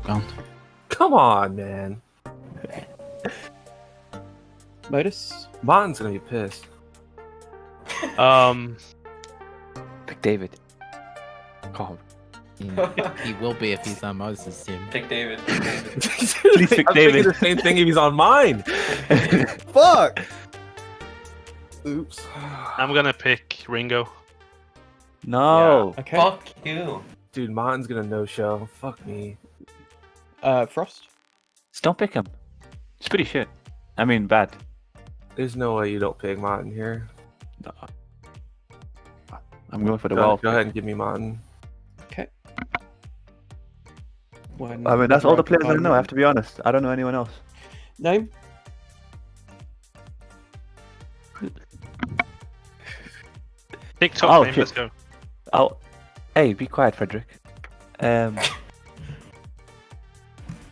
Down. Come on, man. Modus. Martin's gonna be pissed. Pick David. Calm. He will be if he's on Moses' team. Pick David. Please pick I'm David. thinking the same thing if he's on mine. Fuck. Oops. I'm gonna pick Ringo. No. Okay. Fuck you. Dude, Martin's gonna no-show. Fuck me. Frost. Just don't pick him. It's pretty shit. I mean, bad. There's no way you don't pick Martin here. No. I'm going for the Go, wall. go ahead and give me Martin. Okay. I mean, that's all the players I know. I have to be honest. I don't know anyone else. Name. Pick top Oh, name. shit. Let's go. Oh, hey, be quiet, Frederick.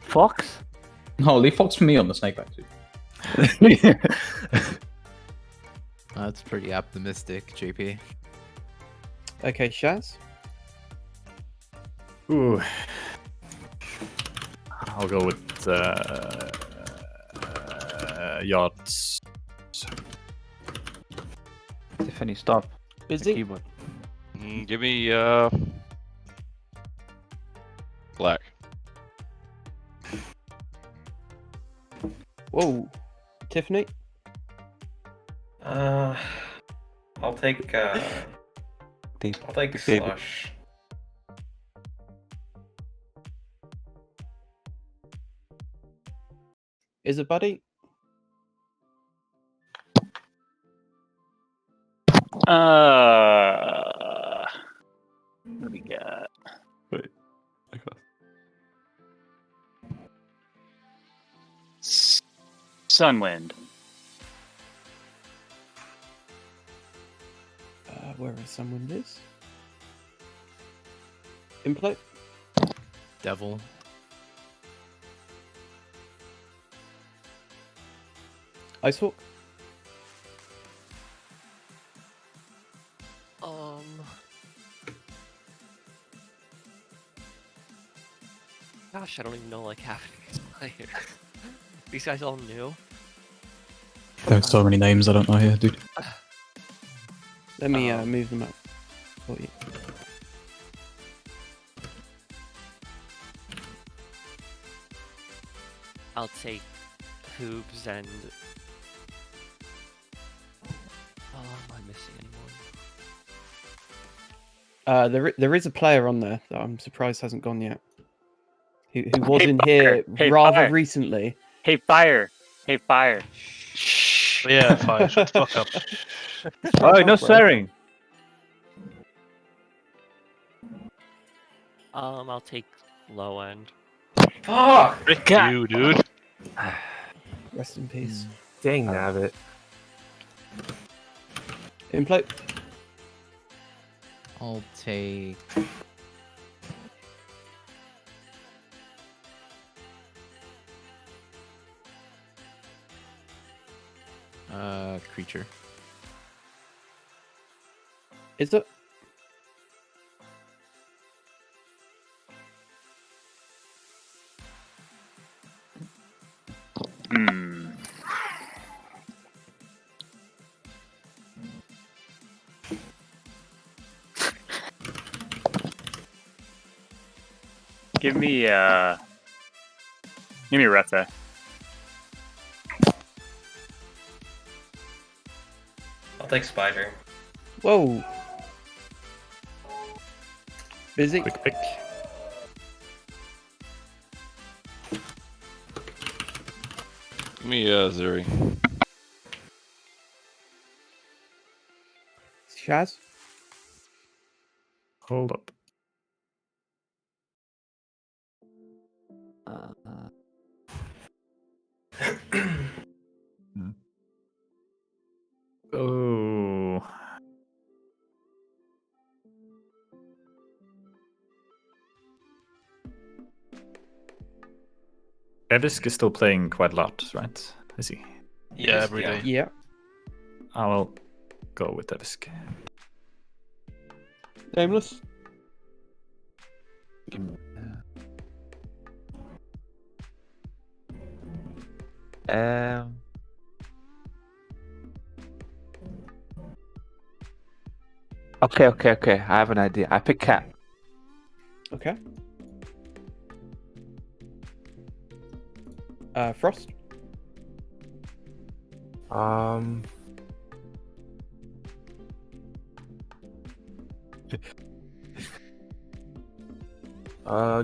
Fox. No, leave Fox for me on the snake back too. That's pretty optimistic, JP. Okay, Shaz. Ooh. I'll go with Yachts. Tiffany, stop. The Bizzy. keyboard. Give me black. Whoa. Tiffany. I'll take Dave. I'll take David. slush. Is it Buddy? What do we got? Wait. Okay. Sunwind. Wherever someone is. Implo. Devil. Icehawk. Gosh, I don't even know like half of these players. These guys all new. There's so many names I don't know here, dude. Let me move them up for you. I'll take Hoobs and. Oh, am I missing anyone? There is a player on there that I'm surprised hasn't gone yet. Who was Hey, in here Hey, rather Fire. recently. Hey, Fire. Hey, Fire. Yeah, fire. Shut the fuck up. Oh, no swearing. I'll take low end. Fuck! Frick you, dude. Rest in peace. Dang nabbit. Implo. I'll take. Creature. Is it? Give me Retha. I'll take spider. Whoa. Busy. Quick pick. Give me Zuri. Shaz. Hold up. Oh. Ebisk is still playing quite a lot, right? Is he? Yeah, every day. Yeah. I will go with Ebisk. Nameless. Um. Okay. I have an idea. I pick cat. Okay. Frost.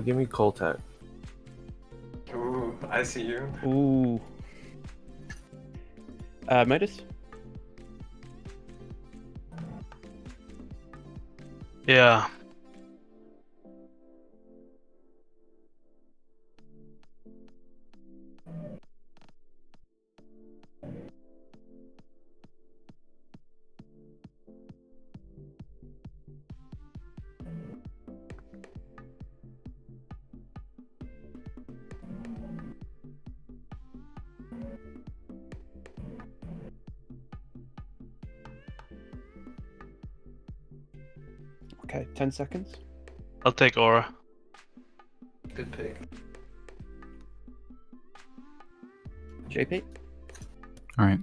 Give me Coltec. Ooh, I see you. Ooh. Modus. Yeah. Okay, 10 seconds. I'll take Aura. Good pick. JP. All right.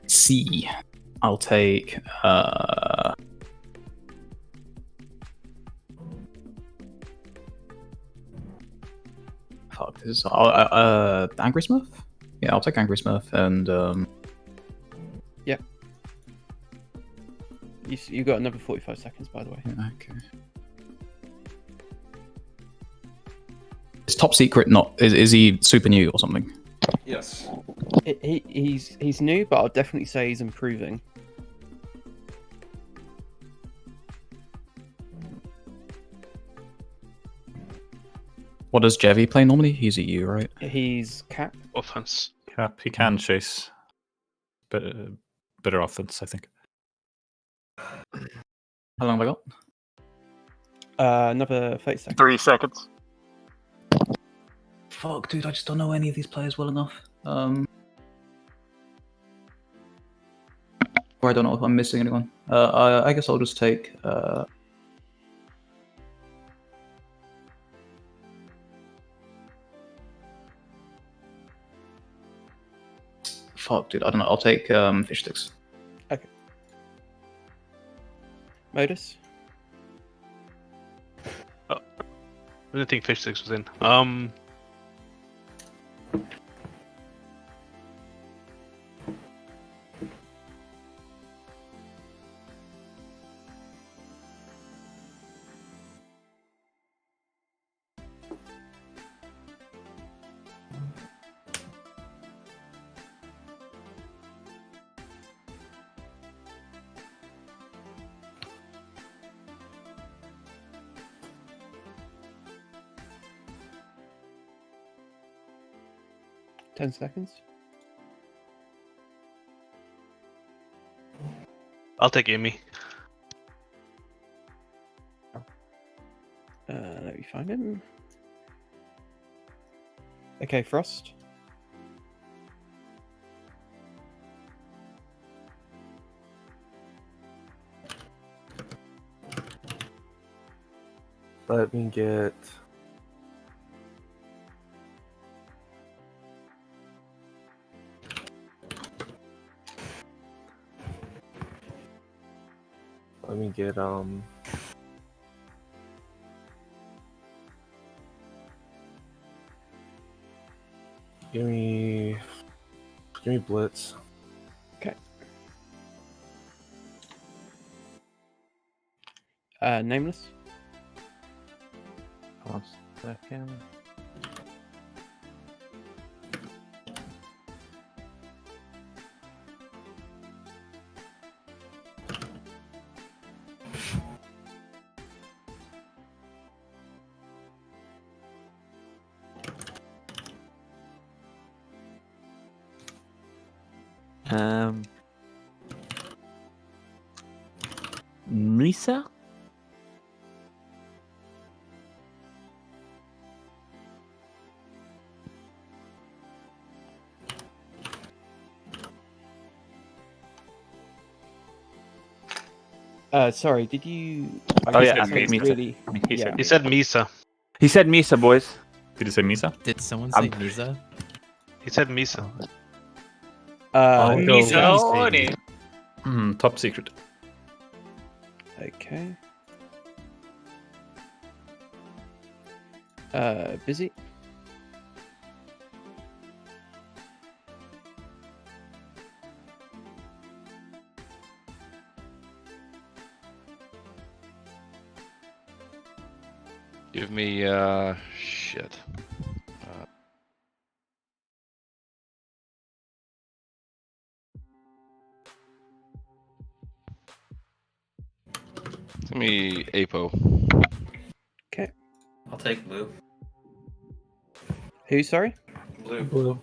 C. I'll take. Fuck this. Angry Smurf. Yeah, I'll take Angry Smurf and. You got another 45 seconds, by the way. Okay. Is Top Secret not? Is he super new or something? Yes. He's new, but I'll definitely say he's improving. What does Jevi play normally? He's a U, right? He's cap. Offense. Cap, he can chase. Better offense, I think. How long have I got? Another 30 seconds. 3 seconds. Fuck, dude, I just don't know any of these players well enough. Or I don't know if I'm missing anyone. I guess I'll just take. Fuck, dude, I don't know. I'll take fish sticks. Modus. I didn't think Fish Sticks was in. 10 seconds. I'll take Amy. Let me find him. Okay, Frost. Let me get. Let me get Give me Blitz. Okay. Nameless. 1 second. Misa? Sorry, did you? Oh, yeah, guess I picked something Misa. really. He Yeah. He said Misa. He said Misa, boys. Did you say Misa? Did someone say Misa? He said Misa. Go. Top secret. Okay. Busy. Give me shit. Give me Apo. Okay. I'll take blue. Who? Sorry. Blue.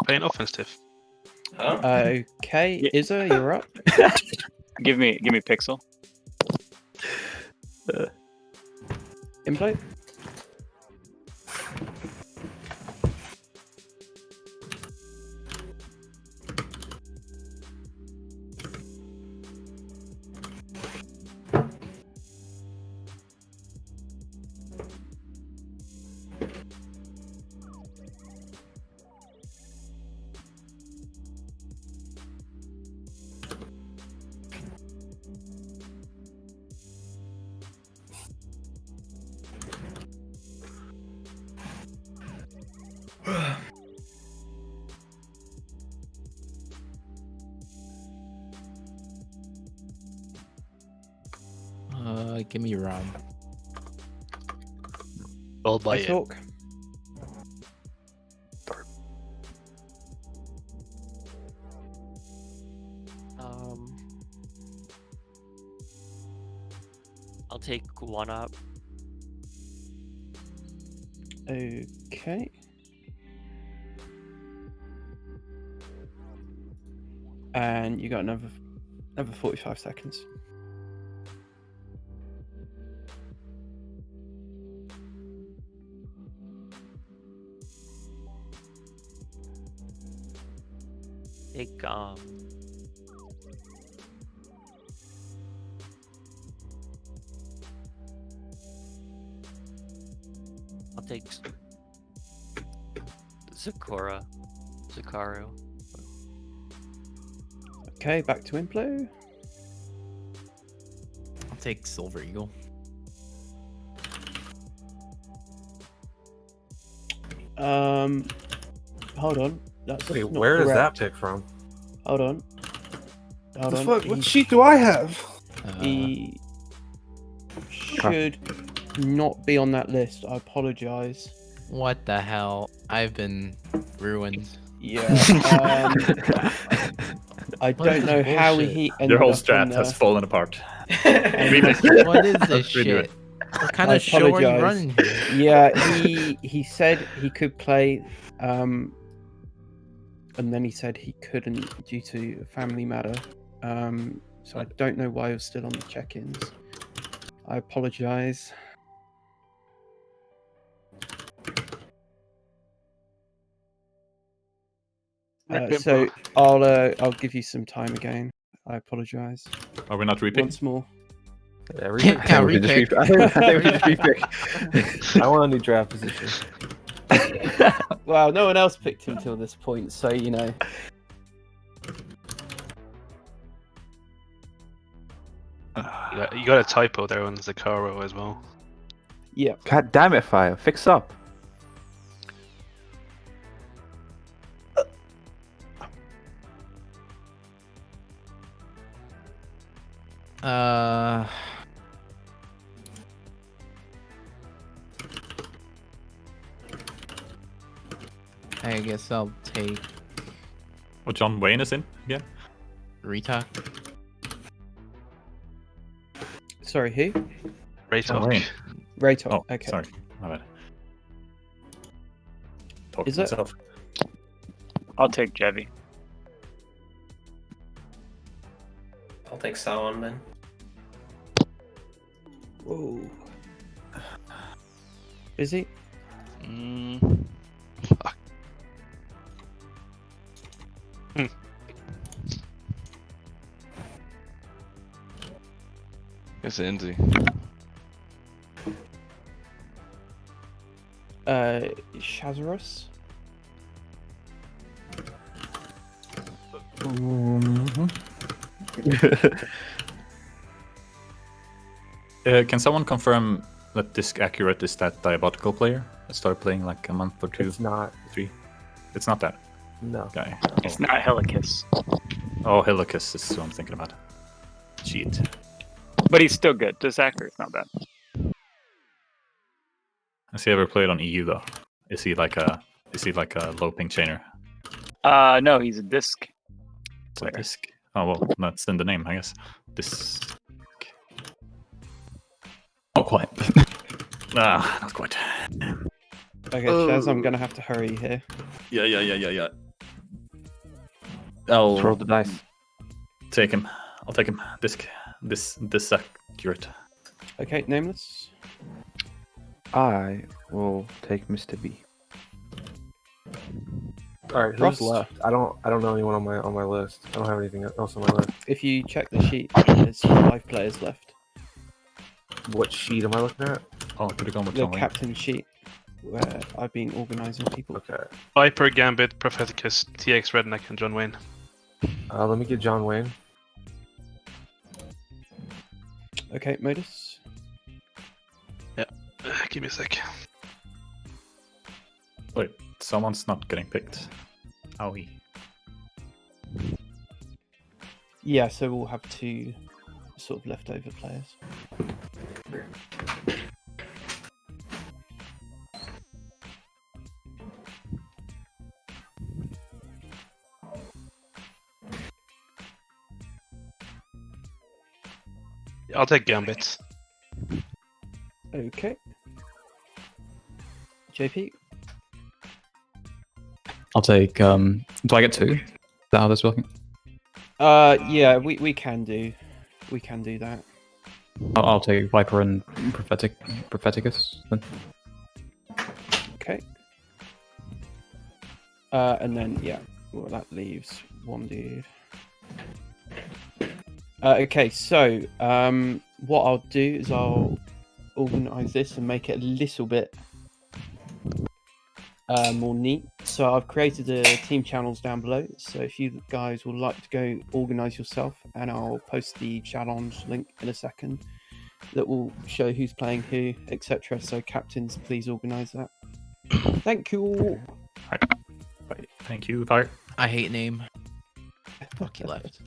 Playing offensive. Huh? Okay. Izza, you're up. Give me Pixel. Implo. Give me Rom. Followed by it. Icehawk. I'll take one up. Okay. And you got another 45 seconds. Take I'll take Zakaru. Okay, back to Implo. I'll take Silver Eagle. Hold on. That's Wait, not where is that correct. pick from? Hold on. Hold on. Fuck, what sheet do I have? He should not be on that list. I apologize. What the hell? I've been ruined. Yeah. I don't know is how bullshit? he ended Your whole up on strat has there. fallen apart. What is this Let's redo shit? it. What kind I of show are you apologize. running here? Yeah, he said he could play, and then he said he couldn't due to a family matter. So I don't know why he was still on the check-ins. I apologize. So I'll give you some time again. I apologize Are we not repicking? once more. Yeah, Yeah, repick. I want a new draft position. Well, no one else picked him till this point, so you know. You got a typo there on Zakaru as well. Yeah. God damn it, Fire. Fix up. I guess I'll take Oh, John Wayne is in again. Rita. Sorry, who? Great John talk. Wayne. Raytok. Oh, Okay. sorry. My bad. Talk Is to it? myself. I'll take Jevi. I'll take Sawan then. Whoa. Busy? Fuck. It's Enzy. Shazarus. Can someone confirm that Disc Accurate is that diabolical player that started playing like a month or two? It's not. 3. It's not that No. guy. It's not Helicus, Oh, Helicus is who I'm thinking about. Cheat. but he's still good. Disacker is not bad. Has he ever played on EU though? Is he like a low ping chainer? No, he's a disc. It's a Player. Disc. Oh well, that's in the name, I guess. Disc. Not quite. Not quite. Okay, Shaz, I'm gonna have to hurry here. Yeah. I'll Roll the dice. take him. I'll take him. This accurate. Okay, nameless. I will take Mr. B. All right, Frost. who's left? I don't know anyone on my list. I don't have anything else on my list. If you check the sheet, there's 5 players left. What sheet am I looking at? Oh, I could have gone with The John Wayne. captain sheet, where I've been organising people. Okay. Viper, Gambit, Propheticus, TX, Redneck, and John Wayne. Let me get John Wayne. Okay, modus. Give me a sec. Wait, someone's not getting picked. Owie. Yeah, so we'll have 2 sort of leftover players. I'll take Gambit. Okay. JP. I'll take. Do I get 2? Is that how this is working? Yeah, we can do that. I'll take Viper and Propheticus then. Okay. And then yeah, well that leaves 1 dude. Okay, so what I'll do is I'll organize this and make it a little bit more neat. So I've created the team channels down below. So if you guys would like to go organize yourself, and I'll post the challenge link in a second that will show who's playing who, etc. So captains, please organize that. Thank you. Right. Thank you, Fire. I hate name. Fuck, he left.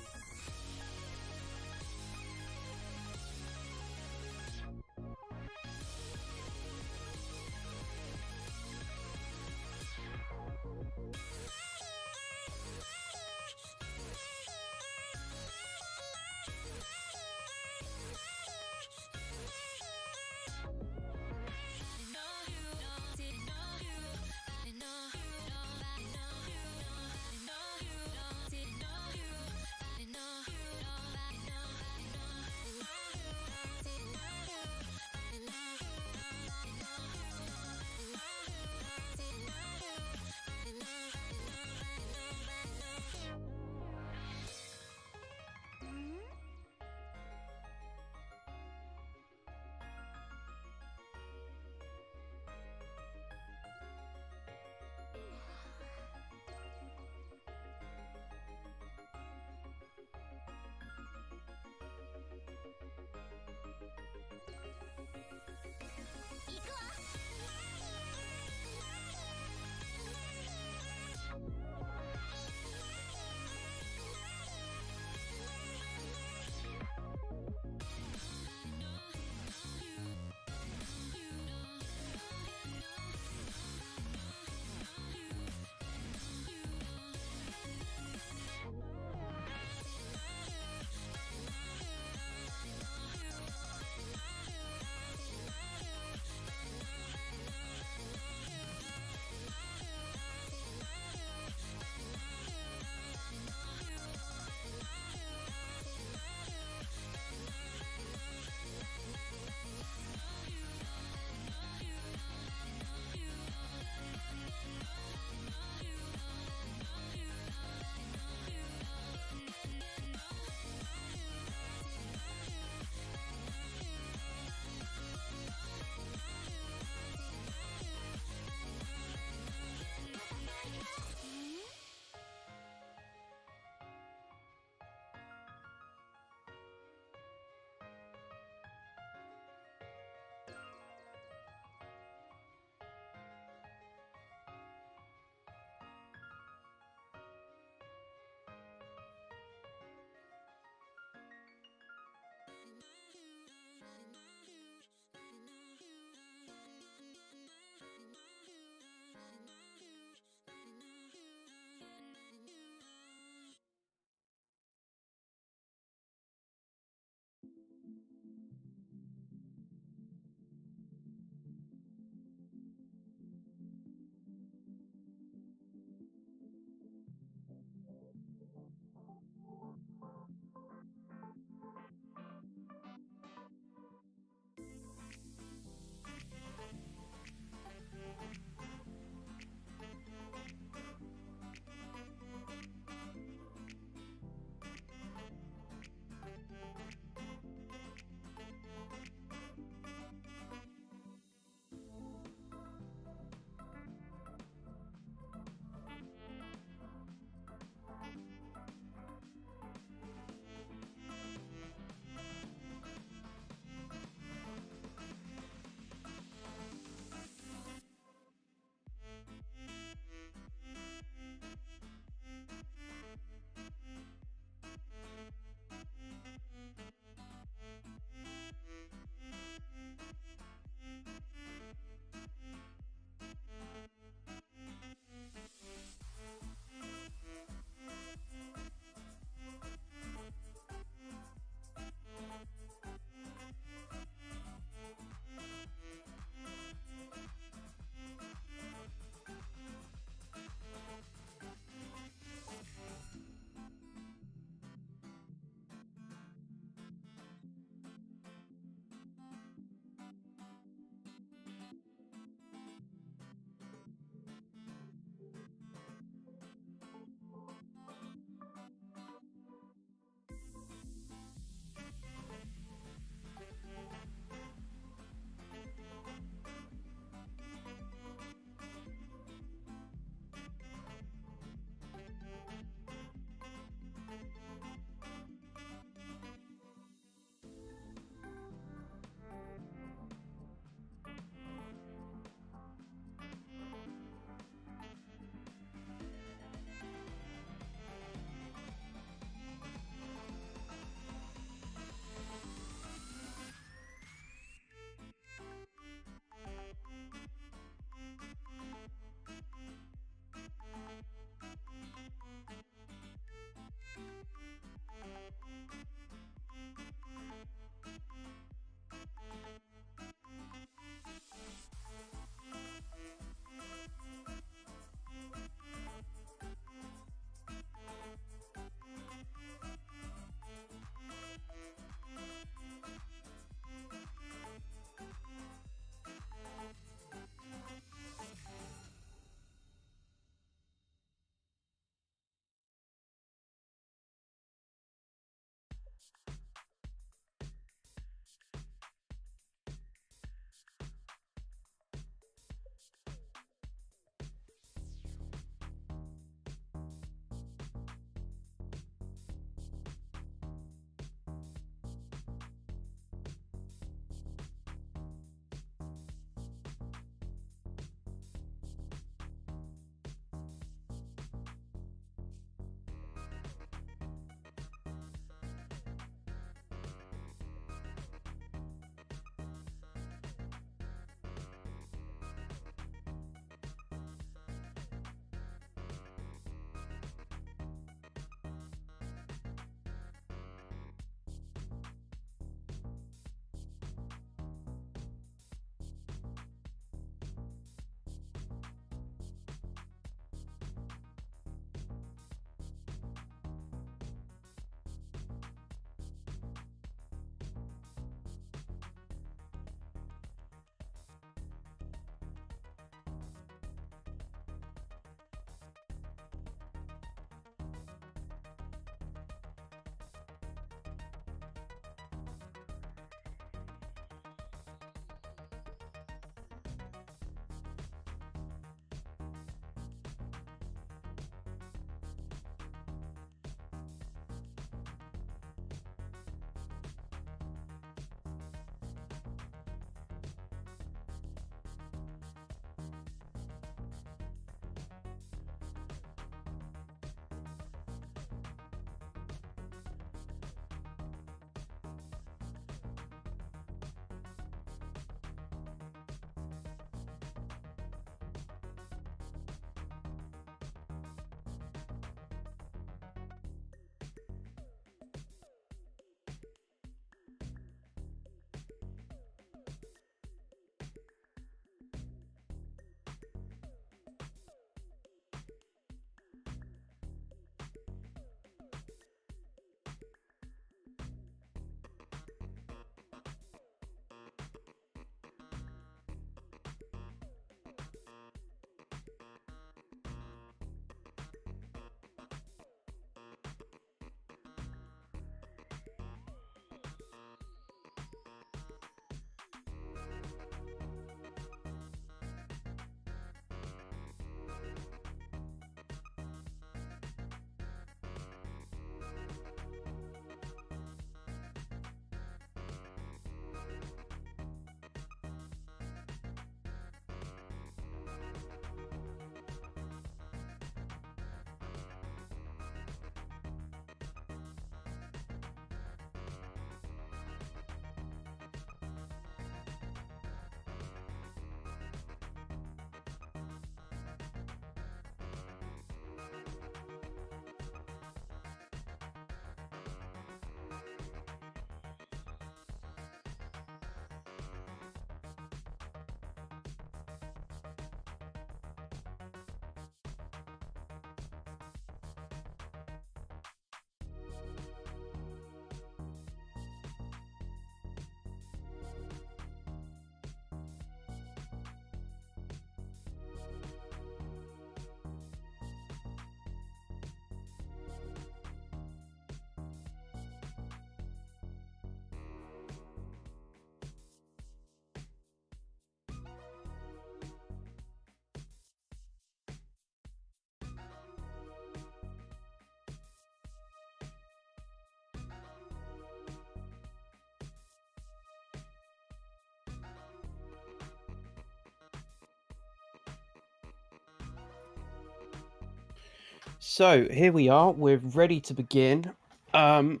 So here we are. We're ready to begin. I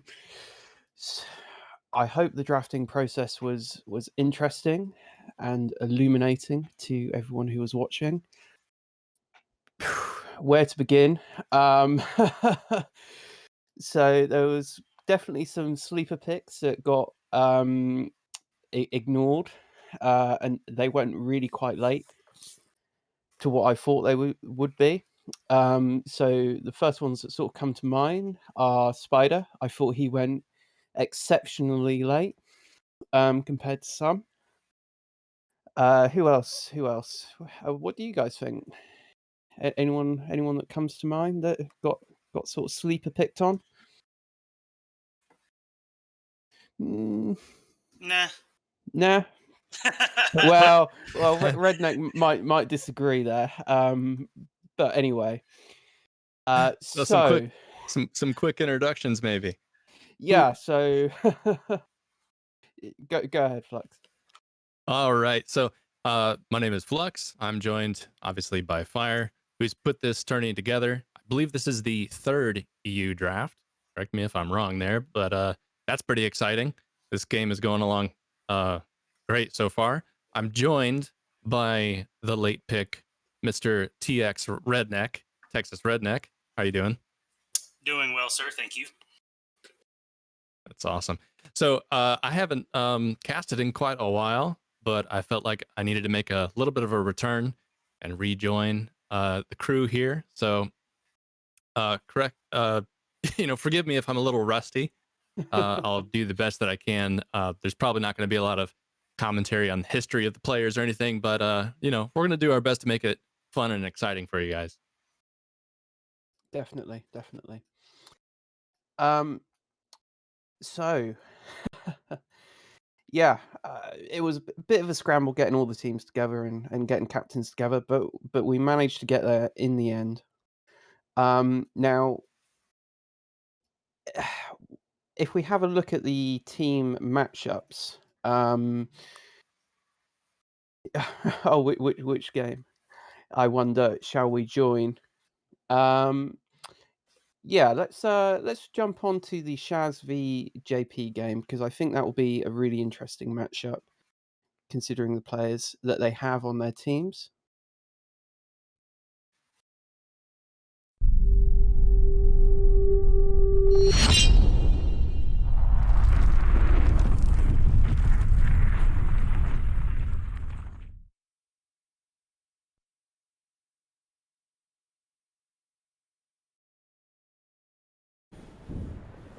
hope the drafting process was interesting and illuminating to everyone who was watching. Where to begin? So there was definitely some sleeper picks that got ignored, and they went really quite late to what I thought they would be. So the first ones that sort of come to mind are Spider. I thought he went exceptionally late compared to some. Who else? What do you guys think? Anyone that comes to mind that got sort of sleeper picked on? Nah. Nah. well, Redneck might disagree there. But anyway, so some quick introductions, maybe. Yeah. So go ahead, Flux. All right. So my name is Flux. I'm joined obviously by Fire, who's put this tourney together. I believe this is the third EU draft. Correct me if I'm wrong there, but that's pretty exciting. This game is going along great so far. I'm joined by the late pick, Mr. TX Redneck, Texas Redneck. How you doing? Doing well, sir. Thank you. That's awesome. So I haven't casted in quite a while, but I felt like I needed to make a little bit of a return and rejoin the crew here. So forgive me if I'm a little rusty. I'll do the best that I can. There's probably not going to be a lot of commentary on the history of the players or anything, but we're going to do our best to make it fun and exciting for you guys. Definitely. So yeah, it was a bit of a scramble getting all the teams together and getting captains together, but we managed to get there in the end. Now, if we have a look at the team matchups, which game? I wonder. Shall we join? Yeah, let's jump on to the Shaz v JP game, because I think that will be a really interesting matchup, considering the players that they have on their teams.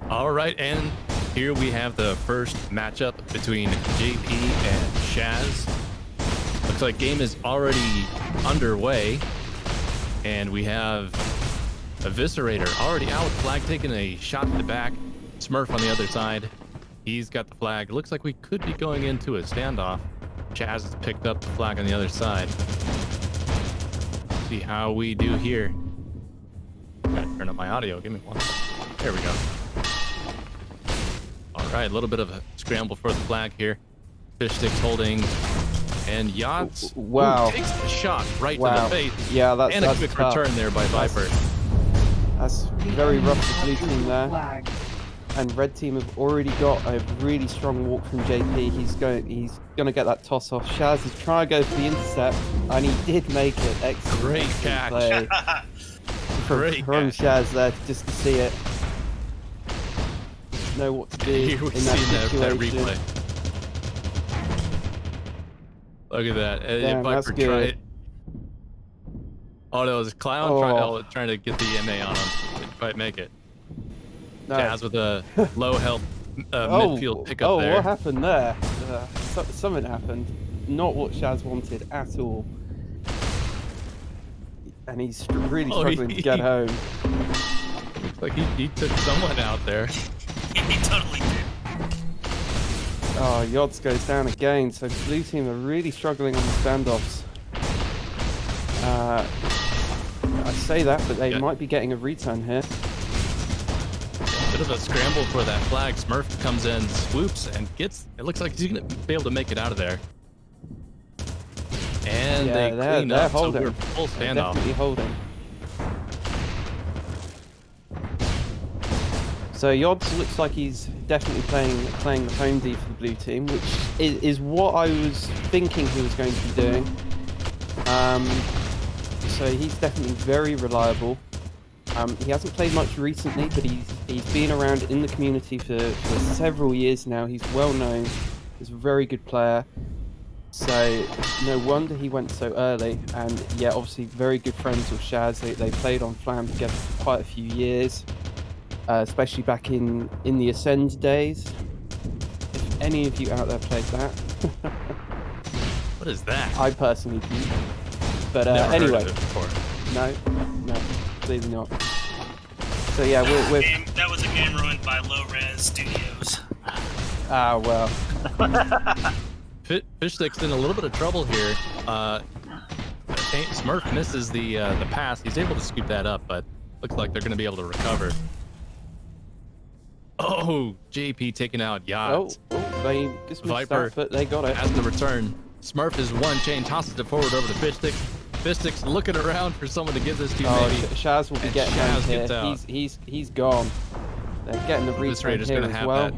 All right, and here we have the first matchup between JP and Shaz. Looks like game is already underway, and we have Eviscerator already out, flag taking a shot to the back. Smurf on the other side. He's got the flag. Looks like we could be going into a standoff. Chaz has picked up the flag on the other side. Let's see how we do here. Gotta turn up my audio. Give me one. There we go. All right, a little bit of a scramble for the flag here. Fish sticks holding, and Yachts takes the shot right to the face. Yeah, that's a quick tough. return there by Viper. That's very rough for blue team there. And red team have already got a really strong walk from JP. He's gonna get that toss off. Shaz is trying to go for the intercept, and he did make it. Excellent. Great catch. Play from Shaz there, just to see it. Know what to do in that situation. That replay. Look at that. Damn, that's good. Oh no, it was Clown trying to get the MA on him. Didn't quite make it. No. Jazz with a low health midfield pickup there. What happened there? Something happened. Not what Shaz wanted at all. And he's really struggling to get home. Looks like he took someone out there. He totally did. Oh, Yods goes down again, so blue team are really struggling on the standoffs. I say that, but they might be getting a return here. Bit of a scramble for that flag. Smurf comes in, swoops, and gets... It looks like he's going to be able to make it out of there. And they clean up, holding. so we're full standoff. Definitely holding. So Yods looks like he's definitely playing the home D for the blue team, which is what I was thinking he was going to be doing. So he's definitely very reliable. He hasn't played much recently, but he's been around in the community for several years now. He's well known. He's a very good player. So no wonder he went so early. And yeah, obviously very good friends with Shaz. They played on Flam together for quite a few years, especially back in the Ascend days. If any of you out there played that. What is that? I personally didn't. But Never anyway. heard of it before. No, clearly not. So yeah, we're That was a game ruined by Low Res Studios. ah well. Fishstick's in a little bit of trouble here. Smurf misses the pass. He's able to scoop that up, but looks like they're going to be able to recover. Oh, JP taking out Yachts. Oh, they just missed Viper that, but they got it. has the return. Smurf is one chain, tosses it forward over to Fishstick. Fishstick's looking around for someone to give this to, Oh, maybe. Shaz will be And getting Shaz down gets here. out. He's gone. They're getting the This return Raider's here gonna as have well. that.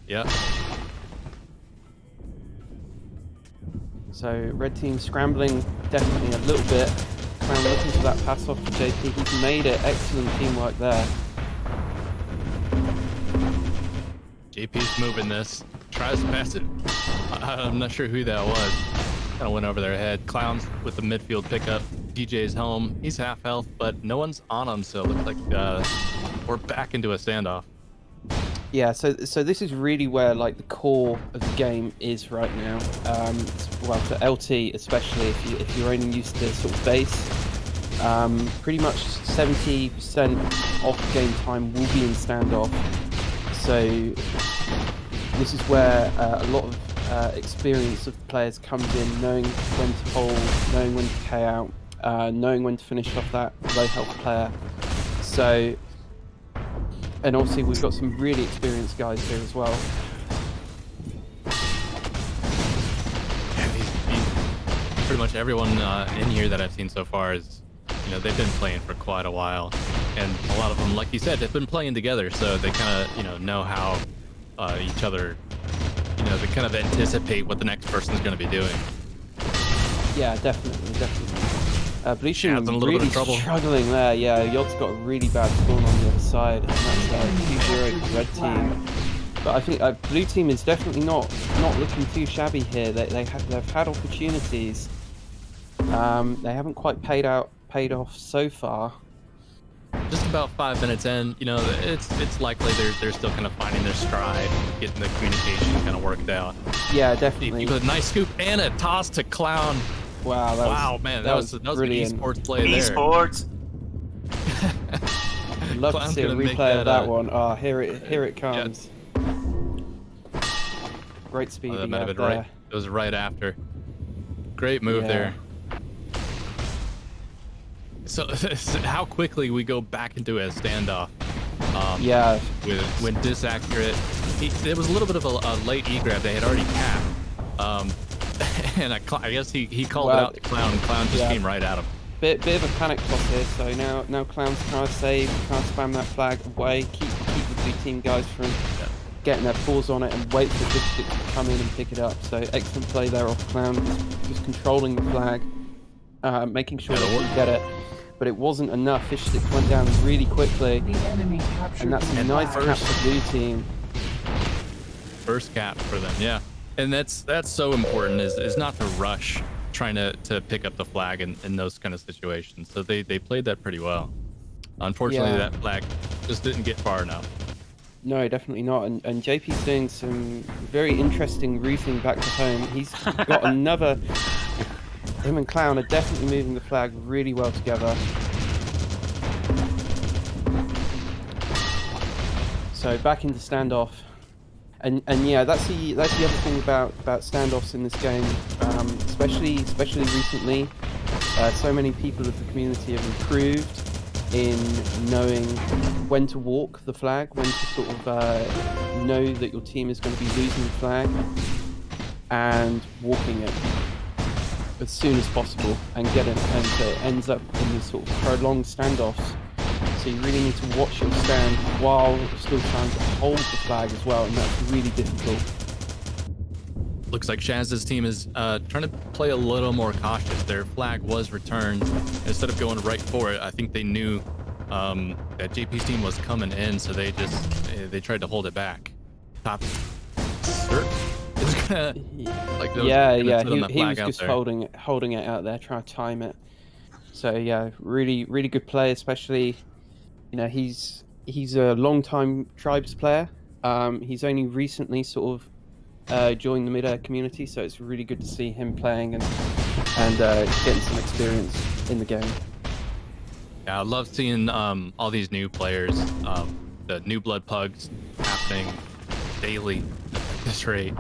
Yeah. So red team scrambling definitely a little bit. Clown looking for that pass off to JP. He's made it. Excellent teamwork there. JP's moving this. Tries to pass it. I'm not sure who that was. Kind of went over their head. Clowns with the midfield pickup. DJ's home. He's half health, but no one's on him, so it looks like we're back into a standoff. Yeah, so this is really where like the core of the game is right now. Well, for LT especially, if you're only used to sort of base, pretty much 70% of the game time will be in standoff. So this is where a lot of experience of the players comes in, knowing when to hold, knowing when to K out, knowing when to finish off that low health player. So. And obviously we've got some really experienced guys here as well. Yeah, pretty much everyone in here that I've seen so far is, they've been playing for quite a while, and a lot of them, like you said, have been playing together, so they kind of, know how each other, they kind of anticipate what the next person's going to be doing. Yeah, definitely. Blue team a little really bit of trouble. struggling there. Yeah, Yod's got a really bad spawn on the other side, and that's 2-0 for red team. But I think blue team is definitely not looking too shabby here. They've had opportunities. They haven't quite paid off so far. Just about 5 minutes in, it's likely they're still kind of finding their stride, getting the communication kind of worked out. Yeah, definitely. With a nice scoop and a toss to Clown. Wow, that was an brilliant. esports play there. Esports. I'd love to Clown's see a gonna make replay of that, that one. Oh, here it comes. Great speed. That might have been right. It was right after. Great move there. So how quickly we go back into a standoff. Yeah. When disaccurate, there was a little bit of a late E-grab. They had already capped. And I guess he called it out to Clown, and Clown just came right at him. Bit of a panic toss here. So now Clown's trying to save, trying to spam that flag away, keep the blue team guys from getting their paws on it, and wait for Fishstick to come in and pick it up. So excellent play there off Clown, just controlling the flag, making sure they can get it. But it wasn't enough. Fishstick went down really quickly, and that's a nice cap for blue team. First cap for them, yeah. And that's so important is not to rush trying to pick up the flag in those kind of situations. So they played that pretty well. Unfortunately, that flag just didn't get far enough. No, definitely not. And JP's doing some very interesting routing back to home. He's got another... Him and Clown are definitely moving the flag really well together. So back into standoff. And yeah, that's the other thing about standoffs in this game, especially recently. So many people of the community have improved in knowing when to walk the flag, when to sort of know that your team is going to be losing the flag, and walking it as soon as possible and get it, and so it ends up in these sort of prolonged standoffs. So so you really need to watch your stand while still trying to hold the flag as well, and that's really difficult. Looks like Shaz's team is trying to play a little more cautious. Their flag was returned. Instead of going right for it, I think they knew that JP's team was coming in, so they tried to hold it back. Top Start is gonna like He was just holding it out there, trying to time it. So yeah, really good play, especially he's a long-time Tribes player. He's only recently sort of joined the Midair community, so it's really good to see him playing and getting some experience in the game. Yeah, I love seeing all these new players, the new blood pugs happening daily at this rate.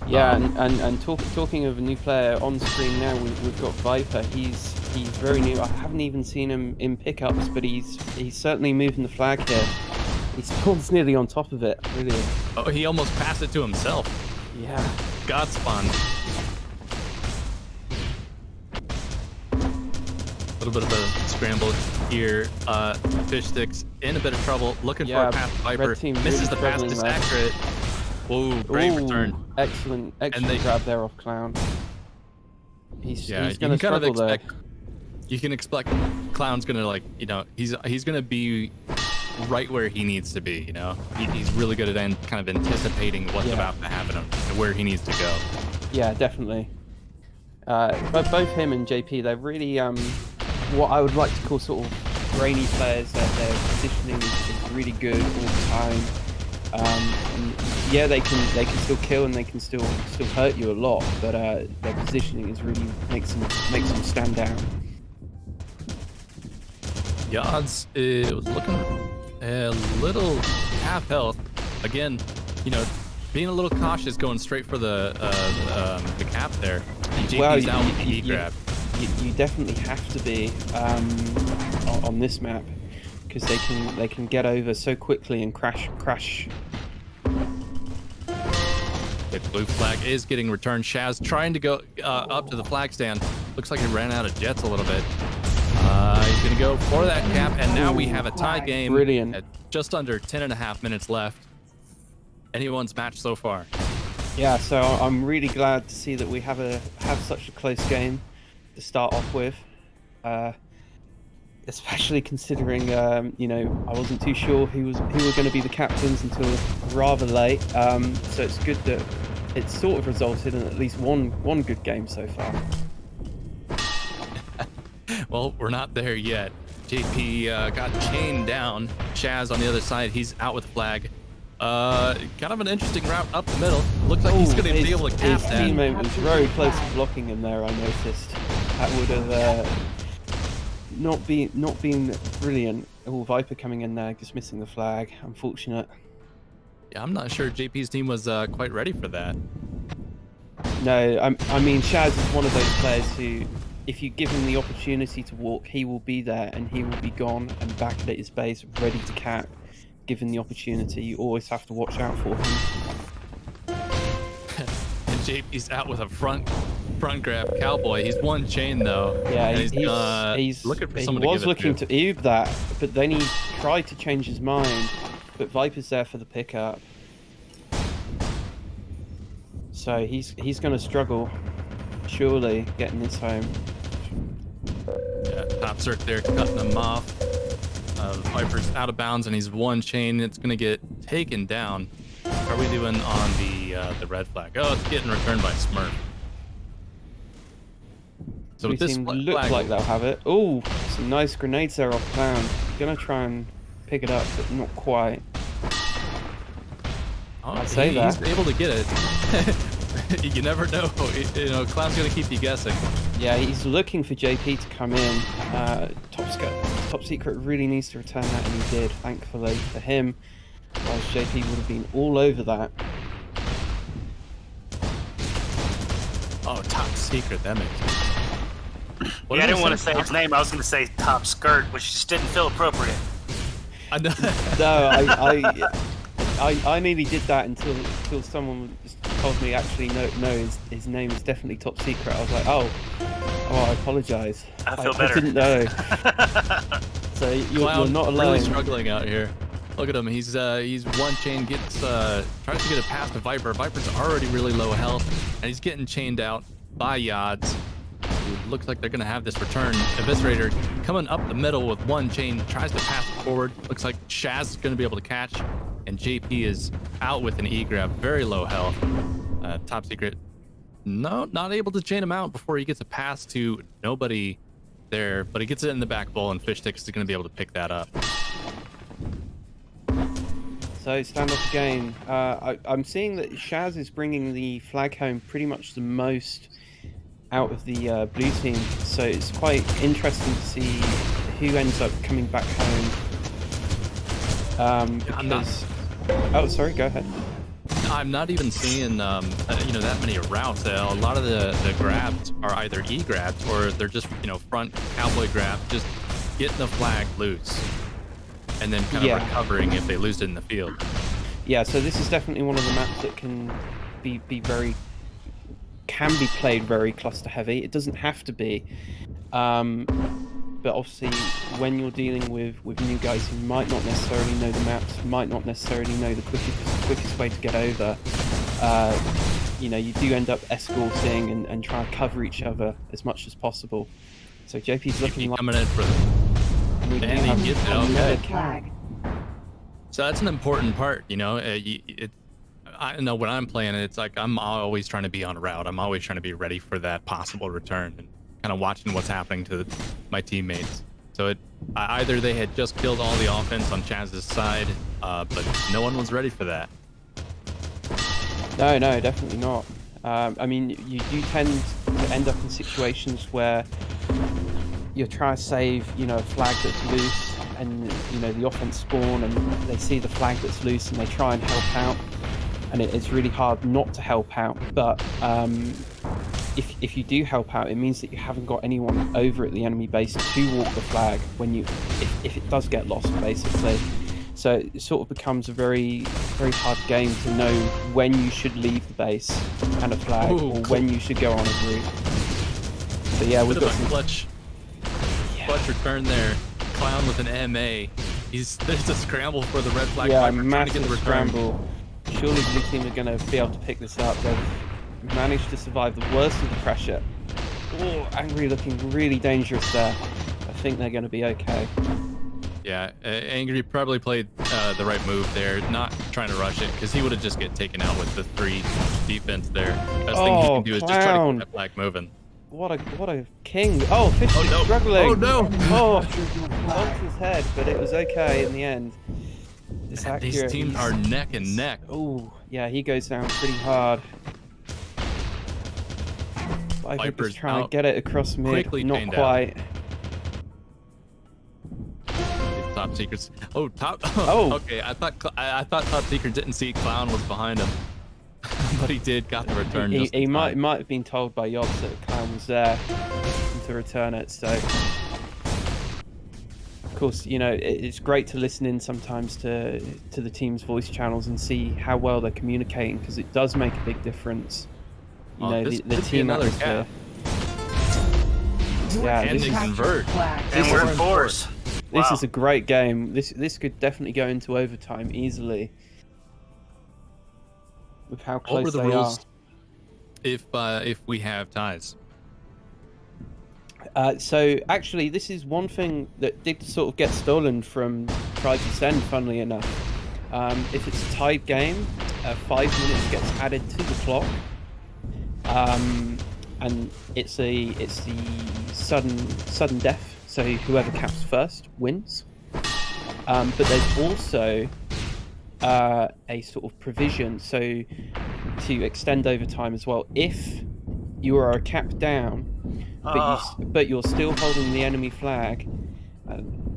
Yeah, and talking of a new player on screen now, we've got Viper. He's very new. I haven't even seen him in pickups, but he's certainly moving the flag here. He spawns nearly on top of it. Brilliant. Oh, he almost passed it to himself. Yeah. God spawn. A little bit of a scramble here. Fish Sticks in a bit of trouble, looking for a pass. Viper misses the pass, accurate. Whoa, great return. Excellent grab there off Clown. He's going to struggle there. You can expect Clown's going to he's going to be right where he needs to be. He's really good at kind of anticipating what's about to happen and where he needs to go. Yeah, definitely. But both him and JP, they're really what I would like to call sort of brainy players. That their positioning is really good all the time. And yeah, they can still kill and they can still hurt you a lot, but their positioning is really makes them stand down. Yods was looking a little half health. Again, being a little cautious, going straight for the cap there. JP's out with the E grab. You definitely have to be on this map, because they can get over so quickly and crash. The blue flag is getting returned. Shaz trying to go up to the flag stand. Looks like he ran out of jets a little bit. He's going to go for that cap, and now we have a tie game. Brilliant. At just under 10.5 minutes left. Anyone's match so far. Yeah, so I'm really glad to see that we have such a close game to start off with. Especially considering, I wasn't too sure who were going to be the captains until rather late. So it's good that it's sort of resulted in at least one good game so far. Well, we're not there yet. JP got chained down. Shaz on the other side, he's out with the flag. Kind of an interesting route up the middle. Looks like he's going to be able to cap that. His teammate was very close to blocking him there, I noticed. That would have not been brilliant. Oh, Viper coming in there, just missing the flag. Unfortunate. Yeah, I'm not sure JP's team was quite ready for that. No, I mean, Shaz is one of those players who, if you give him the opportunity to walk, he will be there and he will be gone and back at his base, ready to cap. Given the opportunity, you always have to watch out for him. And JP's out with a front grab cowboy. He's one chain though. Yeah, he's looking for someone he was looking to eub that, but then he tried to change his mind. But Viper's there for the pickup, so he's going to struggle, surely, getting this home. Yeah, top circ there, cutting him off. Viper's out of bounds and he's one chain. It's going to get taken down. How are we doing on the red flag? Oh, it's getting returned by Smurf. So this looks like they'll have it. Oh, some nice grenades there off Clown. Gonna try and pick it up, but not quite. Oh, I'd say that. He's able to get it. You never know. Clown's gonna keep you guessing. Yeah, he's looking for JP to come in. Top Secret really needs to return that, and he did, thankfully for him. Otherwise, JP would have been all over that. Oh, Top Secret, that makes sense. I didn't want to say his name. I was going to say Top Skirt, which just didn't feel appropriate. No, I nearly did that until someone just told me actually no, his name is definitely Top Secret. I was like, oh, I apologise. I feel better. I didn't know. So you're Clown not really alone. struggling out here. Look at him. He's one chain, gets tries to get it past the Viper. Viper's already really low health, and he's getting chained out by Yods. Who looks like they're gonna have this return. Eviscerator coming up the middle with one chain, tries to pass it forward. Looks like Shaz is gonna be able to catch, and JP is out with an E grab, very low health. Top secret, no, not able to chain him out before he gets a pass to nobody there, but he gets it in the back bowl, and Fish Sticks is gonna be able to pick that up. So standoff again. I'm seeing that Shaz is bringing the flag home pretty much the most out of the blue team. So it's quite interesting to see who ends up coming back home. Because... Oh, sorry, go ahead. I'm not even seeing, that many routes. A lot of the grabs are either E grabs or they're just, front cowboy grab, just getting the flag loose. And then kind of recovering if they lose it in the field. Yeah, so this is definitely one of the maps that can be played very cluster heavy. It doesn't have to be, but obviously when you're dealing with new guys who might not necessarily know the maps, might not necessarily know the quickest way to get over, you do end up escorting and trying to cover each other as much as possible. So JP's looking like coming in for and he gets it okay. So that's an important part, I know when I'm playing it, it's like I'm always trying to be on route. I'm always trying to be ready for that possible return and kind of watching what's happening to my teammates. So either they had just killed all the offense on Chaz's side, but no one was ready for that. No, definitely not. I mean, you do tend to end up in situations where you're trying to save, a flag that's loose, and the offense spawn, and they see the flag that's loose, and they try and help out, and it's really hard not to help out. But if you do help out, it means that you haven't got anyone over at the enemy base to walk the flag when if it does get lost, basically. So it sort of becomes a very, very hard game to know when you should leave the base and a flag, or when you should go on a route. So yeah, we've got some clutch return there. Clown with an MA. There's a scramble for the red flag. Yeah, Viper, trying to get the return. scramble. Surely blue team are going to be able to pick this up. They've managed to survive the worst of the pressure. Oh, Angry looking really dangerous there. I think they're going to be okay. Yeah, Angry probably played the right move there, not trying to rush it, because he would have just get taken out with the 3 defense there. Best thing he can do is just try to keep that flag moving. What a king! Oh, Fish is struggling. Oh no! Oh, bumped his head, but it was okay in the end. These teams are neck and neck. Oh, yeah, he goes down pretty hard. Viper's trying to get it across mid, not quite. Top Secrets. Oh, top. Oh, okay. I thought Top Secret didn't see Clown was behind him. But he did, got the return. He might have been told by Yods that Clown was there to return it. So, of course, it's great to listen in sometimes to the team's voice channels and see how well they're communicating, because it does make a big difference. The team atmosphere. Yeah, and they convert. And we're in fours. This is a great game. This could definitely go into overtime easily. With how close Over the they rules, if we have ties. So actually, this is one thing that did sort of get stolen from Try to Send, funnily enough. If it's a tied game, 5 minutes gets added to the clock, and it's the sudden death. So whoever caps first wins. But there's also a sort of provision to extend overtime as well. If you are a cap down, but you're still holding the enemy flag.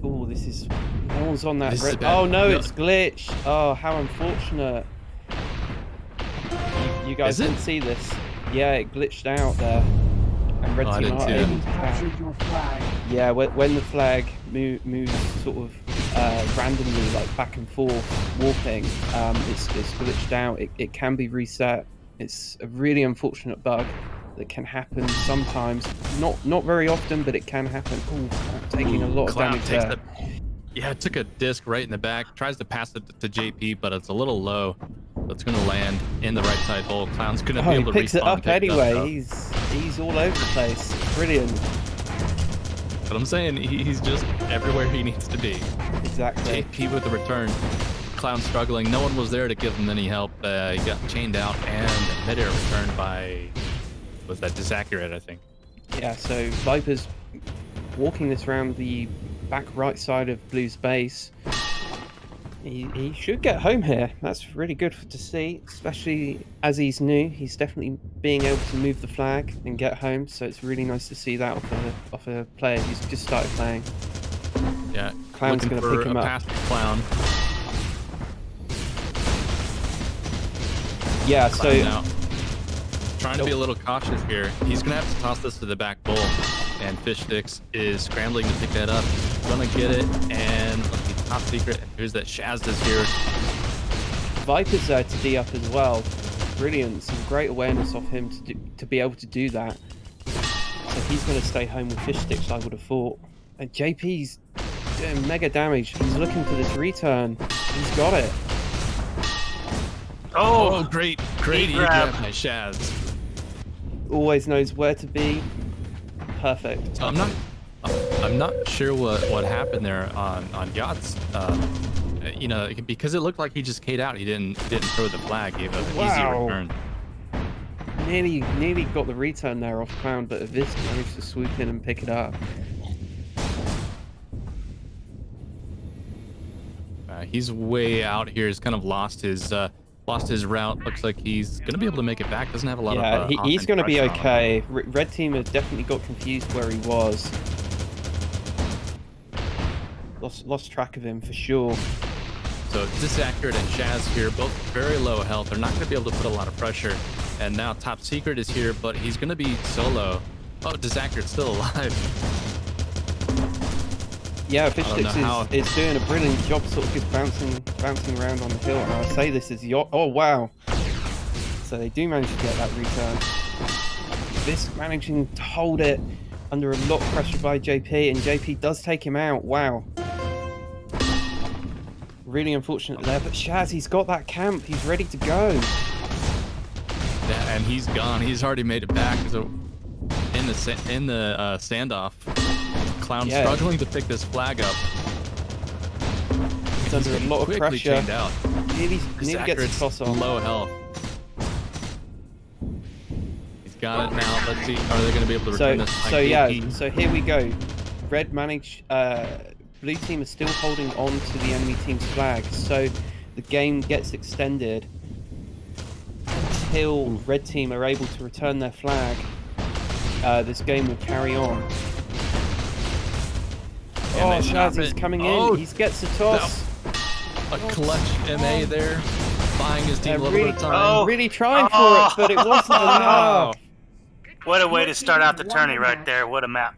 Oh, this is no one's on that. Oh no, it's glitched. Oh, how unfortunate. You guys didn't see this. Yeah, it glitched out there. And red team are able to capture your flag. Yeah, when the flag moves sort of randomly, like back and forth, warping, it's glitched out. It can be reset. It's a really unfortunate bug that can happen sometimes. Not very often, but it can happen. Ooh, taking a lot of damage there. Yeah, it took a disc right in the back. Tries to pass it to JP, but it's a little low. So it's going to land in the right side hole. Clown's going to be he able to picks it respawn and up pick anyway. It up. He's all over the place. Brilliant. But I'm saying he's just everywhere he needs to be. Exactly. JP with the return. Clown struggling. No one was there to give him any help. He got chained out, and Midair returned by, was that disaccurate, I think. Yeah, so Viper's walking this around the back right side of Blue's base. He should get home here. That's really good to see, especially as he's new. He's definitely being able to move the flag and get home, so it's really nice to see that off a player who's just started playing. Yeah, Clown's going to pick him up. Pass to Clown. Yeah, Clown so now. Trying to be a little cautious here. He's going to have to toss this to the back bowl, and Fish Sticks is scrambling to pick that up. Gonna get it, and let's see, top secret. And here's that Shaz is here. Viper's there to D up as well. Brilliant, some great awareness of him to be able to do that. So he's going to stay home with Fish Sticks, I would have thought. And JP's doing mega damage. He's looking for this return. He's got it. Oh, great grab by Shaz. Always knows where to be. Perfect. So I'm not sure what happened there on Yacht's. You know, because it looked like he just K'd out. He didn't throw the flag. Gave an easy return. Nearly got the return there off Clown, but Avis managed to swoop in and pick it up. He's way out here. He's kind of lost his route. Looks like he's gonna be able to make it back. Doesn't have a lot of. Yeah, he's gonna be okay. Red team has definitely got confused where he was. Lost track of him for sure. So Disaccurate and Shaz here, both very low health. They're not going to be able to put a lot of pressure. And now Top Secret is here, but he's going to be solo. Oh, Disaccurate's still alive. Yeah, Fish Sticks is doing a brilliant job, sort of just bouncing around on the hill. And I say this is Yacht. Oh wow! So they do manage to get that return. This managing to hold it under a lot of pressure by JP, and JP does take him out. Wow. Really unfortunate there, but Shaz, he's got that camp. He's ready to go. Yeah, and he's gone. He's already made it back. So in the standoff, Clown struggling to pick this flag up. He's under a lot of pressure. Chained out. Nearly gets a toss on. Low health. He's got it now. Let's see. Are they going to be able to return this? So here we go. Red managed. Blue team is still holding on to the enemy team's flag, so the game gets extended until Red team are able to return their flag. This game will carry on. Oh, Shaz is coming in. He gets a toss. A clutch MA there, buying his team a little bit of time. Oh, really trying for it, but it wasn't enough. What a way to start out the tourney right there. What a map.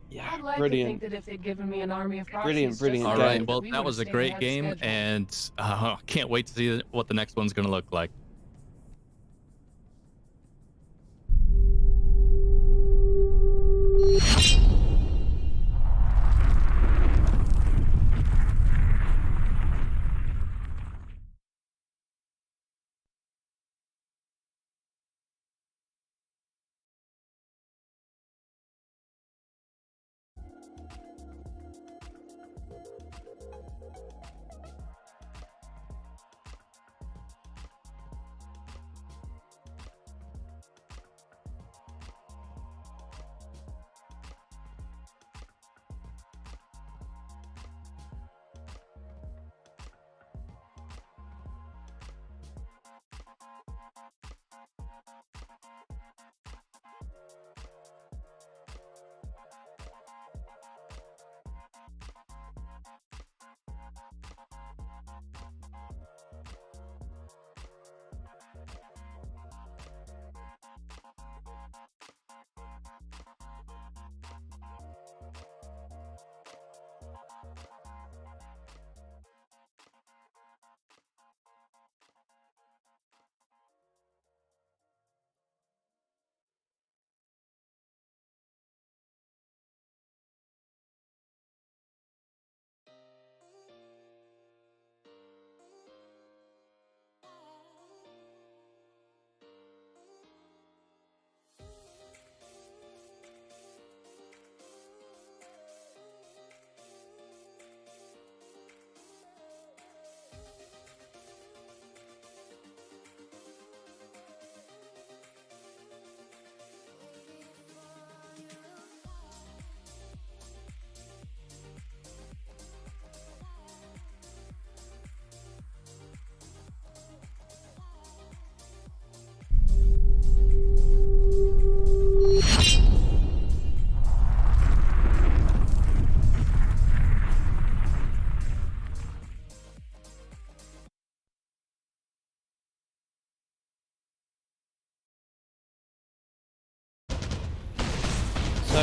Yeah, I'd like brilliant. to think that if they'd given me an army of proxies, Brilliant All game. right, well, that was a great game, and can't wait to see what the next one's going to look like.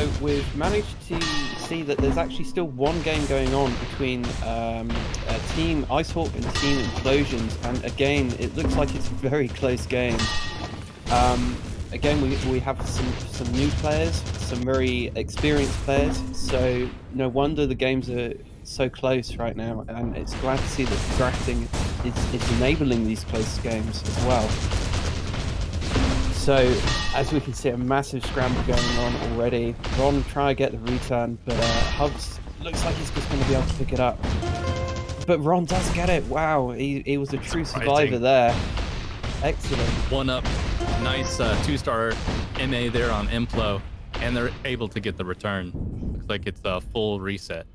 So we've managed to see that there's actually still one game going on between Team Icehawk and Team Implosions, and again, it looks like it's a very close game. Again, we have some new players, some very experienced players, so no wonder the games are so close right now, and it's glad to see that drafting is enabling these close games as well. So, as we can see, a massive scramble going on already. Ron try to get the return, but Hubs looks like he's just going to be able to pick it up. But Ron does get it. Wow, he was a true survivor there. Excellent. One up. Nice 2-star MA there on Implo, and they're able to get the return. Looks like it's a full reset.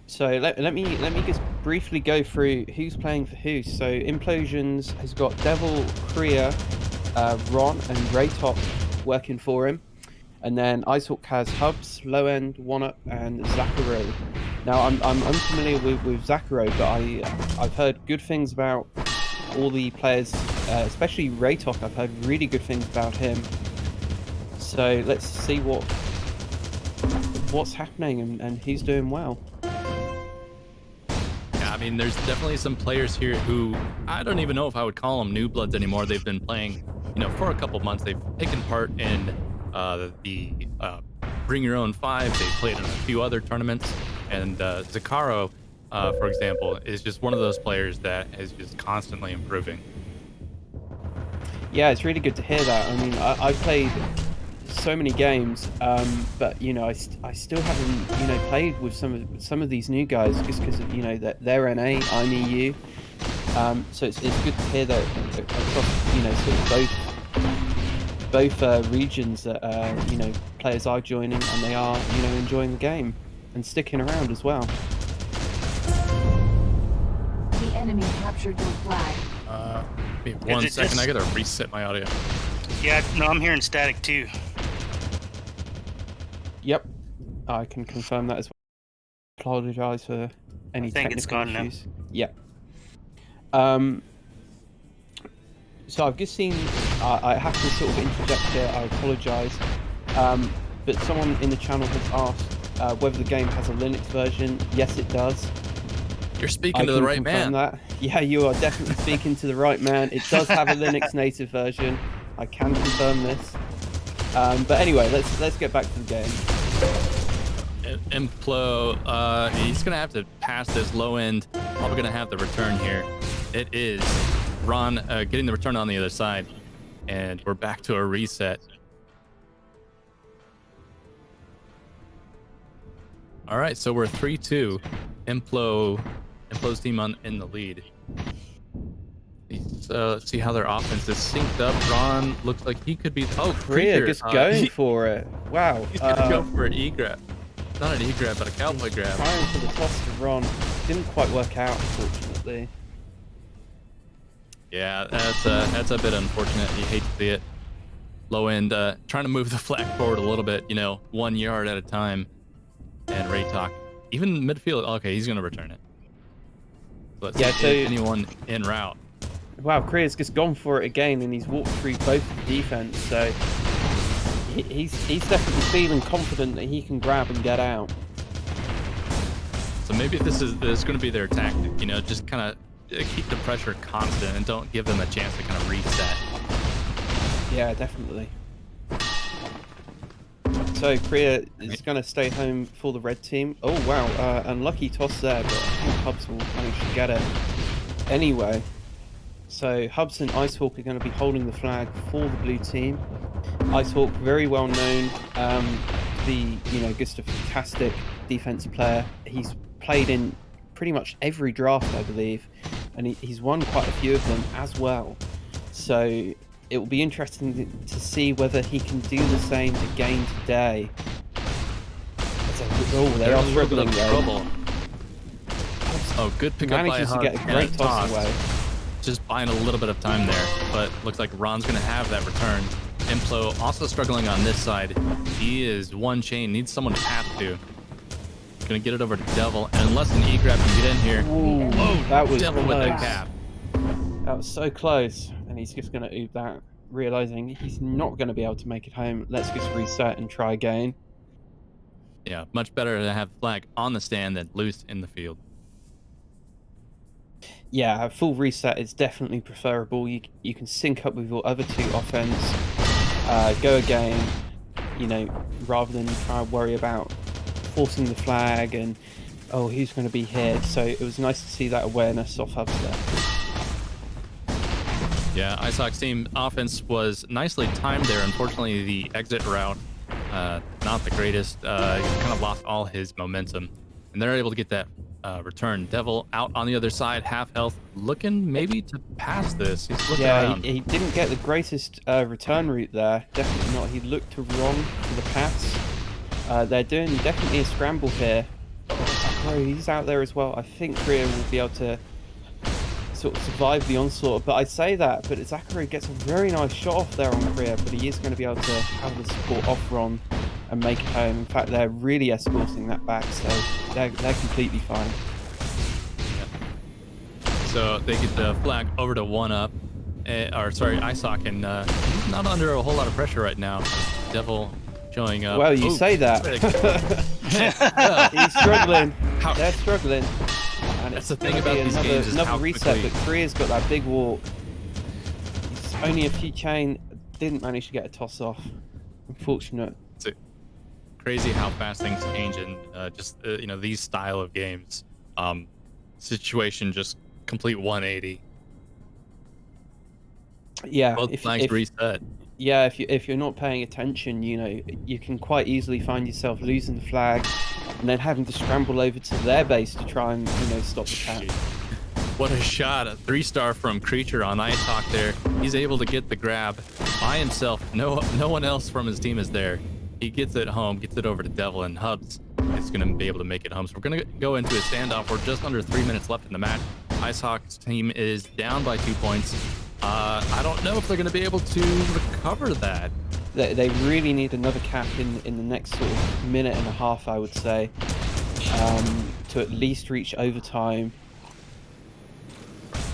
So let me just briefly go through who's playing for who. So Implosions has got Devil, Kriya, Ron, and Raytop working for him, and then Icehawk has Hubs, Low End, One Up, and Zakaro. Now I'm unfamiliar with Zakaro, but I've heard good things about all the players, especially Raytop. I've heard really good things about him. So let's see what's happening and who's doing well. Yeah, I mean, there's definitely some players here who I don't even know if I would call them new bloods anymore. They've been playing, for a couple months. They've taken part in the Bring Your Own 5. They played in a few other tournaments, and Zakaro, for example, is just one of those players that is just constantly improving. Yeah, it's really good to hear that. I mean, I've played so many games, but I still haven't played with some of these new guys just because of that they're NA, I'm EU. So it's good to hear that across sort of both regions that players are joining and they are enjoying the game and sticking around as well. The enemy captured your flag. Wait 1 second, I gotta reset my audio. Yeah, no, I'm hearing static too. Yep, I can confirm that as well. Apologize for any technical issues. Yeah. So I've just seen. I have to sort of interject here. I apologise. But someone in the channel has asked whether the game has a Linux version. Yes, it does. You're speaking to the right man. That. Yeah, you are definitely speaking to the right man. It does have a Linux native version. I can confirm this. But anyway, let's get back to the game. Implo, he's gonna have to pass this low end. Probably gonna have the return here. It is Ron getting the return on the other side, and we're back to a reset. All right, so we're 3-2. Implo's team in the lead. Let's see how their offense is synced up. Ron looks like he could be. Oh, Kriya just going for it. Wow. He's gonna go for an E-grab. Not an E-grab, but a cowboy grab. Trying for the toss to Ron. Didn't quite work out, unfortunately. Yeah, that's a bit unfortunate. You hate to see it. Low end, trying to move the flag forward a little bit, 1 yard at a time. And Raytop, even midfield. Okay, he's gonna return it. Let's see if anyone en route. Wow, Kriya's just gone for it again, and he's walked through both the defense. So he's definitely feeling confident that he can grab and get out. So maybe this is going to be their tactic. Just kind of keep the pressure constant and don't give them a chance to kind of reset. Yeah, definitely. So Kriya is going to stay home for the red team. Oh wow, unlucky toss there, but I think Hubs will manage to get it. Anyway, so Hubs and Icehawk are going to be holding the flag for the blue team. Icehawk, very well known, just a fantastic defensive player. He's played in pretty much every draft, I believe, and he's won quite a few of them as well. So it will be interesting to see whether he can do the same again today. They are struggling though. Oh, good pickup by Manages to get a great toss away. Just buying a little bit of time there, but looks like Ron's going to have that return. Implo also struggling on this side. He is one chain, needs someone to pass to. Going to get it over to Devil, and unless an E-grab can get in here. Ooh, that was Devil close. with the cap. That was so close, and he's just going to oop that, realizing he's not going to be able to make it home. Let's just reset and try again. Yeah, much better to have the flag on the stand than loose in the field. Yeah, a full reset is definitely preferable. You can sync up with your other two offense, go again, you know, rather than try to worry about forcing the flag and, oh, who's going to be here. So it was nice to see that awareness off Hubs there. Yeah, Icehawk's team offense was nicely timed there. Unfortunately, the exit route, not the greatest. He kind of lost all his momentum, and they're able to get that return. Devil out on the other side, half health, looking maybe to pass this. He's looking around. He didn't get the greatest return route there. Definitely not. He looked to wrong for the pass. They're doing definitely a scramble here. Oh, he's out there as well. I think Korea will be able to sort of survive the onslaught. But I say that, but Zachary gets a very nice shot off there on Korea, but he is going to be able to have the support off Ron and make it home. In fact, they're really escorting that back, so they're completely fine. Yeah. So they get the flag over to 1-up, or sorry, Icehawk, and he's not under a whole lot of pressure right now. Devil showing up. Well, you say that. He's struggling. They're struggling. And that's the thing about these games is another how reset, quickly... but Korea's got that big walk. It's only a few chain. Didn't manage to get a toss off. Unfortunate. It's crazy how fast things change in you know, these style of games. Situation just complete 180. Yeah. Both flags reset. Yeah, if you're not paying attention, you know, you can quite easily find yourself losing the flag and then having to scramble over to their base to try and, you know, stop the tap. What a shot. A 3-star from Creature on Icehawk there. He's able to get the grab by himself. No one else from his team is there. He gets it home, gets it over to Devil, and Hubs is going to be able to make it home. So we're going to go into a standoff. We're just under 3 minutes left in the match. Icehawk's team is down by 2 points. I don't know if they're going to be able to recover that. They really need another cap in the next sort of minute and a half, I would say, to at least reach overtime.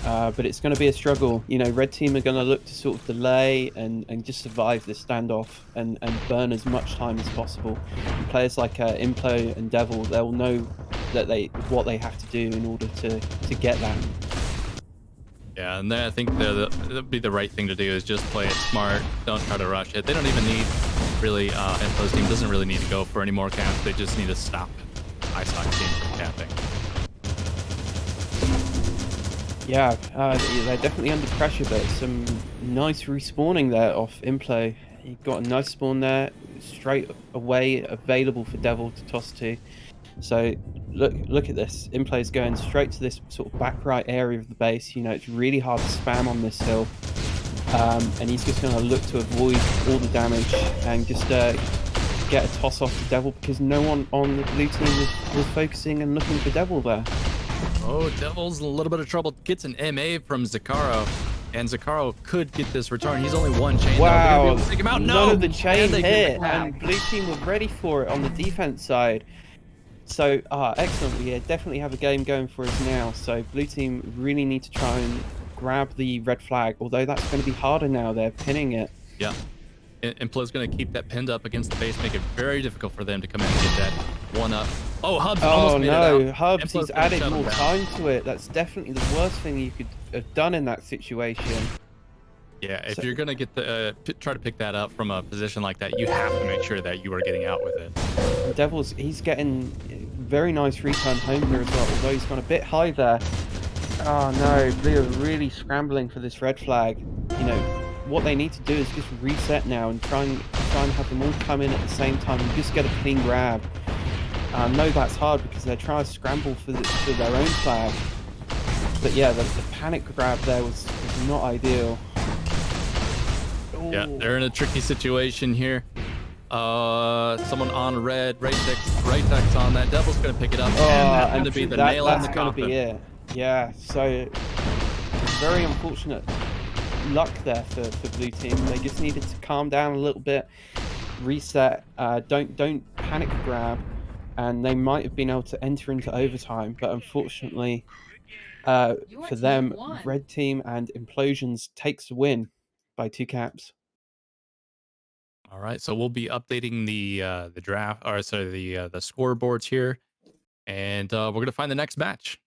But it's going to be a struggle. You know, red team are going to look to sort of delay and just survive this standoff and burn as much time as possible. And players like Implo and Devil, they'll know that what they have to do in order to get that. Yeah, and I think that'd be the right thing to do is just play it smart. Don't try to rush it. They don't even need really. Implo's team doesn't really need to go for any more caps. They just need to stop Icehawk team from capping. Yeah, they're definitely under pressure, but some nice respawning there off Implo. He got a nice spawn there, straight away available for Devil to toss to. So look at this. Implo's going straight to this sort of back right area of the base. You know, it's really hard to spam on this hill. And he's just going to look to avoid all the damage and just get a toss off to Devil because no one on the blue team was focusing and looking for Devil there. Oh, Devil's in a little bit of trouble. Gets an MA from Zakaro. And Zakaro could get this return. He's only one chain. Wow, take him out. None of the chain hit, and blue team were ready for it on the defense side. So, excellent. We definitely have a game going for us now. So, blue team really need to try and grab the red flag, although that's going to be harder now. They're pinning it. Yeah. Implo's going to keep that pinned up against the base, make it very difficult for them to come in and get that 1-up. Oh, Hubs almost made it out. Oh, no. Hubs, he's added more down. time to it. That's definitely the worst thing you could have done in that situation. Yeah, if you're going to get the try to pick that up from a position like that, you have to make sure that you are getting out with it. Devil's, he's getting very nice return home here as well, although he's gone a bit high there. Oh no, Blue are really scrambling for this red flag. You know, what they need to do is just reset now and try and have them all come in at the same time and just get a clean grab. I know that's hard because they're trying to scramble for their own flag. But yeah, the panic grab there was not ideal. Yeah, they're in a tricky situation here. Someone on red, right text on that. Devil's gonna pick it up, and that's gonna be the nail in the coffin. That's gonna be it. Yeah, so very unfortunate luck there for blue team. They just needed to calm down a little bit, reset. Don't panic grab, and they might have been able to enter into overtime. But unfortunately, for them, red team and Implosions takes the win by 2 caps. All right, so we'll be updating the draft, or sorry, the scoreboards here, and we're gonna find the next match.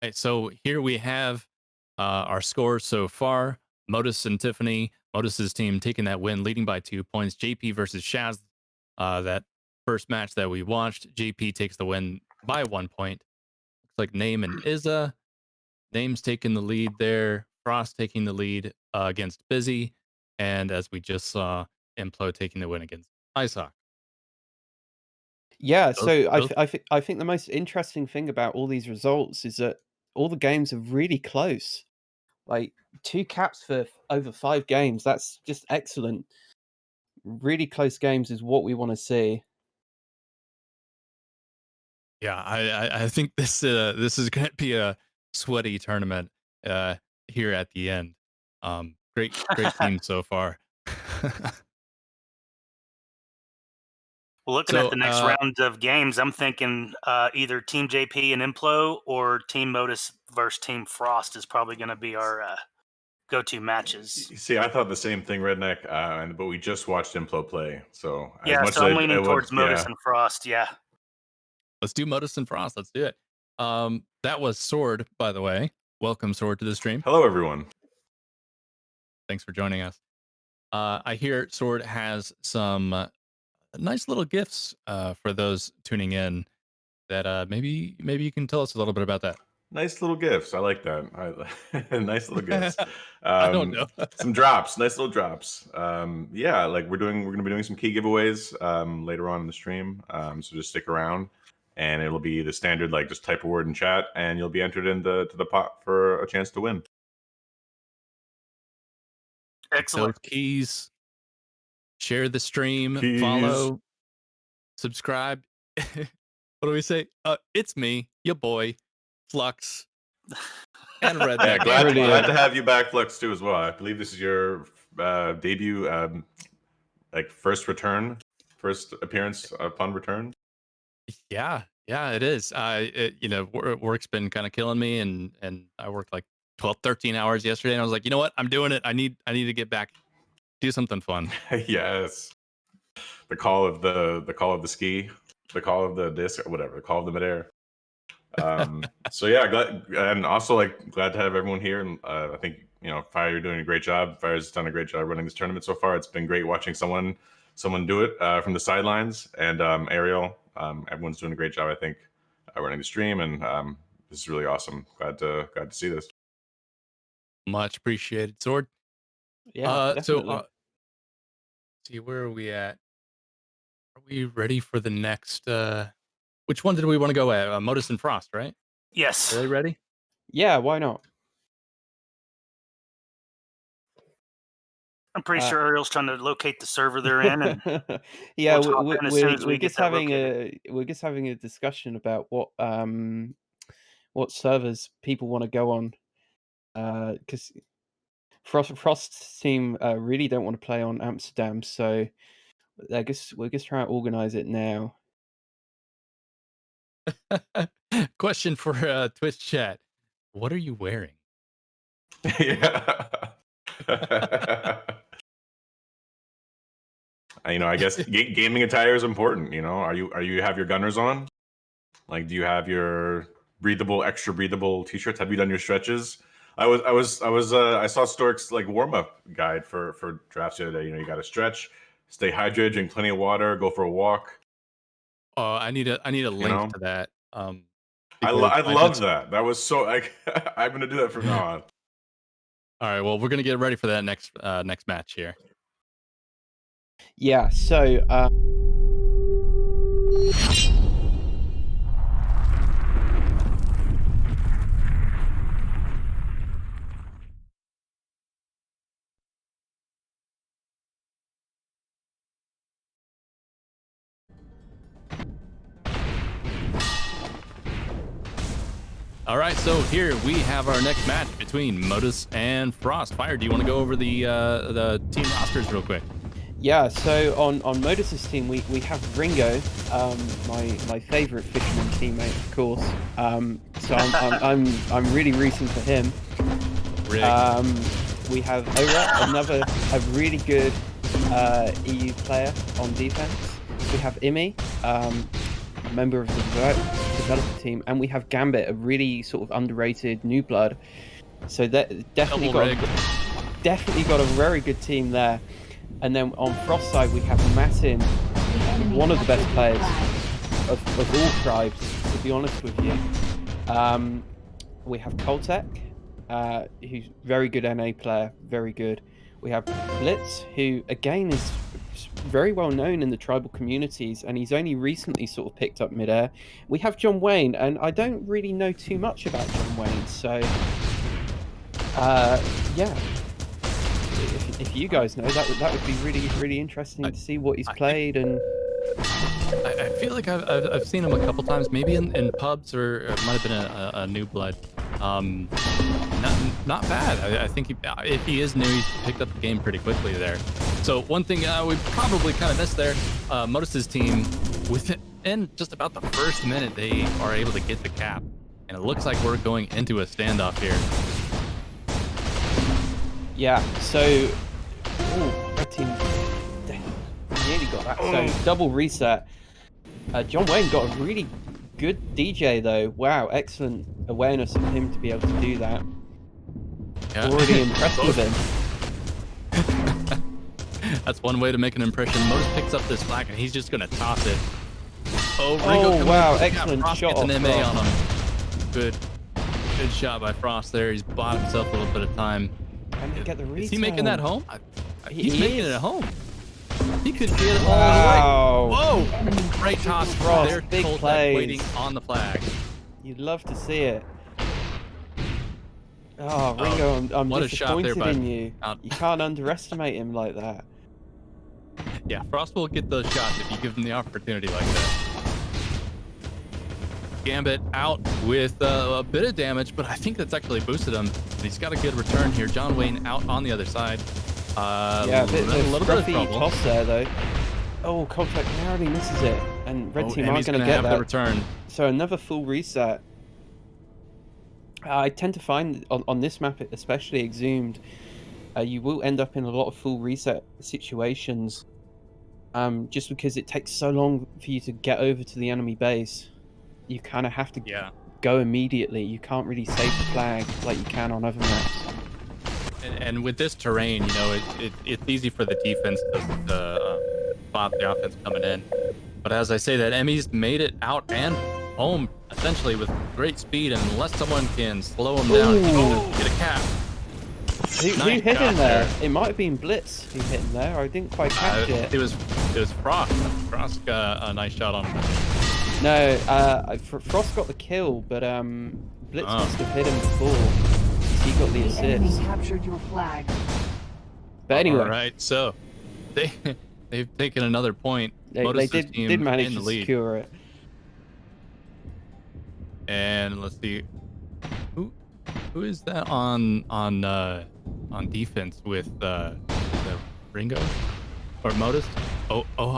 Okay, so here we have our scores so far. Modus and Tiffany. Modus's team taking that win, leading by 2 points. JP versus Shaz. That first match that we watched, JP takes the win by 1 point. Looks like Name and Izza. Name's taking the lead there. Frost taking the lead against Bizzy. And as we just saw, Implo taking the win against Icehawk. Yeah, Those- so those- I think the most interesting thing about all these results is that all the games are really close. Like 2 caps for over 5 games. That's just excellent. Really close games is what we want to see. Yeah, I think this is going to be a sweaty tournament here at the end. Great team so far. Well, looking So, at the next round of games, I'm thinking either Team JP and Implo or Team Modus versus Team Frost is probably going to be our go-to matches. See, I thought the same thing, Redneck, but we just watched Implo play. So as Yeah, much so as I'm leaning towards Modus and Frost. Yeah. Let's do Modus and Frost. Let's do it. That was Sword, by the way. Welcome, Sword, to the stream. Hello, everyone. Thanks for joining us. I hear Sword has some nice little gifts for those tuning in that maybe you can tell us a little bit about that. Nice little gifts. I like that. Nice little gifts. I don't know. Some drops. Nice little drops. Yeah, like we're gonna be doing some key giveaways later on in the stream. So just stick around, and it'll be the standard, like just type a word in chat, and you'll be entered into the pot for a chance to win. Excellent. Those keys. Share the stream. Keys. Follow. Subscribe. What do we say? It's me, your boy, Flux, and Redneck. Yeah, glad to have you back, Flux, too, as well. I believe this is your debut, like first appearance upon return. Yeah, it is. Work's been kind of killing me, and I worked like 12, 13 hours yesterday, and I was like, you know what? I'm doing it. I need to get back, do something fun. Yes. The call of the ski, the call of the disc, or whatever, the call of the midair. So yeah, glad to have everyone here, and I think Fire, you're doing a great job. Fire's done a great job running this tournament so far. It's been great watching someone do it from the sidelines, and Ariel, everyone's doing a great job, I think, running the stream, and this is really awesome. Glad to see this. Much appreciated, Sword. Yeah, definitely. So see, where are we at? Are we ready for the next? Which one did we want to go at? Modus and Frost, right? Yes. Are they ready? Yeah, why not? I'm pretty sure Ariel's trying to locate the server they're in. And yeah, we'll hop in as soon as we we're get just that having located. we're just having a discussion about what servers people want to go on, because Frost's team really don't want to play on Amsterdam, so I guess we're just trying to organize it now. Question for Twitch chat: what are you wearing? Yeah. I guess gaming attire is important. Are you have your gunners on? Like, do you have your extra breathable t-shirts? Have you done your stretches? I saw Stork's like warm-up guide for drafts the other day. You got to stretch, stay hydrated, drink plenty of water, go for a walk. Oh, I need a link to that. I love that. That was so like I'm gonna do that from now on. All right, well, we're gonna get ready for that next match here. Yeah, so All right, so here we have our next match between Modus and Frost. Fire, do you want to go over the team rosters real quick? Yeah, so on Modus's team, we have Ringo, my favourite fisherman teammate, of course. So I'm really rooting for him. We have Ora, a really good EU player on defense. We have Imi, a member of the developer team, and we have Gambit, a really sort of underrated new blood. So that definitely got a very good team there. And then on Frost side, we have Matin, one of the best players of all tribes, to be honest with you. We have Coltec, who's very good NA player, very good. We have Blitz, who again is very well known in the tribal communities, and he's only recently sort of picked up Midair. We have John Wayne, and I don't really know too much about John Wayne, so yeah. If you guys know, that would be really interesting to see what he's played. And I feel like I've seen him a couple times, maybe in pubs, or it might have been a new blood. Not bad. I think if he is new, he's picked up the game pretty quickly there. So one thing we probably kind of missed there, Modus's team, within just about the first minute, they are able to get the cap, and it looks like we're going into a standoff here. Yeah, so red team nearly got that. So double reset. John Wayne got a really good DJ though. Wow, excellent awareness of him to be able to do that. Yeah. Already impressed with him. That's one way to make an impression. Modus picks up this flag and he's just gonna toss it. Ringo wow, excellent shot. Gets an MA on him. Good shot by Frost there. He's bought himself a little bit of time. Get the is he making that home? He's making it at home. He could get it all the way. Whoa! Great toss. Frost, big plays. Waiting on the flag. You'd love to see it. Oh, Ringo, I'm disappointed in you. You can't underestimate him like that. Yeah, Frost will get those shots if you give him the opportunity like that. Gambit out with a bit of damage, but I think that's actually boosted him. He's got a good return here. John Wayne out on the other side. Yeah, a little bit of trouble. Toss there though. Oh, Coltec narrowly misses it, and red team aren't going to get that. The return. So another full reset. I tend to find on this map, especially Exhumed, you will end up in a lot of full reset situations, just because it takes so long for you to get over to the enemy base. You kind of have to go immediately. You can't really save the flag like you can on other maps. And with this terrain, you know, it's easy for the defense to spot the offense coming in. But as I say, that Emmy's made it out and home essentially with great speed, and unless someone can slow him down, get a cap. Who hit him there? It might have been Blitz who hit him there. I didn't quite catch it. It was Frost. Frost got a nice shot on him. No, Frost got the kill, but Blitz must have hit him before. He got the assist. Enemy captured your flag. But anyway, all right. So they've taken another point. They did manage to secure it. And let's see, who is that on defense with the Ringo or Modus?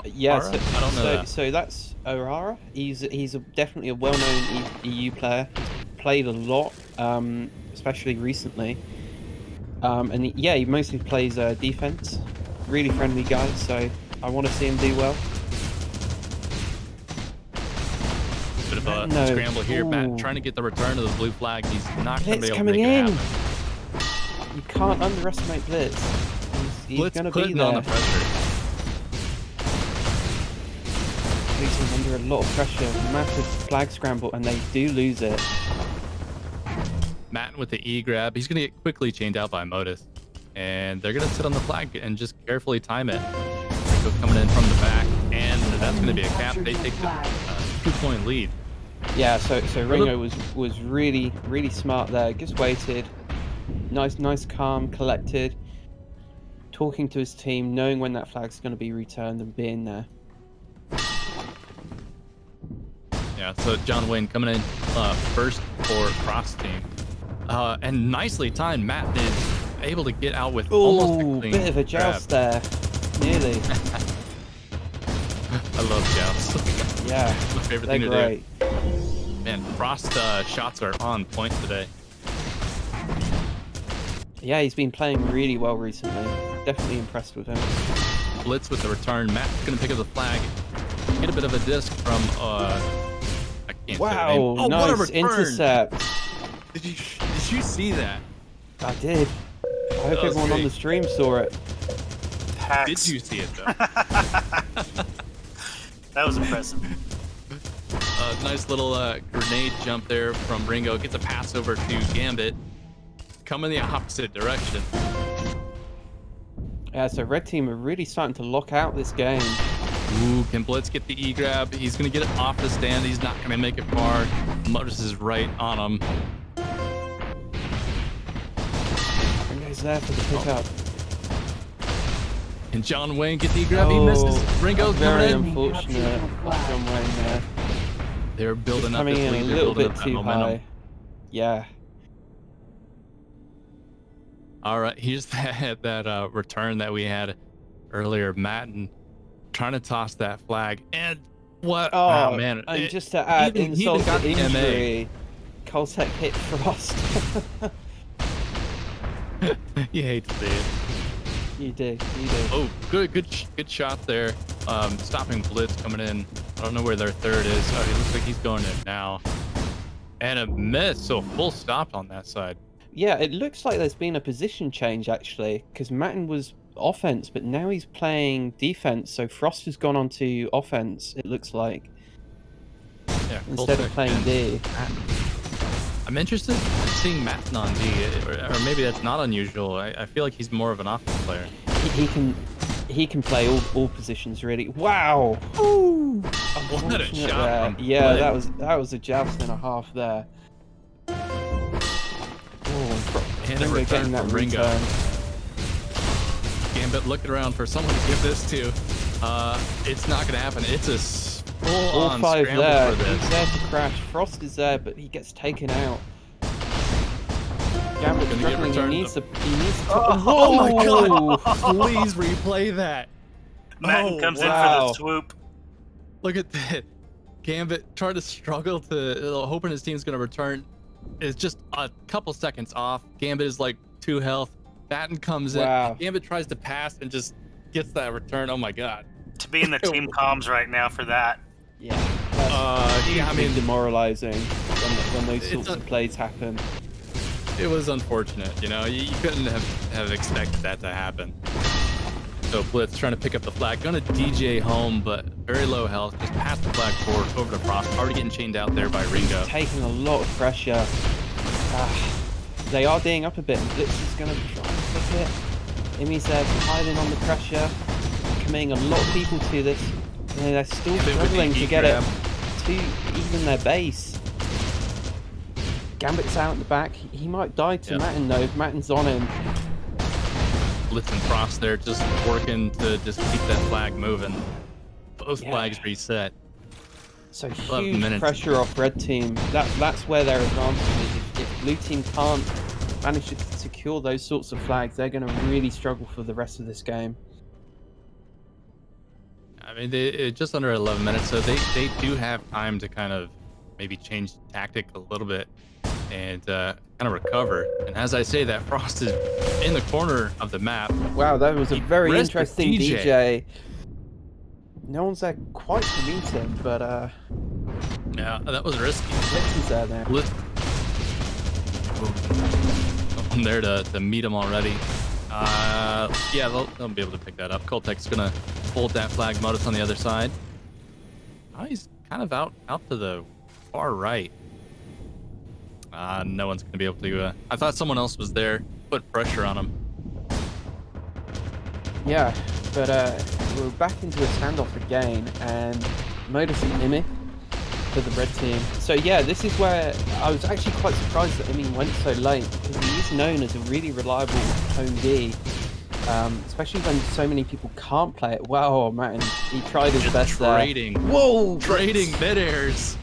Yeah, I don't know that. So that's O'Hara. He's definitely a well-known EU player. He's played a lot, especially recently. And he mostly plays defense. Really friendly guy, so I want to see him do well. Bit of a scramble here. Matt trying to get the return of the blue flag. He's not going to be able to make it happen. You can't underestimate Blitz. He's going to be there. On the pressure. Puts him under a lot of pressure. Massive flag scramble, and they do lose it. Matt with the E grab. He's going to get quickly chained out by Modus. And they're going to sit on the flag and just carefully time it. Ringo coming in from the back, and that's going to be a cap. They take the 2-point lead. Yeah, so Ringo was really smart there. Just waited. Nice, calm, collected. Talking to his team, knowing when that flag's going to be returned and being there. Yeah, so John Wayne coming in first for Frost team. And nicely timed, Matt is able to get out with almost a clean bit of a joust there. Nearly. I love jousts. Yeah, my favorite they're thing great. to do. Man, Frost shots are on point today. Yeah, he's been playing really well recently. Definitely impressed with him. Blitz with the return. Matt's gonna pick up the flag. Get a bit of a disc from I can't say the name. Oh, nice what a return. intercept. Did you see that? I did. I hope everyone on the stream saw it. Did you see it though? That was impressive. Nice little grenade jump there from Ringo. Gets a pass over to Gambit. Coming the opposite direction. Yeah, so red team are really starting to lock out this game. Ooh, can Blitz get the E-grab? He's going to get it off the stand. He's not going to make it far. Modus is right on him. Ringo's there for the pickup. Can John Wayne get the E-grab? He misses. Ringo's very coming in. unfortunate. John Wayne there. They're building up coming this in lead. a They're little building bit up that too momentum. high. Yeah. All right, here's that return that we had earlier. Madden trying to toss that flag, and what? Oh, man! And just to add he even insult got to the MA. injury, Coltec hit Frost. You hate to see it. You do. Oh, good shot there. Stopping Blitz coming in. I don't know where their third is. Oh, he looks like he's going in now. And a miss, so full stop on that side. Yeah, it looks like there's been a position change actually, because Matten was offense, but now he's playing defense. So Frost has gone on to offense, it looks like. Yeah, instead of playing D. I'm interested in seeing Matten on D, or maybe that's not unusual. I feel like he's more of an offense player. He can play all positions really. Wow! Ooh! What a shot there. from Yeah, Blitz. that was a joust and a half there. And a return from Ringo. Gambit looking around for someone to give this to. It's not going to happen. It's a full-on five scramble there. for this. He's there to crash. Frost is there, but he gets taken out. Gambit's Gonna get struggling. He returned. needs to. Oh my god! Please replay that. Matten comes in for the swoop. Look at that. Gambit trying to struggle to hoping his team's going to return. It's just a couple seconds off. Gambit is like 2 health. Batten comes in. Gambit tries to pass and just gets that return. Oh my god. To be in the team comms right now for that. Yeah. I mean, demoralizing when those sorts of plays happen. It was unfortunate, you know. You couldn't have expected that to happen. So Blitz trying to pick up the flag, gonna DJ home, but very low health. Just pass the flag forward over to Frost. Already getting chained out there by Ringo. Taking a lot of pressure. They are D'ing up a bit, and Blitz is gonna try and pick it. Imi's there piling on the pressure, committing a lot of people to this. And they're still struggling to get it to even their base. Gambit's out in the back. He might die to Matten though. Matten's on him. Blitz and Frost there just working to just keep that flag moving. Both flags reset. So huge pressure off red team. That's where their advantage is. If blue team can't manage to secure those sorts of flags, they're going to really struggle for the rest of this game. I mean, it's just under 11 minutes, so they do have time to kind of maybe change tactic a little bit and kind of recover. And as I say that, Frost is in the corner of the map. Wow, that was a very interesting DJ. DJ. No one's there quite to meet him, but yeah, that was risky. Blitz is there now. Blitz. I'm there to meet him already. Yeah, they'll be able to pick that up. Coltec's gonna hold that flag. Modus on the other side. Oh, he's kind of out to the far right. No one's gonna be able to. I thought someone else was there. Put pressure on him. Yeah, but we're back into a standoff again, and Modus and Imi for the red team. So yeah, this is where I was actually quite surprised that Imi went so late, because he is known as a really reliable home D, especially when so many people can't play it well. Oh man, he tried his best trading. there. Whoa! Trading mid-airs.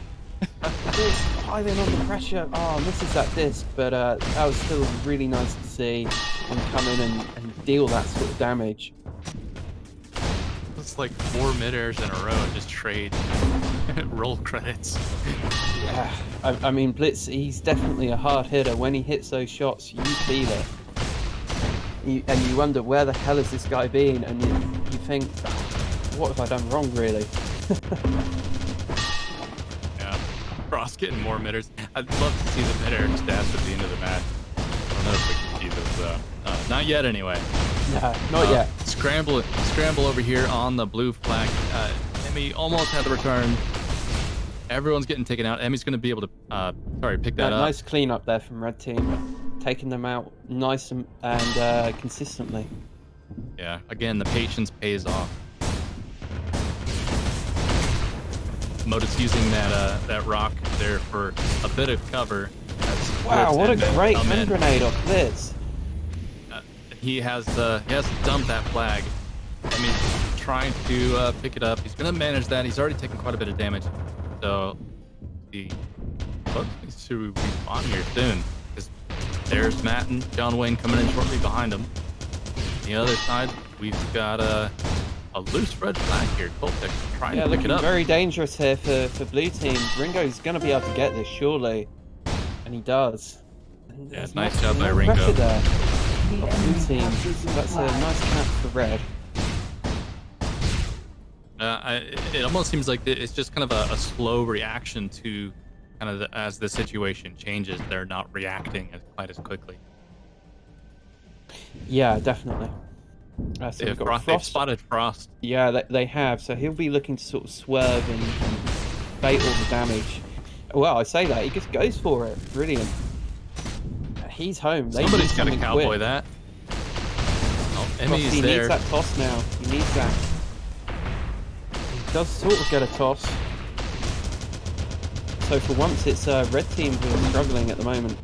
piling on the pressure. Oh, misses that disc, but that was still really nice to see him come in and deal that sort of damage. It's like 4 mid-airs in a row and just trade roll credits. Yeah, I mean, Blitz, he's definitely a hard hitter. When he hits those shots, you feel it. And you wonder, where the hell has this guy been? And you think, what have I done wrong, really? Yeah, Frost getting more midders. I'd love to see the mid-air stats at the end of the match. I don't know if we can see this, though. Not yet, anyway. No, not yet. Scramble over here on the blue flag. Emmy almost had the return. Everyone's getting taken out. Emmy's going to be able to, pick that up. Nice cleanup there from Red Team. Taking them out nice and consistently. Yeah, again, the patience pays off. Modus using that rock there for a bit of cover. Wow, what a great hand grenade off Blitz. He has to dump that flag. Emmy's trying to pick it up. He's going to manage that. He's already taken quite a bit of damage. So he needs to respawn here soon. Because there's Matt and John Wayne coming in shortly behind him. On the other side, we've got a loose red flag here. Coltec trying to pick it up. Very dangerous here for blue team. Ringo's going to be able to get this, surely. And he does. And yeah, nice job by Ringo. There. Blue team. That's a nice cap for red. It almost seems like it's just kind of a slow reaction to kind of as the situation changes. They're not reacting quite as quickly. Yeah, definitely. So we've got they've spotted Frost. Yeah, they have. So he'll be looking to sort of swerve and bait all the damage. Well, I say that. He just goes for it. Brilliant. He's home. Somebody's got to cowboy that. Oh, Emmy's he there. Needs that toss now. He needs that. He does sort of get a toss. So for once, it's red team who are struggling at the moment.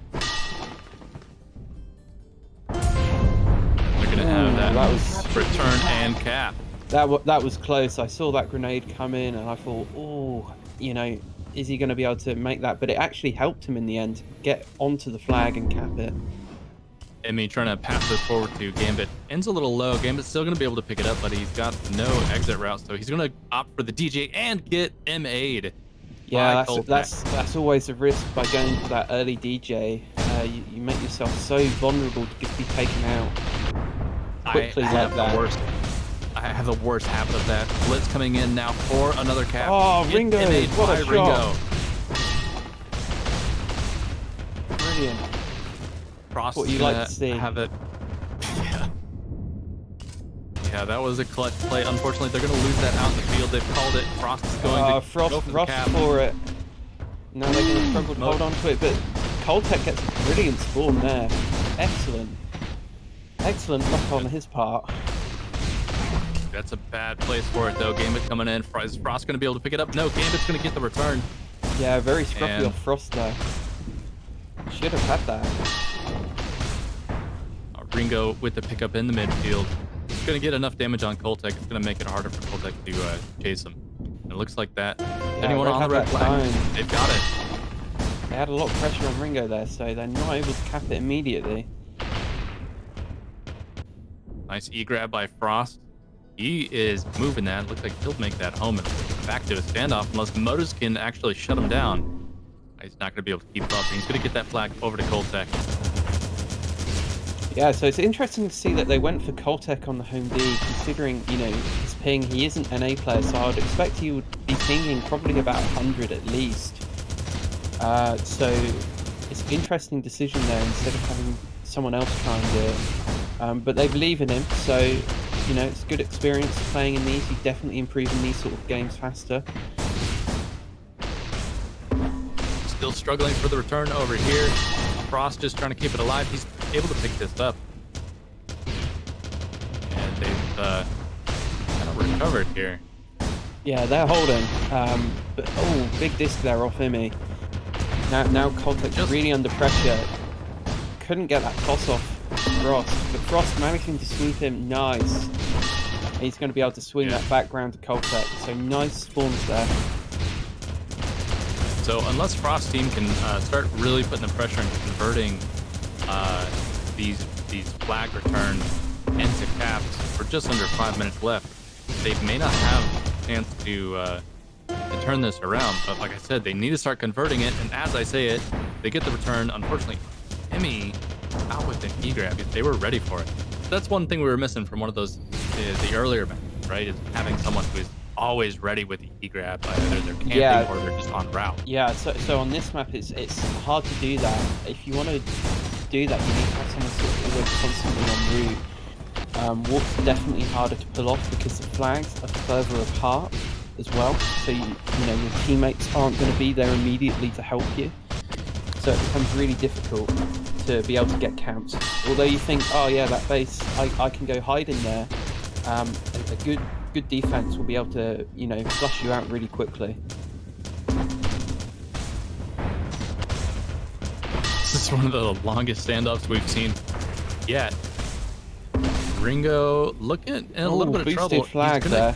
They're going to have that was return and cap. That was close. I saw that grenade come in and I thought, oh, you know, is he going to be able to make that? But it actually helped him in the end get onto the flag and cap it. Emmy trying to pass this forward to Gambit. Ends a little low. Gambit's still going to be able to pick it up, but he's got no exit route, so he's going to opt for the DJ and get MA'd. Yeah, that's always a risk by going for that early DJ. You make yourself so vulnerable to just be taken out quickly like that. I have the worst habit of that. Blitz coming in now for another cap. Oh, Ringo! What a shot! Brilliant. Frost what you like to see. Have it. Yeah, that was a clutch play. Unfortunately, they're going to lose that out in the field. They've called it. Frost is going to go for the cap. For it. Now they're going to struggle to hold on to it, but Coltec gets a brilliant spawn there. Excellent. Excellent luck on his part. That's a bad place for it, though. Gambit coming in. Is Frost going to be able to pick it up? No, Gambit's going to get the return. Yeah, very scruffy off Frost there. Should have had that. Ringo with the pickup in the midfield. He's going to get enough damage on Coltec. It's going to make it harder for Coltec to chase him. And it looks like that. Anyone on the red flag? They've got it. They had a lot of pressure on Ringo there, so they're not able to cap it immediately. Nice E-grab by Frost. He is moving that. Looks like he'll make that home and back to a standoff unless Modus can actually shut him down. He's not going to be able to keep up. He's going to get that flag over to Coltec. Yeah, so it's interesting to see that they went for Coltec on the home D, considering, you know, his ping, he isn't an A player, so I would expect he would be pinging probably about 100 at least. So it's an interesting decision there instead of having someone else try and do it. But they believe in him, so, you know, it's good experience playing in these. He's definitely improving these sort of games faster. Still struggling for the return over here. Frost just trying to keep it alive. He's able to pick this up. And they've kind of recovered here. Yeah, they're holding. But oh, big disc there off Emmy. Now Coltec's really under pressure. Couldn't get that toss off Frost, but Frost managing to sweep him. Nice. He's going to be able to swing that background to Coltec. So nice spawns there. So unless Frost team can start really putting the pressure and converting these flag returns into caps for just under 5 minutes left, they may not have a chance to turn this around. But like I said, they need to start converting it. And as I say it, they get the return. Unfortunately, Emmy out with an E-grab. They were ready for it. That's one thing we were missing from one of those the earlier matches, right? Is having someone who is always ready with the E-grab. Either they're camping or they're just on route. Yeah, so on this map, it's hard to do that. If you want to do that, you need to have someone sort of always constantly en route. Warp's definitely harder to pull off because the flags are further apart as well. So you know your teammates aren't going to be there immediately to help you. So it becomes really difficult to be able to get counts. Although you think, oh yeah, that base, I can go hide in there. A good defense will be able to, you know, flush you out really quickly. This is one of the longest standoffs we've seen yet. Ringo looking in a little bit of trouble. Flag there.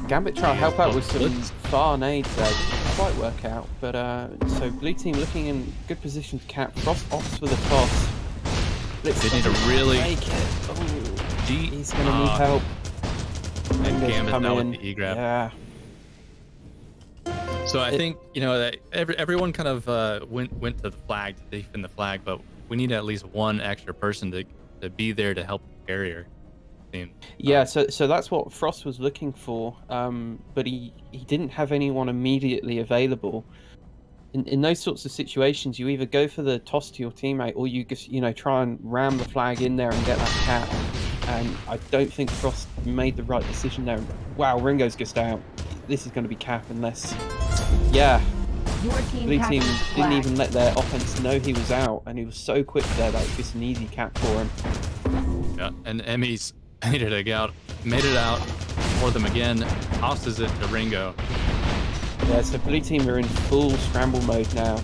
Gambit trying to help out with some far nades there. Didn't quite work out, but so blue team looking in good position to cap. Frost opts for the toss. They need to really make it. He's going to need help. And Gambit now with the E-grab. Yeah. So I think, you know, that everyone kind of went to the flag to defend the flag, but we need at least one extra person to be there to help the carrier. Yeah, so that's what Frost was looking for, but he didn't have anyone immediately available. In those sorts of situations, you either go for the toss to your teammate, or you just, you know, try and ram the flag in there and get that cap. And I don't think Frost made the right decision there. Wow, Ringo's just out. This is going to be cap unless, yeah. Blue team didn't even let their offense know he was out, and he was so quick there that was just an easy cap for him. Yeah, and Emmy's made it out for them again. Tosses it to Ringo. Yeah, so blue team are in full scramble mode now.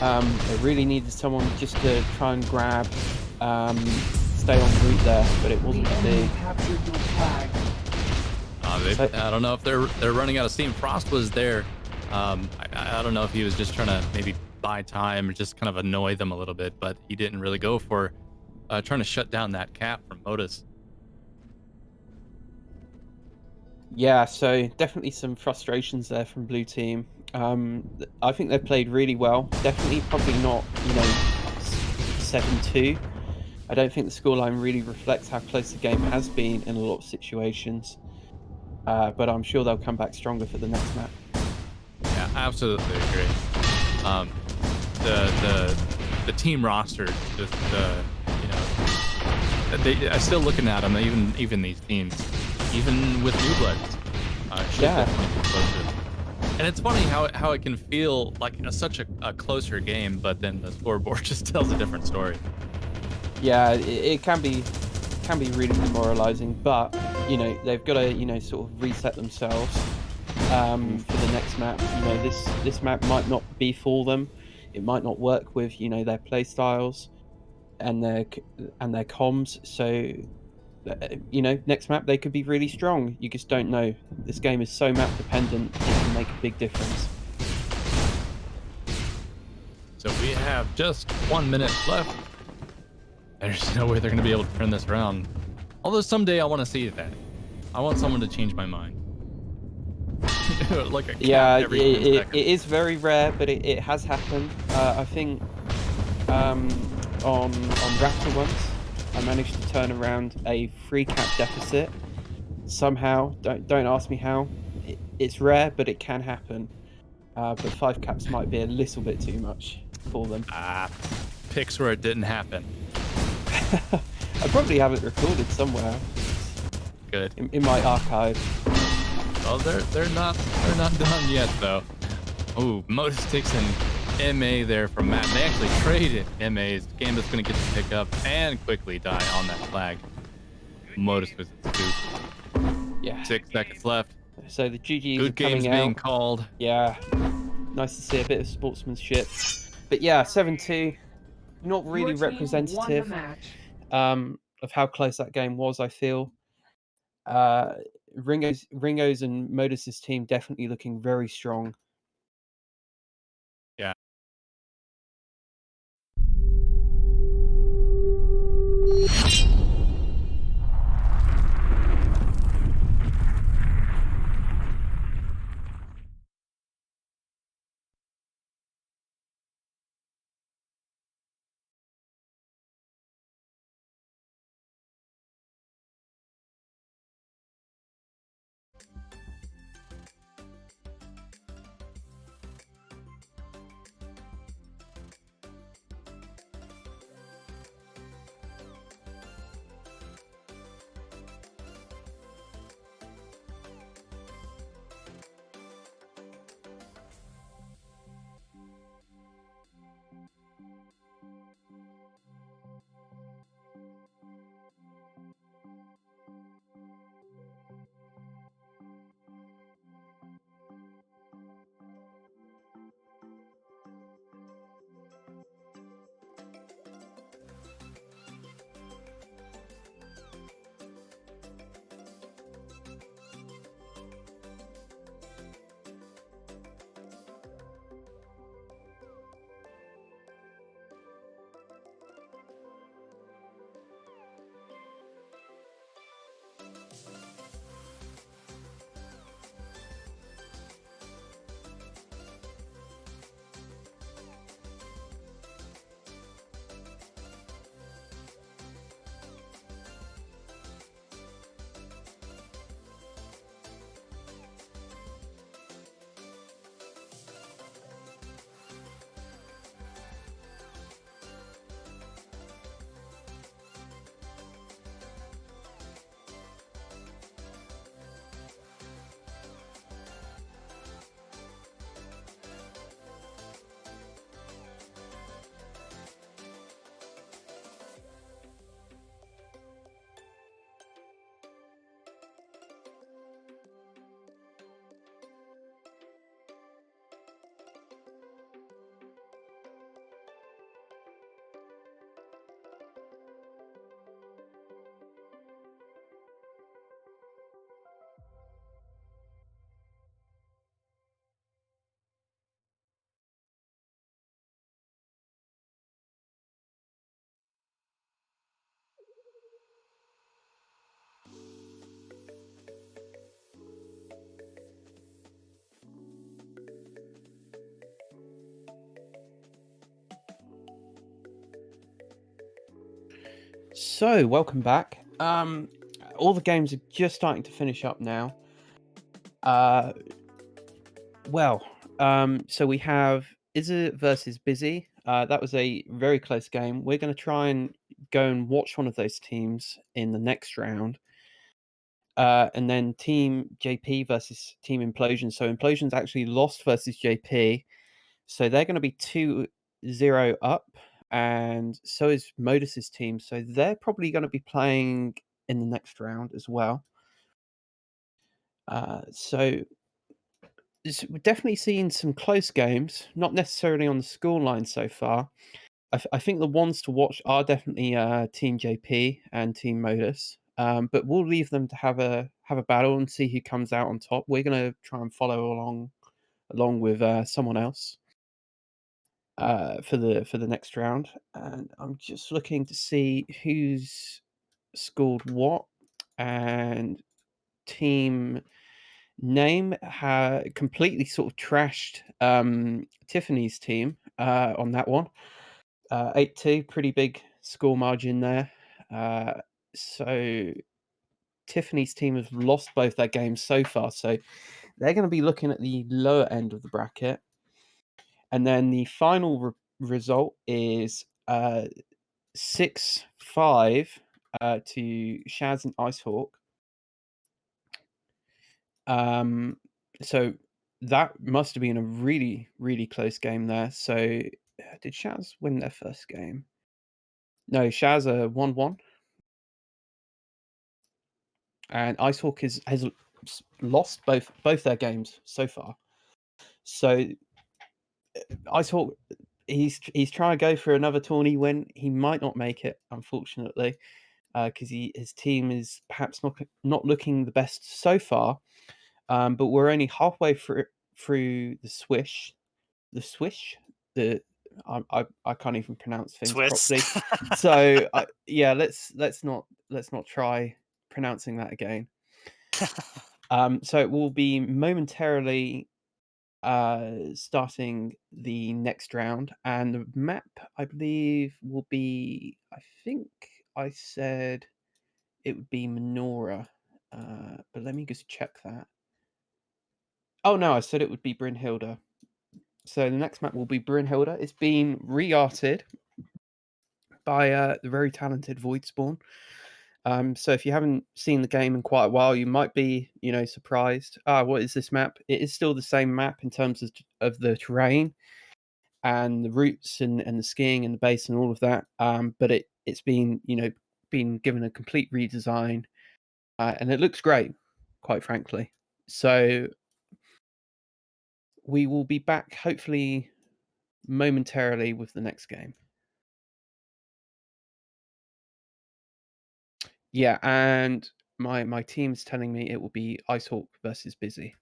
They really needed someone just to try and grab, stay on route there, but it wasn't to be. I don't know if they're running out of steam. Frost was there. I don't know if he was just trying to maybe buy time or just kind of annoy them a little bit, but he didn't really go for trying to shut down that cap from Modus. Yeah, so definitely some frustrations there from blue team. I think they've played really well. Definitely probably not, you know, 7-2. I don't think the scoreline really reflects how close the game has been in a lot of situations. But I'm sure they'll come back stronger for the next map. Yeah, absolutely agree. The team roster, just you know, I'm still looking at them. Even these teams, even with new bloods, yeah. And it's funny how it can feel like such a closer game, but then the scoreboard just tells a different story. Yeah, it can be really demoralizing, but you know they've got to, you know, sort of reset themselves for the next map. You know, this map might not be for them. It might not work with, you know, their play styles and their comms. So you know, next map they could be really strong. You just don't know. This game is so map dependent, it can make a big difference. So we have just 1 minute left. There's no way they're going to be able to turn this around. Although someday I want to see that. I want someone to change my mind. Like a cat it is very rare, but it has happened. I think on Raptor once, I managed to turn around a 3 cap deficit somehow. Don't ask me how. It's rare, but it can happen. But 5 caps might be a little bit too much for them. Picks where it didn't happen. I probably have it recorded somewhere. Good. In my archive. Well, they're not done yet though. Oh, Modus takes an MA there from Matt. And they actually traded MAs. Gambit's gonna get the pick up and quickly die on that flag. Modus with the scoop. Yeah. 6 seconds left. So the GGs Good are coming games out. being called. Yeah. Nice to see a bit of sportsmanship. But yeah, 7-2. Not really representative of how close that game was, I feel. Ringo's and Modus's team definitely looking very strong. Yeah. So, welcome back. All the games are just starting to finish up now. So we have Izza versus Bizzy. That was a very close game. We're going to try and go and watch one of those teams in the next round. And then Team JP versus Team Implosions. So Implosions actually lost versus JP. So they're going to be 2-0 up. And so is Modus's team. So they're probably going to be playing in the next round as well. So we're definitely seeing some close games, not necessarily on the scoreline so far. I think the ones to watch are definitely Team JP and Team Modus. But we'll leave them to have a battle and see who comes out on top. We're going to try and follow along with someone else for the next round. And I'm just looking to see who's scored what. And Team Name completely sort of trashed Tiffany's team on that one. 8-2, pretty big score margin there. So Tiffany's team has lost both their games so far, so they're going to be looking at the lower end of the bracket. And then the final result is 6-5 to Shaz and Icehawk. So that must have been a really, really close game there. So did Shaz win their first game? No, Shaz 1-1. And Icehawk has lost both their games so far. So Icehawk, he's trying to go for another tourney win. He might not make it, unfortunately, because his team is perhaps not looking the best so far. But we're only halfway through the swish. The swish? I can't even pronounce things Swiss. properly. So yeah, let's not try pronouncing that again. So it will be momentarily starting the next round, and the map I believe will be. I think I said it would be Menorah, but let me just check that. Oh no, I said it would be Brynhilde. So the next map will be Brynhilde. It's been re-arted by the very talented Voidspawn. So if you haven't seen the game in quite a while, you might be, surprised. What is this map? It is still the same map in terms of the terrain and the routes and the skiing and the base and all of that. But it's been, been given a complete redesign, and it looks great, quite frankly. So we will be back hopefully momentarily with the next game. Yeah, and my team's telling me it will be Icehawk versus Bizzy.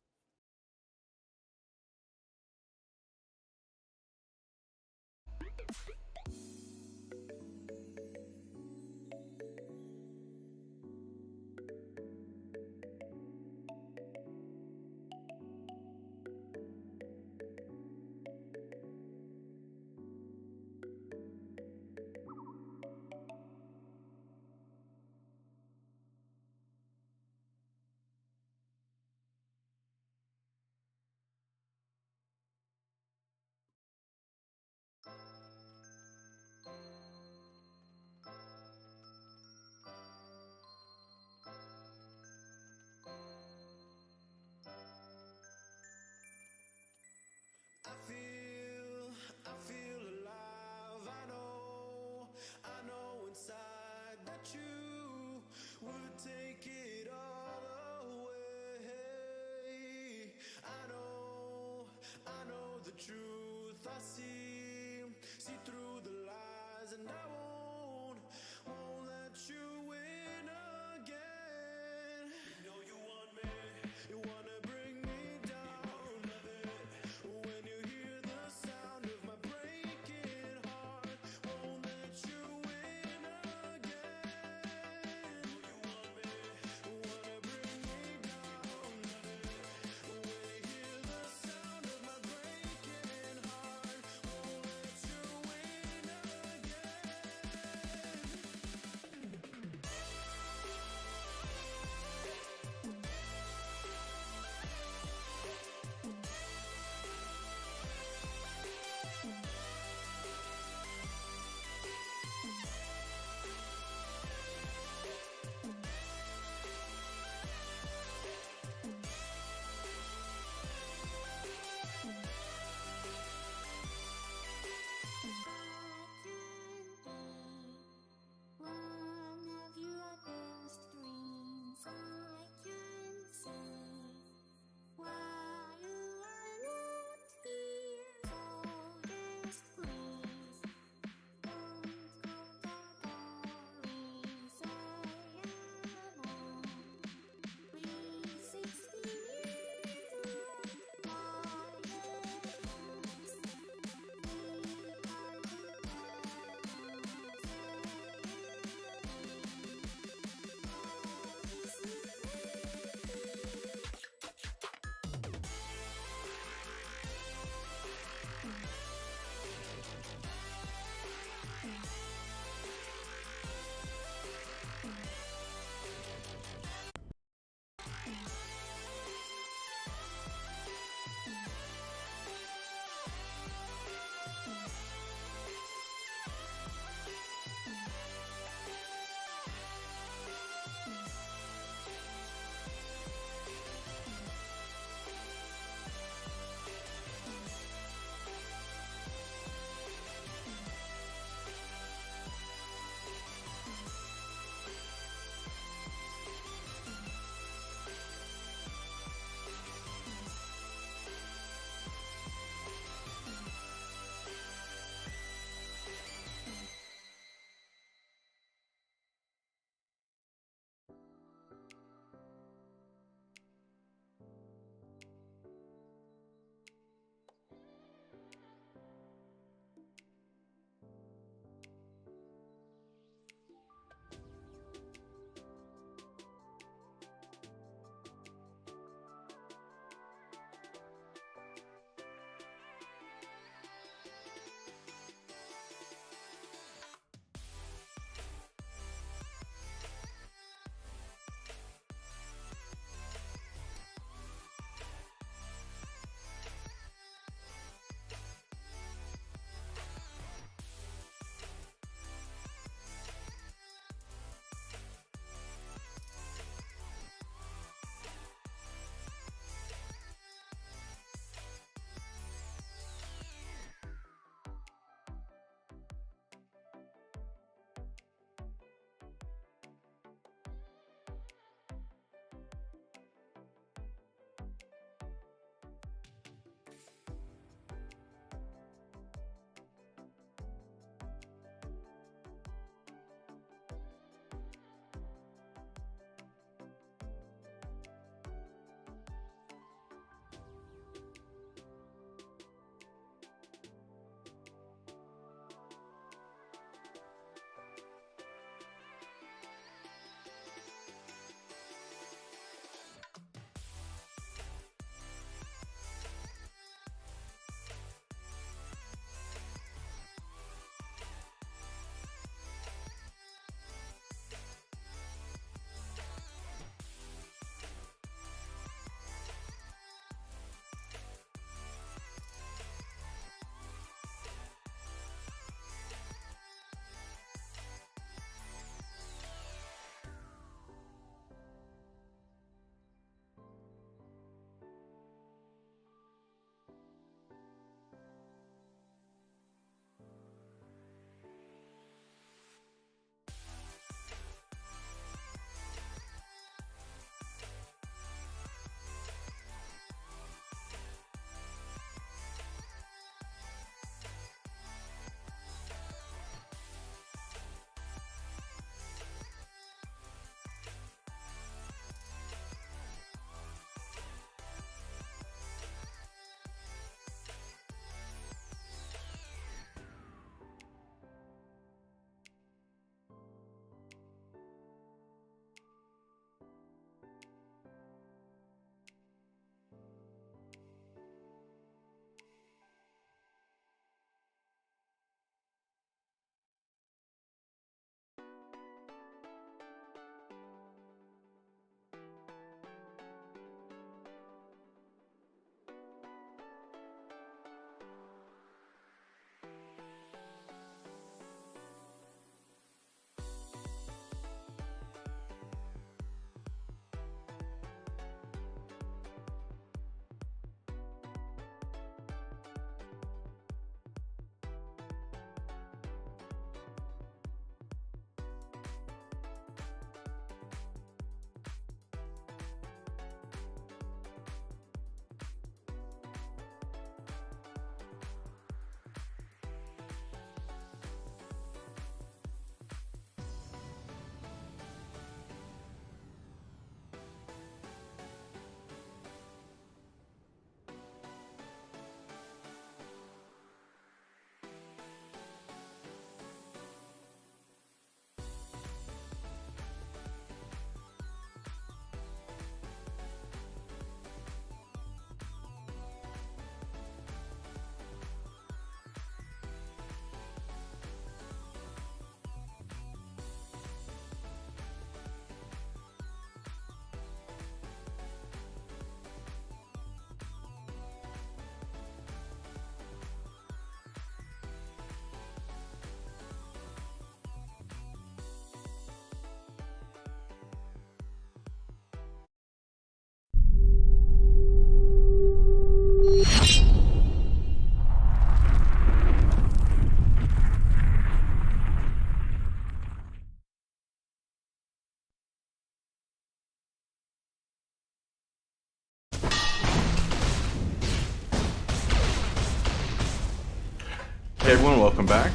Hey everyone, welcome back.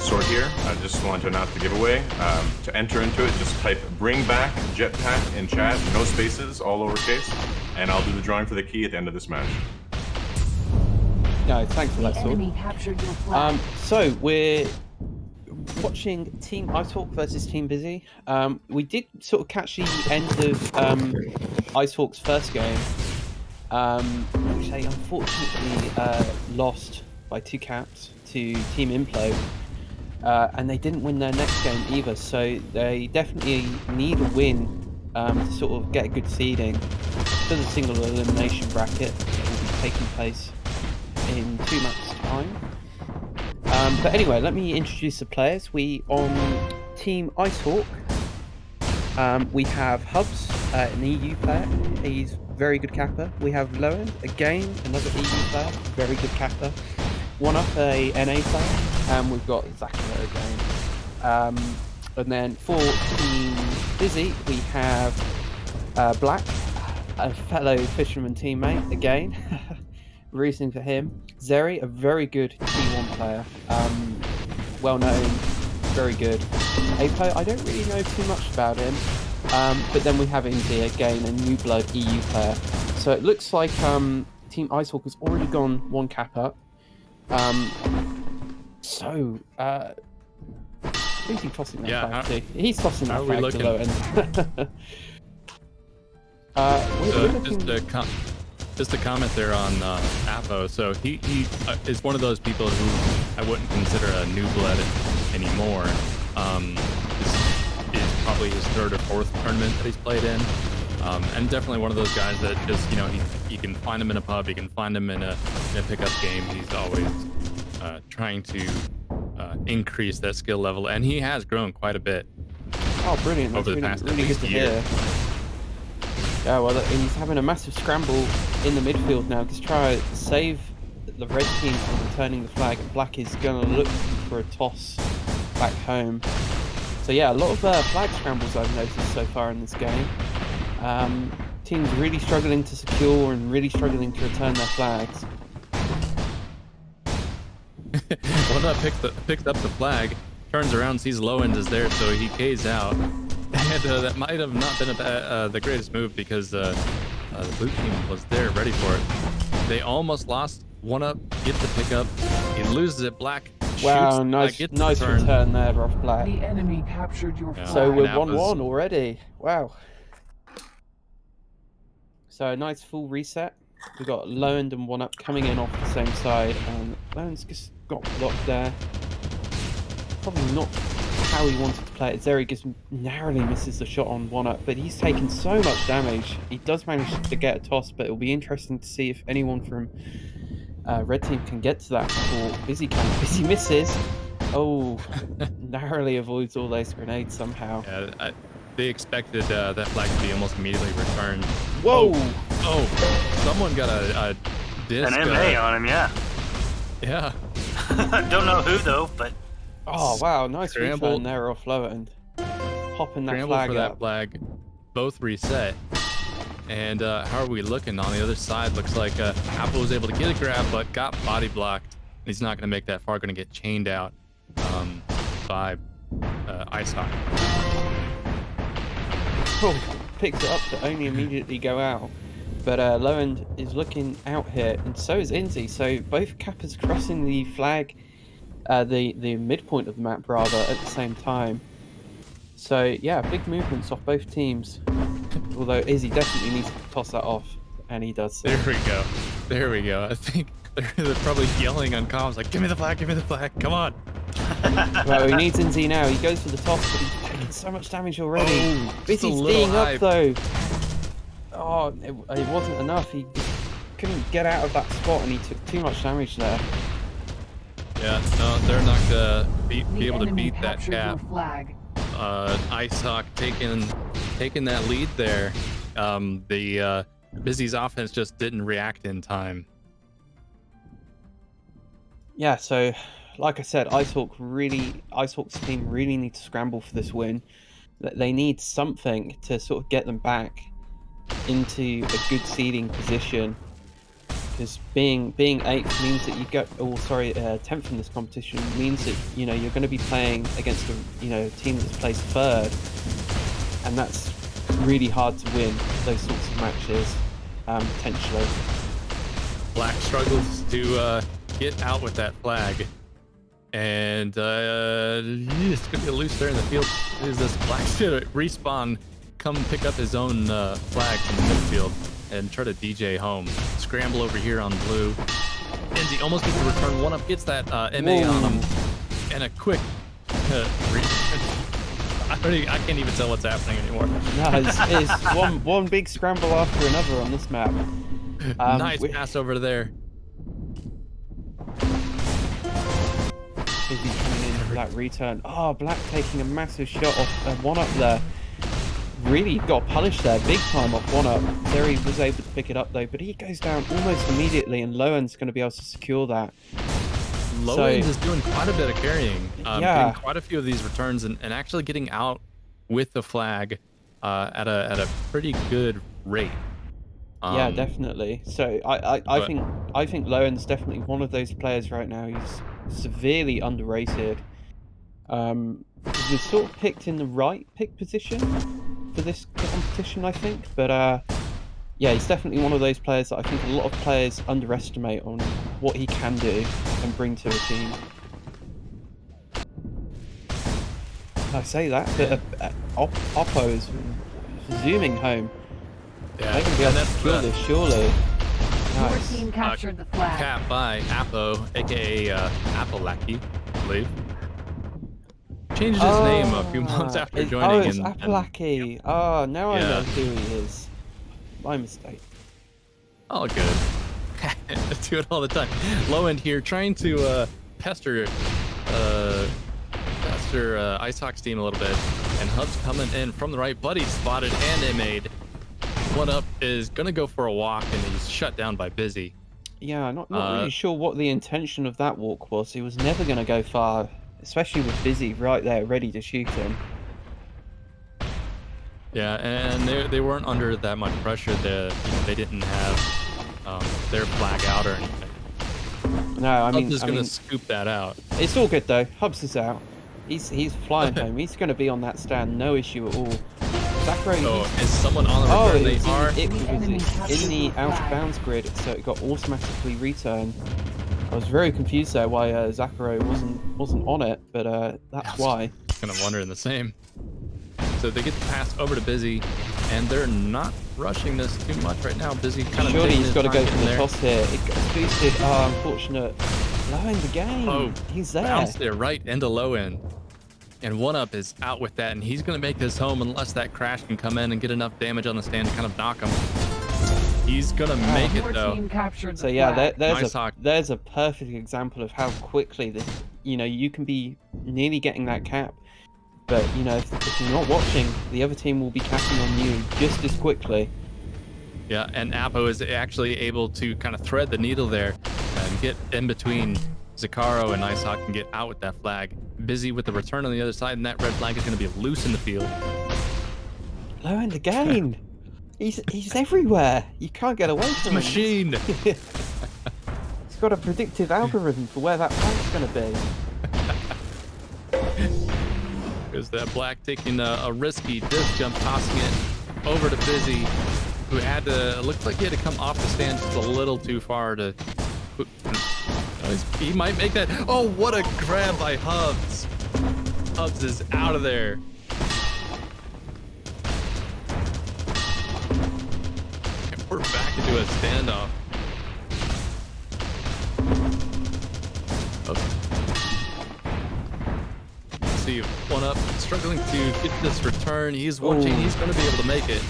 Sword here. I just wanted to announce the giveaway. To enter into it, just type "bring back jetpack" in chat, no spaces, all lowercase, and I'll do the drawing for the key at the end of this match. No, thanks for that, Sword. Enemy captured your flag. So we're watching Team Icehawk versus Team Bizzy. We did sort of catch the end of Icehawk's first game, which they unfortunately lost by 2 caps to Team Implo, and they didn't win their next game either. So they definitely need a win to sort of get a good seeding for the single elimination bracket that will be taking place in 2 months' time. But anyway, let me introduce the players. We on Team Icehawk, we have Hubs, an EU player. He's very good capper. We have Lowen, again another EU player, very good capper. One up, a NA player, and we've got Zachary again. And then for Team Bizzy, we have Black, a fellow fisherman teammate again. Rooting for him. Zeri, a very good T1 player, well known, very good. Apo, I don't really know too much about him, but then we have Indy again, a new blood EU player. So it looks like Team Icehawk has already gone 1 cap up. Who's he tossing that flag to? He's tossing that flag to low end. Just a comment there on Apo. So he is one of those people who I wouldn't consider a new blood anymore. This is probably his 3rd or 4th tournament that he's played in, and definitely one of those guys that just, you know, you can find him in a pub, you can find him in a pickup game. He's always trying to increase that skill level, and he has grown quite a bit. Oh, brilliant! Over the past really good to hear. Yeah, well, he's having a massive scramble in the midfield now to try to save the red team from returning the flag. Black is going to look for a toss back home. So yeah, a lot of flag scrambles I've noticed so far in this game. Teams really struggling to secure and really struggling to return their flags. One up picks up the flag, turns around, sees Lowend is there, so he K's out. And that might have not been the greatest move because the blue team was there ready for it. They almost lost. One up, gets the pickup. He loses it. Black shoots. Wow, nice return there off Black. The enemy captured your flag. So we're 1-1 already. Wow. So a nice full reset. We've got Lowend and One Up coming in off the same side, and Lowend's just got blocked there. Probably not how he wanted to play it. Zeri just narrowly misses the shot on One Up, but he's taken so much damage. He does manage to get a toss, but it'll be interesting to see if anyone from Red Team can get to that before Bizzy can. Bizzy misses. Oh, narrowly avoids all those grenades somehow. Yeah, they expected that flag to be almost immediately returned. Whoa! Oh, someone got a disc. An MA on him, yeah. Yeah. Don't know who though, but. Oh wow, nice Scramble. return there off low end. Popping that Scramble flag for up. that flag. Both reset. And how are we looking on the other side? Looks like Apple was able to get a grab, but got body blocked. He's not going to make that far. Going to get chained out by Icehawk. Oh, picks it up to only immediately go out. But Lowend is looking out here, and so is Inzy. So both cappers crossing the flag, the midpoint of the map rather, at the same time. So yeah, big movements off both teams. Although Izzy definitely needs to toss that off, and he does. So. There we go. There we go. I think they're probably yelling on comms like, "Give me the flag! Give me the flag! Come on!" Well, he needs Inzy now. He goes for the toss, but he's taking so much damage already. Oh, Bizzy's being up though. Oh, it wasn't enough. He couldn't get out of that spot, and he took too much damage there. Yeah, no, they're not gonna be able to beat that captured your cap. flag. Icehawk taking that lead there. The Bizzy's offense just didn't react in time. Yeah, so like I said, Icehawk's team really need to scramble for this win. They need something to sort of get them back into a good seeding position. because being 8th means that you go, 10th in this competition means that you're going to be playing against a team that's placed 3rd, and that's really hard to win those sorts of matches potentially. Black struggles to get out with that flag, and it's gonna be a loose there in the field. Is this Black should respawn, come pick up his own flag from the midfield and try to DJ home. Scramble over here on blue. Enzy almost gets the return. 1UP gets that MA on him, and a quick. I can't even tell what's happening anymore. No, it's one big scramble after another on this map. Nice pass over there. Bizzy coming in for that return. Oh, Black taking a massive shot off 1UP there. Really got punished there, big time off 1UP. Zeri was able to pick it up though, but he goes down almost immediately, and Lowen's going to be able to secure that. Lowen is doing quite a bit of carrying, yeah, getting quite a few of these returns, and actually getting out with the flag at a pretty good rate. Yeah, definitely. So I think Lowen's definitely one of those players right now who's severely underrated. Was sort of picked in the right pick position for this competition, I think, but yeah, he's definitely one of those players that I think a lot of players underestimate on what he can do and bring to a team. I say that, but Oppo is zooming home. Yeah, They're going to be able to secure this, surely. Nice. Your team captured the flag. Cap by Apo, aka Apalaki, I believe. Changed his name a few months after joining. Oh, it's Apalaki. Oh, now I know who he is. My mistake. All good. Do it all the time. Low end here, trying to pester Icehawk's team a little bit, and Hub's coming in from the right. Buddy spotted and made. 1UP is gonna go for a walk, and he's shut down by Bizzy. Yeah, not really sure what the intention of that walk was. He was never gonna go far, especially with Bizzy right there, ready to shoot him. Yeah, and they weren't under that much pressure. They didn't have their flag out or anything. No, I mean, Hubs is gonna scoop that out. It's all good though. Hubs is out. He's flying home. He's gonna be on that stand, no issue at all. Oh, is someone on the return? They are. It was in the out of bounds grid, so it got automatically returned. I was very confused there why Zakaro wasn't on it, but that's why. Kind of wondering the same. So they get the pass over to Bizzy, and they're not rushing this too much right now. Bizzy kind of. Surely he's got to go for the toss here. It gets boosted. Oh, unfortunate. Low end again. Oh, he's there. Bounced there right into low end. And 1UP is out with that, and he's going to make this home unless that crash can come in and get enough damage on the stand to kind of knock him. He's going to make it, though. So yeah, there's a perfect example of how quickly you can be nearly getting that cap, but if you're not watching, the other team will be capping on you just as quickly. Yeah, and Apo is actually able to kind of thread the needle there and get in between Zakaro and Icehawk and get out with that flag. Bizzy with the return on the other side, and that red flag is going to be loose in the field. Low end again. he's everywhere. You can't get away from him. Machine. He's got a predictive algorithm for where that flag's going to be. There's that Black taking a risky disc jump, tossing it over to Bizzy, who had to, looks like he had to come off the stand just a little too far to. He might make that. Oh, what a grab by Hubs. Hubs is out of there. And we're back into a standoff. Let's see, 1UP struggling to get this return. He's watching. He's going to be able to make it.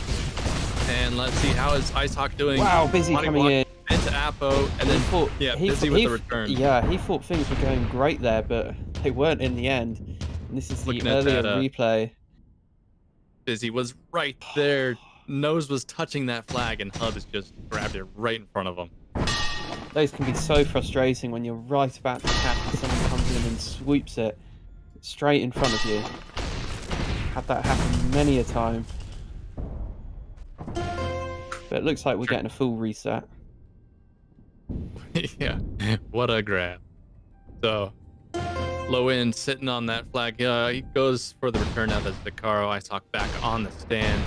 And let's see, how is Icehawk doing? Wow, Bizzy coming in. Into Apo, and then Bizzy with the return. Yeah, he thought things were going great there, but they weren't in the end. And this is the earlier replay. Bizzy was right there. Nose was touching that flag, and Hub has just grabbed it right in front of him. Those can be so frustrating when you're right about to cap and someone comes in and swoops it straight in front of you. Had that happen many a time. But it looks like we're getting a full reset. Yeah, what a grab. So, low end sitting on that flag. He goes for the return now. That's Vicaro. Icehawk back on the stand.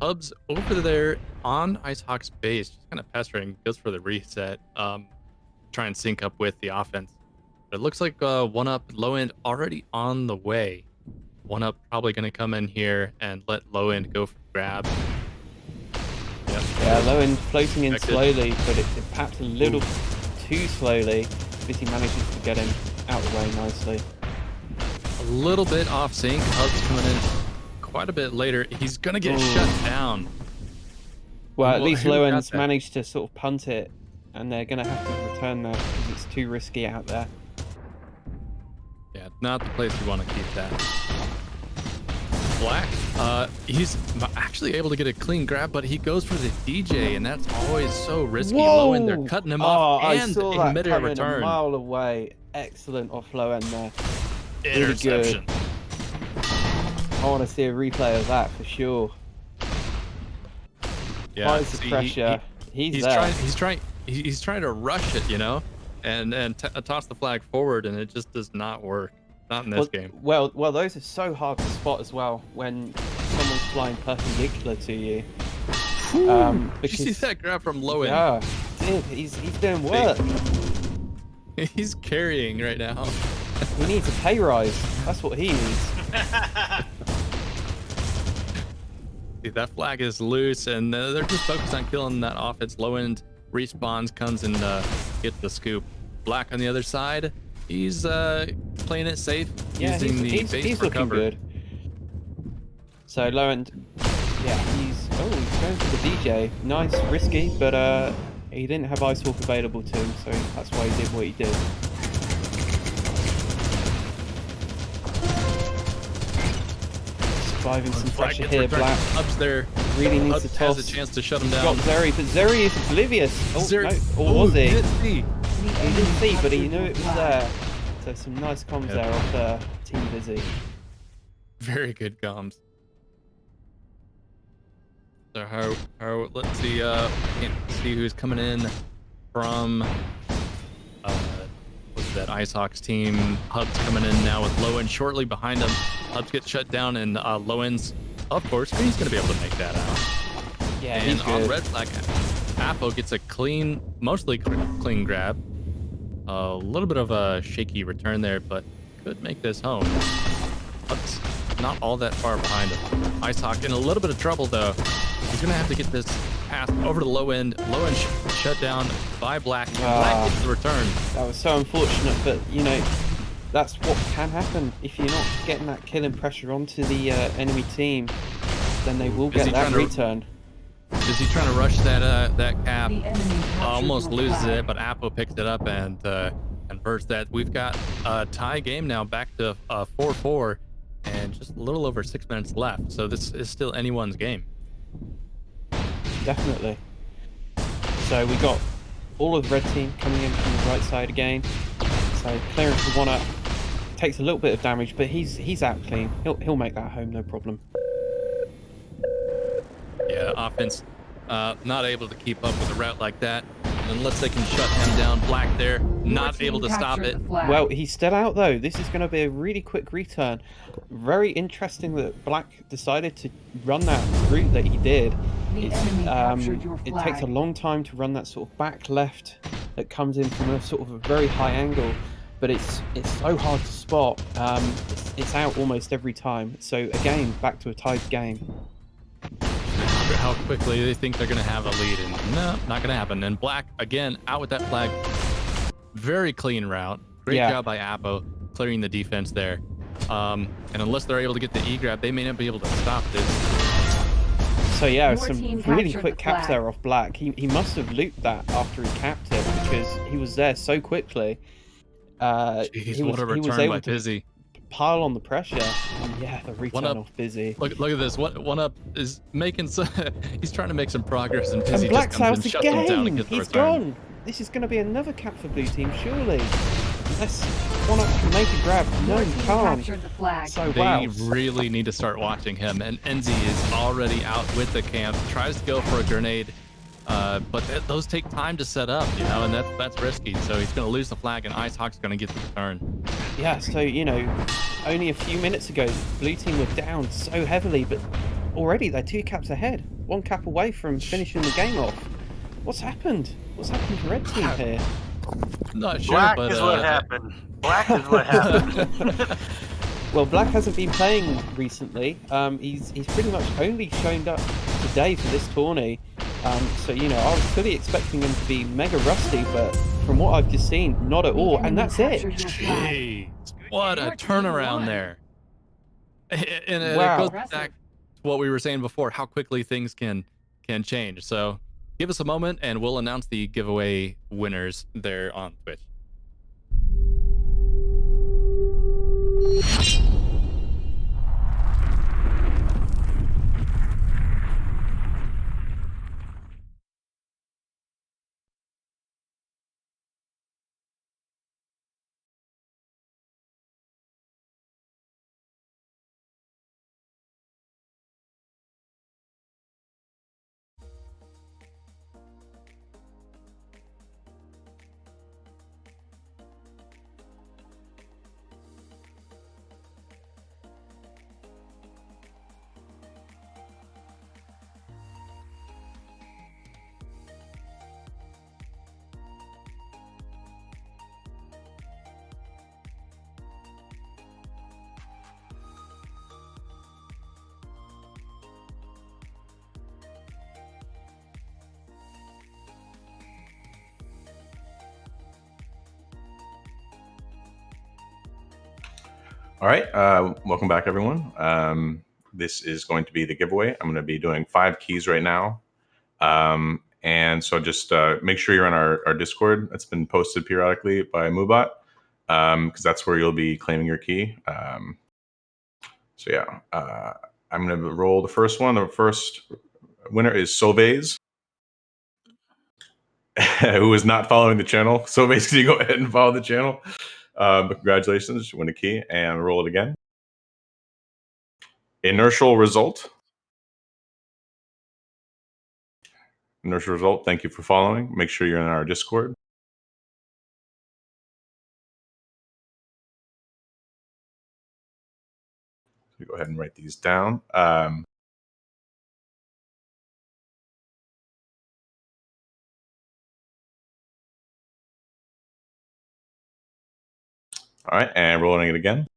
Hubs over there on Icehawk's base, just kind of pestering. Goes for the reset. Try and sync up with the offense. But it looks like one up low end already on the way. One up probably going to come in here and let low end go for grab. Yep. Yeah, low end floating in slowly, but it perhaps a little too slowly. Bizzy manages to get him out of the way nicely. A little bit off sync. Hubs coming in quite a bit later. He's going to get shut down. Well, at least who low got end's that? managed to sort of punt it, and they're going to have to return that because it's too risky out there. Yeah, not the place you want to keep that. Black, he's actually able to get a clean grab, but he goes for the DJ, and that's always so risky. Low end, they're cutting him off, I and saw a that midair coming return. a mile away. Excellent off low end there. Really Interception. good. I want to see a replay of that for sure. Yeah, Applies the see, pressure. He's there. He's trying to rush it, you know, and toss the flag forward, and it just does not work. Not in this game. Well, those are so hard to spot as well when someone's flying perpendicular to you. Did you see that grab from low end? Yeah, dude, he's doing work. He's carrying right now. He needs a pay rise. That's what he needs. See, that flag is loose, and they're just focused on killing that offense. Low end respawns, comes and gets the scoop. Black on the other side. He's playing it safe, using the base for looking cover. good. So low end, yeah, he's going for the DJ. Nice, risky, but he didn't have Icehawk available to him, so that's why he did what he did. Surviving some pressure here, Black. Ups there. Really needs Ups to toss. has a chance to shut him down. Got Zeri, but Zeri is oblivious. Oh, Zeri- no, or was he? Didn't see. He didn't see, but he knew it was there. So some nice comms there off Team Bizzy. Very good comms. So how let's see, can't see who's coming in from what's that, Icehawk's team. Hub's coming in now with low end shortly behind him. Hubs gets shut down, and low end's, of course, he's gonna be able to make that out. Yeah, and he's on good. red flag, Apo gets a clean, mostly clean grab. A little bit of a shaky return there, but could make this home. Hub's not all that far behind him. Icehawk in a little bit of trouble though. He's gonna have to get this pass over to low end. Low end shut down by Black. Black gets the return. That was so unfortunate, but you know, that's what can happen if you're not getting that killing pressure onto the enemy team. Then they will get that return. Is he trying to rush that that cap? Almost loses it, but Apo picks it up and converts that. We've got a tie game now, back to 4-4, and just a little over 6 minutes left. So this is still anyone's game. Definitely. So we got all of the red team coming in from the right side again. So clearance for one up. Takes a little bit of damage, but he's out clean. He'll make that home, no problem. Yeah, offense not able to keep up with a route like that unless they can shut him down. Black there, not able to stop it. Well, he's still out though. This is going to be a really quick return. Very interesting that Black decided to run that route that he did. It takes a long time to run that sort of back left that comes in from a sort of a very high angle, but it's so hard to spot. It's out almost every time. So again, back to a tied game. How quickly they think they're going to have a lead, and no, not going to happen. And Black again out with that flag. Very clean route. Great job by Apo clearing the defense there. And unless they're able to get the E grab, they may not be able to stop this. So yeah, some really quick caps there off Black. He must have looped that after he capped it because he was there so quiquely. Jeez, he what a return was able by to Bizzy. pile on the pressure. And yeah, the return off Bizzy. Look at this. One up is making some. He's trying to make some progress, and Bizzy And Black's just comes out and shuts him down and again. gets the He's return. gone. This is going to be another cap for blue team, surely. Unless one up can make a grab. No, he can't. So They really need to start watching him. And Enzi is already out with the camp. Tries to go for a grenade. But those take time to set up, you know, and that's risky. So he's going to lose the flag, and Icehawk's going to get the turn. Yeah, so, you know, only a few minutes ago, blue team were down so heavily, but already they're 2 caps ahead. 1 cap away from finishing the game off. What's happened? What's happened to red team here? Not sure, Black but is what happened. Black is what happened. Well, Black hasn't been playing recently. He's pretty much only shown up today for this tourney. So, you know, I was fully expecting him to be mega rusty, but from what I've just seen, not at all. And that's it. Jeez, what a turnaround there. And Wow. it goes back to what we were saying before, how quickly things can change. So give us a moment and we'll announce the giveaway winners there on Twitch. All right, welcome back, everyone. This is going to be the giveaway. I'm going to be doing 5 keys right now. And so just make sure you're on our Discord. That's been posted periodically by Moobot, because that's where you'll be claiming your key. So yeah, I'm going to roll the first one. The first winner is Sauvaise, who is not following the channel. So basically, go ahead and follow the channel. But congratulations, you win a key, and roll it again. Inertial result. Inertial result. Thank you for following. Make sure you're in our Discord. So go ahead and write these down. All right, and rolling it again.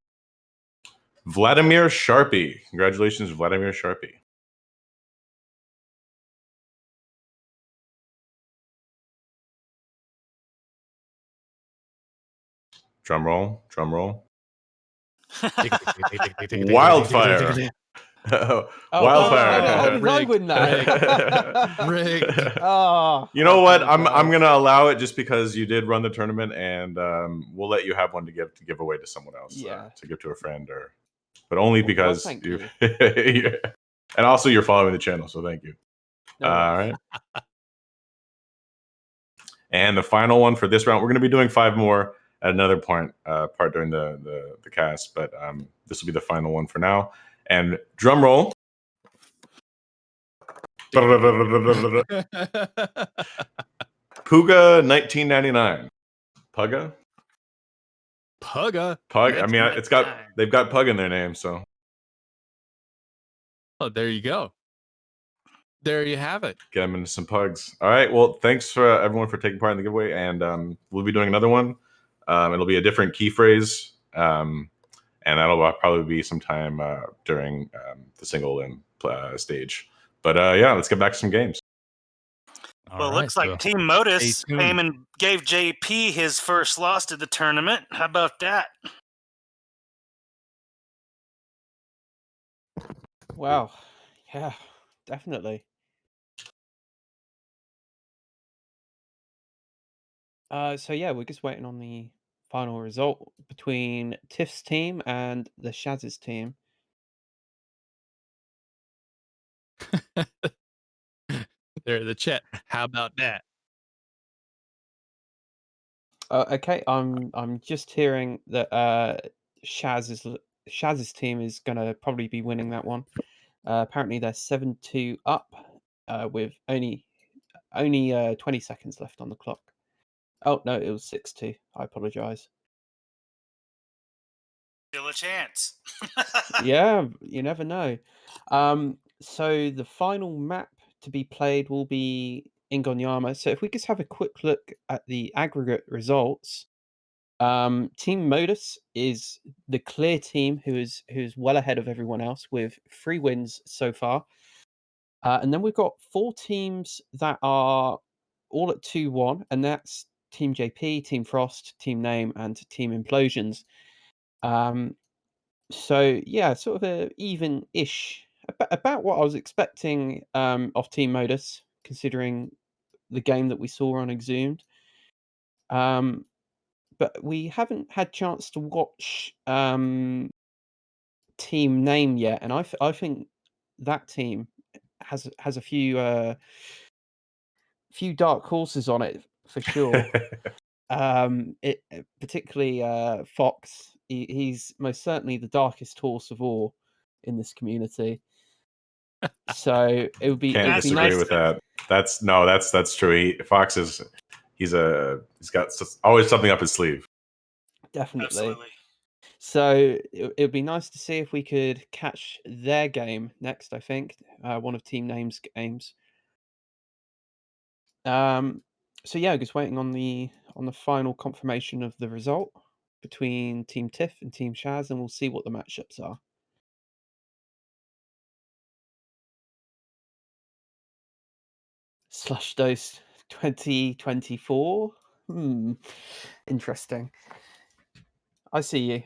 Vladimir Sharpie. Congratulations, Vladimir Sharpie. Drum roll, drum roll. Wildfire. Wildfire. How did I win that? Rigged. Oh, you know what? I'm gonna allow it just because you did run the tournament, and we'll let you have one to give away to someone else. Yeah. To give to a friend, but only because thank you. And also you're following the channel, so thank you. No All right. And the final one for this round, we're going to be doing 5 more at another part during the cast, but this will be the final one for now. And drum roll. Puga 1999. Puga? Pugga. Pug. I mean, they've got Pug in their name, so. Oh, there you go. There you have it. Get them into some pugs. All right. Well, thanks for everyone for taking part in the giveaway, and we'll be doing another one. It'll be a different key phrase, and that'll probably be sometime during the single and stage. But yeah, let's get back to some games. Well, it looks like Team Modus came and gave JP his first loss to the tournament. How about that? Wow. Yeah, definitely. So yeah, we're just waiting on the final result between Tiff's team and the Shaz's team. There, the chat. How about that? Okay, I'm just hearing that Shaz's team is gonna probably be winning that one. Apparently they're 7-2 up with only only 20 seconds left on the clock. Oh no, it was 6-2. I apologise. Still a chance. Yeah, you never know. So the final map to be played will be Ingonyama. So if we just have a quick look at the aggregate results, Team Modus is the clear team who's well ahead of everyone else with 3 wins so far. And then we've got 4 teams that are all at 2-1, and that's Team JP, Team Frost, Team Name, and Team Implosions. So yeah, sort of a even-ish, about what I was expecting of Team Modus, considering the game that we saw on Exhumed. But we haven't had chance to watch Team Name yet, and I think that team has a few dark horses on it for sure. Particularly Fox. He's most certainly the darkest horse of all in this community. So it would be Can't disagree with that. That's true. Fox is he's got always something up his sleeve. Definitely. Absolutely. So it would be nice to see if we could catch their game next. I think one of Team Name's games. So yeah, just waiting on the final confirmation of the result between Team Tiff and Team Shaz, and we'll see what the matchups are. Slush Dose 2024. Interesting. I see you.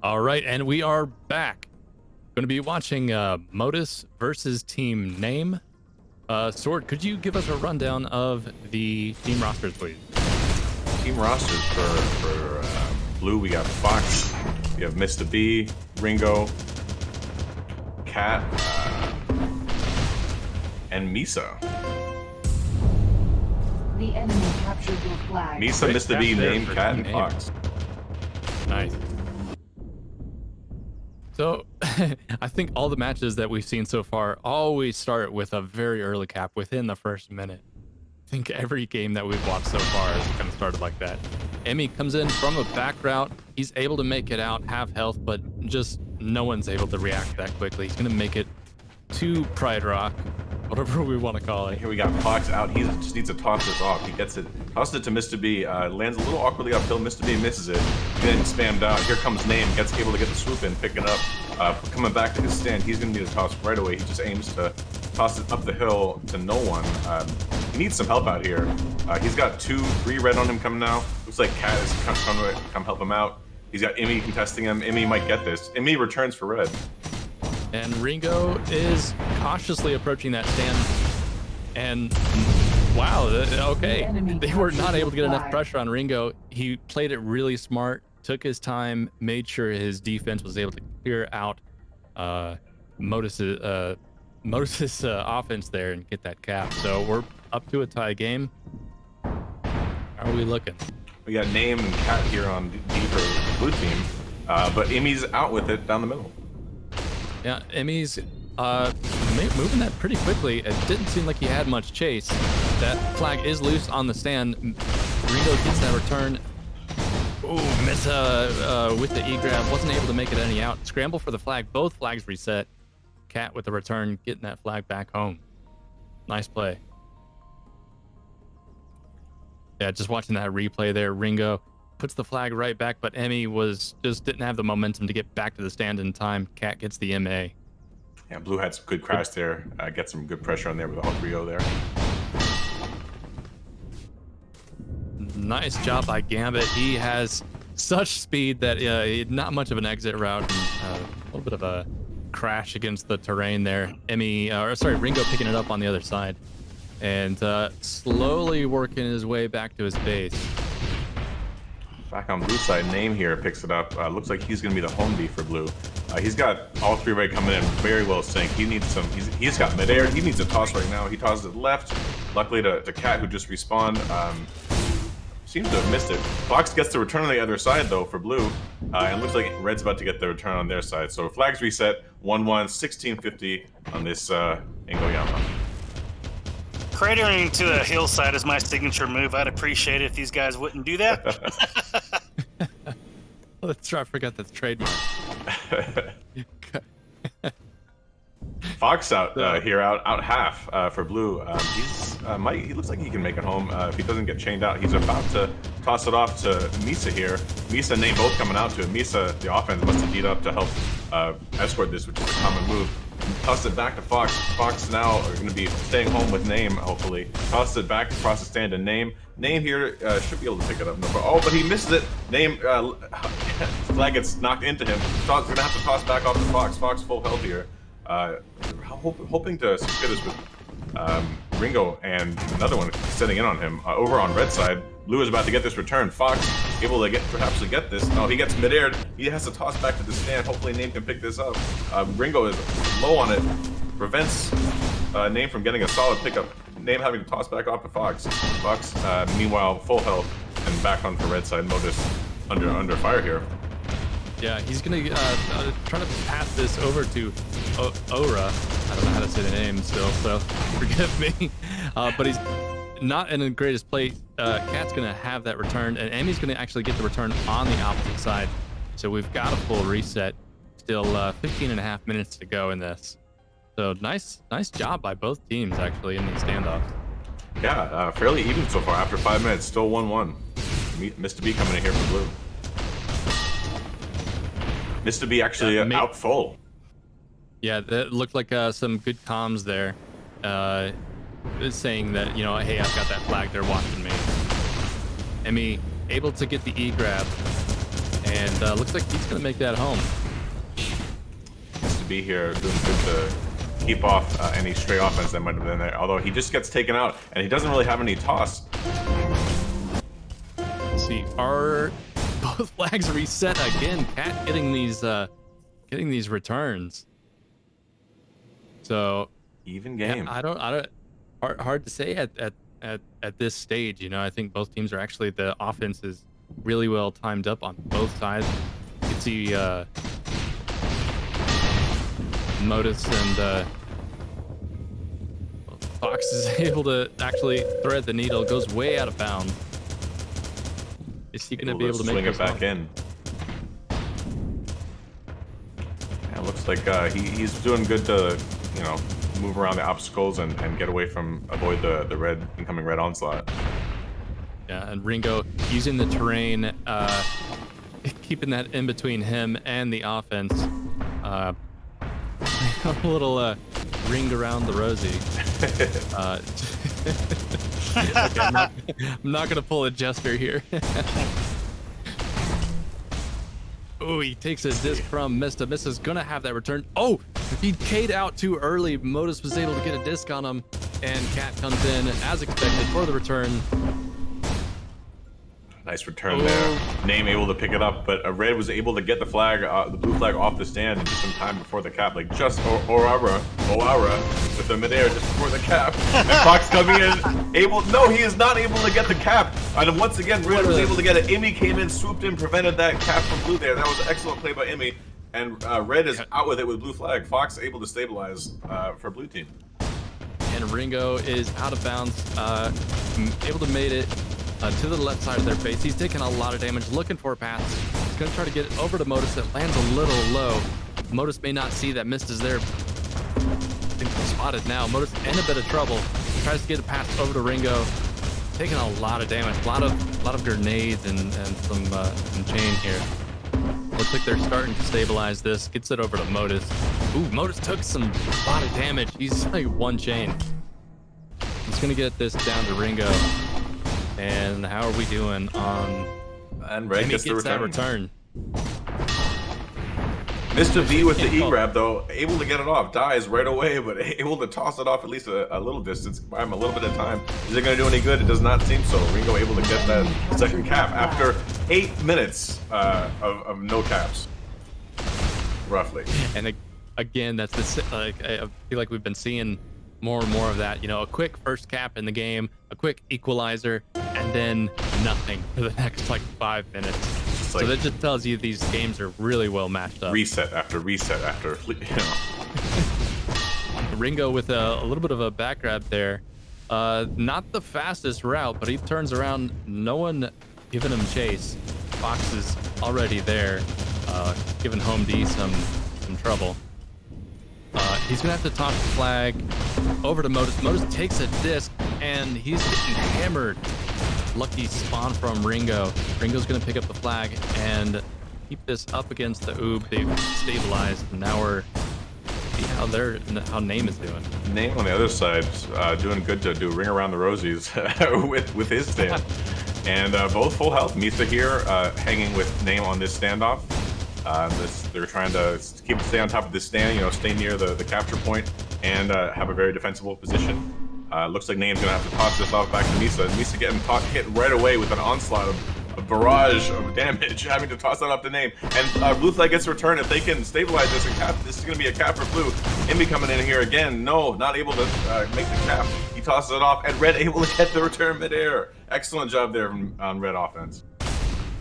All right, and we are back. Going to be watching Modus versus Team Name. Sword, could you give us a rundown of the team rosters, please? Team rosters for blue, we got Fox, we have Mr. B, Ringo, Cat, and Misa. The enemy captured your flag. Misa, Mr. B, Name, Cat, and Name. Fox. Nice. So, I think all the matches that we've seen so far always start with a very early cap within the first minute. I think every game that we've watched so far has kind of started like that. Emmy comes in from a back route. He's able to make it out, have health, but just no one's able to react that quickly. He's going to make it to Pride Rock, whatever we want to call it. Here we got Fox out. He just needs to toss this off. He gets it, tosses it to Mr. B. Lands a little awkwardly uphill. Mr. B misses it. Then spammed out. Here comes Name. Gets able to get the swoop in, pick it up. Coming back to his stand. He's going to need a toss right away. He just aims to toss it up the hill to no one. He needs some help out here. He's got 2-3 red on him coming now. Looks like Cat is come help him out. He's got Immy contesting him. Immy might get this. Immy returns for red. And Ringo is cautiously approaching that stand. And wow, okay. They were not able to get enough pressure on Ringo. He played it really smart, took his time, made sure his defense was able to clear out Modus's offense there and get that cap. So we're up to a tie game. How are we looking? We got Name and Cat here on D for the blue team. But Immy's out with it down the middle. Yeah, Emmy's moving that pretty quickly. It didn't seem like he had much chase. That flag is loose on the stand. Ringo gets that return. Ooh, miss with the E-grab. Wasn't able to make it any out. Scramble for the flag. Both flags reset. Cat with the return, getting that flag back home. Nice play. Yeah, just watching that replay there. Ringo puts the flag right back, but Emmy didn't have the momentum to get back to the stand in time. Cat gets the MA. Yeah, blue had some good crash there. Get some good pressure on there with all 3-0 there. Nice job by Gambit. He has such speed that not much of an exit route and a little bit of a crash against the terrain there. Ringo picking it up on the other side and slowly working his way back to his base. Back on blue side, Name here picks it up. Looks like he's going to be the home B for blue. He's got all 3 red coming in very well synced. He needs some. He's got Midair. He needs a toss right now. He tosses it left. Luckily to Cat, who just respawned. Seems to have missed it. Fox gets the return on the other side though for blue, and looks like Red's about to get the return on their side. So flags reset. 1-1, 1650 on this Ingoyama. Cratering to a hillside is my signature move. I'd appreciate it if these guys wouldn't do that. Let's try. I forgot that's trademark. Fox out here, out half for blue. He looks like he can make it home if he doesn't get chained out. He's about to toss it off to Misa here. Misa and Name both coming out to it. Misa, the offense, must have beat up to help escort this, which is a common move. Toss it back to Fox. Fox now are going to be staying home with Name, hopefully. Toss it back across the stand to Name. Name here should be able to pick it up. Oh, but he misses it. Name, flag gets knocked into him. Fox going to have to toss back off to Fox. Fox full health here. Hoping to secure this with Ringo and another one setting in on him. Over on red side, blue is about to get this return. Fox able to perhaps get this. No, he gets mid-air. He has to toss back to the stand. Hopefully Name can pick this up. Ringo is low on it. Prevents Name from getting a solid pickup. Name having to toss back off to Fox. Fox, meanwhile, full health and back on for red side. Modus under fire here. Yeah, he's gonna try to pass this over to Ora. I don't know how to say the name still, so forgive me. But he's not in the greatest place. Cat's gonna have that return, and Emmy's gonna actually get the return on the opposite side. So we've got a full reset. Still 15.5 minutes to go in this. So nice job by both teams actually in these standoffs. Yeah, fairly even so far. After 5 minutes, still 1-1. Mr. B coming in here for blue. Mr. B actually out full. Yeah, that looked like some good comms there. Saying that, hey, I've got that flag, they're watching me. Emmy able to get the E-grab And looks like he's going to make that home. Just to be here, doing good to keep off any stray offense that might have been there. Although he just gets taken out, and he doesn't really have any toss. Let's see, are both flags reset again? Cat getting these returns. So even game. Yeah, I don't. Hard to say at this stage. You know, I think both teams are actually, the offense is really well timed up on both sides. You can see Modus and Fox is able to actually thread the needle. Goes way out of bounds. Is he going to be able to swing make it back in? Yeah, looks like he's doing good to, you know, move around the obstacles and get away from, avoid the red incoming red onslaught. Yeah, and Ringo using the terrain, keeping that in between him and the offense. A little ring around the rosy. Okay, I'm not gonna pull a Jester here. Oh, he takes a disc from Mista. Mista's gonna have that return. Oh, he K'd out too early. Modus was able to get a disc on him, and Cat comes in as expected for the return. Nice return there. Name able to pick it up, but Red was able to get the flag, the blue flag off the stand in just in time before the cap. Like just O'Ara with the midair just before the cap. And Fox coming in, no, he is not able to get the cap. And once again, Red was able to get it. Imi came in, swooped in, prevented that cap from blue there. That was an excellent play by Imi. And Red is out with it with blue flag. Fox able to stabilize for blue team. And Ringo is out of bounds, able to made it to the left side of their base. He's taking a lot of damage, looking for a pass. He's going to try to get it over to Modus. That lands a little low. Modus may not see that Mist is there. I think he's spotted now. Modus in a bit of trouble. Tries to get a pass over to Ringo. Taking a lot of damage, a lot of grenades and some chain here. Looks like they're starting to stabilize this. Gets it over to Modus. Ooh, Modus took a lot of damage. He's like one chain. He's going to get this down to Ringo. And how are we doing on? And Red gets the return. Mr. V with the E-grab though, able to get it off, dies right away, but able to toss it off at least a little distance, buy him a little bit of time. Is it going to do any good? It does not seem so. Ringo able to get that second cap after 8 minutes of no caps, roughly. And again, that's I feel like we've been seeing more and more of that. You know, a quick first cap in the game, a quick equalizer, and then nothing for the next like 5 minutes. So that just tells you these games are really well matched up. Reset after, you know. Ringo with a little bit of a back grab there. Not the fastest route, but he turns around. No one giving him chase. Fox is already there, giving Home D some trouble. He's gonna have to toss the flag over to Modus. Modus takes a disc, and he's getting hammered. Lucky spawn from Ringo. Ringo's gonna pick up the flag and keep this up against the Oob. They've stabilized, and now we're see how Name is doing. Name on the other side, doing good to do ring around the rosies with his stand. And both full health. Misa here, hanging with Name on this standoff. They're trying to stay on top of this stand, you know, stay near the capture point and have a very defensible position. Looks like Name's gonna have to toss this off back to Misa. Misa getting hit right away with an onslaught of a barrage of damage, having to toss that off to Name. And blue flag gets returned. If they can stabilize this and cap, this is gonna be a cap for blue. Imbi coming in here again. No, not able to make the cap. He tosses it off, and Red able to get the return midair. Excellent job there on Red offense.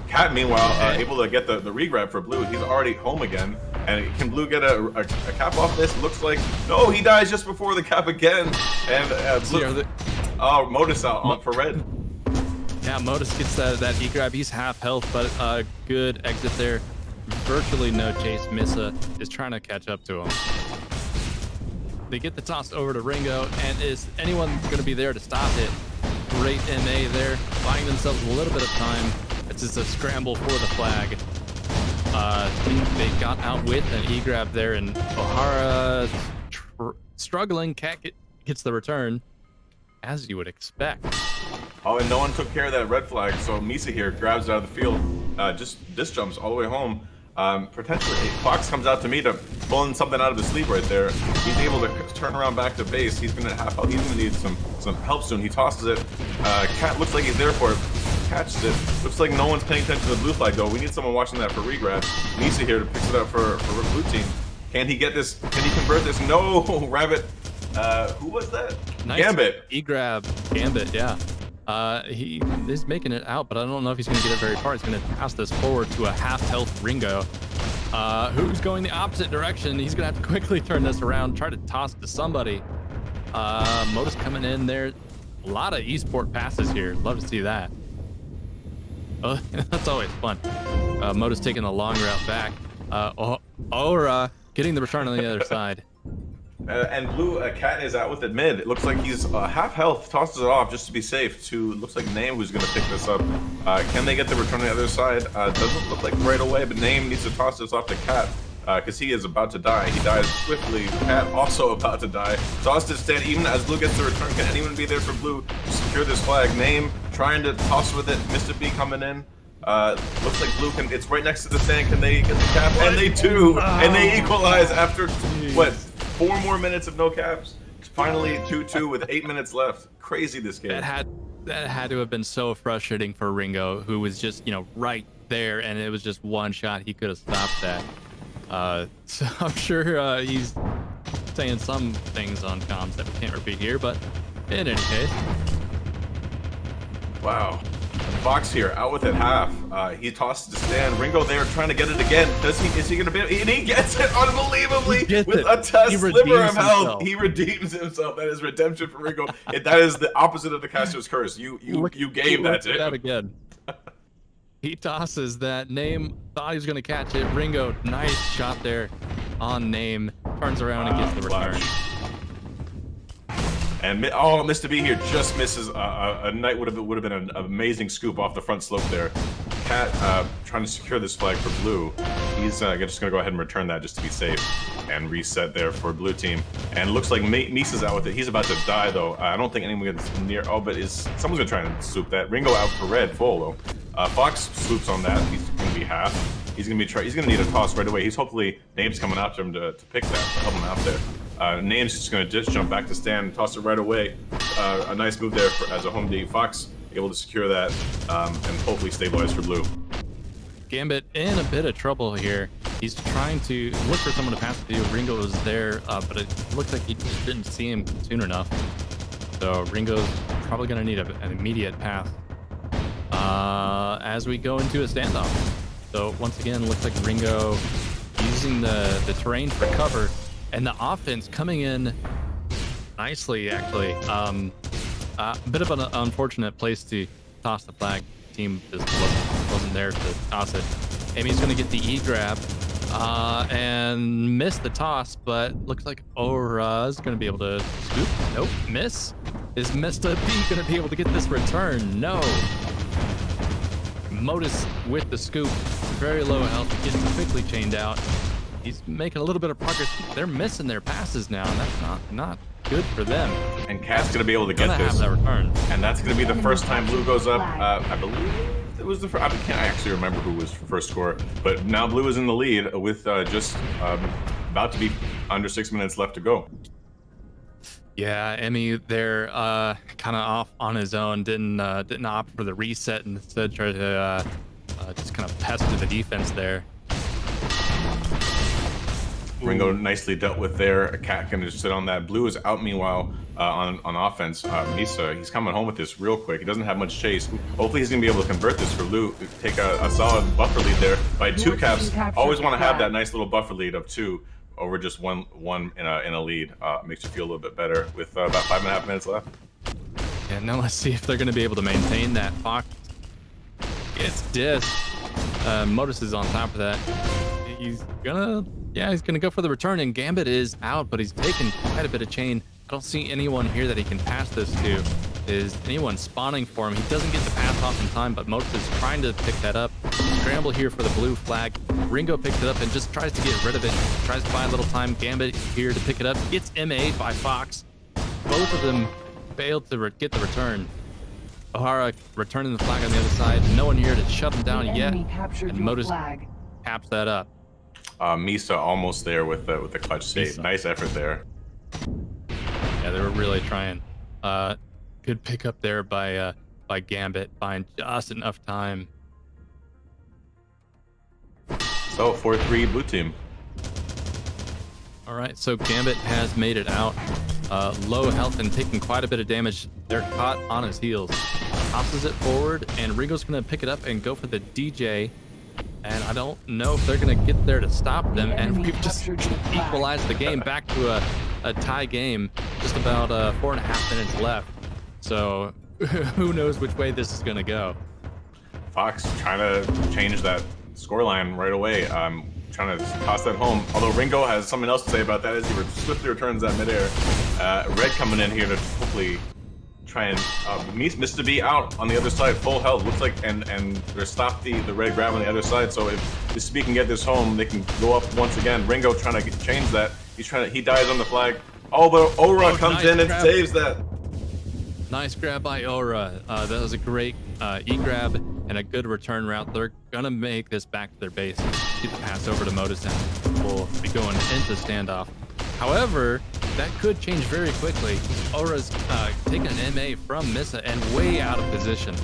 Cat, meanwhile, able to get the regrab for blue. He's already home again. And can blue get a cap off this? Looks like, no, he dies just before the cap again. And blue, Modus out for Red. Yeah, Modus gets that E-grab. He's half health, but a good exit there. Virtually no chase. Misa is trying to catch up to him. They get the toss over to Ringo, and is anyone going to be there to stop it? Great MA there, buying themselves a little bit of time. It's just a scramble for the flag. They got out with an E-grab there, and O'Hara struggling. Cat gets the return, as you would expect. Oh, and no one took care of that red flag, so Misa here grabs it out of the field. just disc jumps all the way home. Potentially, Fox comes out to meet him, pulling something out of his sleeve right there. He's able to turn around back to base. He's gonna need some help soon. He tosses it. Cat looks like he's there for it. Catches it. Looks like no one's paying attention to the blue flag though. We need someone watching that for regrab. Nisa here to pick it up for blue team. Can he get this? Can he convert this? No, Rabbit. Who was that? Nice Gambit. E-grab. Gambit, yeah. He is making it out, but I don't know if he's going to get it very far. He's going to pass this forward to a half-health Ringo, who's going the opposite direction. He's going to have to quickly turn this around, try to toss to somebody. Modus coming in there. A lot of esport passes here. Love to see that. Oh, that's always fun. Modus taking the long route back. Aura getting the return on the other side. And blue, Cat is out with it mid. It looks like he's half health, tosses it off just to be safe to, looks like Name who's going to pick this up. Can they get the return on the other side? Doesn't look like right away, but Name needs to toss this off to Cat because he is about to die. He dies swiftly. Cat also about to die. Toss to stand even as blue gets the return. Can anyone be there for blue to secure this flag? Name trying to toss with it. Mr. B coming in. Looks like blue can, it's right next to the stand. Can they get the cap? And they do! And they equalize after, what, 4 more minutes of no caps? Finally 2-2 with 8 minutes left. Crazy this game. That had to have been so frustrating for Ringo, who was just, right there, and it was just one shot. He could have stopped that. So I'm sure he's saying some things on comms that we can't repeat here, but in any case. Wow. Fox here, out with it half. He tosses to stand. Ringo there trying to get it again. Is he gonna be? And he gets it unbelievably with a test sliver of health. He redeems himself. That is redemption for Ringo. That is the opposite of the caster's curse. You gave that to him. That again. He tosses that. Name thought he was gonna catch it. Ringo, nice shot there on Name. Turns around and gets the return. And Mr. B here just misses a night would have been an amazing scoop off the front slope there. Cat trying to secure this flag for blue. He's just gonna go ahead and return that just to be safe and reset there for blue team. And it looks like Misa's out with it. He's about to die though. I don't think anyone gets near. Oh, but someone's gonna try and swoop that. Ringo out for red full though. Fox swoops on that. He's gonna be half. He's gonna need a toss right away. He's hopefully Name's coming after him to pick that, to help him out there. Name's just going to just jump back to stand and toss it right away. A nice move there as a home D. Fox able to secure that and hopefully stabilize for blue. Gambit in a bit of trouble here. He's trying to look for someone to pass it to. Ringo was there, but it looks like he just didn't see him soon enough. So Ringo's probably going to need an immediate pass as we go into a standoff. So once again, looks like Ringo using the terrain for cover. And the offense coming in nicely, actually. A bit of an unfortunate place to toss the flag. Team just wasn't there to toss it. Amy's going to get the E-grab and miss the toss, but looks like Aura's going to be able to scoop. Nope, miss. Is Mr. B going to be able to get this return? No. Modus with the scoop. Very low health. Gets quickly chained out. He's making a little bit of progress. They're missing their passes now, and that's not good for them. And Cat's gonna be able to get this. Have that return. And that's gonna be the first time blue goes up. I believe it was the first. I can't actually remember who was first scorer, but now blue is in the lead with just about to be under 6 minutes left to go. Yeah, Emmy there, kind of off on his own. Didn't opt for the reset and instead tried to just kind of pester the defense there. Ringo nicely dealt with there. A Cat can just sit on that. Blue is out meanwhile on offense. Misa, he's coming home with this real quick. He doesn't have much chase. Hopefully he's gonna be able to convert this for Blue. Take a solid buffer lead there by 2 caps. Always want to have that nice little buffer lead of 2 over just one in a lead. Makes you feel a little bit better with about 5.5 minutes left. Yeah, now let's see if they're gonna be able to maintain that. Fox gets dissed. Modus is on top of that. He's gonna go for the return, and Gambit is out, but he's taken quite a bit of chain. I don't see anyone here that he can pass this to. Is anyone spawning for him? He doesn't get the pass off in time, but Modus is trying to pick that up. Scramble here for the blue flag. Ringo picks it up and just tries to get rid of it. Tries to buy a little time. Gambit here to pick it up. Gets MA'd by Fox. Both of them failed to get the return. O'Hara returning the flag on the other side. No one here to shut him down yet. And Modus caps that up. Misa almost there with the clutch save. Nice effort there. Yeah, they were really trying. Good pickup there by Gambit, buying just enough time. So 4-3 blue team. All right, so Gambit has made it out. Low health and taking quite a bit of damage. They're caught on his heels. Tosses it forward, and Rigo's going to pick it up and go for the DJ. And I don't know if they're going to get there to stop them. And we've just equalized the game back to a tie game. Just about 4.5 minutes left. So who knows which way this is going to go. Fox trying to change that scoreline right away. Trying to toss that home. Although Ringo has something else to say about that as he swiftly returns that midair. Red coming in here to hopefully try and Mr. B out on the other side, full health. Looks like and they stop the red grab on the other side. So if Mr. B can get this home, they can go up once again. Ringo trying to change that. He dies on the flag. Oh, but Aura comes in and saves that. Nice grab by Aura. That was a great E-grab and a good return route. They're gonna make this back to their base. Get the pass over to Modus and we'll be going into standoff. However, that could change very quickly. Aura's taking an MA from Missa and way out of position.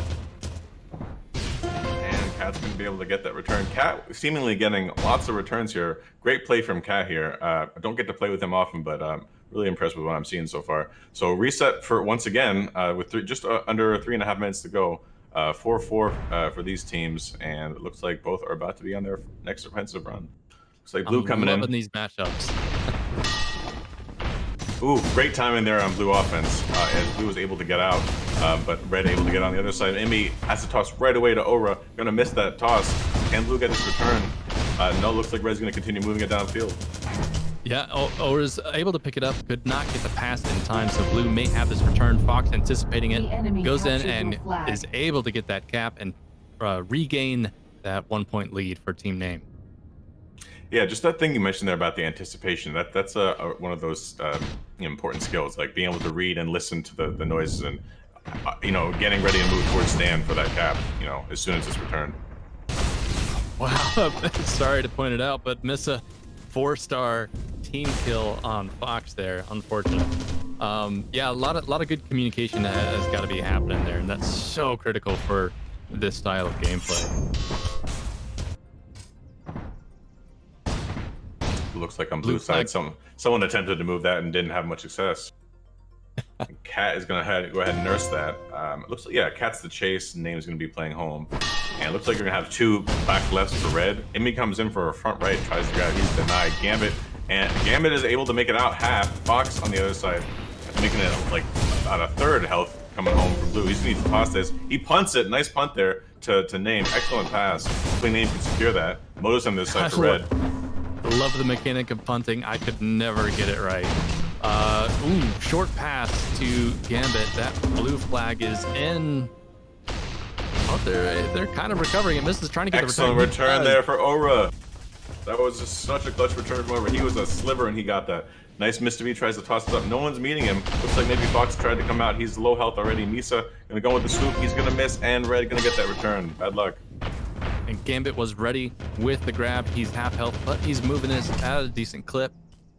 And Cat's gonna be able to get that return. Cat seemingly getting lots of returns here. Great play from Cat here. I don't get to play with him often, but really impressed with what I'm seeing so far. So reset for once again with just under 3.5 minutes to go. 4-4 for these teams, and it looks like both are about to be on their next offensive run. Looks like blue coming in. I'm loving these matchups. Ooh, great timing there on blue offense, as blue was able to get out, but red able to get on the other side. Emmy has to toss right away to Aura. Gonna miss that toss. Can blue get this return? No, looks like red's gonna continue moving it downfield. Yeah, Aura's able to pick it up, could not get the pass in time, so blue may have this return. Fox anticipating it, goes in and is able to get that cap and regain that 1-point lead for team name. Yeah, just that thing you mentioned there about the anticipation. That's one of those important skills, like being able to read and listen to the noises and getting ready to move towards stand for that cap. As soon as it's returned. Wow, sorry to point it out, but miss a 4-star team kill on Fox there. Unfortunate. Yeah, a lot of good communication has got to be happening there, and that's so critical for this style of gameplay. Looks like on blue side, someone attempted to move that and didn't have much success. Cat is gonna go ahead and nurse that. It looks like, yeah, Cat's the chase. Name's gonna be playing home, and it looks like you're gonna have 2 back lefts for red. Emmy comes in for a front right, tries to grab. He's denied. Gambit is able to make it out half. Fox on the other side, making it like about a third health coming home for blue. He's gonna need to toss this. He punts it. Nice punt there to Name. Excellent pass. Hopefully Name can secure that. Modus on this side for red. Love the mechanic of punting. I could never get it right. Short pass to Gambit. That blue flag is in. Oh, they're kind of recovering. And Miss is trying to get excellent the return there for Aura. That was just such a clutch return from Aura. He was a sliver and he got that. Nice. Mr. B tries to toss it up. No one's meeting him. Looks like maybe Fox tried to come out. He's low health already. Misa gonna go with the swoop. He's gonna miss, and red gonna get that return. Bad luck. And Gambit was ready with the grab. He's half health, but he's moving this at a decent clip.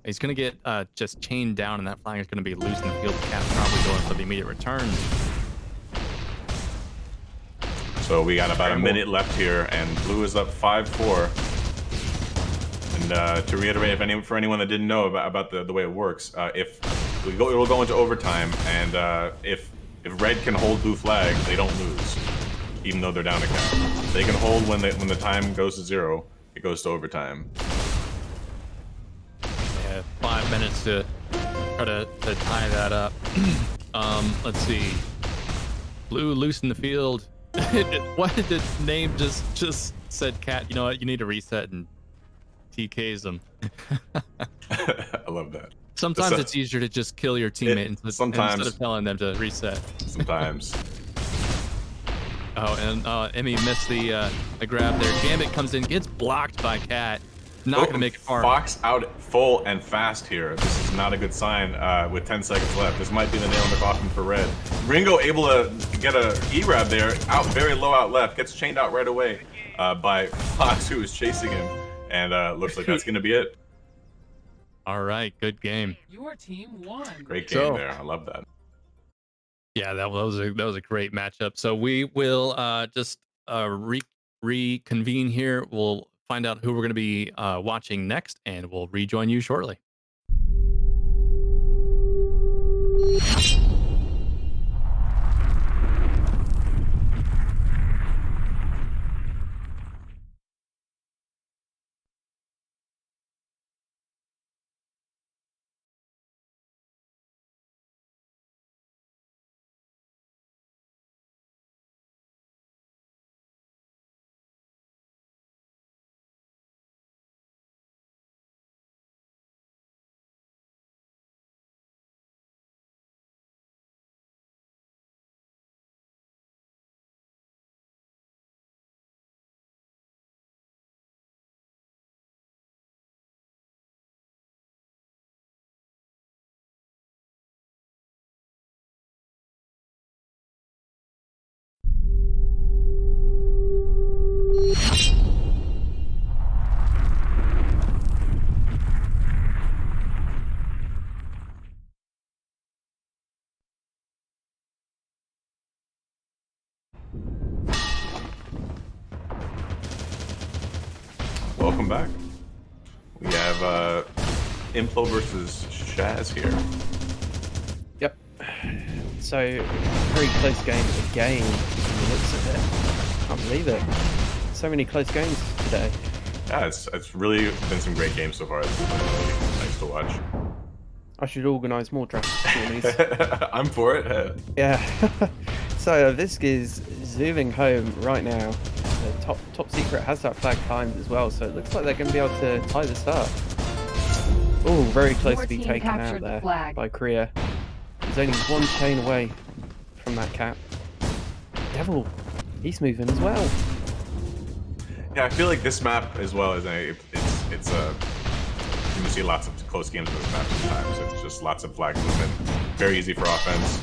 He's going to get just chained down, and that flag is going to be loose in the field. Cat probably going for the immediate return. So we got about a minute left here, and blue is up 5-4. And to reiterate, for anyone that didn't know about the way it works, it will go into overtime, and if red can hold blue flag, they don't lose, even though they're down a cap. They can hold when the time goes to 0. It goes to overtime. Yeah, 5 minutes to try to tie that up. Let's see. Blue loose in the field. Why did the name just said Cat? You know what? You need to reset and TKs them. I love that. Sometimes it's easier to just kill your teammate instead of telling them to reset. Sometimes. Oh, and Emmy missed the grab there. Gambit comes in, gets blocked by Cat. Not going to make it far. Fox out full and fast here. This is not a good sign with 10 seconds left. This might be the nail in the coffin for red. Ringo able to get a E-grab there, out very low out left, gets chained out right away by Fox, who is chasing him, and looks like that's going to be it. All right, good game. Your team won. Great game there. I love that. Yeah, that was a great matchup. So we will just reconvene here. We'll find out who we're going to be watching next, and we'll rejoin you shortly. Welcome back. We have Implo versus Shaz here. Yep. So, very close game again. Looks of it. Can't believe it. So many close games today. Yeah, it's really been some great games so far. It's been really nice to watch. I should organise more draft tourneys. I'm for it. Yeah. So Visk is zooming home right now. The top secret has that flag timed as well, so it looks like they're going to be able to tie this up. Oh, very close to be taken out there by Korea. He's only one chain away from that cap. Devil, he's moving as well. Yeah, I feel like this map as well is it's a you see lots of close games with this map sometimes. It's just lots of flag movement, very easy for offense.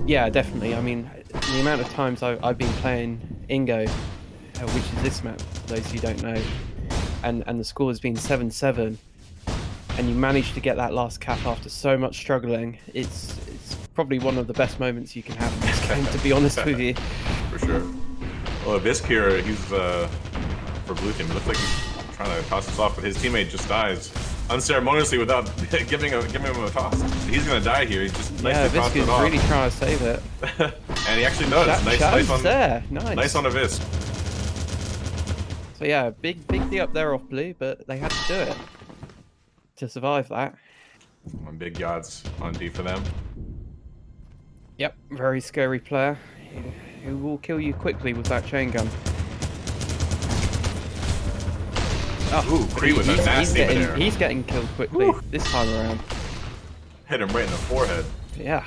Yeah, definitely. I mean, the amount of times I've been playing Ingo, which is this map, for those who don't know, and the score has been 7-7, and you manage to get that last cap after so much struggling. It's probably one of the best moments you can have in this game, to be honest with you. For sure. Well, Visk here, he's for blue team. It looks like he's trying to toss this off, but his teammate just dies unceremoniously without giving him a toss. He's gonna die here. He's just nicely tossed it off. Visk is really trying to save it. And he actually does. Nice on there. Nice on a Visk. So yeah, big D up there off blue, but they had to do it to survive that. One big yards on D for them. Yep, very scary player who will kill you quickly with that chain gun. Oh, ooh, Cree with a nasty there. He's getting killed quickly this time around. Hit him right in the forehead. Yeah.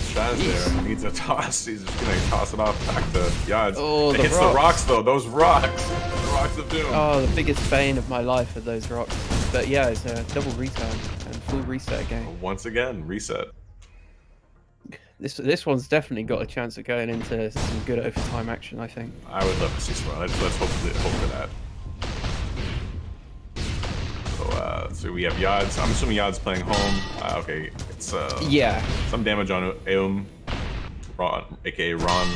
Shaz there needs a toss. He's just gonna toss it off back to Yards. Oh, it hits the rocks though. Those rocks. The rocks of doom. Oh, the biggest bane of my life are those rocks. But yeah, it's a double return and full reset again. Once again, reset. This one's definitely got a chance of going into some good overtime action, I think. I would love to see some more. Let's hope for that. So we have Yads. I'm assuming Yads playing home. Okay, it's yeah, some damage on Eum, Ron, aka Ron,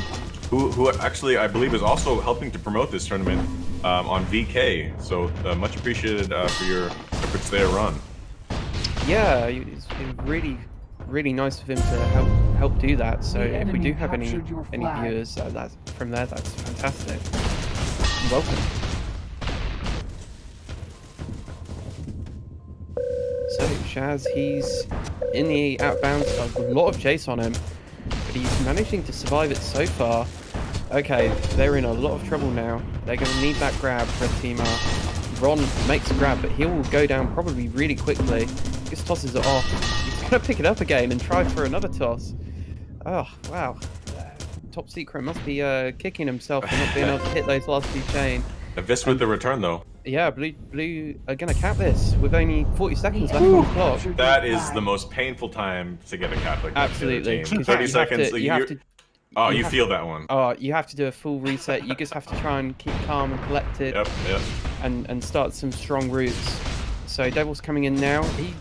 who actually I believe is also helping to promote this tournament on VK. So much appreciated for your efforts there, Ron. Yeah, it's been really nice of him to help do that. So if we do have any viewers that's from there, that's fantastic. Welcome. So Shaz, he's in the outbound, a lot of chase on him, but he's managing to survive it so far. Okay, they're in a lot of trouble now. They're going to need that grab, red team are. Ron makes a grab, but he will go down probably really quickly. Just tosses it off. He's going to pick it up again and try for another toss. Oh, wow. Top secret must be kicking himself for not being able to hit those last two chain. A Vis with the return though. yeah, blue are gonna cap this with only 40 seconds left on the clock. That is the most painful time to get a cap like that. Absolutely. The other team. 'Cause 30 you seconds. have to, you have to, Oh, you you have feel to- that one. Oh, you have to do a full reset. You just have to try and keep calm and collected. Yep. And start some strong routes. So Devil's coming in now. He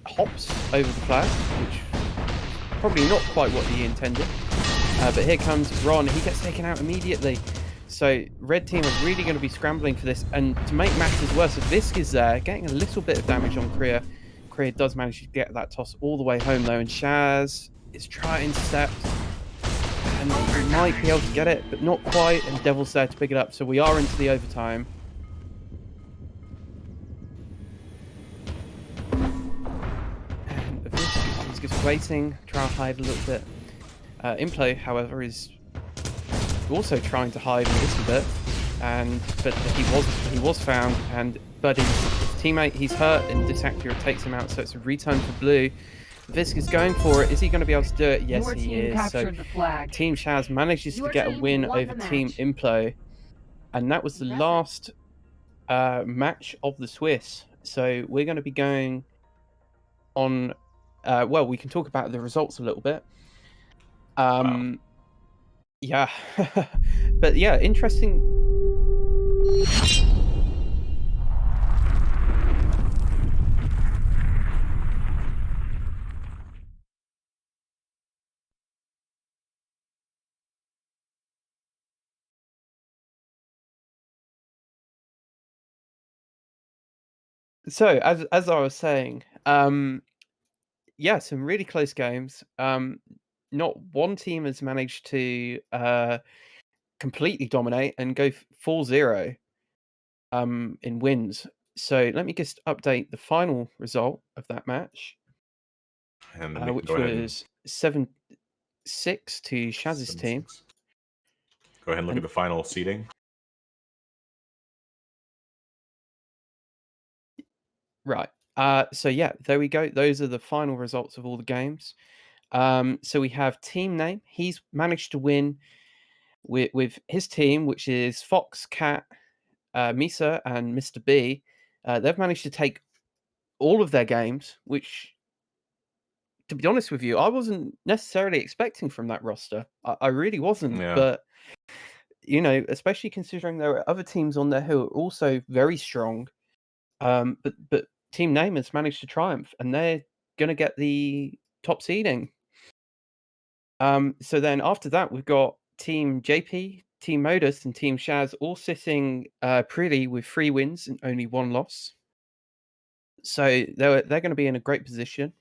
hops over the flag, which is probably not quite what he intended. But here comes Ron. He gets taken out immediately. So red team are really going to be scrambling for this. And to make matters worse, Visk is there, getting a little bit of damage on Kriya. Kriya does manage to get that toss all the way home though, and Shaz is trying to intercept. And he might be able to get it, but not quite, and Devil's there to pick it up. So we are into the overtime. And Visk is just waiting, trying to hide a little bit. Implo, however, is also trying to hide a little bit, but he was found, but his teammate, he's hurt, and Disaccurate takes him out, so it's a return for blue. Visk is going for it. Is he going to be able to do it? Yes, he is. So Team Shaz manages to get a win over Team Implo, and that was the last match of the Swiss. So we're going to be going on. Well, we can talk about the results a little bit. Yeah, but yeah, interesting. So as I was saying, yeah, some really close games. Not one team has managed to completely dominate and go 4-0 in wins. So let me just update the final result of that match, which was 7-6 to Shaz's team. Go ahead and look at the final seeding. Right. So yeah, there we go. Those are the final results of all the games. So we have team name. He's managed to win with his team, which is Fox, Cat, Misa, and Mr. B. They've managed to take all of their games, which, to be honest with you, I wasn't necessarily expecting from that roster. I really wasn't. Yeah. But, you know, especially considering there are other teams on there who are also very strong. But Team Name has managed to triumph, and they're going to get the top seeding. So then after that, we've got Team JP, Team Modus, and Team Shaz all sitting pretty with 3 wins and only 1 loss. So they're going to be in a great position.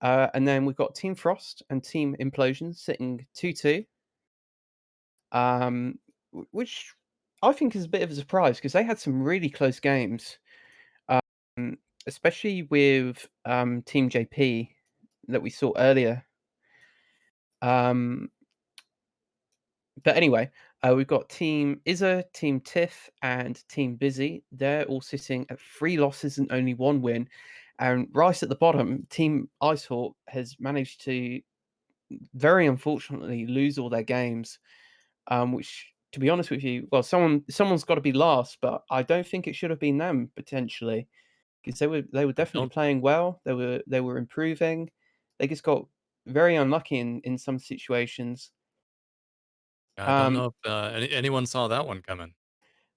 And then we've got Team Frost and Team Implosions sitting 2-2. Which I think is a bit of a surprise because they had some really close games. Especially with Team JP that we saw earlier. But anyway, we've got Team Izza, Team Tiff, and Team Bizzy. They're all sitting at 3 losses and only 1 win. And right at the bottom, Team Icehawk has managed to, very unfortunately, lose all their games. Which, to be honest with you, well, someone's got to be last, but I don't think it should have been them potentially, because they were definitely playing well. They were improving. They just got very unlucky in some situations. I don't know if anyone saw that one coming.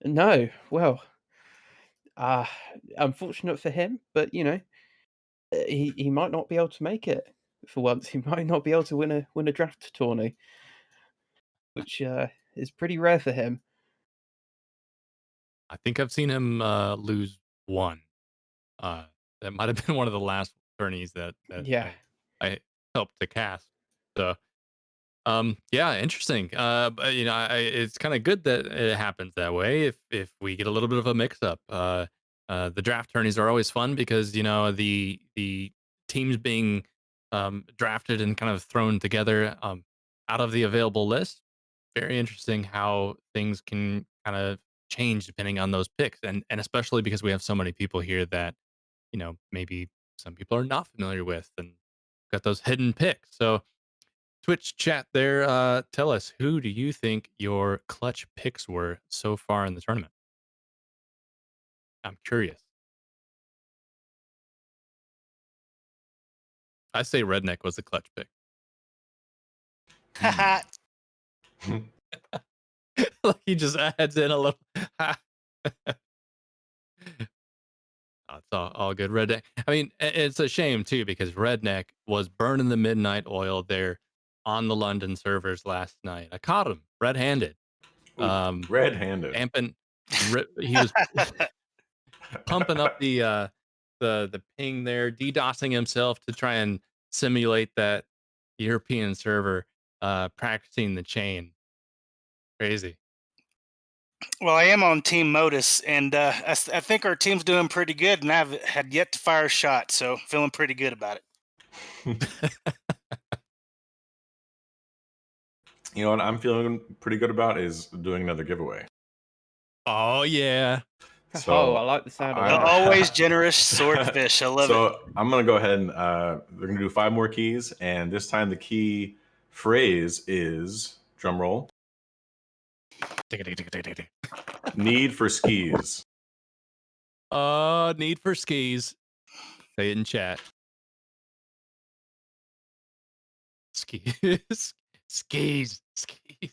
No, well, unfortunate for him, but you know, he might not be able to make it for once. He might not be able to win a draft tourney, which is pretty rare for him. I think I've seen him lose one. That might have been one of the last tourneys that Yeah. I helped to cast. So, yeah, interesting. But you know, it's kind of good that it happens that way. If we get a little bit of a mix up, the draft tourneys are always fun because you know the teams being drafted and kind of thrown together out of the available list. Very interesting how things can kind of change depending on those picks, and especially because we have so many people here that you know maybe some people are not familiar with and got those hidden picks. So Twitch chat there, tell us, who do you think your clutch picks were so far in the tournament? I'm curious. I say Redneck was the clutch pick. Like he just adds in a little. Oh, it's all good. Redneck. I mean, it's a shame too because Redneck was burning the midnight oil there on the London servers last night. I caught him red-handed. Red-handed. Amping. He was pumping up the ping there, DDoSing himself to try and simulate that European server, practicing the chain. Crazy. Well, I am on Team Modus, and I think our team's doing pretty good, and I've had yet to fire a shot, so feeling pretty good about it. You know what I'm feeling pretty good about is doing another giveaway. Oh yeah. So I like the sound of The that. always generous swordfish. I love it. So I'm gonna go ahead and we're gonna do 5 more keys, and this time the key phrase is drum roll. Need for skis. Need for skis. Say it in chat. Skis. Skis. Skis.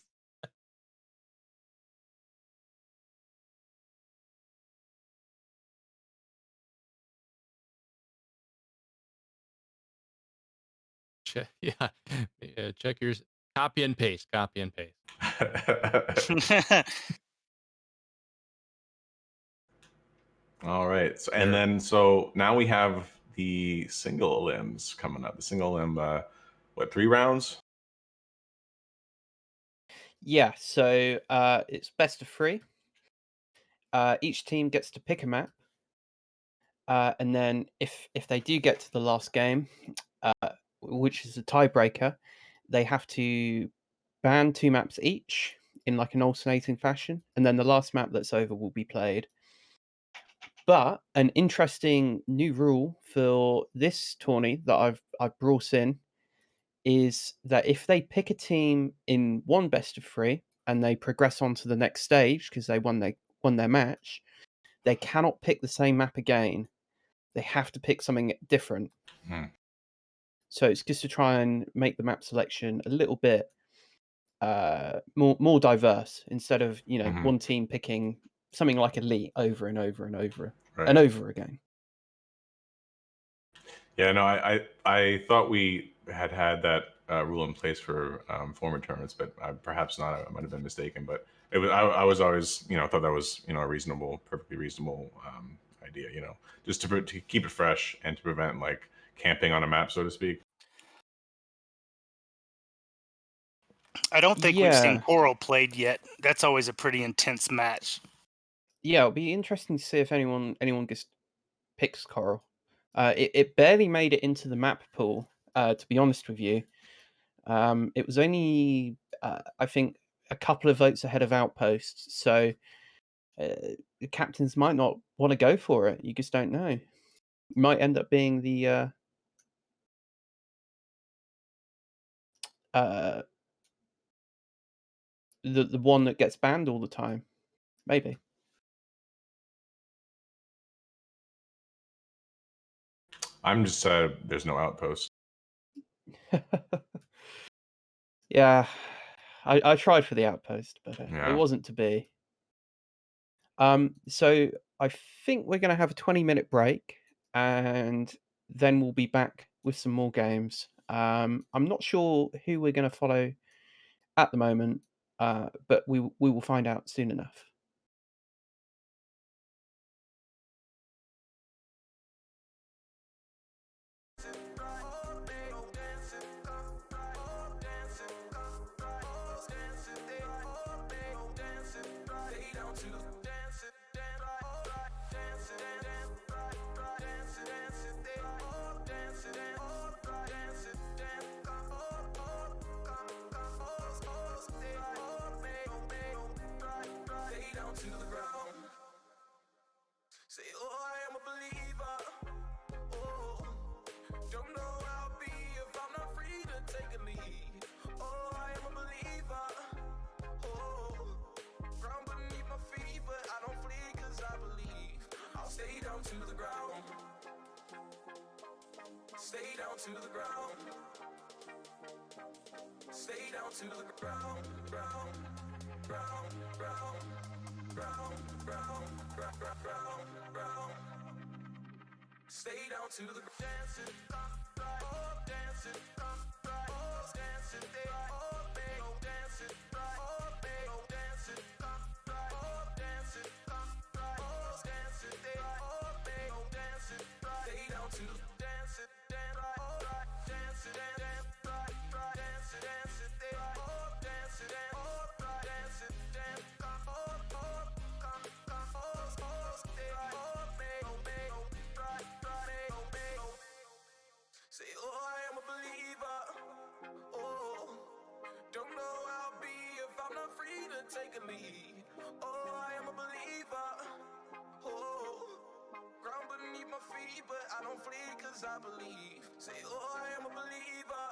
Yeah. Check your copy and paste. Copy and paste. All right. So now we have the single limbs coming up. The single limb, 3 rounds? Yeah, so it's best of 3. Each team gets to pick a map, and then if they do get to the last game, which is a tiebreaker, they have to ban 2 maps each in like an alternating fashion, and then the last map that's over will be played. But an interesting new rule for this tourney that I've brought in is that if they pick a team in one best of 3 and they progress on to the next stage because they won their match, they cannot pick the same map again. They have to pick something different. So it's just to try and make the map selection a little bit more diverse instead of one team picking something like Elite over and over and over and over again. Yeah, no, I thought we had that rule in place for former tournaments, but perhaps not. I might have been mistaken, but it was. I was always, thought that was, a reasonable, perfectly reasonable idea. Just to keep it fresh and to prevent like camping on a map, so to speak. I don't think we've seen Coral played yet. That's always a pretty intense match. Yeah, it'll be interesting to see if anyone just picks Coral. It barely made it into the map pool, to be honest with you. It was only, I think, a couple of votes ahead of Outpost, so the captains might not want to go for it. You just don't know. It might end up being the one that gets banned all the time. Maybe. I'm just sad there's no Outpost. Yeah, I tried for the Outpost, but it wasn't to be. So I think we're going to have a 20-minute break, and then we'll be back with some more games. I'm not sure who we're going to follow at the moment, but we will find out soon enough. down to the ground. Stay down to the ground. Stay down to the ground, ground, ground, ground, ground, ground, ground, ground, ground. Stay down to the dancing, oh dancing, oh dancing, oh dancing, oh dancing, oh dancing, oh dancing, oh dancing. Stay down to the dancing, dancing, dancing, dancing, dancing, oh dancing, oh dancing, dancing, say, oh, I am a believer. Oh, don't know how I'll be if I'm not free to take a lead. Oh, I am a believer. Oh, ground beneath my feet, but I don't flee 'cause I believe. Say, oh, I am a believer.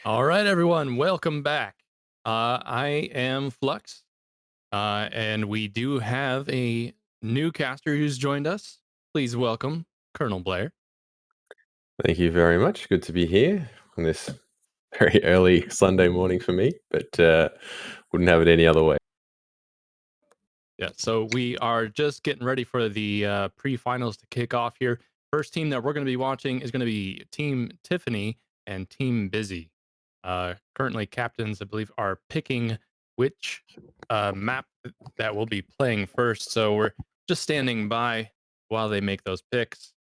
All right, everyone, welcome back. I am Flux, and we do have a new caster who's joined us. Please welcome Colonel Blair. Thank you very much. Good to be here on this very early Sunday morning for me, but wouldn't have it any other way. Yeah, so we are just getting ready for the pre-finals to kick off here. First team that we're going to be watching is going to be Team Tiffany and Team Bizzy. Currently, captains, I believe, are picking which map that we'll be playing first. So we're just standing by while they make those picks.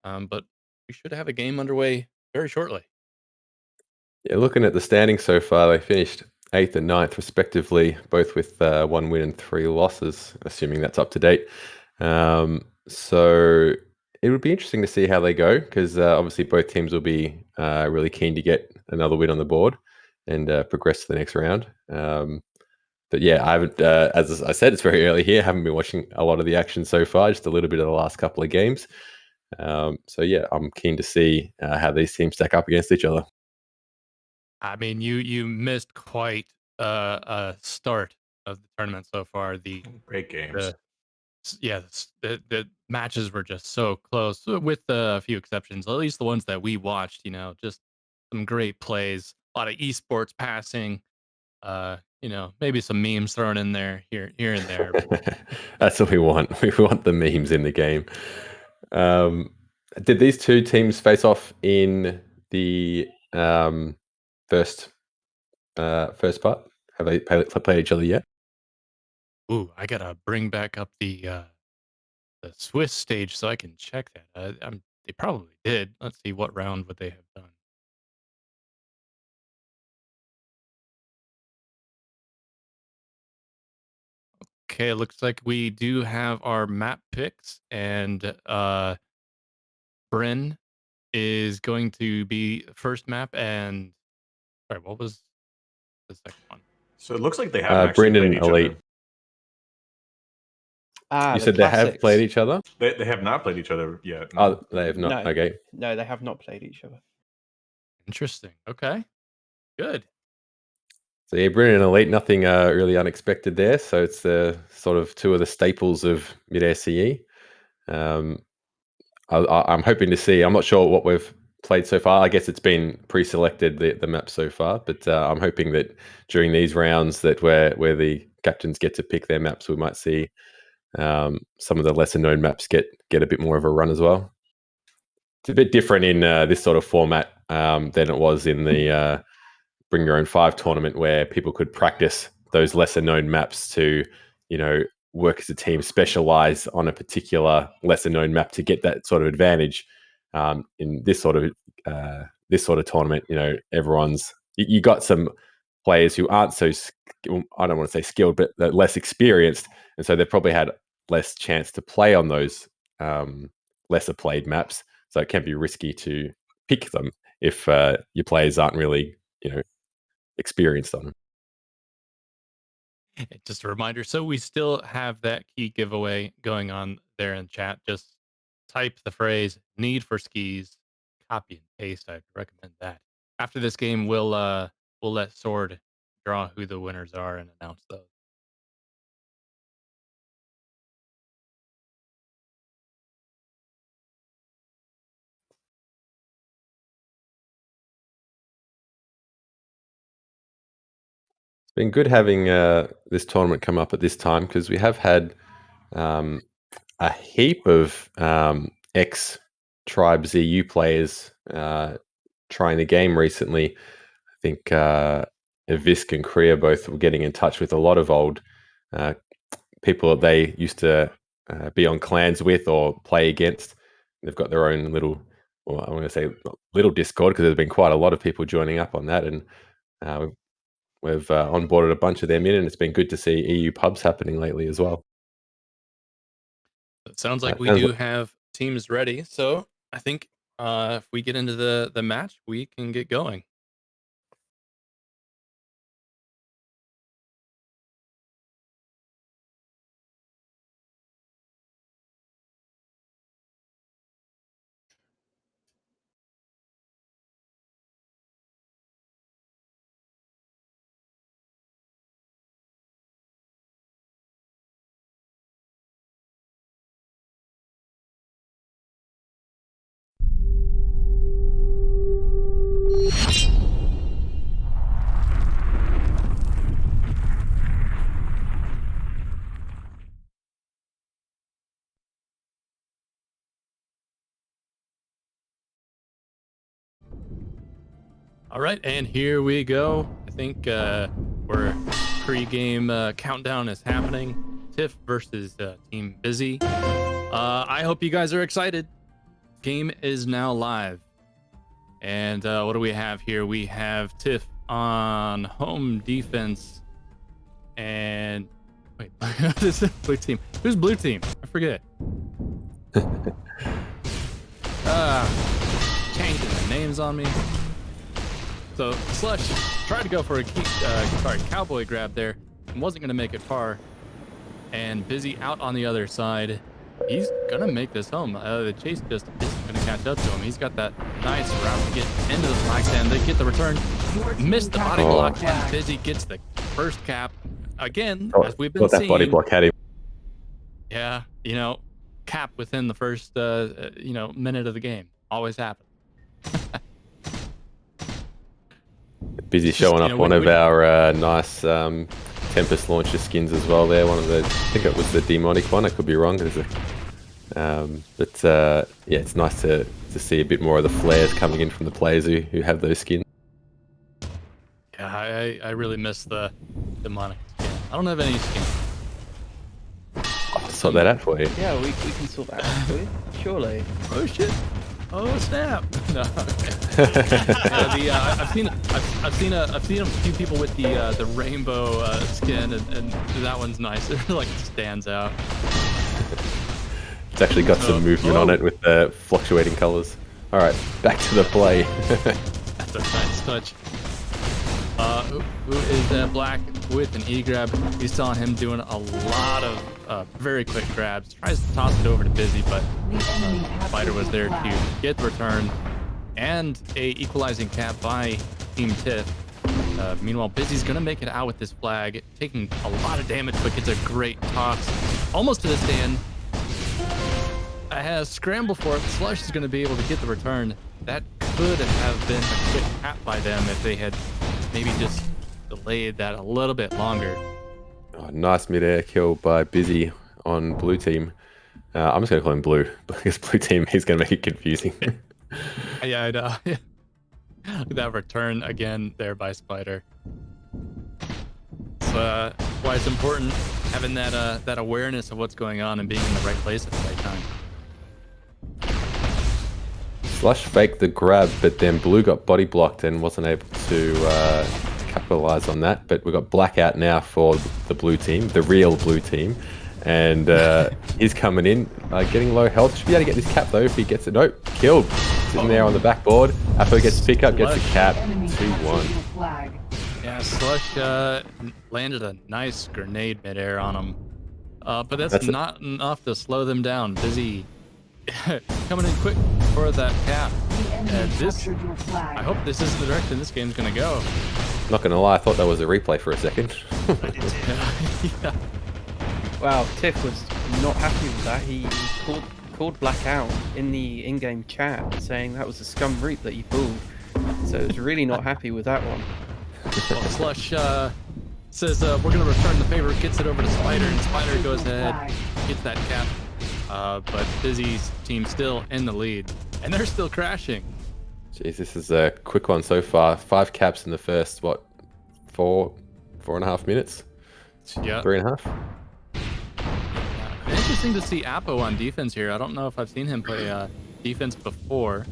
But we should have a game underway very shortly. Yeah, looking at the standings so far, they finished 8th and 9th respectively, both with 1 win and 3 losses, assuming that's up to date. So it would be interesting to see how they go, because obviously both teams will be really keen to get another win on the board and progress to the next round. But yeah, I haven't, as I said, it's very early here. Haven't been watching a lot of the action so far, just a little bit of the last couple of games. So yeah, I'm keen to see how these teams stack up against each other. I mean, you missed quite a start of the tournament so far. The great games. The matches were just so close, with a few exceptions. At least the ones that we watched, just some great plays, a lot of esports passing. Maybe some memes thrown in there here and there. That's what we want. We want the memes in the game. Did these two teams face off in the first part? Have they played each other yet? Ooh, I gotta bring back up the Swiss stage so I can check that. They probably did. Let's see, what round would they have done? Okay, it looks like we do have our map picks, and Bryn is going to be first map, and sorry, what was the second one? So it looks like they haven't actually Brendan played each Elite. other. You said they have played each other? They have not played each other yet. Oh, they have not. No. Okay. No, they have not played each other. Interesting. Okay, good. So yeah, Brendan Elite, nothing really unexpected there. So it's the sort of two of the staples of Midair CE. I'm hoping to see. I'm not sure what we've played so far. I guess it's been pre-selected the map so far, but I'm hoping that during these rounds that where the captains get to pick their maps, we might see some of the lesser known maps get a bit more of a run as well. It's a bit different in this sort of format than it was in the Bring Your Own 5 tournament, where people could practice those lesser known maps to, work as a team, specialize on a particular lesser known map to get that sort of advantage. In this sort of tournament, everyone's you got some players who aren't so, I don't want to say skilled, but less experienced, and so they've probably had less chance to play on those lesser played maps. So it can be risky to pick them if your players aren't really, experienced on them. Just a reminder, so we still have that key giveaway going on there in chat. Just type the phrase "need for skis," copy and paste. I'd recommend that. After this game, we'll let Sword draw who the winners are and announce those. It's been good having this tournament come up at this time, because we have had a heap of ex-Tribe ZU players trying the game recently. I think Visk and Kriya both were getting in touch with a lot of old people that they used to be on clans with or play against. They've got their own little, well, I want to say little Discord, because there's been quite a lot of people joining up on that, and we've onboarded a bunch of them in, and it's been good to see EU pubs happening lately as well. It sounds like we do have teams ready, so I think if we get into the match, we can get going. All right, and here we go. I think we're pre-game countdown is happening. Tiff versus Team Bizzy. I hope you guys are excited. Game is now live. And what do we have here? We have Tiff on home defense. And wait, this is blue team. Who's blue team? I forget. Changing the names on me. So Slush tried to go for a cowboy grab there and wasn't going to make it far. And Bizzy out on the other side. He's going to make this home. The chase just isn't going to catch up to him. He's got that nice route to get into the flag stand. They get the return. Missed the body block, and Bizzy gets the first cap. Again, as we've been seeing. That body block had him. Yeah, you know, cap within the first, minute of the game. Always happens. Bizzy showing up one of our nice Tempest launcher skins as well there. One of the, I think it was the demonic one. I could be wrong. There's yeah, it's nice to see a bit more of the flares coming in from the players who have those skins. Yeah, I really miss the demonic skin. I don't have any skin. I'll have to sort that out for you. Yeah, we can sort that out for you. Surely. Oh shit. Oh snap! No. I've seen a few people with the rainbow skin, and that one's nice. It like stands out. It's actually got some movement on it with the fluctuating colors. All right, back to the play. That's a nice touch. Who is Black with an E-grab? We saw him doing a lot of very quick grabs. Tries to toss it over to Bizzy, but Spider was there to get the return and a equalizing cap by Team Tiff. Meanwhile, Bizzy's gonna make it out with this flag, taking a lot of damage, but gets a great toss almost to the stand. Has scramble for it. Slush is gonna be able to get the return. That could have been a quick cap by them if they had maybe just delayed that a little bit longer. Oh, nice mid-air kill by Bizzy on blue team. I'm just going to call him blue because blue team is going to make it confusing. Yeah, I know. That return again there by Spider. So, why it's important having that awareness of what's going on and being in the right place at the right time. Slush faked the grab, but then blue got body blocked and wasn't able to capitalize on that. But we've got Black out now for the blue team, the real blue team. And he's coming in, getting low health. Should be able to get this cap though if he gets it. Nope, killed. Sitting there on the backboard. Apo gets pick up, gets the cap. 2-1. Yeah, Slush landed a nice grenade midair on him. But that's not enough to slow them down. Bizzy coming in quick for that cap. And this, I hope this is the direction this game's gonna go. Not gonna lie, I thought that was a replay for a second. Yeah. Wow, Tiff was not happy with that. He called Black out in the in-game chat, saying that was a scum reap that he pulled. So he was really not happy with that one. Well, Slush says we're gonna return the favor, gets it over to Spider, and Spider goes ahead, gets that cap. But Bizzy's team still in the lead, and they're still crashing. Jeez, this is a quick one so far. 5 caps in the first, what, 4.5 minutes? Yeah. 3.5? Interesting to see Apo on defense here. I don't know if I've seen him play defense before.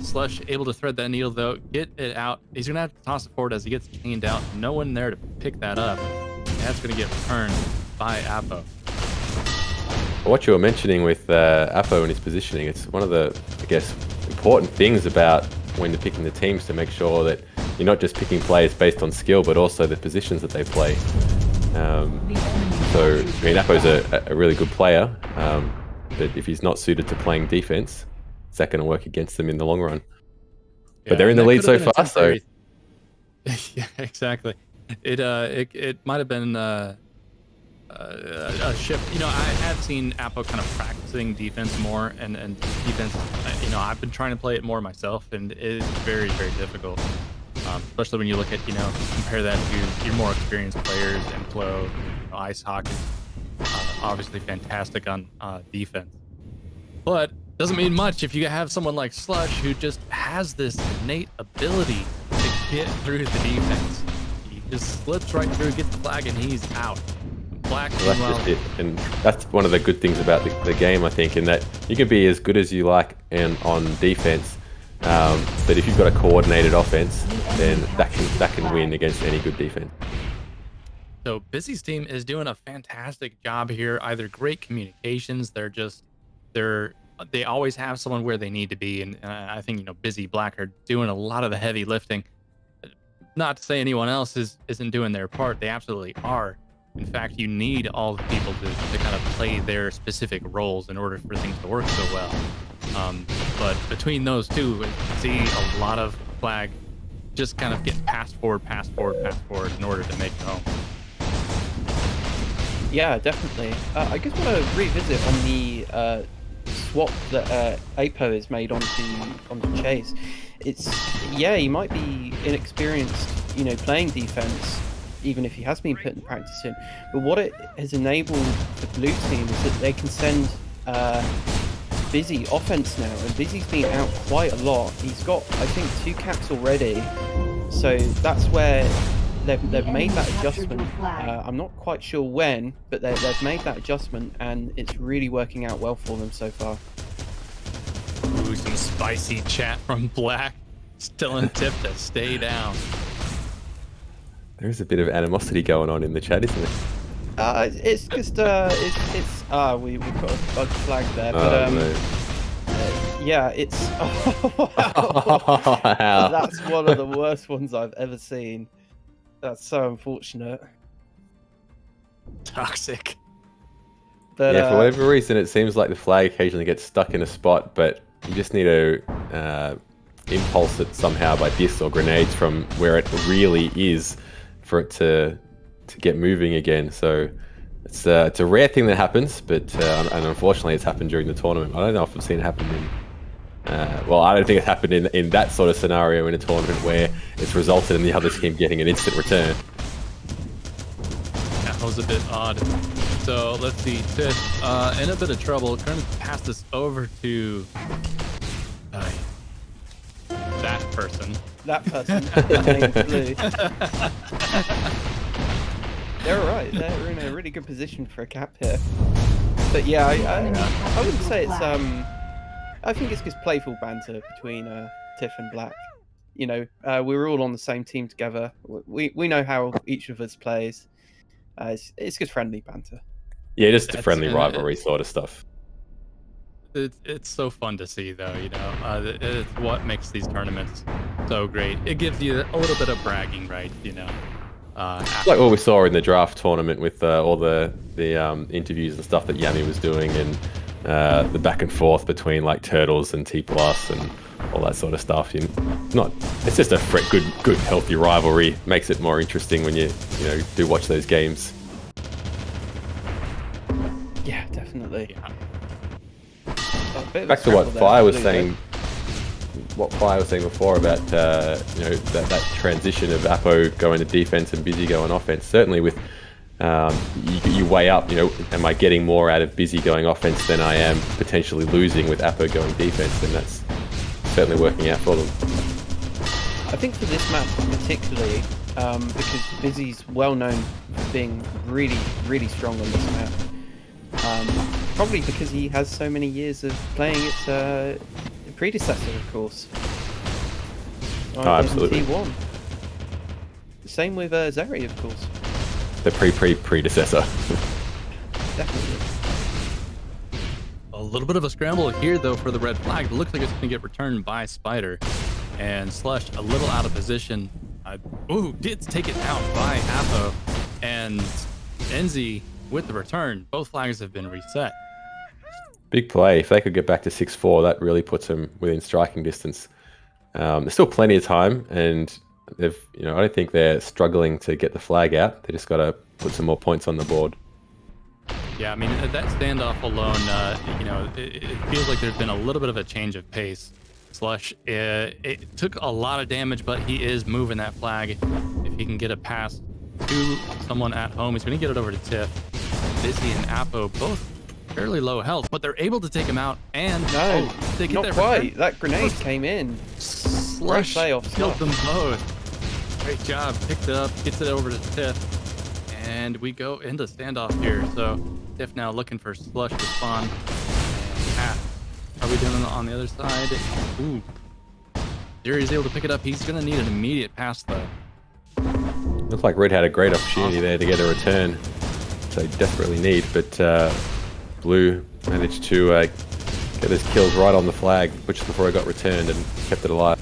Slush able to thread that needle though, get it out. He's gonna have to toss it forward as he gets chained out. No one there to pick that up. And that's gonna get returned by Apo. What you were mentioning with Apo and his positioning, it's one of the, I guess, important things about when you're picking the teams to make sure that you're not just picking players based on skill, but also the positions that they play. So, I mean, Apo's a really good player, but if he's not suited to playing defense, is that going to work against them in the long run? Yeah, but they're in the lead so far, so... Yeah, exactly. It might have been a shift. You know, I have seen Apo kind of practicing defense more, and defense, you know, I've been trying to play it more myself, and it is very, very difficult. Especially when you look at, you know, compare that to your more experienced players. Implo, Icehawk is obviously fantastic on defense. But doesn't mean much if you have someone like Slush who just has this innate ability to get through the defense. He just slips right through, gets the flag, and he's out. Black, Well, that's just it. And that's one of the good things about the game, I think, in that you can be as good as you like on defense, but if you've got a coordinated offense, then that can win against any good defense. So Bizzy's team is doing a fantastic job here. Either great communications, they always have someone where they need to be, and I think Bizzy, Black are doing a lot of the heavy lifting. Not to say anyone else isn't doing their part, they absolutely are. In fact, you need all the people to kind of play their specific roles in order for things to work so well. But between those two, we see a lot of flag just kind of getting passed forward in order to make it home. Yeah, definitely. I just want to revisit on the swap that Apo has made onto Chase. Yeah, he might be inexperienced, playing defense, even if he has been putting practice in. But what it has enabled the blue team is that they can send Bizzy offense now, and Bizzy's been out quite a lot. He's got, I think, 2 caps already, so that's where they've made that adjustment. I'm not quite sure when, but they've made that adjustment, and it's really working out well for them so far. Ooh, some spicy chat from Black, telling Tiff to stay down. There is a bit of animosity going on in the chat, isn't it? It's just we've got a bug flag there, but yeah, it's wow. That's one of the worst ones I've ever seen. That's so unfortunate. Toxic. But, yeah, for whatever reason, it seems like the flag occasionally gets stuck in a spot, but you just need to impulse it somehow by discs or grenades from where it really is for it to get moving again. So it's a rare thing that happens, but and unfortunately it's happened during the tournament. I don't know if I've seen it happen in well, I don't think it's happened in that sort of scenario in a tournament where it's resulted in the other team getting an instant return. That was a bit odd. So let's see, Tiff in a bit of trouble. Going to pass this over to that person. That person. Blue. They're alright. They're in a really good position for a cap here. But yeah, I wouldn't say it's I think it's just playful banter between Tiff and Black. We're all on the same team together. We know how each of us plays. It's just friendly banter. Yeah, just a friendly rivalry sort of stuff. It's so fun to see, though. It's what makes these tournaments so great. It gives you a little bit of bragging rights, like what we saw in the draft tournament with all the interviews and stuff that Yami was doing, and the back and forth between like Turtles and T+ and all that sort of stuff. It's just a good healthy rivalry. Makes it more interesting when you do watch those games. Yeah, definitely. Back to what Fire was saying. What Fire was saying before about that transition of Apo going to defense and Bizzy going offense. Certainly with you weigh up, am I getting more out of Bizzy going offense than I am potentially losing with Apo going defense? And that's certainly working out for them. I think for this map particularly, because Bizzy's well known for being really, really strong on this map. Probably because he has so many years of playing its predecessor, of course. Absolutely. T1. Same with Zeri, of course. The predecessor. Definitely. A little bit of a scramble here, though, for the red flag. It looks like it's going to get returned by Spider. And Slush a little out of position. Did take it out by Apo. And Enzi with the return. Both flags have been reset. Big play. If they could get back to 6-4, that really puts them within striking distance. There's still plenty of time, and I don't think they're struggling to get the flag out. They just got to put some more points on the board. Yeah, I mean, that standoff alone, it feels like there's been a little bit of a change of pace. Slush, it took a lot of damage, but he is moving that flag. If he can get a pass to someone at home, he's going to get it over to Tiff. Bizzy and Apo, both fairly low health, but they're able to take him out, and they get not quite. That grenade came in. Slush killed them both. Great job. Picked it up, gets it over to Tiff. And we go into standoff here. So Tiff now looking for slush to spawn. And are we doing it on the other side? Ooh. Jerry's able to pick it up. He's going to need an immediate pass, though. Looks like Red had a great opportunity there to get a return. So he desperately need, but Blue managed to get his kills right on the flag, which before it got returned, and kept it alive.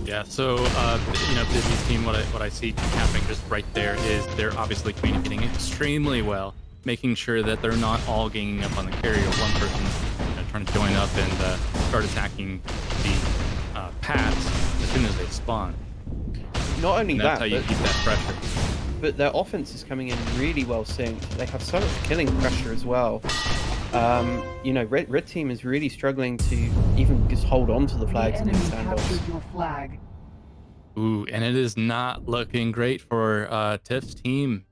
Yeah, so Bizzy's team, what I see happening just right there is they're obviously communicating extremely well, making sure that they're not all ganging up on the carrier. One person trying to join up and start attacking the paths as soon as they spawn. Not only and that, that's how you keep that pressure. But their offense is coming in really well synced. They have so much killing pressure as well. Red team is really struggling to even just hold on to the flags in these standoffs. Ooh, and it is not looking great for Tiff's team.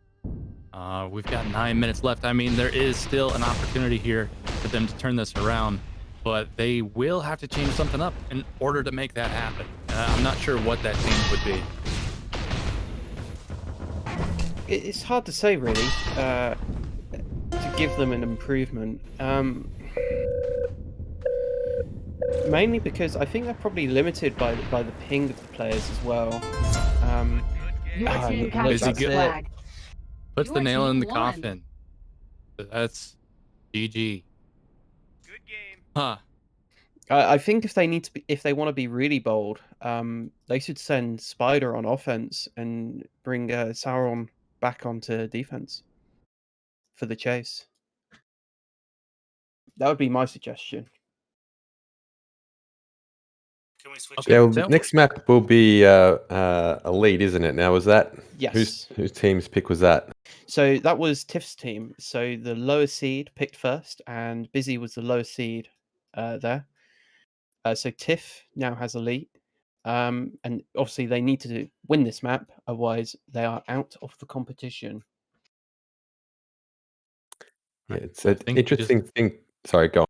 We've got 9 minutes left. I mean, there is still an opportunity here for them to turn this around, but they will have to change something up in order to make that happen. I'm not sure what that change would be. It's hard to say, really, to give them an improvement. Mainly because I think they're probably limited by the ping of the players as well. Bizzy puts the nail in the coffin. That's GG. Good game. Huh. I think if they want to be really bold, they should send Spider on offense and bring Sauron back onto defense for the chase. That would be my suggestion. Can we switch? Yeah, well, next map will be Elite, isn't it? Now, was that Yes. whose team's pick was that? So that was Tiff's team. So the lowest seed picked first, and Bizzy was the lowest seed there. So Tiff now has Elite. And obviously they need to win this map, otherwise they are out of the competition. Yeah, it's an interesting thing. Sorry, go on.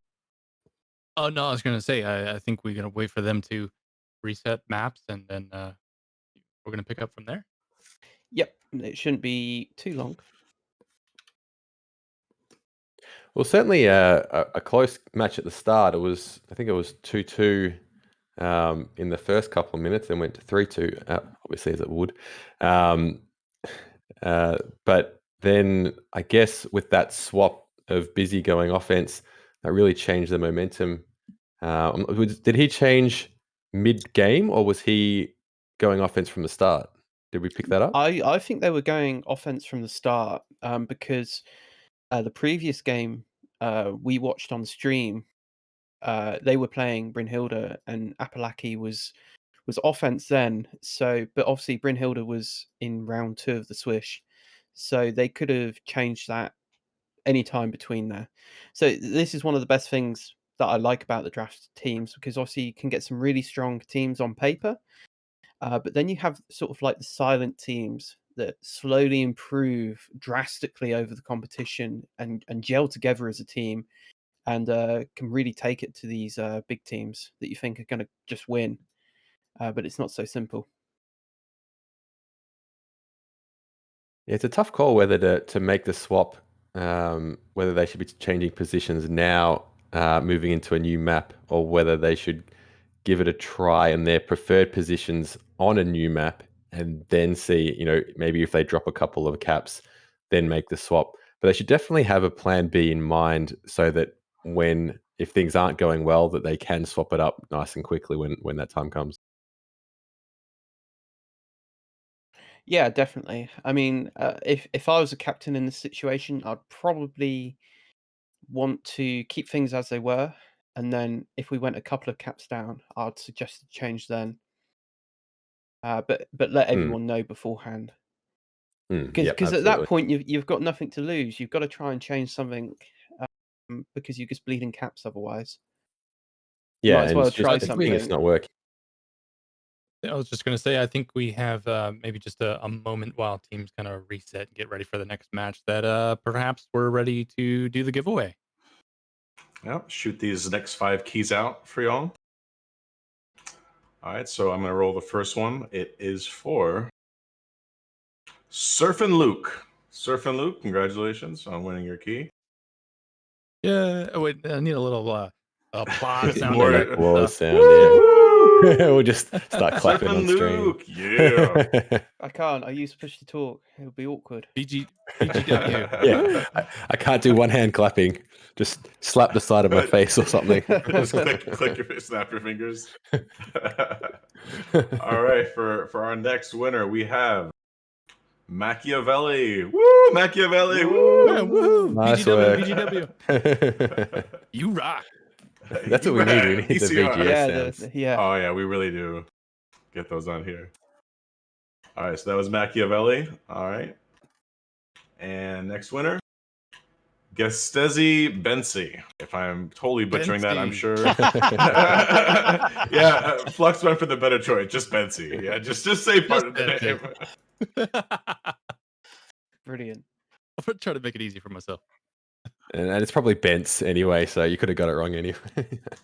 Oh, no, I was going to say, I think we're going to wait for them to reset maps, and then we're going to pick up from there. Yep, it shouldn't be too long. Well, certainly a close match at the start. I think it was 2-2 in the first couple of minutes, then went to 3-2, obviously, as it would. But then I guess with that swap of Bizzy going offense, that really changed the momentum. Did he change mid-game, or was he going offense from the start? Did we pick that up? I think they were going offense from the start because the previous game we watched on stream, they were playing Brynhilde and Apalaki was offense then. So, but obviously Brynhilde was in round 2 of the Swish, so they could have changed that any time between there. So this is one of the best things that I like about the draft teams, because obviously you can get some really strong teams on paper, but then you have sort of like the silent teams that slowly improve drastically over the competition and gel together as a team, and can really take it to these big teams that you think are going to just win. But it's not so simple. Yeah, it's a tough call whether to make the swap, whether they should be changing positions now, moving into a new map, or whether they should give it a try in their preferred positions on a new map and then see, maybe if they drop a couple of caps, then make the swap. But they should definitely have a plan B in mind so that if things aren't going well, that they can swap it up nice and quickly when that time comes. Yeah, definitely. I mean, if I was a captain in this situation, I'd probably want to keep things as they were, and then if we went a couple of caps down, I'd suggest a change then. But let everyone know beforehand, because at that point you've got nothing to lose. You've got to try and change something, because you're just bleeding caps otherwise. Yeah, might as well try something. It's not working. I was just going to say, I think we have maybe just a moment while teams kind of reset and get ready for the next match that perhaps we're ready to do the giveaway. Yeah, shoot these next 5 keys out for y'all. All right, so I'm gonna roll the first one. It is for Surfin' Luke. Surfin' Luke, congratulations on winning your key. Yeah. Oh, wait, I need a little applause sound. More- effect. Applause sound, Woo! yeah. We'll just start clapping Surfin' on stream. Luke, yeah. I can't. I use push to talk. It'll be awkward. BGW. Yeah, I can't do one hand clapping. Just slap the side of my face or something. Just click your snap your fingers. All right, for our next winner, we have Machiavelli. Woo, Machiavelli. Woo, Yeah, woohoo! Nice BGW, work. BGW. You rock. That's what we need. We need the ECR. VGS sounds. Yeah. Oh yeah, we really do. Get those on here. All right, so that was Machiavelli. All right. And next winner, Gestezi Bensi. If I'm totally butchering that, I'm Bensi. sure. Yeah, Flux went for the better choice. Just Bensi. Yeah, just say part of the name. Brilliant. I'm gonna try to make it easy for myself. And it's probably Bents anyway, so you could have got it wrong anyway.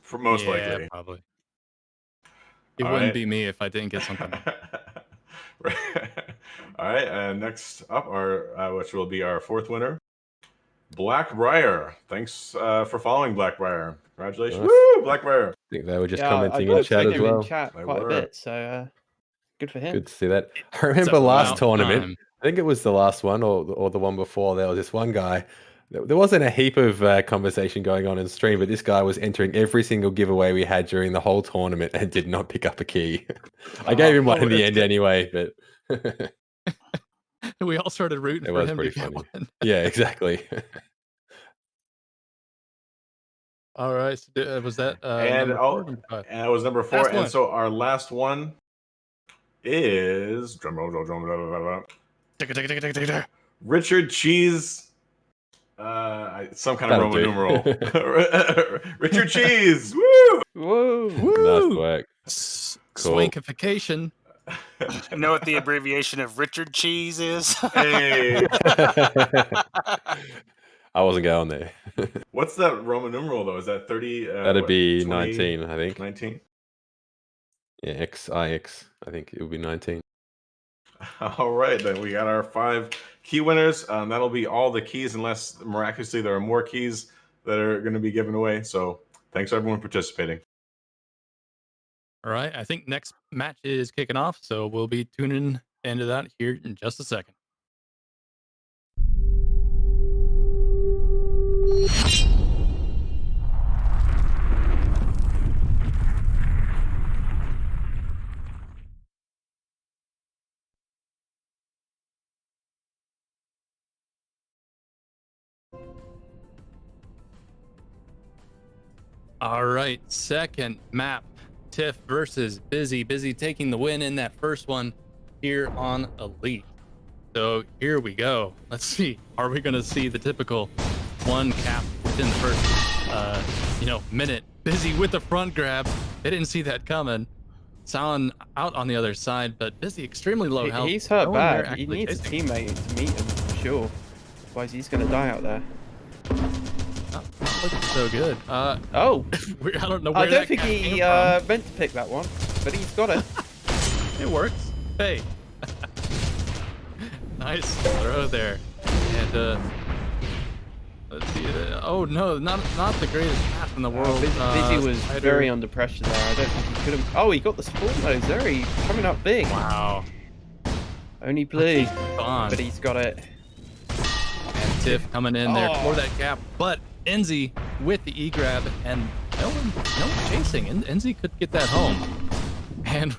For most Yeah, likely. probably. It All wouldn't right. be me if I didn't get something wrong. All right, and next up, which will be our fourth winner, Blackbriar. Thanks for following Blackbriar. Congratulations. Nice. Woo, Blackbriar. I think they were just Yeah, commenting I've in chat seen as him well. in chat They quite were. a bit, so good for him. Good to see that. I remember So last about tournament. time. I think it was the last one or the one before. There was this one guy. There wasn't a heap of conversation going on in stream, but this guy was entering every single giveaway we had during the whole tournament and did not pick up a key. I gave him one in the end anyway, but We all started rooting it for was him to pretty get funny. one. Yeah, exactly. All right. So, was that And number 4 or number 5? and it was number 4. Last And one. so our last one is drum. Richard Cheese. Some kind of That'll Roman do. numeral. Richard Cheese. Woo! Whoa. Nice work. Cool. Swankification. You know what the abbreviation of Richard Cheese is? Hey. I wasn't going there. What's that Roman numeral though? Is that 30? That'd be 20? 19, I think. 19. Yeah, XIX. I think it would be 19. All right, then we got our 5 key winners. That'll be all the keys, unless miraculously there are more keys that are going to be given away. So thanks everyone participating. All right. I think next match is kicking off, so we'll be tuning into that here in just a second. All right, second map, Tiff versus Bizzy. Bizzy taking the win in that first one here on Elite. So here we go. Let's see. Are we going to see the typical one cap within the first, minute? Bizzy with the front grab. They didn't see that coming. Sound out on the other side, but Bizzy extremely low health. He's hurt No one there bad. He actually needs a chasing. teammate to meet him for sure. Otherwise, he's going to die out there. Not looking so good. Oh, I don't know where I don't that think cat he came from. meant to pick that one, but he's got it. It works. Hey. Nice throw there. And let's see. Oh no, not the greatest pass in the world. Bizzy was Spider. very under pressure there. I don't think he could have. Oh, he got the spawn nose there. He's coming up big. Wow. Only blue, Bond. but he's got it. And Tiff coming in there for that gap, but Enzy with the E grab and no one chasing. Enzy could get that home and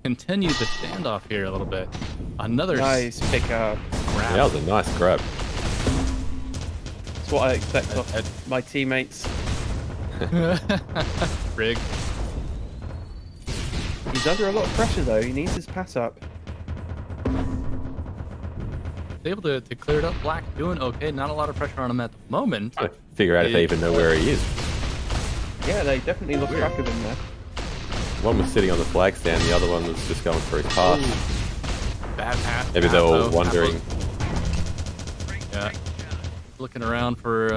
continue the standoff here a little bit. Another Nice pickup. grab. That was a nice grab. That's what I expect of my teammates. Rig. He's under a lot of pressure though. He needs his pass up. Able to clear it up. Black doing okay. Not a lot of pressure on him at the moment. I figure out if they even know where he is. Yeah, they definitely lost track of him there. One was sitting on the flag stand, the other one was just going for his pass. Bad pass. Maybe they were wondering. Yeah. Looking around for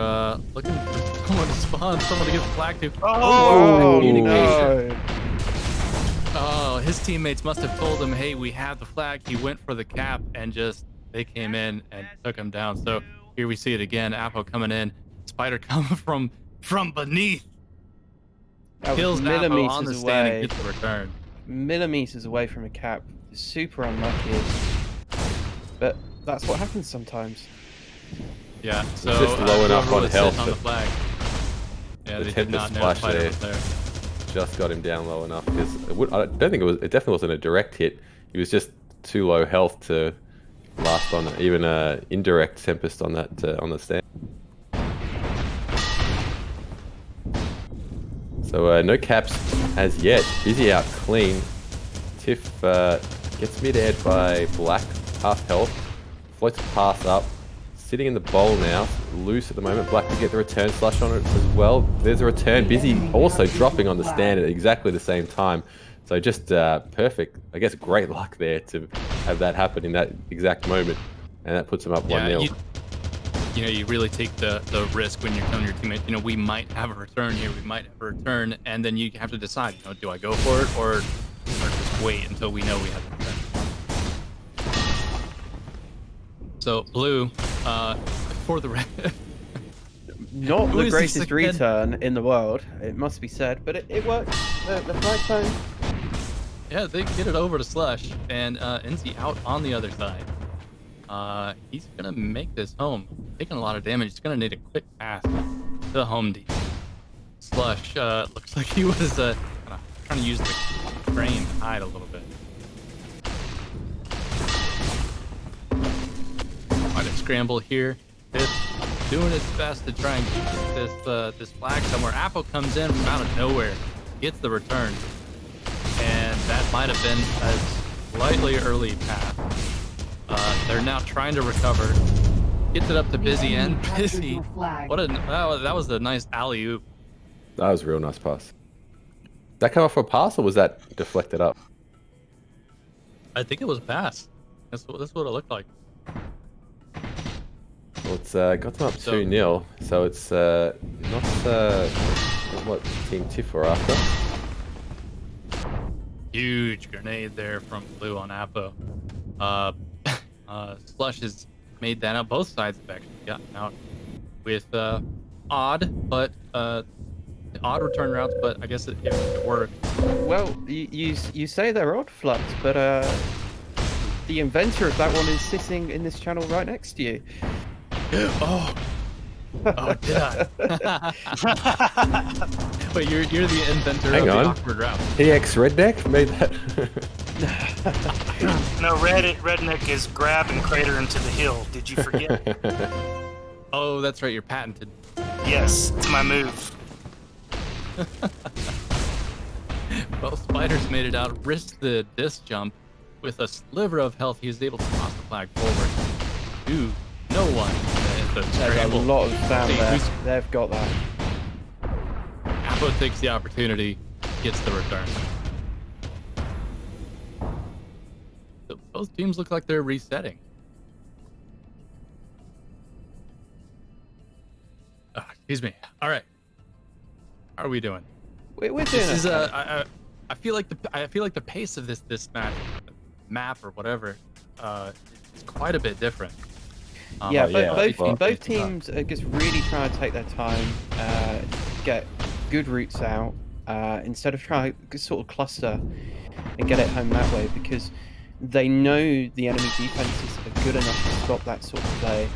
looking for someone to spawn, someone to give the flag to. Oh, communication. no. his teammates must have told him, hey, we have the flag. He went for the cap and just, they came in and took him down. So here we see it again. Apo coming in. Spider coming from beneath. That Kills was Apo on the millimeters stand away. and gets the return. Millimeters away from a cap. Super unlucky. But that's what happens sometimes. Yeah, so It's just low enough whoever on was health. sitting on the flag. Yeah, The they did Tempest not know splash Spider there was there. just got him down low enough because I don't think it definitely wasn't a direct hit. He was just too low health to last on even a indirect Tempest on that on the stand. So no caps as yet. Bizzy out clean. Tiff gets mid-aired by Black, half health. Floats a pass up. Sitting in the bowl now. Loose at the moment. Black will get the return slash on it as well. There's a return. Bizzy also dropping on the stand at exactly the same time. So just perfect. I guess great luck there to have that happen in that exact moment. And that puts him up 1-0. You know, you really take the risk when you're telling your teammates, you know, we might have a return here, we might have a return, and then you have to decide, you know, do I go for it or just wait until we know we have a return? So blue, for the Not Who the is this greatest again? return in the world, it must be said, but it worked. The flag zone. Yeah, they get it over to Slush, and NZ out on the other side. He's gonna make this home. Taking a lot of damage. He's gonna need a quick pass to the home D. Slush looks like he was trying to use the frame to hide a little bit. Quite a scramble here. Tiff doing his best to try and keep this flag somewhere. Apple comes in from out of nowhere, gets the return, and that might have been a slightly early pass. They're now trying to recover. Gets it up to Bizzy and Bizzy. That was a nice alley-oop. That was a real nice pass. Did that come off for a pass or was that deflected up? I think it was a pass. That's what it looked like. Well, it's got them up 2-0, so it's not what Team Tiff are after. Huge grenade there from Blue on Apo. Slush has made that out. Both sides have actually gotten out with odd return routes, but I guess it worked. Well, you say they're odd, Flux, but the inventor of that one is sitting in this channel right next to you. Oh, did I? Wait, you're the inventor Hang of on. the awkward route. EX Redneck made that. No, Redneck is grab and crater into the hill. Did you forget? Oh, that's right. You're patented. Yes, it's my move. Well, Spider's made it out. Risked the disc jump with a sliver of health. He was able to toss the flag forward. Dude, no one. There's a lot of spam there. They've got that. Apo takes the opportunity, gets the return. So both teams look like they're resetting. Excuse me. All right. How are we doing? We're doing this is okay. I feel like the pace of this map or whatever is quite a bit different. Yeah, both teams are just really trying to take their time, get good routes out, instead of trying to sort of cluster and get it home that way, because they know the enemy defenses are good enough to stop that sort of play.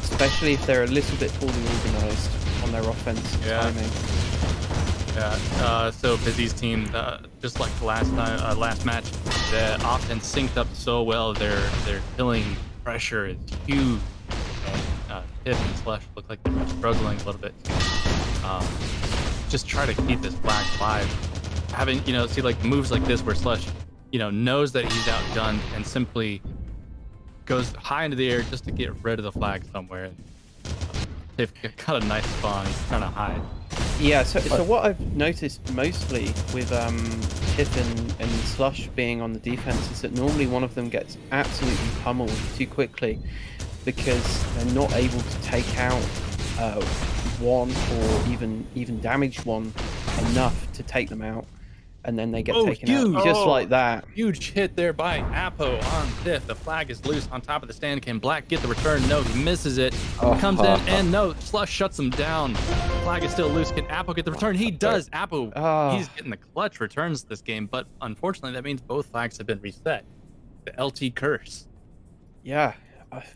Especially if they're a little bit poorly organized on their offense timing. Yeah, so Bizzy's team, just like the last match, the offense synced up so well. Their killing pressure is huge, and Tiff and Slush look like they're struggling a little bit. Just try to keep this flag alive. Having see like moves like this where Slush, knows that he's outgunned and simply goes high into the air just to get rid of the flag somewhere. Tiff got a nice spawn. He's trying to hide. Yeah, so what I've noticed mostly with Tiff and Slush being on the defense is that normally one of them gets absolutely pummeled too quickly because they're not able to take out one or even damage one enough to take them out. and then they get Oh, taken huge! out just like that. Huge hit there by Apo on Tiff. The flag is loose on top of the stand. Can Black get the return? No, he misses it. Comes in, and no, Slush shuts him down. Flag is still loose. Can Apo get the return? He does. Apo, he's getting the clutch returns this game, but unfortunately, that means both flags have been reset. The LT curse. Yeah,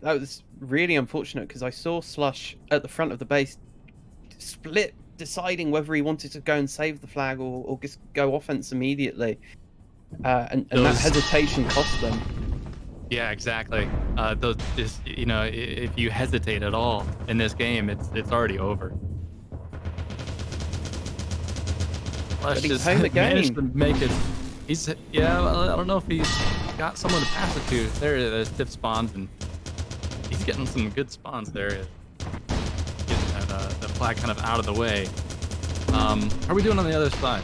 that was really unfortunate because I saw Slush at the front of the base split, deciding whether he wanted to go and save the flag or just go offense immediately. And that hesitation cost them. Yeah, exactly. You know, if you hesitate at all in this game, it's already over. But he's playing the managed game. to make it. Well, I don't know if he's got someone to pass it to. There's Tiff spawns, and he's getting some good spawns there. Getting the flag kind of out of the way. How are we doing on the other side?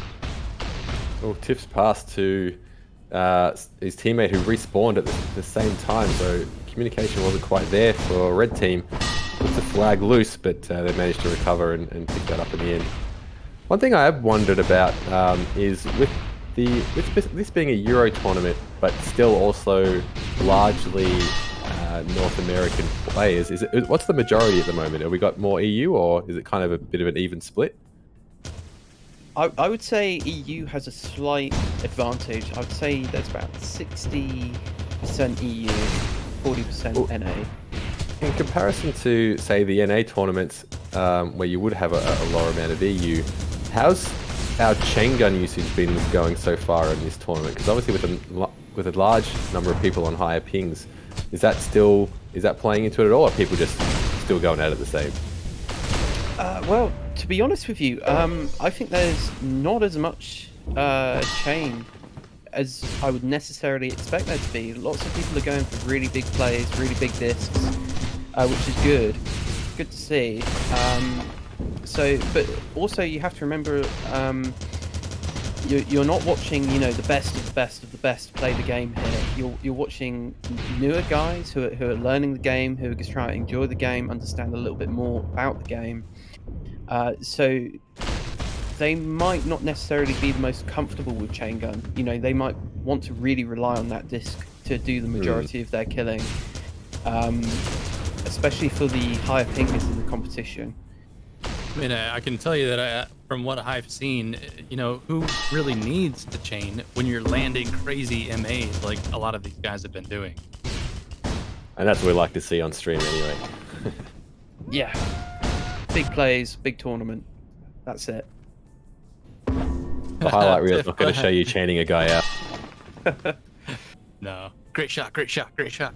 Well, Tiff's passed to his teammate who respawned at the same time, so communication wasn't quite there for Red Team. Puts the flag loose, but they managed to recover and pick that up in the end. One thing I have wondered about is with this being a Euro tournament, but still also largely North American players, what's the majority at the moment? Have we got more EU, or is it kind of a bit of an even split? I would say EU has a slight advantage. I would say there's about 60% EU, 40% NA. In comparison to, say, the NA tournaments, where you would have a lower amount of EU, how's our chain gun usage been going so far in this tournament? Because obviously with a large number of people on higher pings, is that playing into it at all, or are people just still going at it the same? Well, to be honest with you, I think there's not as much chain as I would necessarily expect there to be. Lots of people are going for really big plays, really big discs, which is good. Good to see. But also you have to remember, you're not watching, you know, the best of the best of the best play the game here. You're watching newer guys who are learning the game, who are just trying to enjoy the game, understand a little bit more about the game. So they might not necessarily be the most comfortable with chain gun. You know, they might want to really rely on that disc to do the majority of their killing, especially for the higher pingers in the competition. I mean, I can tell you that from what I've seen, you know, who really needs to chain when you're landing crazy MAs like a lot of these guys have been doing? And that's what we like to see on stream anyway. Yeah. Big plays, big tournament. That's it. The highlight reel is not going to show you chaining a guy out. No. Great shot, great shot, great shot.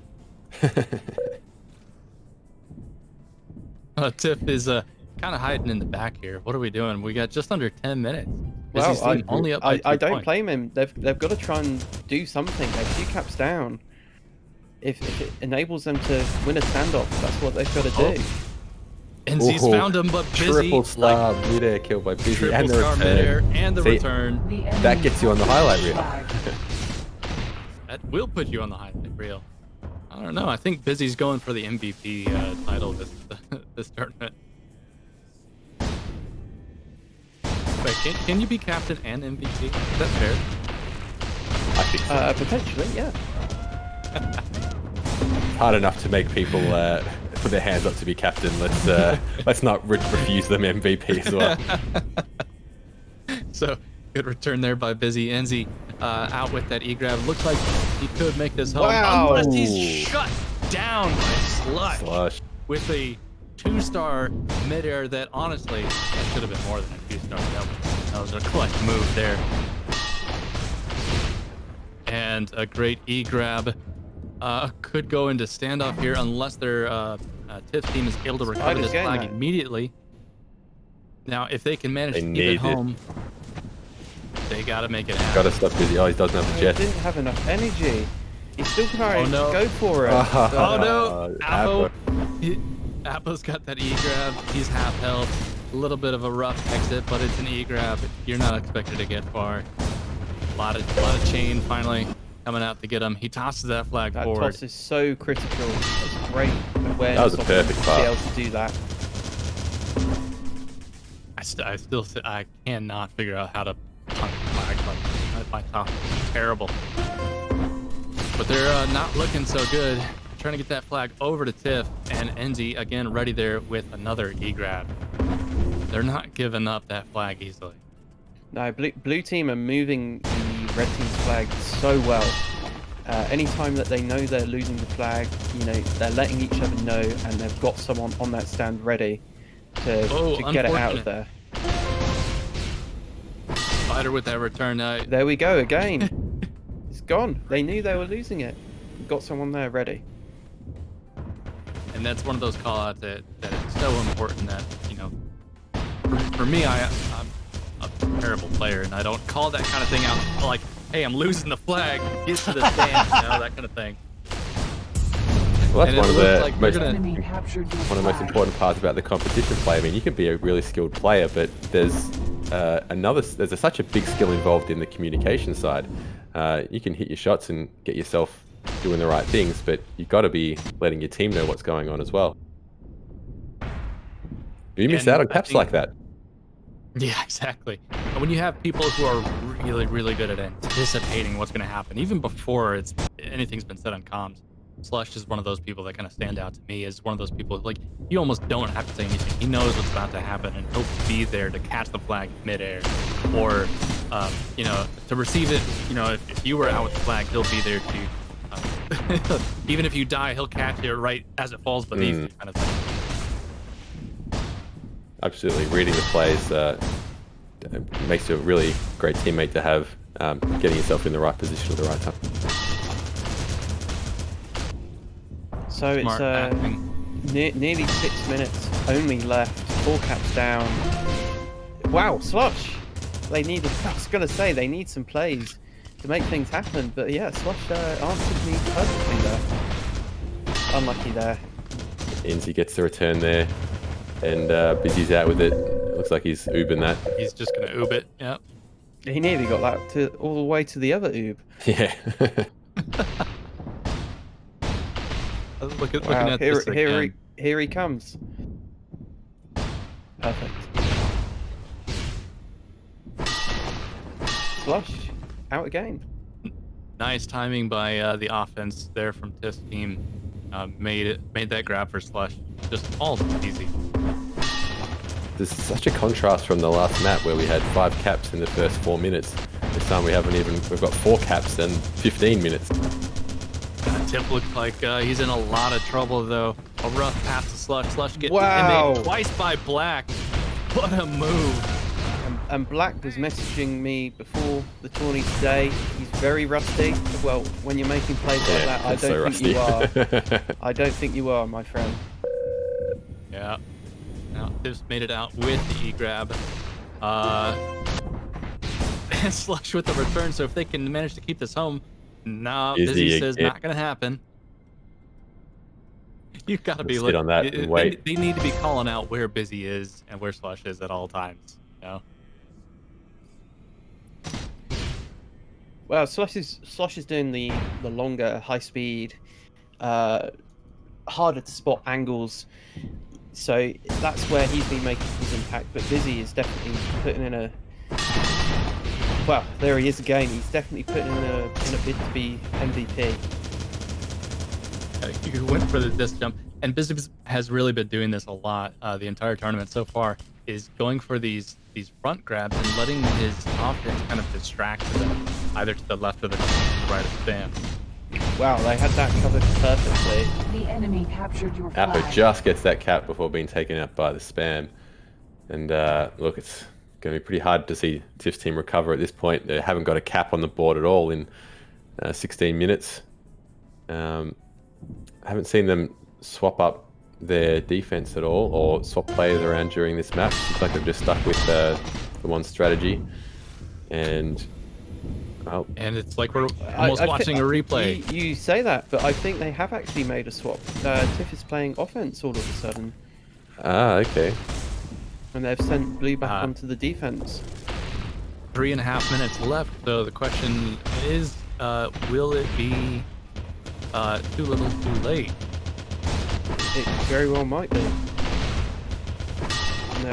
Tiff is kind of hiding in the back here. What are we doing? We got just under 10 minutes. Well, only up by I don't points. blame him. They've got to try and do something. They're 2 caps down. If it enables them to win a standoff, that's what they've got to do. NZ's found him, but Bizzy. Triple star midair kill by Bizzy Triple and the star return. midair and the See, return. That gets you on the highlight reel. That will put you on the highlight reel. I don't know. I think Bizzy's going for the MVP title this tournament. Wait, can you be captain and MVP? Is that fair? I think so. Potentially, yeah. Hard enough to make people put their hands up to be captain. Let's not refuse them MVP as well. So good return there by Bizzy. NZ out with that E-grab. Looks like he could make this home. Wow. Unless he's shut down by Slush. With a 2-star midair that honestly that should have been more than a 2-star. That was a clutch move there. And a great E-grab. Could go into standoff here unless their Tiff team is able to recover this flag immediately. Now, if they can manage to keep it home, they got to make it happen. Got to stop Bizzy. Oh, he doesn't have the jet. He didn't have enough energy. He's still trying to go for it. Oh no! Apo's got that E-grab. He's half health. A little bit of a rough exit, but it's an E-grab. You're not expected to get far. A lot of chain finally coming out to get him. He tosses that flag forward. That toss is so critical. That's great awareness. That was a perfect to be able to do that. I cannot figure out how to punt the flag. by top. Terrible. But they're not looking so good. Trying to get that flag over to Tiff, and Enzy again ready there with another E-grab. They're not giving up that flag easily. No, blue team are moving the red team's flag so well. Anytime that they know they're losing the flag, you know, they're letting each other know, and they've got someone on that stand ready to get it out of there. Spider with that return. There we go again. It's gone. They knew they were losing it. Got someone there ready. And that's one of those call-outs that is so important that, you know, for me, I'm a terrible player, and I don't call that kind of thing out like, hey, I'm losing the flag, get to the stand, you know, that kind of thing. Well, that's one of the like one of the most important parts about the competition play. I mean, you can be a really skilled player, but there's such a big skill involved in the communication side. You can hit your shots and get yourself doing the right things, but you've got to be letting your team know what's going on as well. You miss out on caps like that. Yeah, exactly. And when you have people who are really, really good at anticipating what's going to happen, even before anything's been said on comms, Slush is one of those people that kind of stand out to me as one of those people, like, you almost don't have to say anything. He knows what's about to happen, and he'll be there to catch the flag midair, or, you know, to receive it. You know, if you were out with the flag, he'll be there to, even if you die, he'll catch it right as it falls beneath you, kind of thing. Absolutely. Reading the plays makes you a really great teammate to have, getting yourself in the right position at the right time. So Smart it's nearly 6 minutes only left. 4 caps down. Wow, Slush! They need, I was going to say, they need some plays to make things happen, but yeah, Slush answered me perfectly there. Unlucky there. Enzy gets the return there, and Bizzy's out with it. Looks like he's oobing that. He's just going to oob it, yep. He nearly got that all the way to the other oob. Yeah. Looking at this again. Here he comes. Perfect. Slush out again. Nice timing by the offense there from Tiff's team. Made that grab for Slush just all easy. There's such a contrast from the last map where we had 5 caps in the first 4 minutes. This time we've got 4 caps and 15 minutes. Tiff looks like he's in a lot of trouble though. A rough pass to Slush. Slush gets wow. Twice by Black. What a move. And Black was messaging me before the tourney today. He's very rusty. Well, when you're making plays like that, I don't think you are. I don't think you are, my friend. Yeah. Now Tiff's made it out with the E-grab. And Slush with the return. So if they can manage to keep this home, no, Bizzy says not gonna happen. You've got to be looking on that and wait. They need to be calling out where Bizzy is and where Slush is at all times. You know. Well, Slush is doing the longer, high speed, harder to spot angles. So that's where he's been making his impact. But Bizzy is definitely putting in a. Well, there he is again. He's definitely putting in a bid to be MVP. You went for the disc jump, and Bizzy has really been doing this a lot the entire tournament so far. Is going for these front grabs and letting his offense kind of distract them, either to the left or the right of the spam. Wow, they had that covered perfectly. The enemy captured your flag. Appa just gets that cap before being taken out by the spam. And look, it's going to be pretty hard to see Tiff's team recover at this point. They haven't got a cap on the board at all in 16 minutes. I haven't seen them swap up their defense at all or swap players around during this map. Looks like they've just stuck with the one strategy. And it's like we're almost watching a replay. You say that, but I think they have actually made a swap. Tiff is playing offense all of a sudden. Ah, okay. And they've sent Blue back onto the defense. 3.5 minutes left, so the question is, will it be too little too late? It very well might be.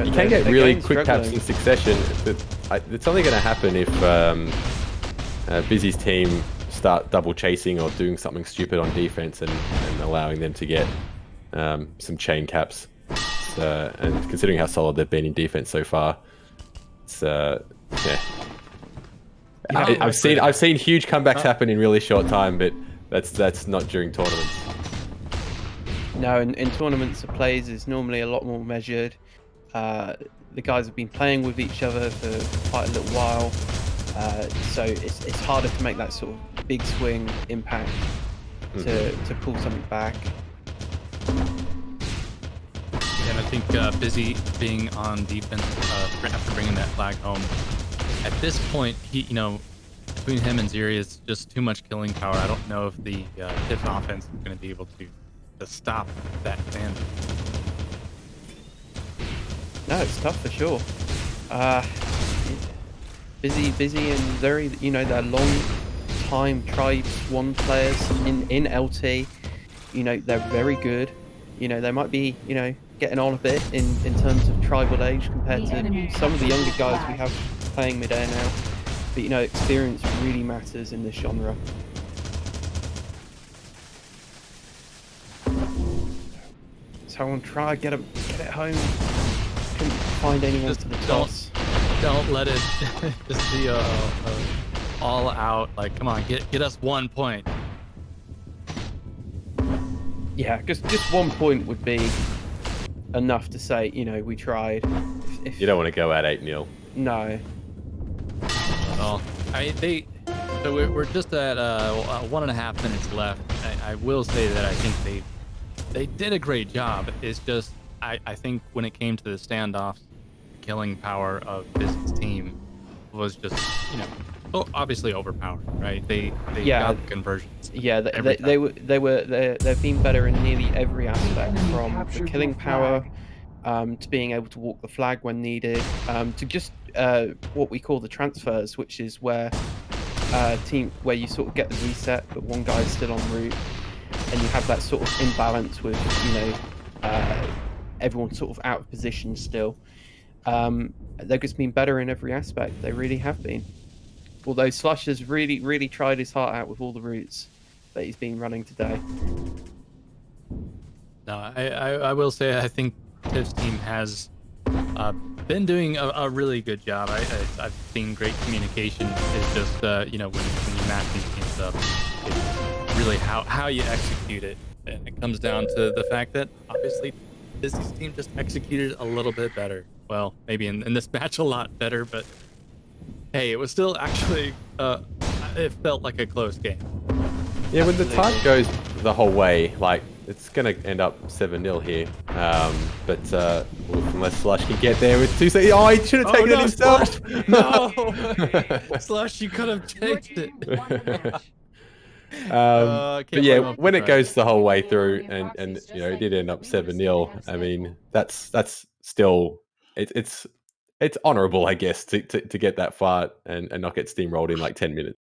You can get really quick caps in succession. It's only going to happen if Bizzy's team start double chasing or doing something stupid on defense and allowing them to get some chain caps. And considering how solid they've been in defense so far, it's yeah. I've seen huge comebacks happen in really short time, but that's not during tournaments. No, in tournaments, the plays is normally a lot more measured. The guys have been playing with each other for quite a little while, so it's harder to make that sort of big swing impact to pull something back. And I think Bizzy being on defense after bringing that flag home, at this point, between him and Zeri is just too much killing power. I don't know if the tiff offense is going to be able to stop that standard. No, it's tough for sure. Bizzy and Zeri, they're long-time Tribes 1 players in LT. They're very good. They might be, getting on a bit in terms of tribal age compared to some of the younger guys we have playing Midair now. But, experience really matters in this genre. So I'm gonna try get it home. Couldn't find anyone to the toss. Don't let it just be all out. Like, come on, get us 1 point. Yeah, just 1 point would be enough to say, we tried. If you don't want to go at 8-0. No. Well, so we're just at 1.5 minutes left. I will say that I think they did a great job. It's just I think when it came to the standoffs, the killing power of Bizzy's team was just obviously overpowered, right? They got the conversions. Yeah, they've been better in nearly every aspect, from the killing power to being able to walk the flag when needed, to just what we call the transfers, which is where where you sort of get the reset, but one guy's still en route, and you have that sort of imbalance with everyone sort of out of position still. They've just been better in every aspect. They really have been. Although Slush has really tried his heart out with all the routes that he's been running today. No, I will say I think Tiff's team has been doing a really good job. I've seen great communication. It's just when you match these teams up, it's really how you execute it, and it comes down to the fact that obviously Bizzy's team just executed a little bit better. Well, maybe in this match a lot better, but hey, it was still actually it felt like a close game. Yeah, when the tide goes the whole way, like, it's gonna end up 7-0 here. But unless Slush can get there with 2 seconds. Oh, he should have taken it himself. Slush. No, Slush, you could have taken it. But yeah, when it goes the whole way through, and it did end up 7-0. I mean, that's still it's honourable, I guess, to get that far and not get steamrolled in like 10 minutes.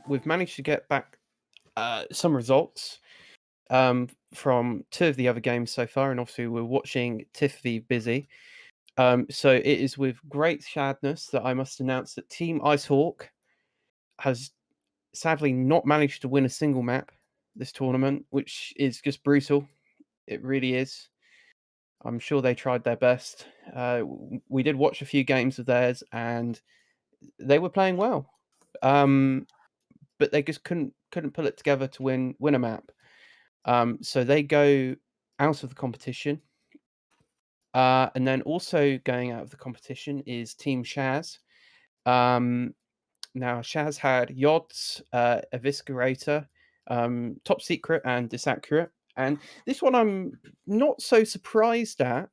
We've managed to get back some results from 2 of the other games so far, and obviously we're watching Tiff v Bizzy. So it is with great sadness that I must announce that Team Icehawk has sadly not managed to win a single map this tournament, which is just brutal. It really is. I'm sure they tried their best. We did watch a few games of theirs, and they were playing well, but they just couldn't pull it together to win a map. So they go out of the competition. And then also going out of the competition is Team Shaz. Now, Shaz had Yods, Eviscerator, Top Secret, and Disaccurate. And this one I'm not so surprised at.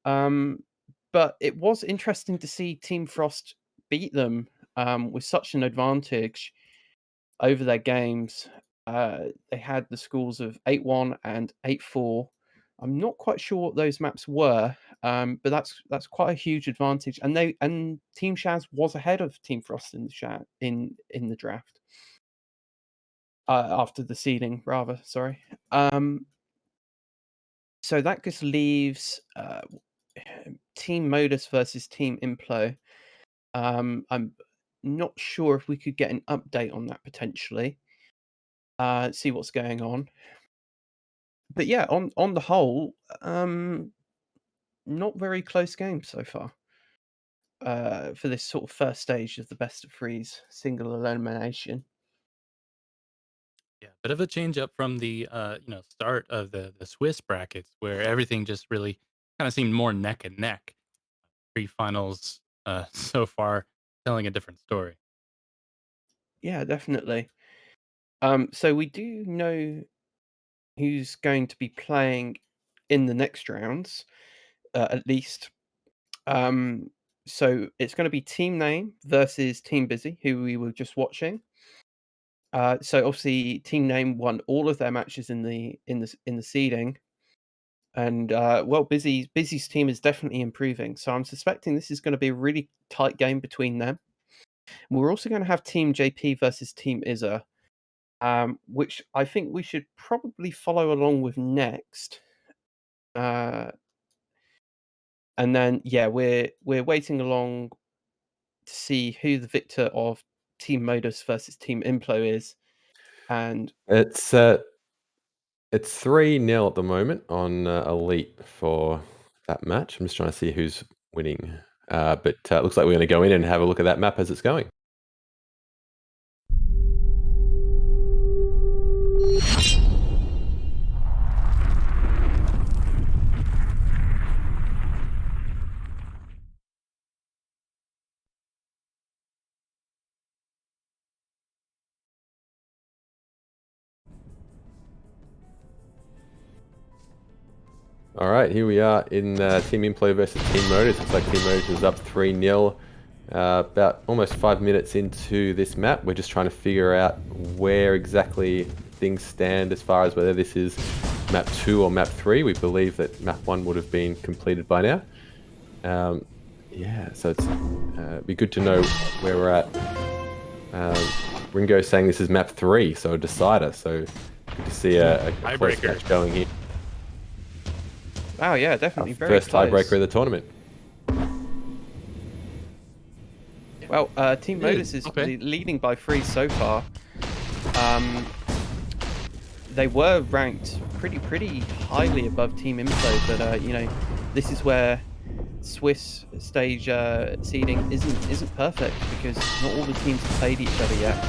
But it was interesting to see Team Frost beat them with such an advantage over their games. They had the scores of 8-1 and 8-4. I'm not quite sure what those maps were, but that's quite a huge advantage. And Team Shaz was ahead of Team Frost in the draft. After the seeding, rather. Sorry. So that just leaves Team Modus versus Team Implo. I'm not sure if we could get an update on that potentially. See what's going on. But yeah, on the whole, not very close game so far. For this sort of first stage of the best of threes single elimination. Yeah, bit of a change up from the start of the Swiss brackets where everything just really kind of seemed more neck and neck. Pre-finals so far telling a different story. Yeah, definitely. So we do know who's going to be playing in the next rounds, at least. So it's going to be Team Name versus Team Bizzy, who we were just watching. So obviously, Team Name won all of their matches in the seeding, and Bizzy's team is definitely improving. So I'm suspecting this is going to be a really tight game between them. We're also going to have Team JP versus Team Izza, which I think we should probably follow along with next. And then we're waiting along to see who the victor of Team Modus versus Team Implo is, and it's 3-0 at the moment on Elite for that match. I'm just trying to see who's winning, but it looks like we're going to go in and have a look at that map as it's going. All right, here we are in Team Implo versus Team Modus. Looks like Team Modus is up 3-0. About almost 5 minutes into this map, we're just trying to figure out where exactly things stand as far as whether this is map 2 or map 3. We believe that map 1 would have been completed by now. Yeah, so it's be good to know where we're at. Ringo's saying this is map 3, so a decider. So good to see a close match going here. Wow, yeah, definitely. Our first tiebreaker of the tournament. Well, Team Modus is leading by 3 so far. They were ranked pretty highly above Team Implo, but this is where Swiss stage seeding isn't perfect because not all the teams have played each other yet.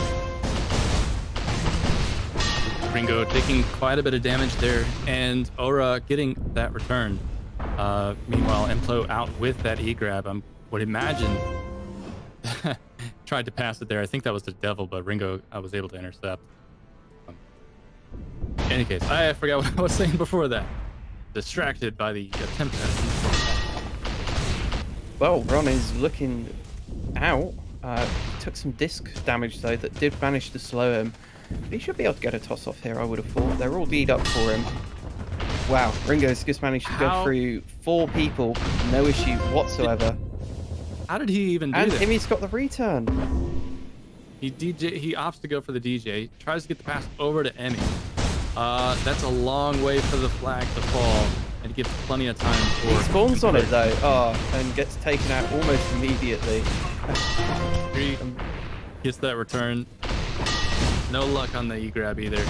Ringo taking quite a bit of damage there, and Aura getting that return. Meanwhile, Implo out with that E-grab. I would imagine tried to pass it there. I think that was the devil, but Ringo was able to intercept. In any case, I forgot what I was saying before that. Distracted by the attempt at Well, Ron is looking out. Took some disc damage though that did manage to slow him. He should be able to get a toss off here, I would have thought. They're all D'd up for him. Wow, Ringo's just managed to go through 4 people, no issue whatsoever. How did he even do and that? Timmy's got the return. He opts to go for the DJ. Tries to get the pass over to Emmy. That's a long way for the flag to fall, and gives plenty of time for. He spawns on it though, and gets taken out almost immediately. He gets that return. No luck on the E-grab either.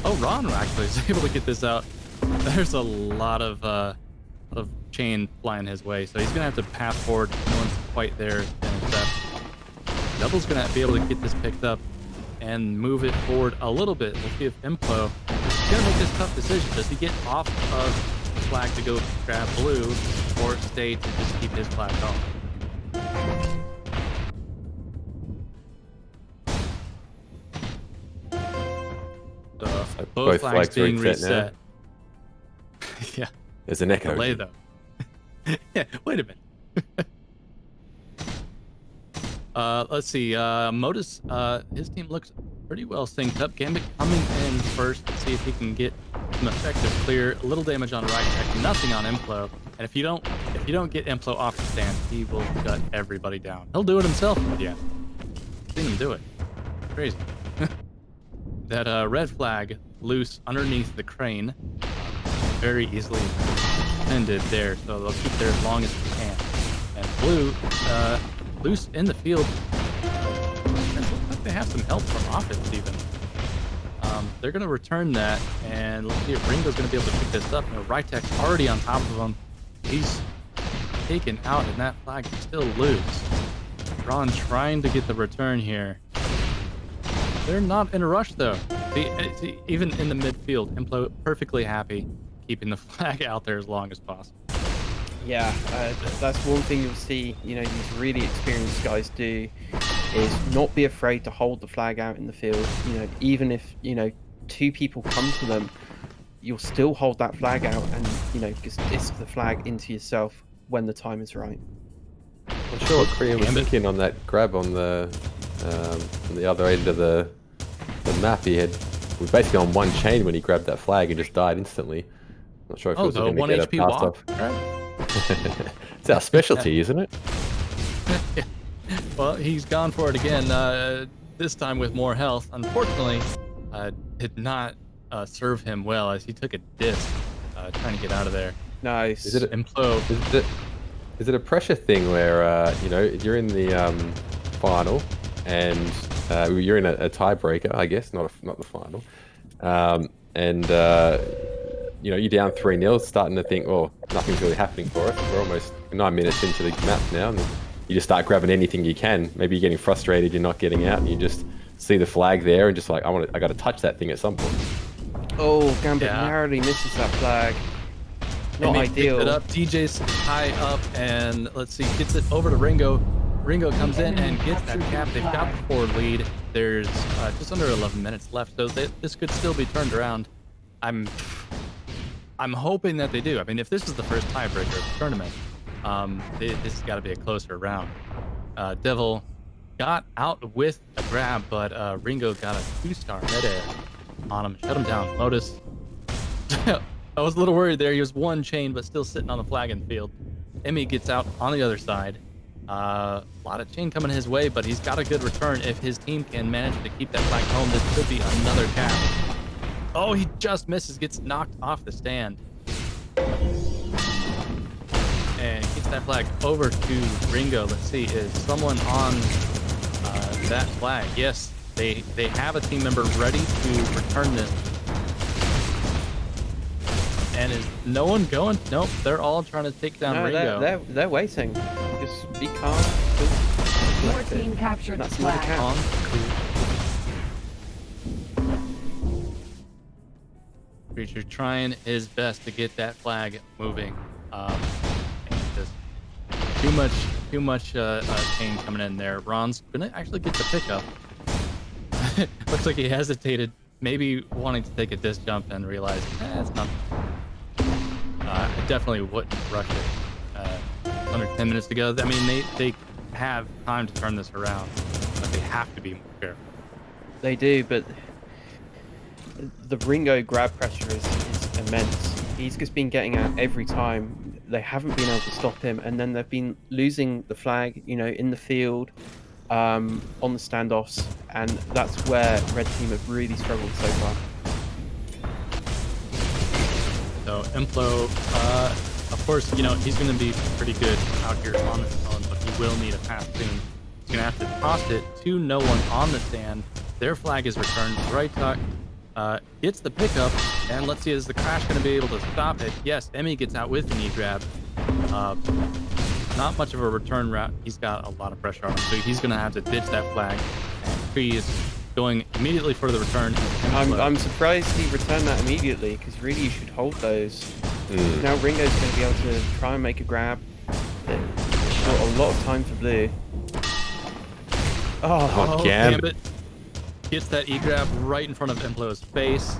Oh, Ron actually is able to get this out. There's a lot of chain flying his way, so he's gonna have to pass forward. No one's quite there to intercept. Double's gonna be able to get this picked up and move it forward a little bit. We'll see if Implo is gonna make this tough decision. Does he get off of the flag to go grab blue, or stay to just keep his flag on? So both flags being reset. Yeah. There's an echo. Delay though. Yeah, wait a minute. Let's see. Modus, his team looks pretty well synced up. Gambit coming in first. Let's see if he can get some effective clear. A little damage on right tech, nothing on Implo. And if you don't get Implo off the stand, he will gut everybody down. He'll do it himself at the end. Seen him do it. Crazy. That red flag loose underneath the crane. Very easily ended there, so they'll keep there as long as they can. And blue, loose in the field. It looks like they have some help from offense even. They're going to return that, and let's see if Ringo's going to be able to pick this up. No, Rytek's already on top of him. He's taken out, and that flag is still loose. Ron trying to get the return here. They're not in a rush though. See, even in the midfield, Implo perfectly happy keeping the flag out there as long as possible. Yeah, that's one thing you'll see, these really experienced guys do, is not be afraid to hold the flag out in the field. Even if, two people come to them, you'll still hold that flag out and, just disc the flag into yourself when the time is right. I'm sure what Korea was thinking on that grab on the other end of the map. He was basically on one chain when he grabbed that flag and just died instantly. Not sure if it was going to get a pass off. It's our specialty, isn't it? Yeah. Well, he's gone for it again. This time with more health. Unfortunately, did not serve him well as he took a disc trying to get out of there. Nice. Is it Implode? Is it a pressure thing where you're in the final and you're in a tiebreaker, I guess, not the final, and you're down 3-0, starting to think, oh, nothing's really happening for us. We're almost 9 minutes into the map now, and you just start grabbing anything you can. Maybe you're getting frustrated, you're not getting out, and you just see the flag there, and just like, I got to touch that thing at some point. Oh, Gambit narrowly misses that flag. Not ideal. It up. DJ's high up, and let's see, gets it over to Ringo. Ringo comes in and gets that cap. They've got the forward lead. There's just under 11 minutes left, so this could still be turned around. I'm hoping that they do. I mean, if this is the first tiebreaker of the tournament, this has got to be a closer round. Devil got out with a grab, but Ringo got a 2-star midair on him, shut him down. Modus. I was a little worried there. He was one chain, but still sitting on the flag in the field. Emmy gets out on the other side. A lot of chain coming his way, but he's got a good return. If his team can manage to keep that flag home, this could be another cap. Oh, he just misses, gets knocked off the stand. And gets that flag over to Ringo. Let's see, is someone on that flag? Yes, they have a team member ready to return this. And is no one going? Nope, they're all trying to take down Ringo. They're waiting. Just be calm. Your team captured the flag. Creature trying his best to get that flag moving. And just too much chain coming in there. Ron's gonna actually get the pickup. Looks like he hesitated, maybe wanting to take a disc jump and realized, it's not. I definitely wouldn't rush it. Under 10 minutes to go. I mean, they have time to turn this around, but they have to be more careful. They do, but the Ringo grab pressure is immense. He's just been getting out every time. They haven't been able to stop him, and then they've been losing the flag, in the field. on the standoffs, and that's where Red Team have really struggled so far. So Implo, of course, you know, he's going to be pretty good out here on his own, but he will need a pass soon. He's going to have to toss it to no one on the stand. Their flag is returned. Right tuck gets the pickup, and let's see, is the crash going to be able to stop it? Yes, Emmy gets out with the knee grab. Not much of a return route. He's got a lot of pressure on him, so he's going to have to ditch that flag. And Cree is going immediately for the return. I'm surprised he returned that immediately, because really you should hold those. Now Ringo's going to be able to try and make a grab. It's got a lot of time for blue. Oh, Gambit gets that E-grab right in front of Implo's face.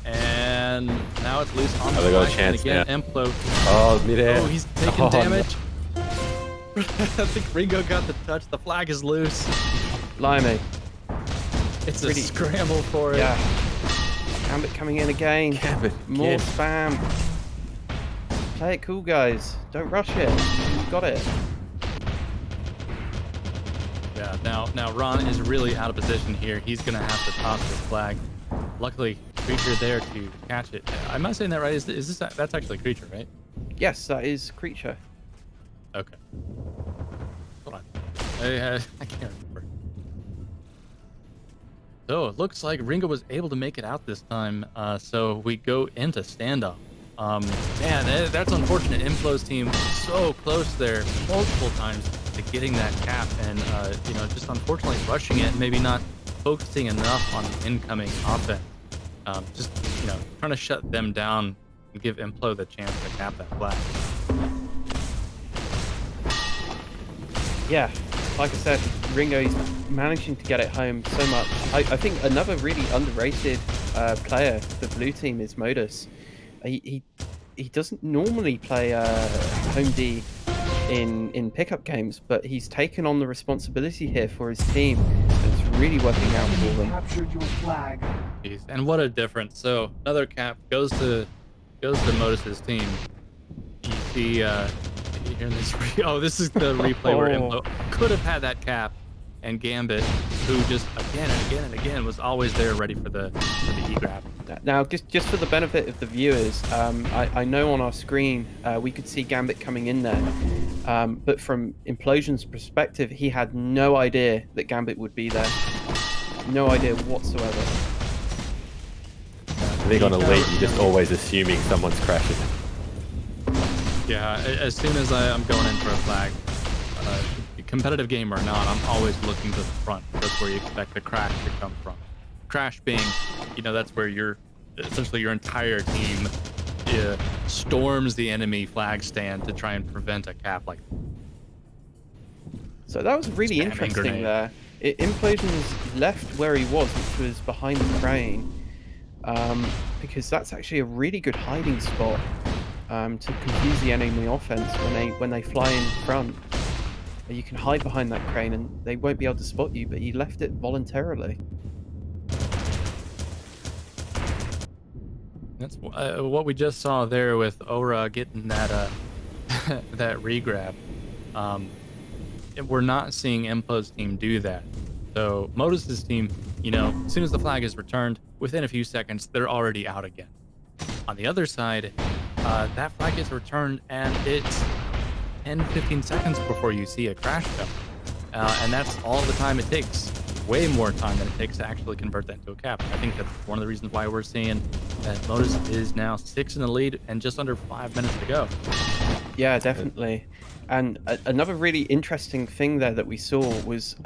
And now it's loose on the they got a flag. chance And again, now. Implo. Oh, Midair. Oh, he's taking damage. No. I think Ringo got the touch. The flag is loose. Blimey. It's a scramble for it. Yeah. Gambit coming in again. Gambit More again. spam. Play it cool, guys. Don't rush it. You've got it. Yeah, now Ron is really out of position here. He's going to have to toss this flag. Luckily, Creature there to catch it. Am I saying that right? Is this that's actually Creature, right? Yes, that is Creature. Okay. Hold on. I can't remember. So it looks like Ringo was able to make it out this time. So we go into standoff. Man, that's unfortunate. Implo's team was so close there multiple times to getting that cap, and you know, just unfortunately rushing it and maybe not focusing enough on the incoming offense. Just, you know, trying to shut them down and give Implo the chance to cap that flag. Yeah, like I said, Ringo's managing to get it home so much. I think another really underrated player for the blue team is Modus. He doesn't normally play home D in pickup games, but he's taken on the responsibility here for his team, and it's really working out for them. Captured your flag. Jeez, and what a difference. So another cap goes to Modus's team. You see, here in this oh, this is the replay where Implo could have had that cap, and Gambit, who just again and again and again was always there ready for the E-grab. Now, just for the benefit of the viewers, I know on our screen we could see Gambit coming in there, but from Implosion's perspective, he had no idea that Gambit would be there. No idea whatsoever. I think on Elite, you're just always assuming someone's crashing. Yeah, as soon as I'm going in for a flag, competitive game or not, I'm always looking to the front. That's where you expect the crash to come from. Crash being, you know, that's where essentially your entire team storms the enemy flag stand to try and prevent a cap like that. So that was really interesting there. Implosions left where he was, which was behind the crane, because that's actually a really good hiding spot to confuse the enemy offense when they fly in front. You can hide behind that crane and they won't be able to spot you, but he left it voluntarily. That's what we just saw there with Aura getting that that regrab. We're not seeing Implo's team do that. So Modus's team, you know, as soon as the flag is returned, within a few seconds, they're already out again. On the other side, that flag is returned and it's 10-15 seconds before you see a crash come. And that's all the time it takes. Way more time than it takes to actually convert that into a cap. I think that's one of the reasons why we're seeing that Modus is now 6 in the lead and just under 5 minutes to go. Yeah, definitely. And another really interesting thing there that we saw was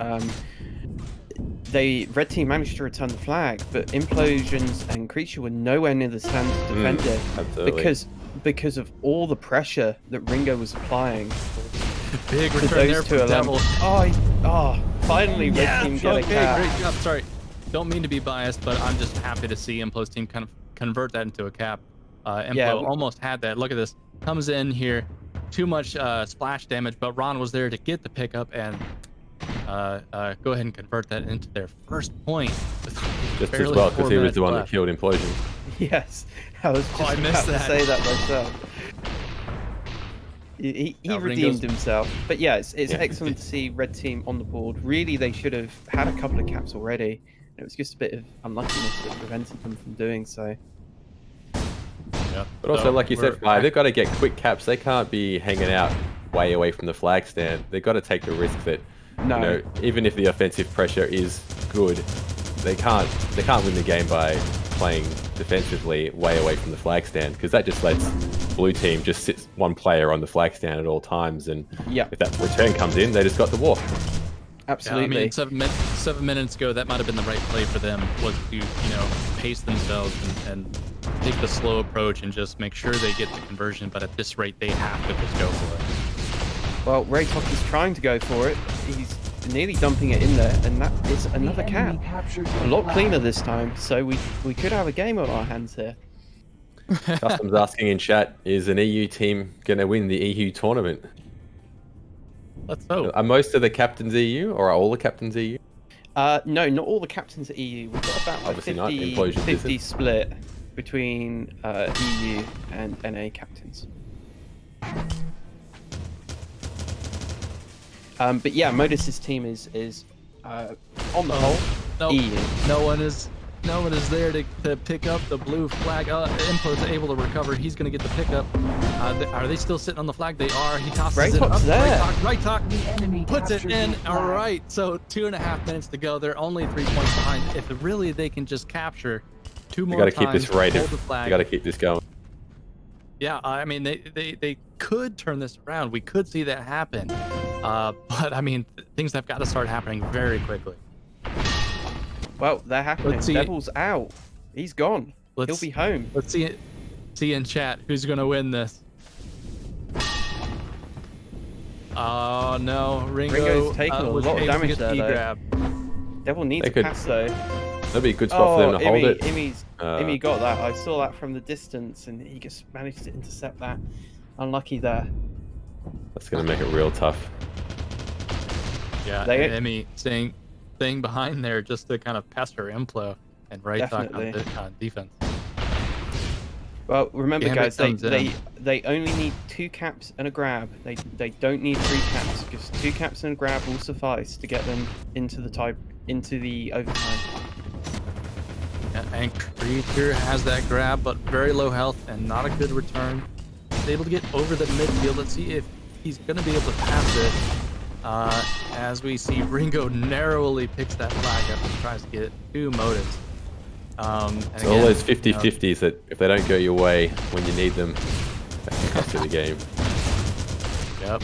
Red Team managed to return the flag, but Implosions and Creature were nowhere near the stand to defend it. Absolutely. Because of all the pressure that Ringo was applying. Big return there for Devil. Finally, Red Team get a cap. Great job. Sorry, don't mean to be biased, but I'm just happy to see Implo's team kind of convert that into a cap. Implo almost had that. Look at this. Comes in here, too much splash damage, but Ron was there to get the pickup and go ahead and convert that into their first point. Just as well, because he was the one that killed Implosion. Yes, I was just I about missed to that. say that myself. He Now, redeemed Ringo's- himself. But yeah, it's Yeah. excellent to see red team on the board. Really, they should have had a couple of caps already. It was just a bit of unluckiness that prevented them from doing so. Yeah. But also, So like you said, we're Fire, they've got to get quick caps. They can't be hanging out way away from the flag stand. They've got to take the risk that, No. you know, even if the offensive pressure is good, they can't win the game by playing defensively way away from the flag stand, because that just lets blue team just sit one player on the flag stand at all times, and if that return comes in, they just got the walk. Absolutely. Yeah, I mean, 7 minutes ago, that might have been the right play for them, was to, you know, pace themselves and take the slow approach and just make sure they get the conversion. But at this rate, they have to just go for it. Well, Icehawk is trying to go for it. He's nearly dumping it in there, and that is another cap. A lot cleaner this time, so we could have a game on our hands here. Custom's asking in chat, is an EU team going to win the EU tournament? Let's hope. Are most of the captains EU, or are all the captains EU? No, not all the captains are EU. We've got about a Obviously not. 50, Implosions 50 isn't. split between EU and NA captains. But yeah, Modus's team is on the whole No, EU. no one is there to pick up the blue flag. Impo's able to recover. He's going to get the pickup. Are they still sitting on the flag? They are. He tosses it up. Icehawk's there. Right talk. Puts it in. All right. So 2.5 minutes to go. They're only 3 points behind. If really they can just capture two You more got to times, keep this rated. hold the flag. You got to keep this going. Yeah, I mean, they could turn this around. We could see that happen. But I mean, things have got to start happening very quickly. Well, they're happening. Let's see. Devil's out. He's gone. He'll be home. Let's see in chat who's gonna win this. Oh no, Ringo's taking a was lot of able to damage get the there, though. E-grab. Devil needs They a could- pass though. That'd be a good spot for them to hold it. Imi got that. I saw that from the distance, and he just managed to intercept that. Unlucky there. That's going to make it real tough. Yeah, They- and Emmy staying behind there just to kind of pester Implo and right talk on Definitely. defense. Well, remember, Gambit guys, comes in. they only need 2 caps and a grab. They don't need 3 caps. Just 2 caps and a grab will suffice to get them into the overtime. And Creature has that grab, but very low health and not a good return. He's able to get over the midfield. Let's see if he's going to be able to pass it. As we see, Ringo narrowly picks that flag up and tries to get it to Modus. And It's again, all those you 50-50s that if they don't go your way when you need them, that can cost you the game. Yep.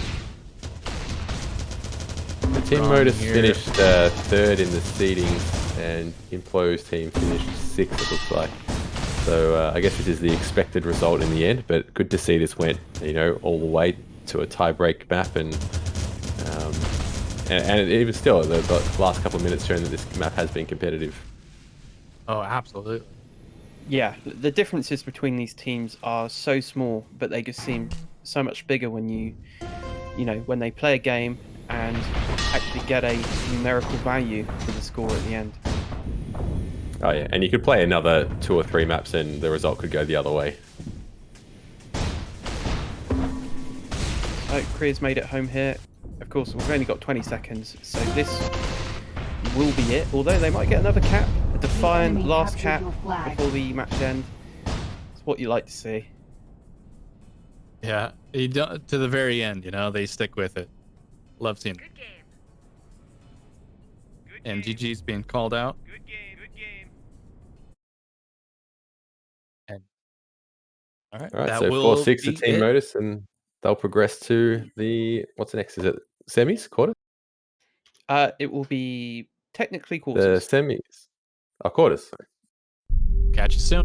The team Wrong Modus here. finished 3rd in the seedings, and Implo's team finished 6th, it looks like. So I guess this is the expected result in the end, but good to see this went, you know, all the way to a tie-break map, and even still, the last couple of minutes showing that this map has been competitive. Oh, absolutely. Yeah, the differences between these teams are so small, but they just seem so much bigger when you know, when they play a game and actually get a numerical value for the score at the end. Oh yeah, and you could play another 2 or 3 maps and the result could go the other way. So Kriya's made it home here. Of course, we've only got 20 seconds, so this will be it. Although they might get another cap, a defiant last cap before the match end. It's what you like to see. Yeah, you don't, to the very end, you know, they stick with it. Love seeing it. And GG's being called out. Good game. And all right, All right, that so will 4-6 to be Team it. Modus, and they'll progress to the, what's next? Is it semis, quarter? It will be technically The quarters. semis. Oh, quarters. Sorry. Catch you soon.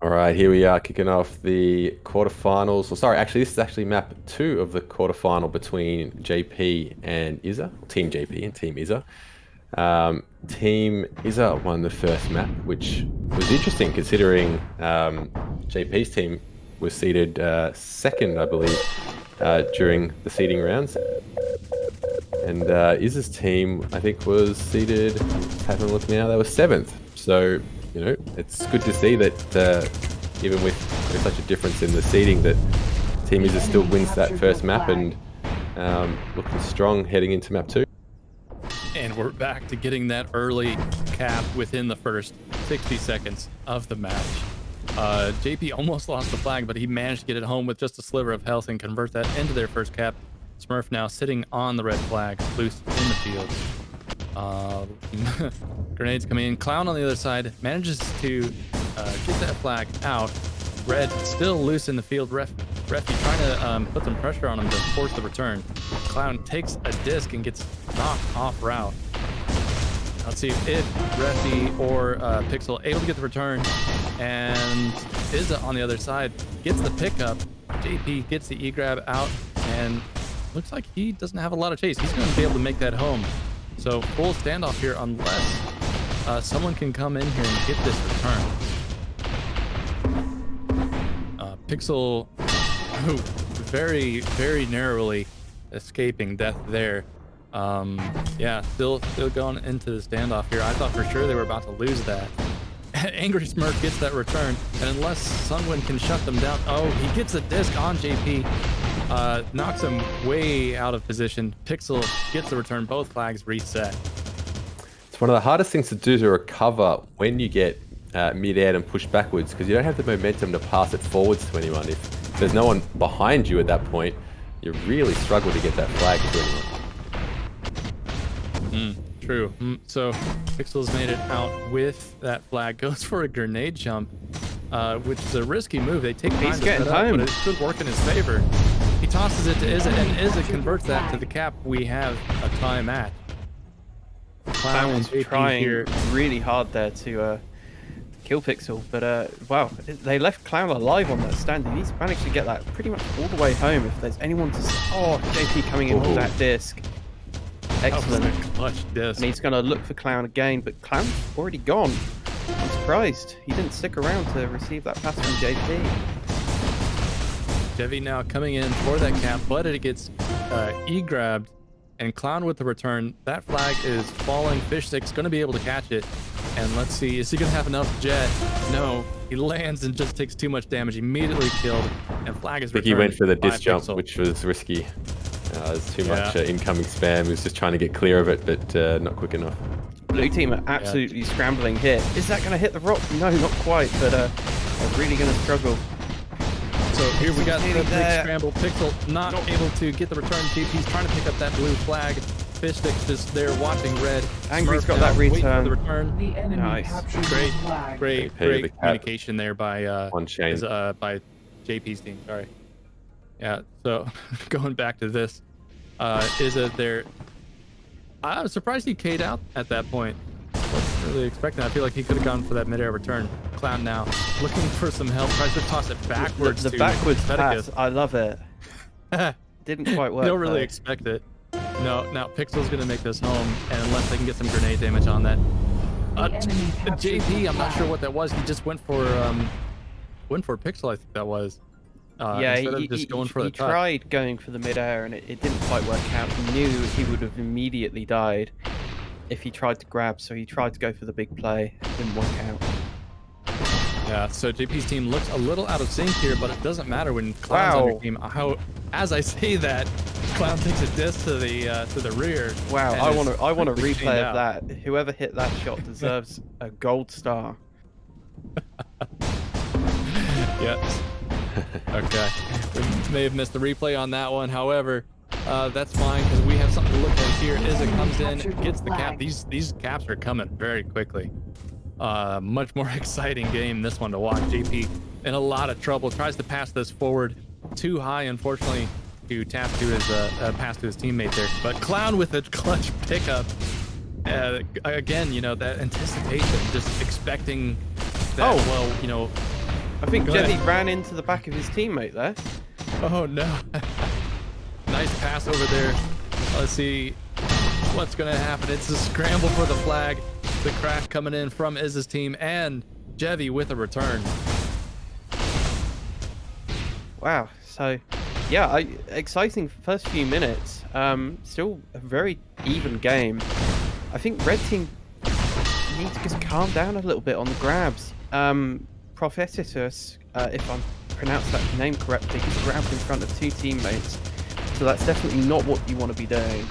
All right, here we are kicking off the quarterfinals. Well, sorry, actually, this is actually map 2 of the quarterfinal between JP and Izza. Team JP and Team Izza. Team Izza won the first map, which was interesting considering JP's team was seeded second, I believe, during the seeding rounds. And Izza's team, I think, was seeded, having a look now, they were 7th. So, you know, it's good to see that even with such a difference in the seeding, that Team Izza still wins that first map and looking strong heading into map 2. And we're back to getting that early cap within the first 60 seconds of the match. JP almost lost the flag, but he managed to get it home with just a sliver of health and convert that into their first cap. Smurf now sitting on the red flag, loose in the field. Grenades coming in. Clown on the other side manages to get that flag out. Red still loose in the field. Refy trying to put some pressure on him to force the return. Clown takes a disc and gets knocked off route. Let's see if Refy or Pixel able to get the return, and Izza on the other side gets the pickup. JP gets the E-grab out, and looks like he doesn't have a lot of chase. He's going to be able to make that home. So full standoff here unless someone can come in here and get this return. Pixel, very, very narrowly escaping death there. Yeah, still going into the standoff here. I thought for sure they were about to lose that. Angry Smurf gets that return, and unless Sunwind can shut them down, oh, he gets a disc on JP, knocks him way out of position. Pixel gets the return, both flags reset. It's one of the hardest things to do to recover when you get mid-air and push backwards, because you don't have the momentum to pass it forwards to anyone. If there's no one behind you at that point, you really struggle to get that flag to anyone. True. So Pixel's made it out with that flag. Goes for a grenade jump, which is a risky move. They take time to set up, but it could work in his favor. He tosses it to Izza, and Izza converts that to the cap. We have a tie match. Clown's trying here really hard there to kill Pixel, but wow, they left Clown alive on that stand. He's managed to get that pretty much all the way home. If there's anyone to... Oh, JP coming in with that disc. Excellent. That was a clutch disc. And he's going to look for Clown again, but Clown's already gone. I'm surprised. He didn't stick around to receive that pass from JP. Devi now coming in for that cap, but it gets E-grabbed, and Clown with the return. That flag is falling. Fish Stick's going to be able to catch it. And let's see, is he going to have enough jet? No, he lands and just takes too much damage. Immediately killed, and flag is returned. I think he went for the disc jump, which was risky. There's too much incoming spam. He was just trying to get clear of it, but not quick enough. Blue team are absolutely scrambling here. Is that going to hit the rock? No, not quite, but they're really going to struggle. So here we got the big scramble. Pixel not able to get the return. JP's trying to pick up that blue flag. Fish Stick's just there watching red. Angry's got that return. The return. Nice. Great the communication there by on chain. By JP's team. Sorry. Yeah. So going back to this, Izza there. I was surprised he K'd out at that point. Wasn't really expecting that. I feel like he could have gone for that mid-air return. Clown now looking for some help. Tries to toss it backwards. The backwards pass. I love it. Didn't quite work. Don't really expect it. No, now Pixel's going to make this home, and unless they can get some grenade damage on that. JP, I'm not sure what that was. He just went for Pixel, I think that was. Yeah, instead of just going for the touch. Tried going for the mid-air, and it didn't quite work out. He knew he would have immediately died if he tried to grab, so he tried to go for the big play. It didn't work out. Yeah, so JP's team looks a little out of sync here, but it doesn't matter when Clown's on your team. As I say that, Clown takes a disc to the rear. Wow, I want a replay of that. Whoever hit that shot deserves a gold star. Yes. Okay. We may have missed the replay on that one. However, that's fine because we have something to look at here. Izza comes in, gets the cap. These caps are coming very quickly. Much more exciting game, this one to watch. JP in a lot of trouble, tries to pass this forward too high, unfortunately, to tap to his pass to his teammate there. But Clown with a clutch pickup. Again, you know, that anticipation, just expecting that, well, you know, I think Go Jevy ahead. ran into the back of his teammate there. Oh no. Nice pass over there. Let's see what's going to happen. It's a scramble for the flag. The crack coming in from Izza's team and Jevy with a return. Wow. So, yeah, exciting first few minutes. Still a very even game. I think red team need to just calm down a little bit on the grabs. Prophetitus, if I'm pronounced that name correctly, just grabbed in front of two teammates. So that's definitely not what you want to be doing.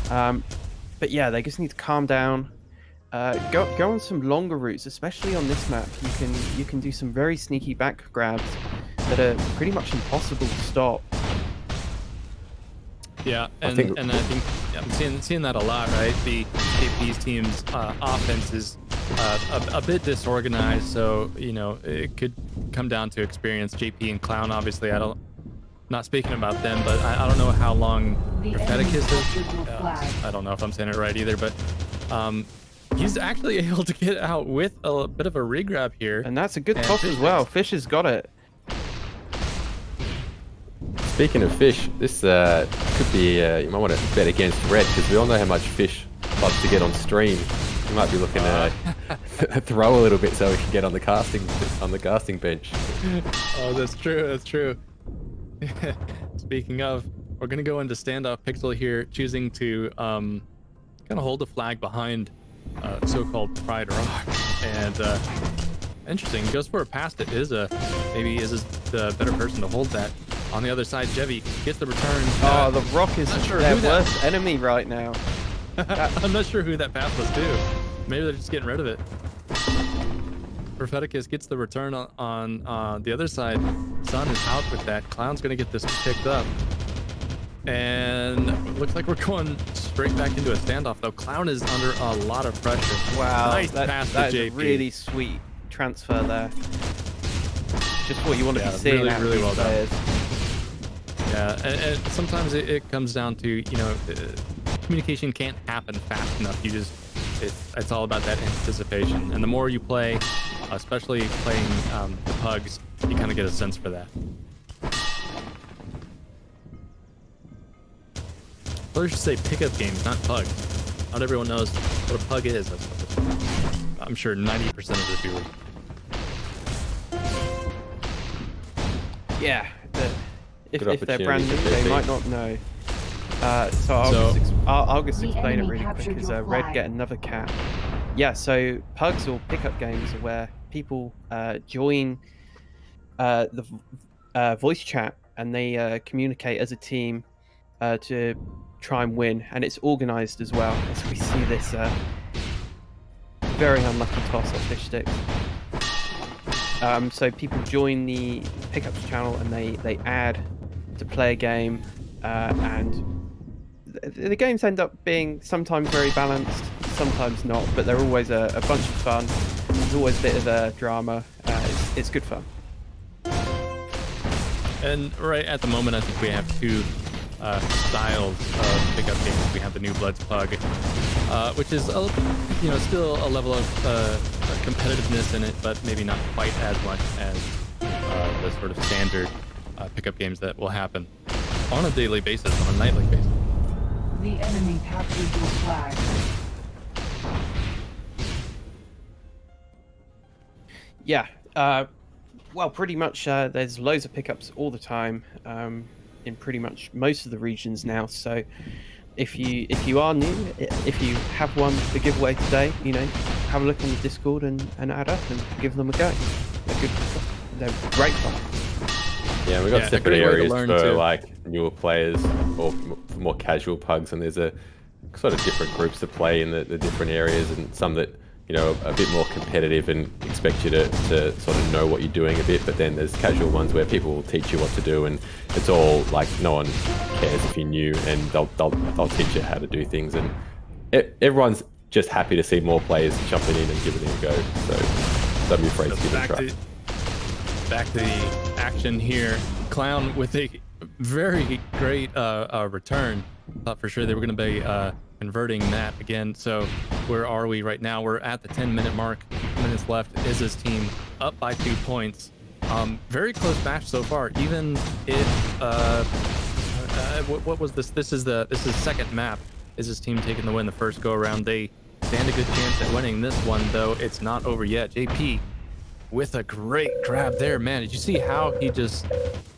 But yeah, they just need to calm down. Go on some longer routes, especially on this map. You can do some very sneaky back grabs that are pretty much impossible to stop. Yeah, and I think I'm seeing that a lot, right? The JP's team's offense is a bit disorganized, so you know it could come down to experience. JP and Clown, obviously, not speaking about them, but I don't know how long Propheticus is. I don't know if I'm saying it right either, but he's actually able to get out with a bit of a regrab here, and that's a good toss as well. Fish has got it. Speaking of Fish, this could be, you might want to bet against Red, because we all know how much Fish loves to get on stream. You might be looking to throw a little bit so we can get on the casting bench. Oh, that's true, that's true. Speaking of, we're going to go into standoff Pixel here, choosing to kind of hold the flag behind so-called Pride Rock. And interesting, goes for a pass to Izza. Maybe Izza's the better person to hold that. On the other side, Jevy gets the return. Oh, the Rock is their worst enemy right now. I'm not sure who that pass was to. Maybe they're just getting rid of it. Propheticus gets the return on the other side. Sun is out with that. Clown's going to get this picked up. And looks like we're going straight back into a standoff, though. Clown is under a lot of pressure. Wow, nice pass to that JP. is a really sweet transfer there. Just what you want to be seeing out of really these well players. done. Yeah, and sometimes it comes down to, you know, communication can't happen fast enough. It's all about that anticipation. And the more you play, especially playing the pugs, you kind of get a sense for that. Or I should say pickup games, not pugs. Not everyone knows what a pug is. I'm sure 90% of the viewers. Yeah, if they're brand new, they might not know. So I'll just explain it really quick as Red get another cap. Yeah, so pugs or pickup games are where people join the voice chat and they communicate as a team to try and win, and it's organized as well, as we see this very unlucky toss off Fish Stick. So people join the pickups channel and they add to play a game, and the games end up being sometimes very balanced, sometimes not, but they're always a bunch of fun. There's always a bit of a drama. It's good fun. And right at the moment, I think we have two styles of pickup games. We have the New Bloods Pug, which is still a level of competitiveness in it, but maybe not quite as much as the sort of standard pickup games that will happen on a daily basis, on a nightly basis. The enemy captured your flag. Yeah, well, pretty much there's loads of pickups all the time in pretty much most of the regions now. So if you are new, if you have won the giveaway today, have a look on the Discord and add up and give them a go. They're great fun. Yeah, we've got separate areas for like newer players or for more casual pugs, and there's a sort of different groups to play in the different areas, and some that a bit more competitive and expect you to sort of know what you're doing a bit, but then there's casual ones where people will teach you what to do, and it's all like no one cares if you're new, and they'll teach you how to do things, and everyone's just happy to see more players jumping in and giving it a go. So don't be afraid to give it a try. Back to the action here. Clown with a very great return. Thought for sure they were going to be converting that again. So where are we right now? We're at the 10-minute mark. 10 minutes left. Izza's team up by 2 points. Very close match so far. Even if what was this? This is second map. Is this team taking the win the first go around? They stand a good chance at winning this one, though it's not over yet. JP with a great grab there, man. Did you see how he just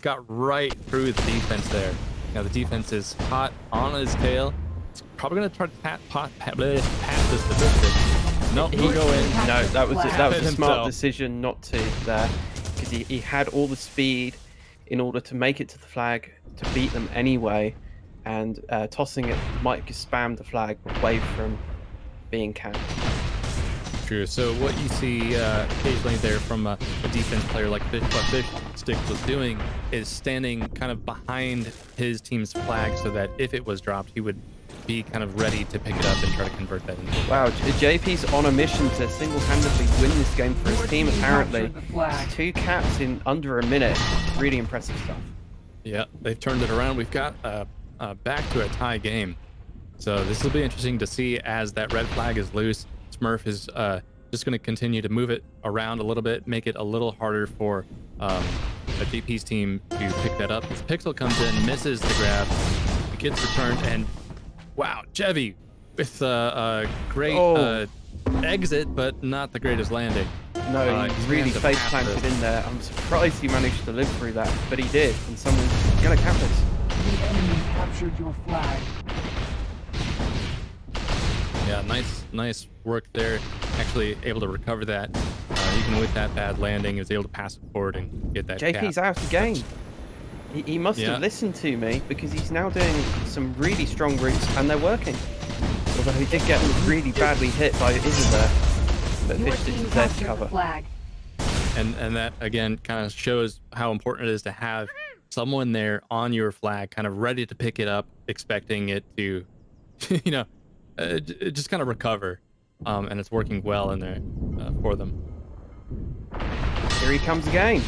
got right through the defense there? Now the defense is hot on his tail. He's probably gonna try to pat this statistic. No, he'll go in. No, that was a himself. smart decision not to there, because he had all the speed in order to make it to the flag to beat them anyway, and tossing it might spam the flag away from being camped. True. So what you see occasionally there from a defense player like Fish Stick was doing is standing kind of behind his team's flag so that if it was dropped, he would be kind of ready to pick it up and try to convert that into. Wow, JP's on a mission to single-handedly win this game for his team, apparently. 2 caps in under a minute. Really impressive stuff. Yeah, they've turned it around. We've got back to a tie game. So this will be interesting to see as that red flag is loose. Smurf is just going to continue to move it around a little bit, make it a little harder for a JP's team to pick that up. As Pixel comes in, misses the grab, it gets returned, and wow, Chevy with a great exit, but not the greatest landing. No, he really face planted in there. I'm surprised he managed to live through that, but he did, and someone's gonna cap this. The enemy captured your flag. Yeah, nice work there. Actually able to recover that. Even with that bad landing, he was able to pass it forward and get that JP's cap. out again. He must have listened to me, because he's now doing some really strong routes, and they're working. Although he did get really badly hit by izza there, but Fish is there to cover. And that again kind of shows how important it is to have someone there on your flag, kind of ready to pick it up, expecting it to, you know, just kind of recover. And it's working well in there for them. Here he comes again.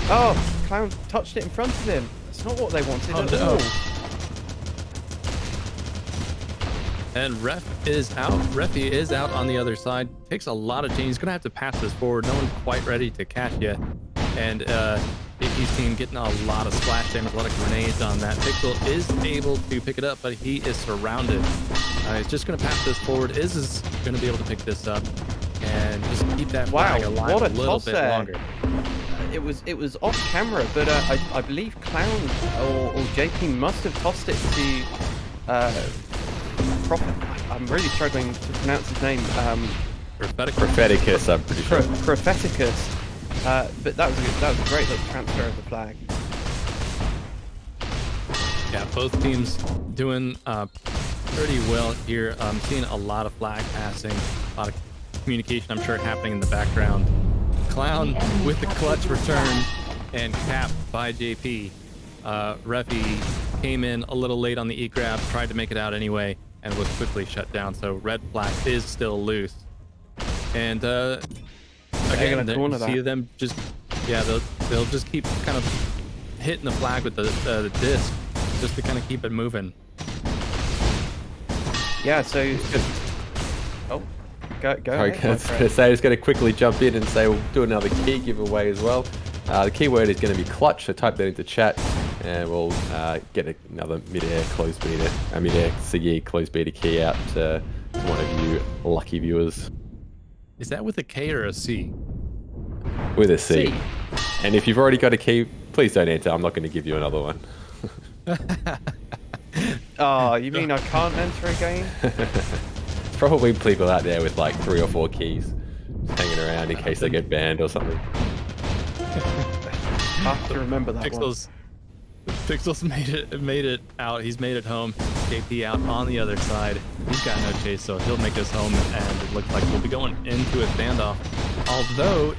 Oh, Clown touched it in front of him. That's not what they wanted at all. And Refy is out on the other side. Takes a lot of change. He's gonna have to pass this forward. No one's quite ready to catch yet. And JP's team getting a lot of splash damage, a lot of grenades on that. Pixel is able to pick it up, but he is surrounded. He's just gonna pass this forward. Is gonna be able to pick this up and just keep that flag alive what a little bit longer. It was off camera, but I believe Clown or JP must have tossed it to I'm really struggling to pronounce his name. Propheticus, I'm pretty sure. Propheticus. But that was a great little transfer of the flag. Yeah, both teams doing pretty well here. Seeing a lot of flag passing, a lot of communication, I'm sure, happening in the background. Clown with the clutch return and capped by JP. Refy came in a little late on the E-grab, tried to make it out anyway, and was quickly shut down. So red flag is still loose. And again, you see them just, they'll just keep kind of hitting the flag with the disc just to kind of keep it moving. Yeah, so go ahead. I was going to say, I was going to quickly jump in and say we'll do another key giveaway as well. The keyword is going to be clutch, so type that into chat, and we'll get another Midair closed beta, Midair CE closed beta key out to one of you lucky viewers. Is that with a K or a C? With a C. And if you've already got a key, please don't enter. I'm not going to give you another one. Oh, you mean I can't enter a game? Probably people out there with like 3 or 4 keys hanging around in case they get banned or something. I have to remember that Pixels made it out. He's made it home. JP out on the other side. He's got no chase, so he'll make this home, and it looks like we'll be going into a standoff. Although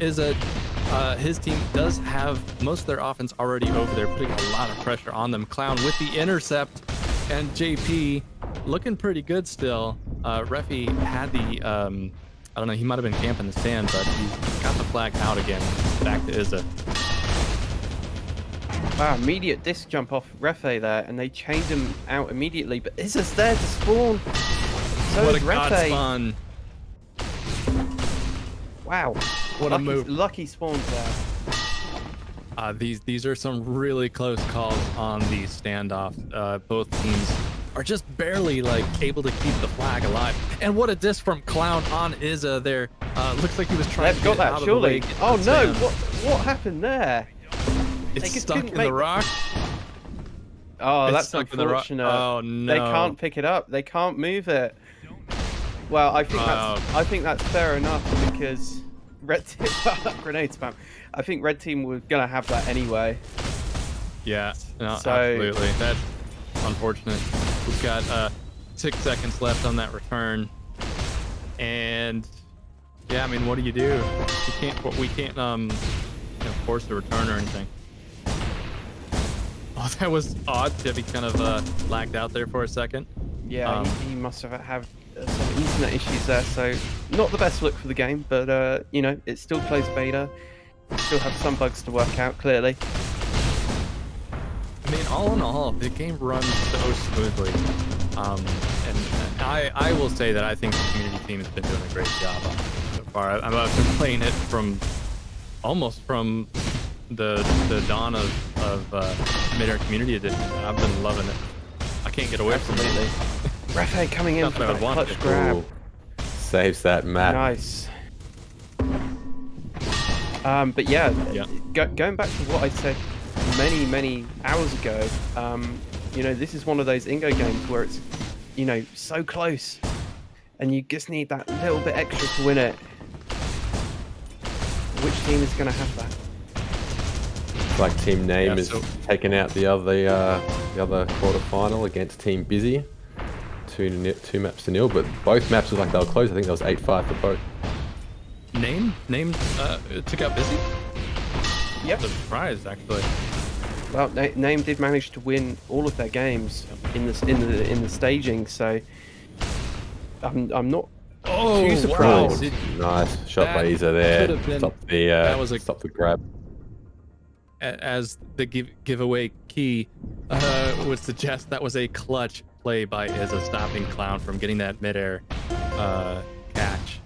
his team does have most of their offense already over there, putting a lot of pressure on them. Clown with the intercept, and JP looking pretty good still. Refy had the I don't know, he might have been camping the stand, but he got the flag out again. Back to Izza. Wow, immediate disc jump off Refy there, and they chained him out immediately, but Izza's there to spawn. So what is a god Refy. spawn. Wow. What a move. Lucky spawns there. These are some really close calls on these standoffs. Both teams are just barely like able to keep the flag alive. And what a diss from Clown on Izza there. Looks like he was trying to get out of the way. Oh no! What happened there? It's stuck in the rock. Oh, It's that's stuck in the rock. unfortunate. Oh no! They can't pick it up. They can't move it. Well, I think that's fair enough because red team grenade spam. I think red team were gonna have that anyway. Yeah, no, So- absolutely. That's unfortunate. We've got 6 seconds left on that return, and yeah, I mean, what do? We can't force the return or anything. Oh, that was odd. Jeffy kind of lagged out there for a second. Yeah, he must have had some internet issues there, so not the best look for the game, but you know, it still plays beta. Still have some bugs to work out, clearly. I mean, all in all, the game runs so smoothly. And I will say that I think the community team has been doing a great job on it so far. I've been playing it almost from the dawn of Midair Community Edition. I've been loving it. I can't get away from it. Refe coming in for that clutch grab. Ooh. Saves that map. Nice. But yeah, going back to what I said many hours ago, you know, this is one of those Ingo games where it's, you know, so close, and you just need that little bit extra to win it. Which team is going to have that? It's like Team Name is taking out the other quarterfinal against Team Bizzy. 2 maps to 0, but both maps look like they were close. I think that was 8-5 for both. Name took out Bizzy? Yep. Surprised, actually. Well, Name did manage to win all of their games in the staging, so I'm not too surprised. Nice shot by Izza there. Stop the grab. As the giveaway key would suggest, that was a clutch play by Izza, stopping Clown from getting that midair catch.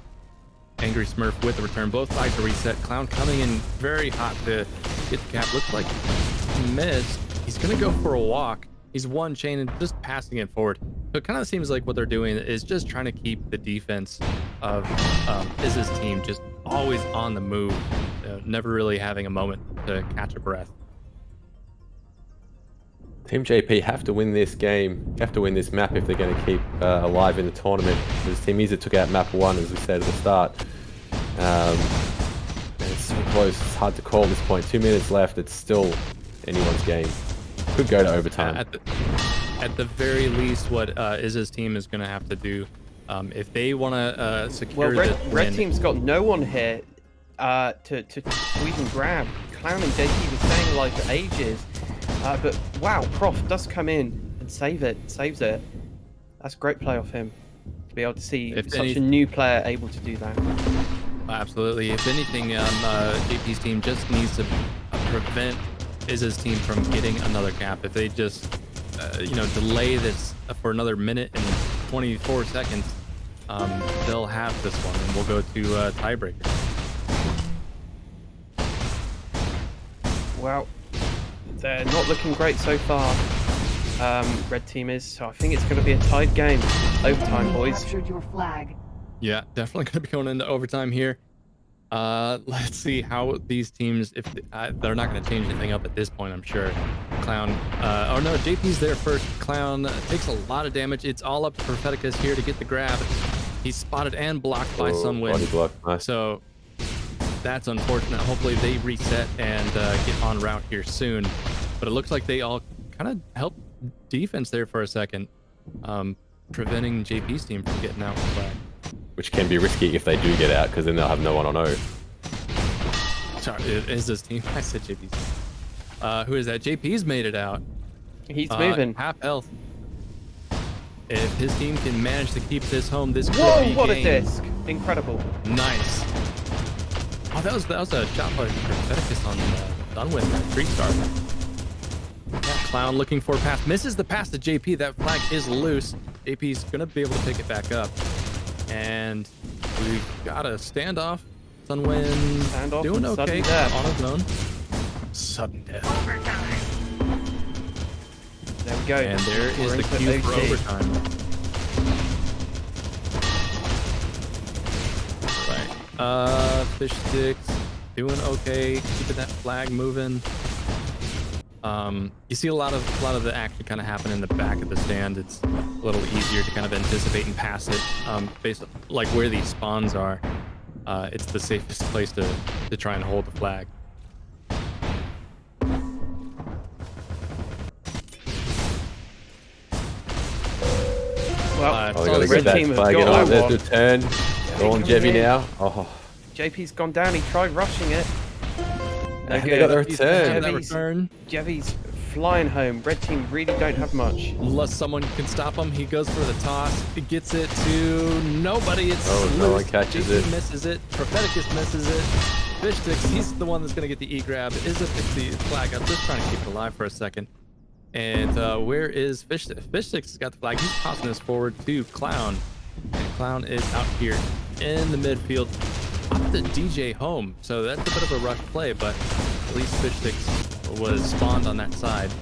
Angry Smurf with the return. Both sides are reset. Clown coming in very hot to get the cap. Looks like he missed. He's going to go for a walk. He's one chain and just passing it forward. So it kind of seems like what they're doing is just trying to keep the defense of Izza's team just always on the move, never really having a moment to catch a breath. Team JP have to win this game, have to win this map if they're going to keep alive in the tournament. Because Team Izza took out map 1, as we said at the start. It's so close, it's hard to call at this point. 2 minutes left, it's still anyone's game. Could go to overtime. At the very least, what Izza's team is going to have to do, if they want to secure well, this Red win. Team's got no one here to even grab. Clown and JP were staying alive for ages. But wow, Prof does come in and saves it. That's a great play off him to be able to see a new player able to do that. Absolutely. If anything, JP's team just needs to prevent Izza's team from getting another cap. If they just, delay this for another minute and 24 seconds, they'll have this one, and we'll go to tiebreaker. Well, they're not looking great so far. Red team is, so I think it's going to be a tied game. Overtime, boys. Captured your flag. Yeah, definitely going to be going into overtime here. Let's see how these teams, if they're not going to change anything up at this point, I'm sure. Clown, oh no, JP's there first. Clown takes a lot of damage. It's all up to Propheticus here to get the grab. He's spotted and blocked by Sunwind. Body block, nice. So that's unfortunate. Hopefully they reset and get on route here soon. But it looks like they all kind of help defense there for a second, preventing JP's team from getting out with the flag. Which can be risky if they do get out, because then they'll have no one on O. Sorry, it is this team. I said JP's team. Who is that? JP's made it out. He's moving. Half health. If his team can manage to keep this home, this could be what game. a disc. Incredible. Nice. Oh, that was a shot by Propheticus on Sunwind, Tourny Start. Clown looking for a pass. Misses the pass to JP. That flag is loose. JP's going to be able to pick it back up. And we've got a standoff. Sunwind doing okay on his own. sudden death. There we go. And there is We're the into cue for OT. overtime. Right. Fish sticks doing okay, keeping that flag moving. You see a lot of the action kind of happen in the back of the stand. It's a little easier to kind of anticipate and pass it based on, like, where these spawns are. It's the safest place to try and hold the flag. Well, we got to get that flag in on. There's the turn. They're on Jevy now. Oh. JP's gone down. He tried rushing it. They got the return. Jevy's flying home. Red team really don't have much. Unless someone can stop him, he goes for the toss. He gets it to nobody. It's loose. No one catches JP it. misses it. Propheticus misses it. Fish sticks, he's the one that's going to get the E-grab. Izza picks the flag up, just trying to keep it alive for a second. And where is Fish Sticks? Fish Sticks has got the flag. He's tossing this forward to Clown. And Clown is out here in the midfield, up the DJ home. So that's a bit of a rush play, but at least Fish Sticks was spawned on that side.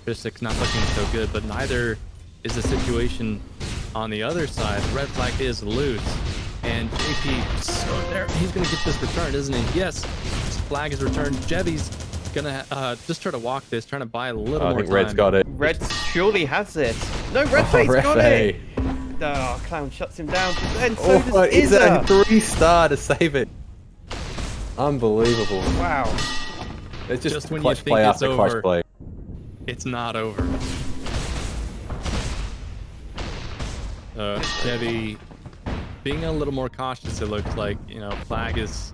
Fish Sticks not looking so good, but neither is the situation on the other side. Red flag is loose. And JP, so there, he's going to get this return, isn't he? Yes, his flag is returned. Jevy's gonna just try to walk this, trying to buy a little more I think time. Red's got it. Red surely has it. No, Redface got it. Oh, Clown shuts him down. And so does it's Izza. a 3-star to save it. Unbelievable. Wow. It's just when you clutch think play it's after clutch over, play. it's not over. Jevy being a little more cautious, it looks like. You know, flag is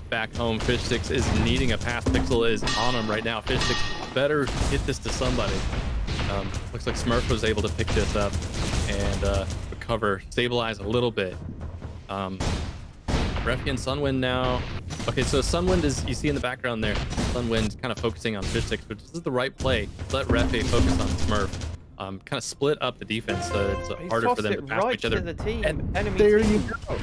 back home. Fish Sticks is needing a pass. Pixel is on him right now. Fish Sticks better get this to somebody. Looks like Smurf was able to pick this up and recover, stabilize a little bit. Refi and Sunwind now. Okay, so Sunwind is, you see in the background there, Sunwind kind of focusing on Fish Sticks, which is the right play. Let Refi focus on Smurf. Kind of split up the defense so that it's harder for them to pass each other. To the team. And Enemy there team. you go.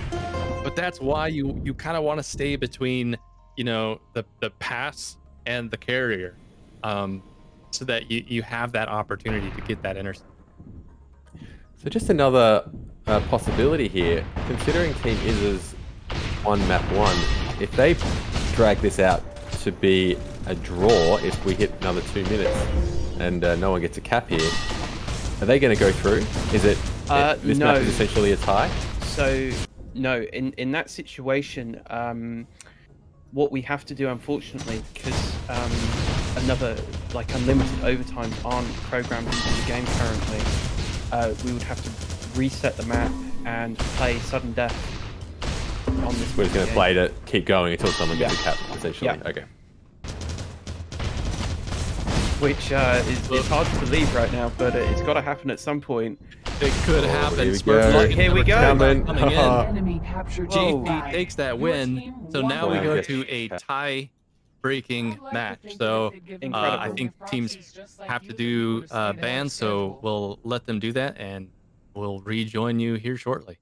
But that's why you kind of want to stay between, you know, the pass and the carrier, so that you have that opportunity to get that intercept. So just another possibility here, considering Team Izza's on map 1, if they drag this out to be a draw, if we hit another 2 minutes and no one gets a cap here, are they going to go through? Is it this no. map is essentially a tie? So no, in that situation, what we have to do, unfortunately, because another like unlimited overtimes aren't programmed into the game currently, we would have to reset the map and play sudden death on this. We're just going to play to keep going until someone gets a cap, essentially. Yeah. Okay. Which is hard to believe right now, but it's got to happen at some point. It could happen. Here we Smurf go. looking Here we for go. Coming in. Enemy captured your JP flag. takes that win. So now we go to a tie-breaking match. So I think teams have to do bans, so we'll let them do that, and we'll rejoin you here shortly.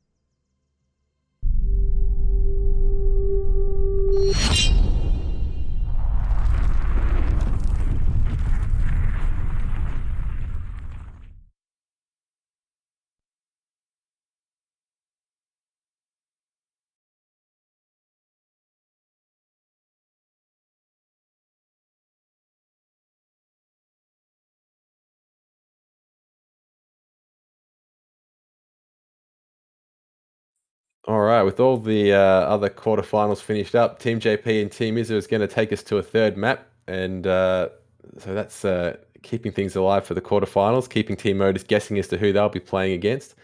All right, with all the other quarterfinals finished up, Team JP and Team Izza is going to take us to a third map, and so that's keeping things alive for the quarterfinals, keeping Team Modus guessing as to who they'll be playing against.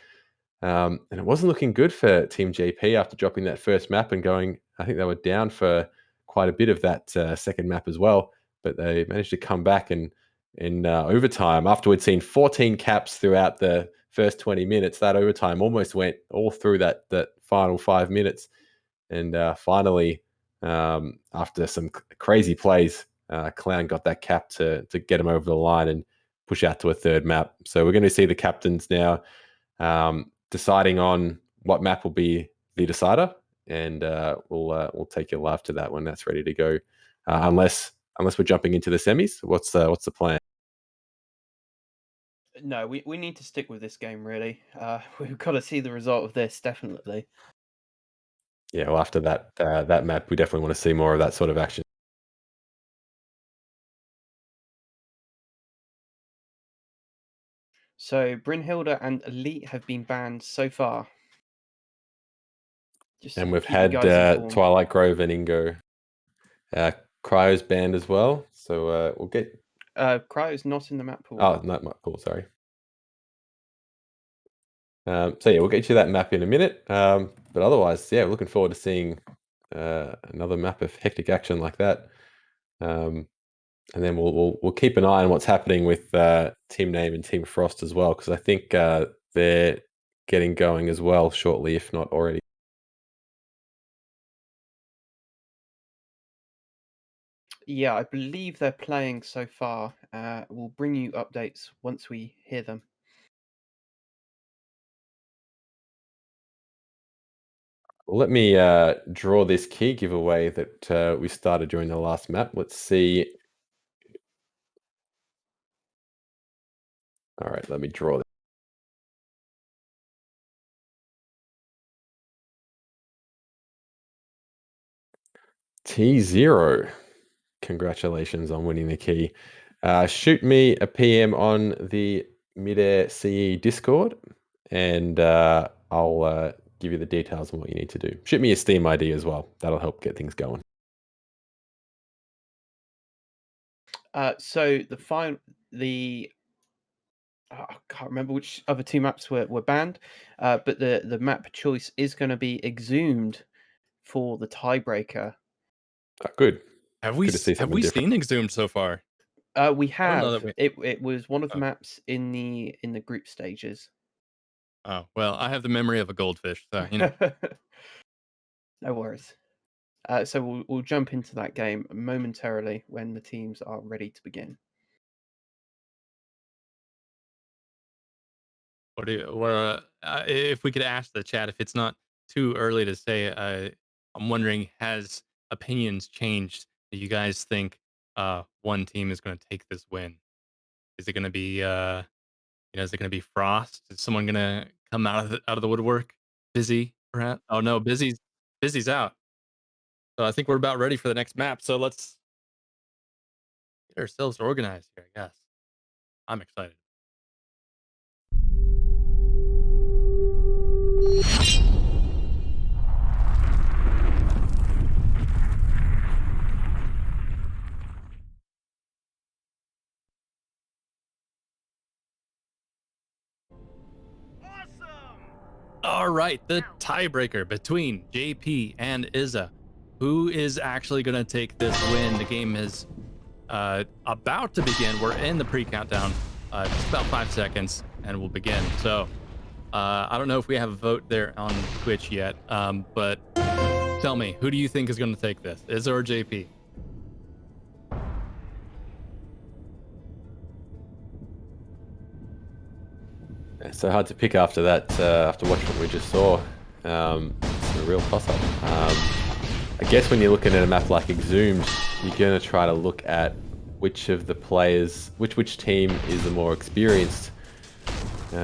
And it wasn't looking good for Team JP after dropping that first map and going, I think they were down for quite a bit of that second map as well, but they managed to come back and in overtime, after we'd seen 14 caps throughout the first 20 minutes, that overtime almost went all through that final 5 minutes. And finally, after some crazy plays, Clown got that cap to get him over the line and push out to a third map. So we're going to see the captains now deciding on what map will be the decider, and we'll take you live to that when that's ready to go. Unless unless we're jumping into the semis. What's the plan? No, we need to stick with this game, really. We've got to see the result of this, definitely. Yeah, well, after that map, we definitely want to see more of that sort of action. So Brynhilde and Elite have been banned so far. Just And we've keep you had guys informed. Twilight Grove and Ingo. Cryo's banned as well, so we'll get. Cryo's not in the map pool. Oh, not map pool. Sorry. So yeah, we'll get you that map in a minute. But otherwise, yeah, we're looking forward to seeing another map of hectic action like that. And then we'll keep an eye on what's happening with Team Name and Team Frost as well, because I think they're getting going as well shortly, if not already. Yeah, I believe they're playing so far. We'll bring you updates once we hear them. Well, let me draw this key giveaway that we started during the last map. Let's see. All right, let me draw this. T0. Congratulations on winning the key. Shoot me a PM on the Midair CE Discord, and I'll give you the details on what you need to do. Shoot me a Steam ID as well. That'll help get things going. So I can't remember which other two maps were banned, but the map choice is going to be Exhumed for the tiebreaker. Oh, good. Have we seen Exhumed so far? We I don't know have. that It was one of the maps in the group stages. Oh well, I have the memory of a goldfish, so you know. No worries. So we'll jump into that game momentarily when the teams are ready to begin. If we could ask the chat, if it's not too early to say, I'm wondering, has opinions changed? Do you guys think one team is going to take this win? Is it going to be, is it going to be Frost? Is someone going to come out of the woodwork? Bizzy, perhaps? Oh no, Bizzy's out. So I think we're about ready for the next map. So let's get ourselves organized here, I guess. I'm excited. All right, the tiebreaker between JP and Izza. Who is actually going to take this win? The game is about to begin. We're in the pre-countdown. Just about 5 seconds, and we'll begin. So I don't know if we have a vote there on Twitch yet, but tell me, who do you think is going to take this, Izza or JP? So hard to pick after that, after watching what we just saw. It's a real toss-up. I guess when you're looking at a map like Exhumed, you're going to try to look at which of the players, which team is the more experienced. Look,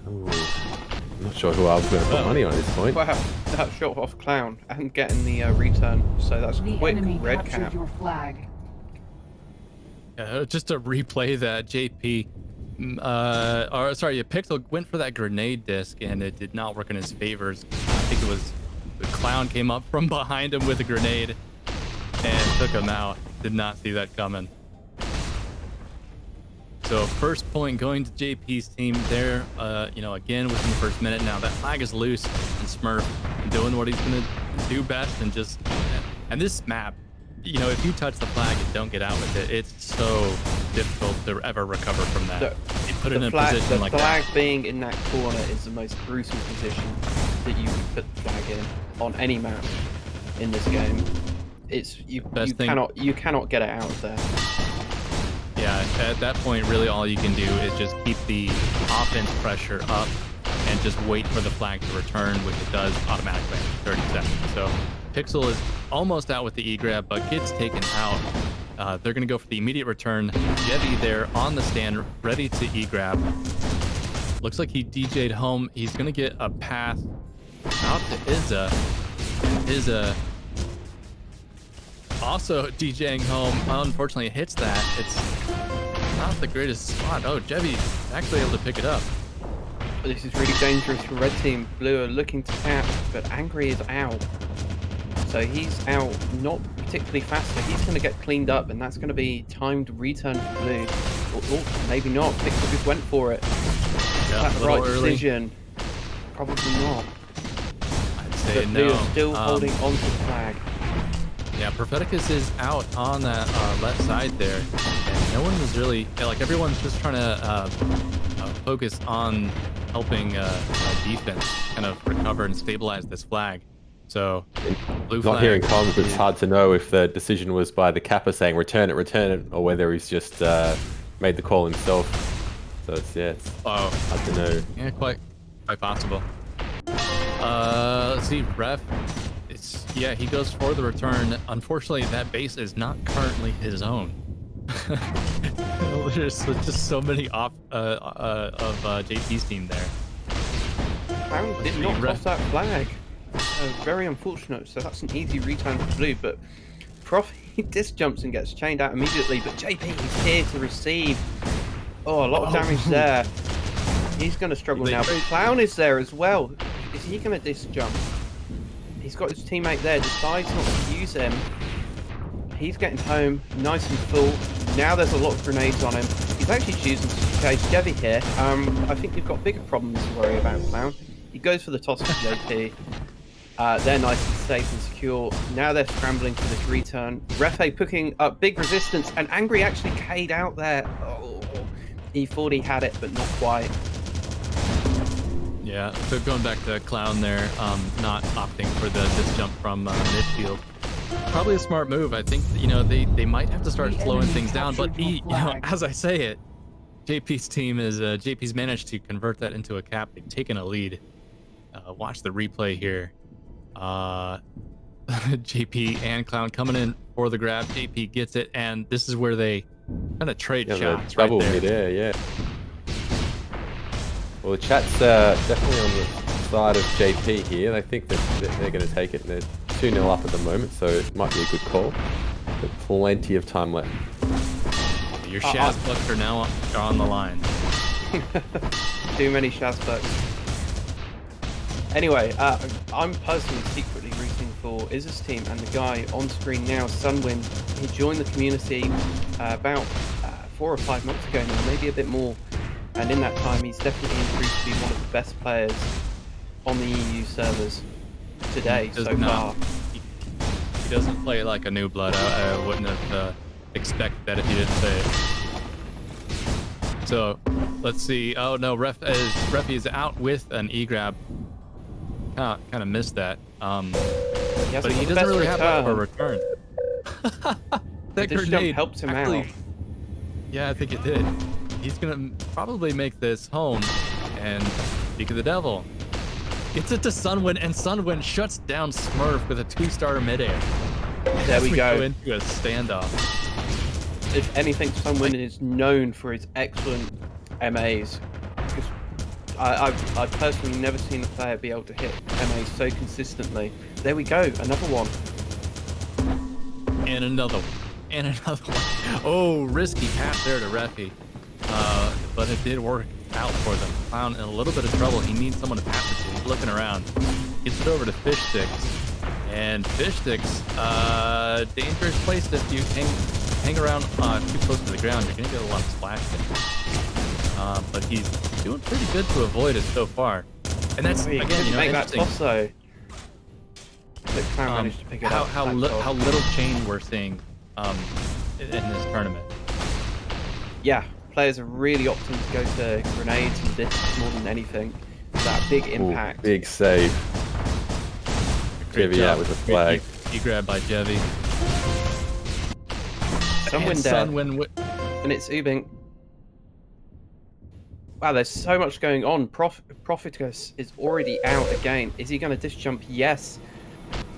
ooh, I'm not sure who I was going to put money on at this point. Wow, that shot off Clown and getting the return. So that's The quick enemy red captured cap. your flag. Just to replay that, JP, Pixel went for that grenade disc and it did not work in his favors. I think it was the Clown came up from behind him with a grenade and took him out. Did not see that coming. So first point going to JP's team there, again within the first minute. Now that flag is loose and Smurf doing what he's gonna do best and this map, if you touch the flag and don't get out with it, it's so difficult to ever recover from that. You put it in a position like that. The flag being in that corner is the most brutal position that you can put the flag in on any map in this game. You cannot get it out of there. Yeah, at that point, really all you can do is just keep the offense pressure up and just wait for the flag to return, which it does automatically in 30 seconds. So Pixel is almost out with the E-grab, but gets taken out. They're going to go for the immediate return. Jevy there on the stand, ready to E-grab. Looks like he DJ'd home. He's going to get a pass out to Izza. Izza also DJing home. Unfortunately, hits that. It's not the greatest spot. Oh, Jevy actually able to pick it up. This is really dangerous for red team. Blue are looking to catch, but Angry is out. So he's out, not particularly fast, so he's going to get cleaned up, and that's going to be timed return for Blue. Or maybe not. Pixel just went for it. Is that the right decision? Probably not. I'd say but no. Blue are still holding on to the flag. Yeah, Propheticus is out on that left side there, and no one was really, like, everyone's just trying to focus on helping defense kind of recover and stabilize this flag. So, blue flag. Not hearing comms, it's hard to know if the decision was by the capper saying return it, or whether he's just made the call himself. So it's hard to know. Yeah, quite possible. Let's see, ref. Yeah, he goes for the return. Unfortunately, that base is not currently his own. There's just so many off of JP's team there. Clown did not cross that flag. Very unfortunate. So that's an easy return for Blue, but Prof he disc jumps and gets chained out immediately. But JP is here to receive. Oh, a lot of damage there. He's going to struggle now. But Clown is there as well. Is he going to disc jump? He's got his teammate there, decides not to use him. He's getting home nice and full. Now there's a lot of grenades on him. He's actually choosing to chase Jevy here. I think you've got bigger problems to worry about, Clown. He goes for the toss for JP. They're nice and safe and secure. Now they're scrambling for this return. Refe picking up big resistance, and Angry actually K'd out there. Oh, he thought he had it, but not quite. Yeah, so going back to Clown there, not opting for the disc jump from midfield. Probably a smart move. I think, they might have to start slowing things down, but as I say it, JP's team is, JP's managed to convert that into a cap. They've taken a lead. Watch the replay here. JP and Clown coming in for the grab. JP gets it, and this is where they kind of trade shots right there. Midair, yeah. Well, the chat's definitely on the side of JP here. They think that they're going to take it. They're 2-0 up at the moment, so it might be a good call. But plenty of time left. Your shaz bucks are now on the line. Too many shaz bucks. Anyway, I'm personally secretly rooting for Izza's team, and the guy on screen now, Sunwind, he joined the community about 4 or 5 months ago now, maybe a bit more. And in that time, he's definitely improved to be one of the best players on the EU servers today so far. He doesn't play like a new blood. I wouldn't have expected that if you didn't say it. So let's see. Oh no, Refi is out with an E-grab. Kind of missed that. But he doesn't really have much of a return. That grenade helped him out. Yeah, I think it did. He's gonna probably make this home, and speak of the devil, gets it to Sunwind, and Sunwind shuts down Smurf with a 2-star midair. There we go. Into a standoff. If anything, Sunwind is known for his excellent MAs. Because I've personally never seen a player be able to hit MAs so consistently. There we go, another one. And another one. And another one. Oh, risky pass there to Refi. But it did work out for them. Clown in a little bit of trouble. He needs someone to pass it to. He's looking around. Gets it over to Fish Sticks. And Fish Sticks, dangerous place if you hang around too close to the ground. You're going to get a lot of splash damage. But he's doing pretty good to avoid it so far. And that's, again, make that toss though. But Clown managed to pick it up. How little chain we're seeing in this tournament. Yeah, players are really opting to go to grenades and discs more than anything. That big impact. Ooh, big save. Jevy out with the flag. E-grab by Jevy. Sunwind there. And it's Ubing. Wow, there's so much going on. Propheticus is already out again. Is he going to disc jump? Yes.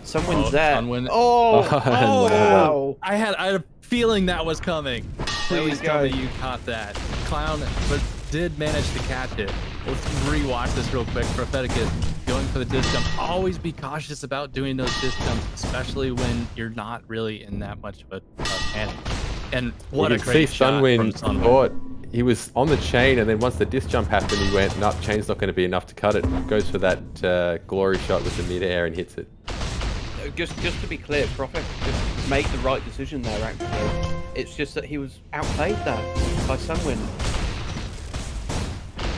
Someone's there. Sunwind. Oh, Oh, wow. I had a feeling that was coming. There we Please tell go. me you caught that. Clown, but did manage to catch it. Let's rewatch this real quick. Propheticus going for the disc jump. Always be cautious about doing those disc jumps, especially when you're not really in that much of a panic. And what you a can great see shot from Sunwind Sunwind. thought he was on the chain, and then once the disc jump happened, he went, "Nope, chain's not going to be enough to cut it." Goes for that glory shot with the midair and hits it. Just to be clear, Prophet just made the right decision there, actually. It's just that he was outplayed there by Sunwind.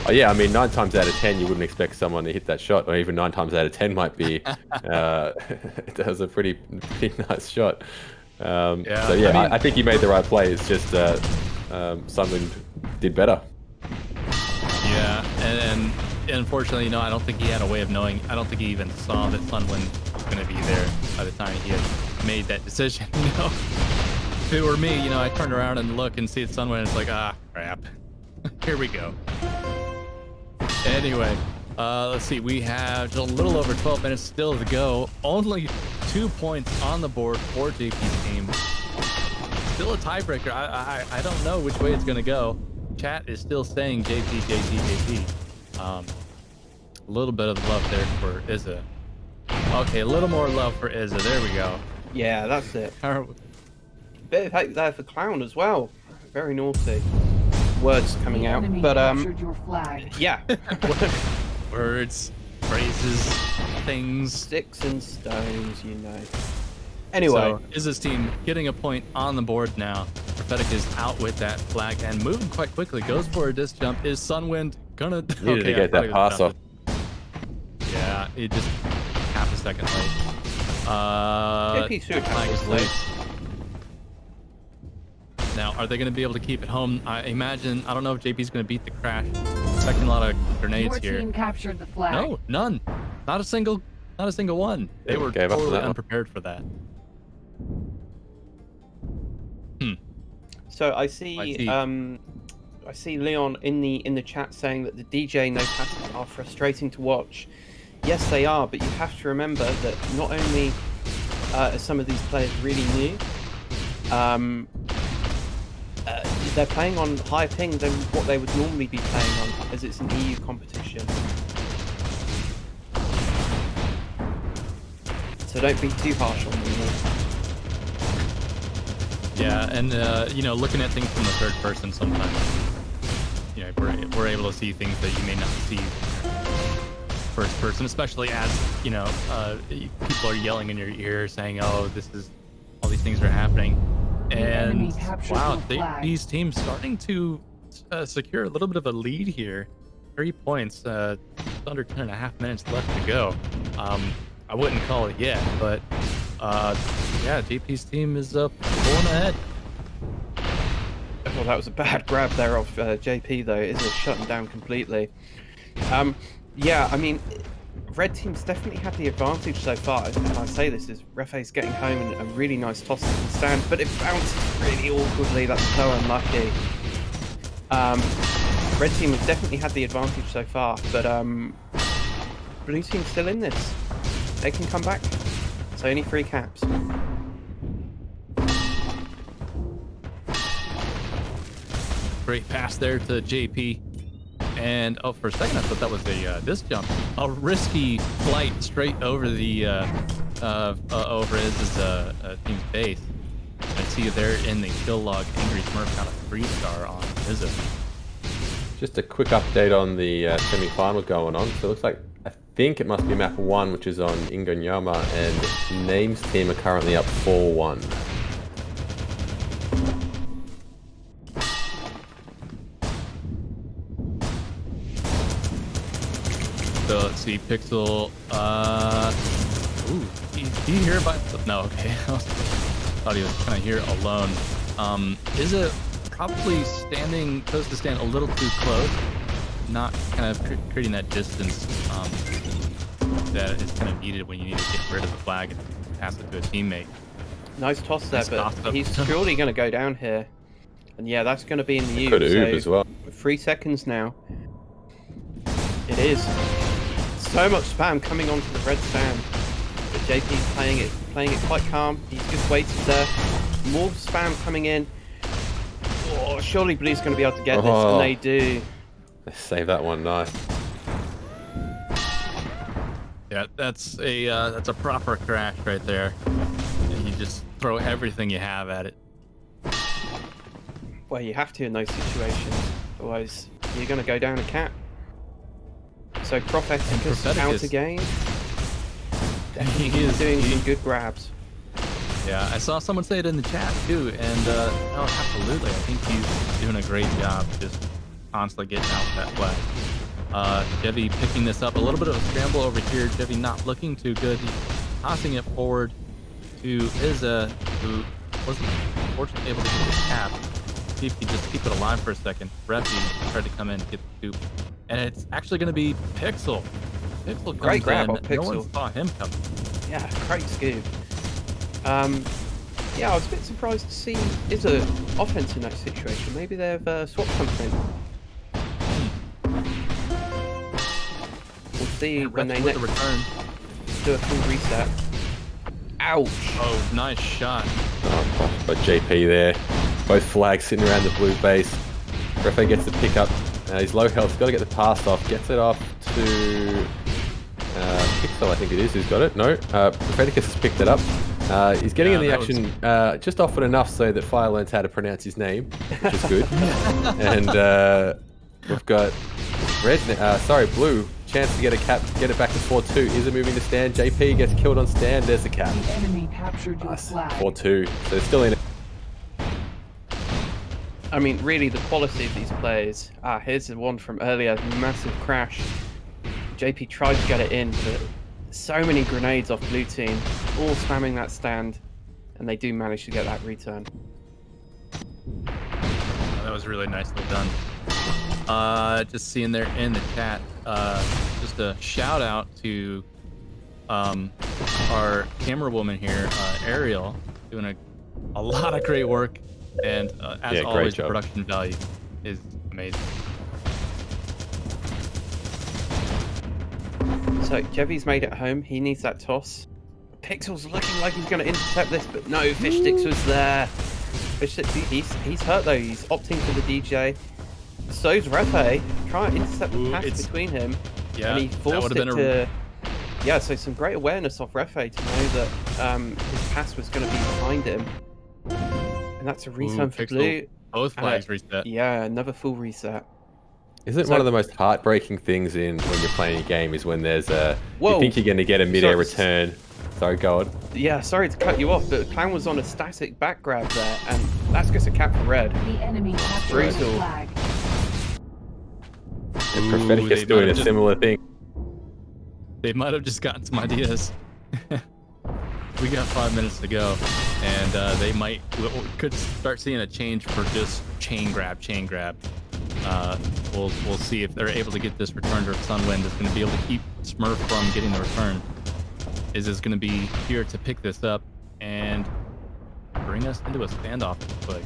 Oh yeah, I mean, 9 times out of 10, you wouldn't expect someone to hit that shot, or even 9 times out of 10 might be. That was a pretty nice shot. Yeah, so yeah, I mean- I think he made the right play. It's just Sunwind did better. Yeah, and unfortunately, I don't think he had a way of knowing. I don't think he even saw that Sunwind was going to be there by the time he had made that decision. If it were me, I turned around and look and see it's Sunwind. It's like, ah, crap. Here we go. Anyway, let's see. We have just a little over 12 minutes still to go. Only 2 points on the board for JP's team. Still a tiebreaker. I don't know which way it's going to go. Chat is still saying JP, JP, JP. A little bit of love there for Izza. Okay, a little more love for Izza. There we go. Yeah, that's it. Bit of hate there for Clown as well. Very naughty. Words coming out, but Your flag. yeah. Words, phrases, things. Sticks and stones, Anyway, So Izza's team getting a point on the board now. Prophetic is out with that flag and moving quite quickly. Goes for a disc jump. Is Sunwind gonna? Needed to get that pass off. Yeah, it just half a second late. JP should flag is have late. this. Now, are they going to be able to keep it home? I imagine. I don't know if JP's going to beat the crash. Expecting a lot of grenades Your here. team captured the flag. No, none. Not a single one. They Yeah, were gave up on totally that one. unprepared for that. So I see Leon in the chat saying that the DJ no passes are frustrating to watch. Yes, they are, but you have to remember that not only are some of these players really new, they're playing on higher ping than what they would normally be playing on, as it's an EU competition. So don't be too harsh on them. Yeah, and looking at things from the third person sometimes, we're able to see things that you may not see first person, especially as people are yelling in your ear saying, "Oh, all these things are happening," and wow, these teams starting to secure a little bit of a lead here. 3 points, under 10.5 minutes left to go. I wouldn't call it yet, but yeah, JP's team is pulling ahead. Well, that was a bad grab there off JP, though. It is shutting down completely. Yeah, I mean, red team's definitely had the advantage so far, and I say this is Refe's getting home and a really nice toss in the stand, but it bounces really awkwardly. That's so unlucky. Red team has definitely had the advantage so far, but blue team's still in this. They can come back. So only 3 caps. Great pass there to JP. And for a second I thought that was a disc jump. A risky flight straight over the over his team's base. I see there in the kill log, Angry Smurf got a 3-star on Izza. Just a quick update on the semi-final going on. So it looks like, I think it must be map 1, which is on Ingonyama, and Name's team are currently up 4-1. So let's see, Pixel. Ooh, did he hear about? No, okay. I thought he was kind of here alone. Izza probably standing close to stand a little too close, not kind of creating that distance that is kind of needed when you need to get rid of the flag and pass it to a teammate. Nice toss there, Nice but toss up. he's surely going to go down here. And yeah, that's going to be in the U. Could oob as well. 3 seconds now. It is. So much spam coming onto the red stand. But JP's playing it quite calm. He's just waited there. More spam coming in. Oh, surely Blue's going to be able to get this, and they do. Save that one, nice. Yeah, that's a proper crash right there. And you just throw everything you have at it. Well, you have to in those situations, otherwise you're going to go down a cap. So Propheticus out again. He's doing some good grabs. Yeah, I saw someone say it in the chat too, and oh, absolutely. I think he's doing a great job just constantly getting out that flag. Jevy picking this up, a little bit of a scramble over here. Jevy not looking too good. He's tossing it forward to Izza, who wasn't fortunately able to get the cap. See if he can just keep it alive for a second. Refi tried to come in and get the scoop. And it's actually going to be Pixel. Pixel Great grab in. on Pixel. No one saw him coming. Yeah, great scoop. Yeah, I was a bit surprised to see Izza offense in that situation. Maybe they've swapped something. We'll see when they next return. Do a full reset. Ouch! Oh, nice shot. Oh, but JP there. Both flags sitting around the blue base. Refe gets the pick up. He's low health. Got to get the pass off. Gets it off to Pixel, I think it is. Who's got it? No. Propheticus has picked it up. He's getting in the action just off it enough so that Fire learns how to pronounce his name, which is good. And we've got Blue. Chance to get a cap, get it back to 4-2. Izza moving to stand. JP gets killed on stand. There's the cap. The enemy captured your flag. 4-2. So they're still in it. I mean, really, the quality of these players. Here's the one from earlier. Massive crash. JP tried to get it in, but so many grenades off blue team, all spamming that stand, and they do manage to get that return. That was really nicely done. Just seeing there in the chat, just a shout out to our camera woman here, Ariel, doing a lot of great work, and as always, the production value is amazing. So Jevy's made it home. He needs that toss. Pixel's looking like he's going to intercept this, but no, Fish Sticks was there. Fish Sticks, he's hurt though. He's opting for the DJ. So's Refe. Trying to intercept the pass between him. Yeah, and he forced it to... Yeah, so some great awareness off Refe to know that his pass was going to be behind him. And that's a return for Blue. Both flags reset. Yeah, another full reset. Isn't one of the most heartbreaking things when you're playing a game is when there's you think you're going to get a mid-air return. Sorry, go on. Yeah, sorry to cut you off, but Clown was on a static back grab there, and that's just a cap for red. The enemy captured your flag. And Propheticus doing a similar thing. They might have just gotten some ideas. We got 5 minutes to go, and they could start seeing a change for just chain grab. We'll see if they're able to get this return, or if Sunwind is going to be able to keep Smurf from getting the return. Is going to be here to pick this up and bring us into a standoff. But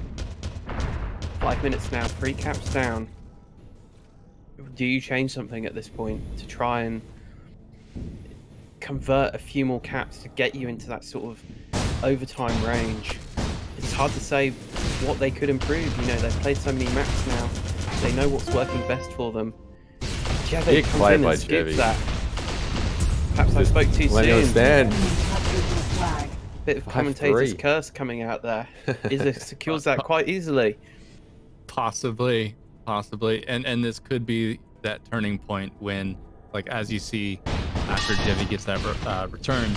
5 minutes now, 3 caps down. Do you change something at this point to try and convert a few more caps to get you into that sort of overtime range? It's hard to say what they could improve. You know, they've played so many maps now. They know what's working best for them. Jevy comes in and skips that. Perhaps I spoke too soon. Stand. Bit of commentator's curse coming out there. Izza secures that quite easily. Possibly. And this could be that turning point when, like, as you see, after Jevy gets that return,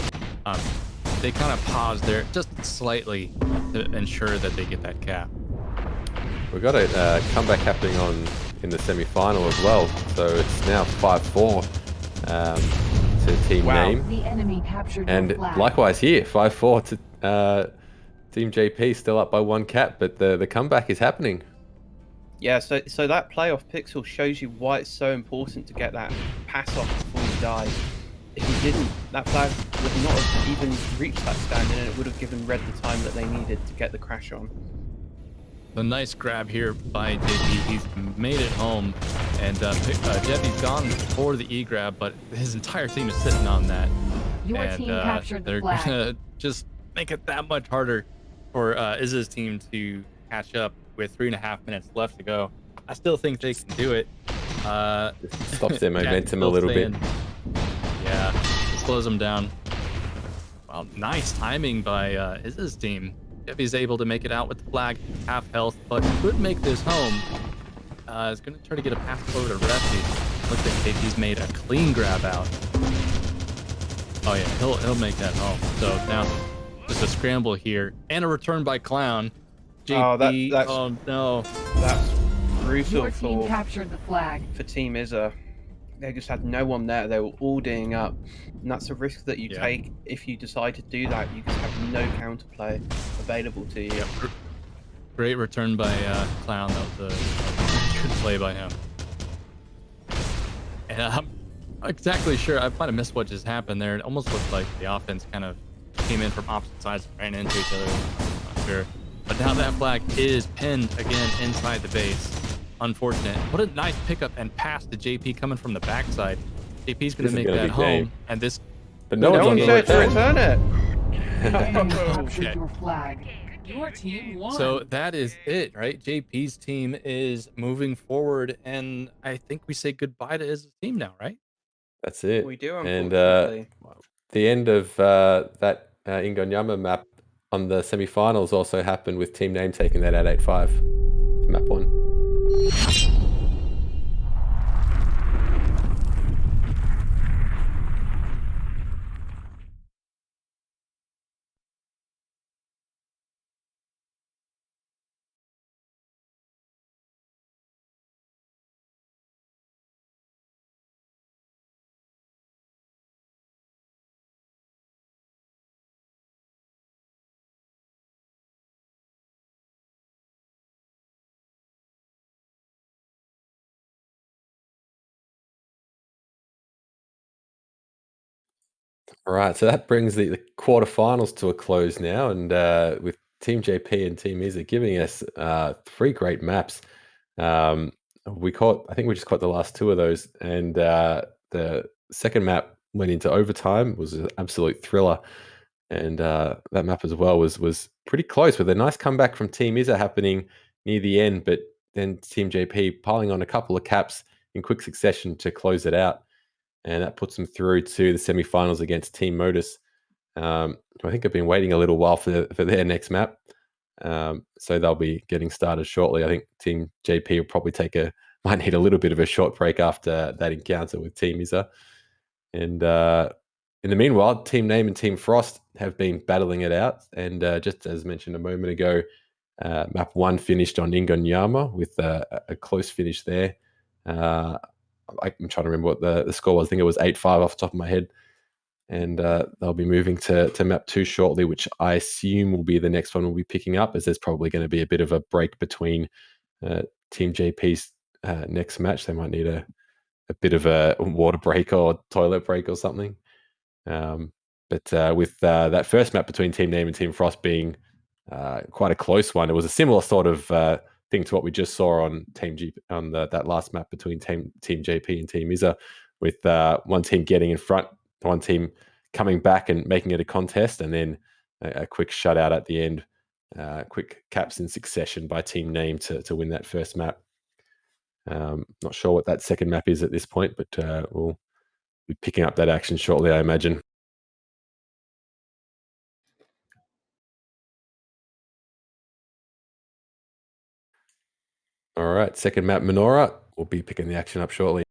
they kind of pause there just slightly to ensure that they get that cap. We've got a comeback happening in the semi-final as well, so it's now 5-4 to Team Name. The enemy captured and your flag. Likewise here, 5-4 to Team JP, still up by 1 cap, but the comeback is happening. Yeah, so that playoff Pixel shows you why it's so important to get that pass off before you die. If you didn't, that flag would not have even reached that stand, and it would have given Red the time that they needed to get the crash on. The nice grab here by JP. He's made it home, and Jevy's gone for the E grab, but his entire team is sitting on that. Your and team captured the they're flag. gonna just make it that much harder for Izza's team to catch up with 3.5 minutes left to go. I still think they can do it. Stops their Jack's momentum a still little bit. Yeah, slows them down. Well, nice timing by Izza's team. If he's able to make it out with the flag, half health, but could make this home. Is going to try to get a pass over to Refty. Looks like he's made a clean grab out. Oh yeah, he'll make that home. So now just a scramble here and a return by Clown. JP, that's oh no, that's crucial Your team for captured the flag. Team Izza. They just had no one there. They were all D'ing up, and that's a risk that you take if you decide to do that. You just have no counterplay available to you. Great return by Clown. That was a good play by him. And I'm not exactly sure. I might have missed what just happened there. It almost looked like the offense kind of came in from opposite sides and ran into each other. I'm not sure. But now that flag is pinned again inside the base. Unfortunate. What a nice pickup and pass to JP coming from the backside. JP's going to make that home. And this... But no one's there to return it. Captured your flag. Your team won. So that is it, right? JP's team is moving forward, and I think we say goodbye to his team now, right? That's it. We do, And unfortunately. the end of that Ingonyama map on the semi-finals also happened with team name taking that at 8-5 map 1. All right, so that brings the quarterfinals to a close now, and with Team JP and Team Izza giving us 3 great maps. I think we just caught the last 2 of those, and the second map went into overtime. Was an absolute thriller, and that map as well was pretty close with a nice comeback from Team Izza happening near the end, but then Team JP piling on a couple of caps in quick succession to close it out. And that puts them through to the semi-finals against Team Modus. I think I've been waiting a little while for their next map. So they'll be getting started shortly. I think Team JP will might need a little bit of a short break after that encounter with Team Izza. And in the meanwhile, Team Name and Team Frost have been battling it out. And just as mentioned a moment ago, map 1 finished on Ingonyama with a close finish there. I'm trying to remember what the score was. I think it was 8-5 off the top of my head. And they'll be moving to map 2 shortly, which I assume will be the next one we'll be picking up, as there's probably going to be a bit of a break between Team JP's next match. They might need a bit of a water break or toilet break or something. But with that first map between Team Name and Team Frost being quite a close one, it was a similar sort of thing to what we just saw on that last map between Team JP and Team Izza, with one team getting in front, one team coming back and making it a contest, and then a quick shutout at the end, quick caps in succession by Team Name to win that first map. Not sure what that second map is at this point, but we'll be picking up that action shortly, I imagine. All right, second map, Menorah. We'll be picking the action up shortly.